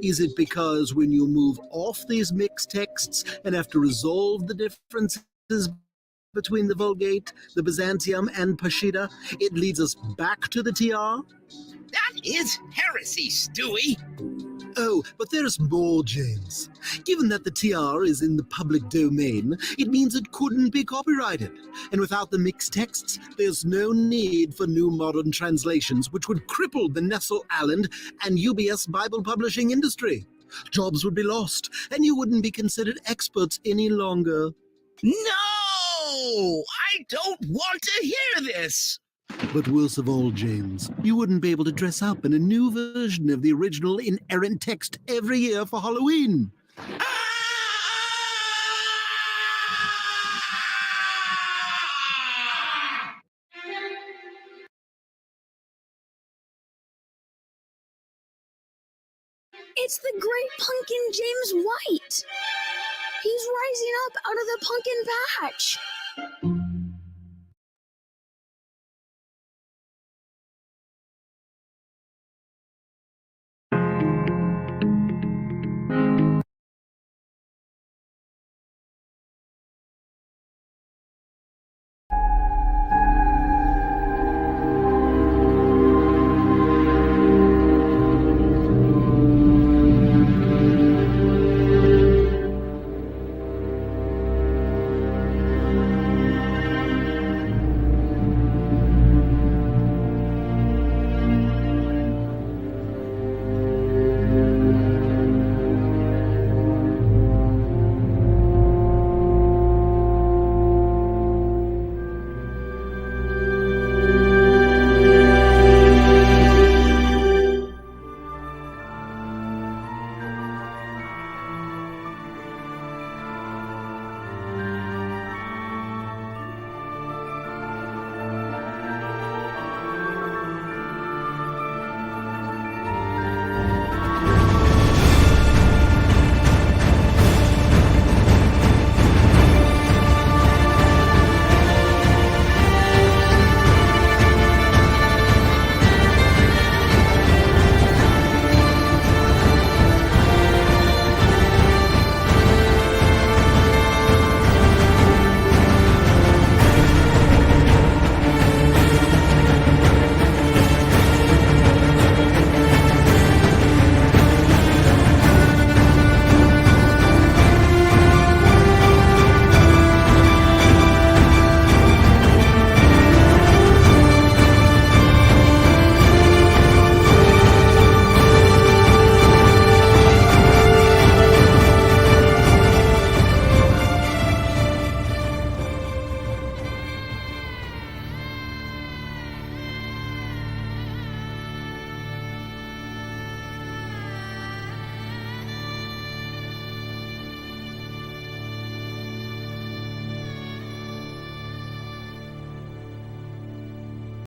Is it because when you move off these mixed texts and have to resolve the differences between the Vulgate, the Byzantium, and Peshitta, it leads us back to the TR? That is heresy, Stewie. Oh, but there's more, James. Given that the TR is in the public domain, it means it couldn't be copyrighted. And without the mixed texts, there's no need for new modern translations, which would cripple the Nestle Aland and UBS Bible publishing industry. Jobs would be lost, and you wouldn't be considered experts any longer. No! I don't want to hear this! But worst of all, James, you wouldn't be able to dress up in a new version of the original inerrant text every year for Halloween. It's the great pumpkin James White! He's rising up out of the pumpkin patch!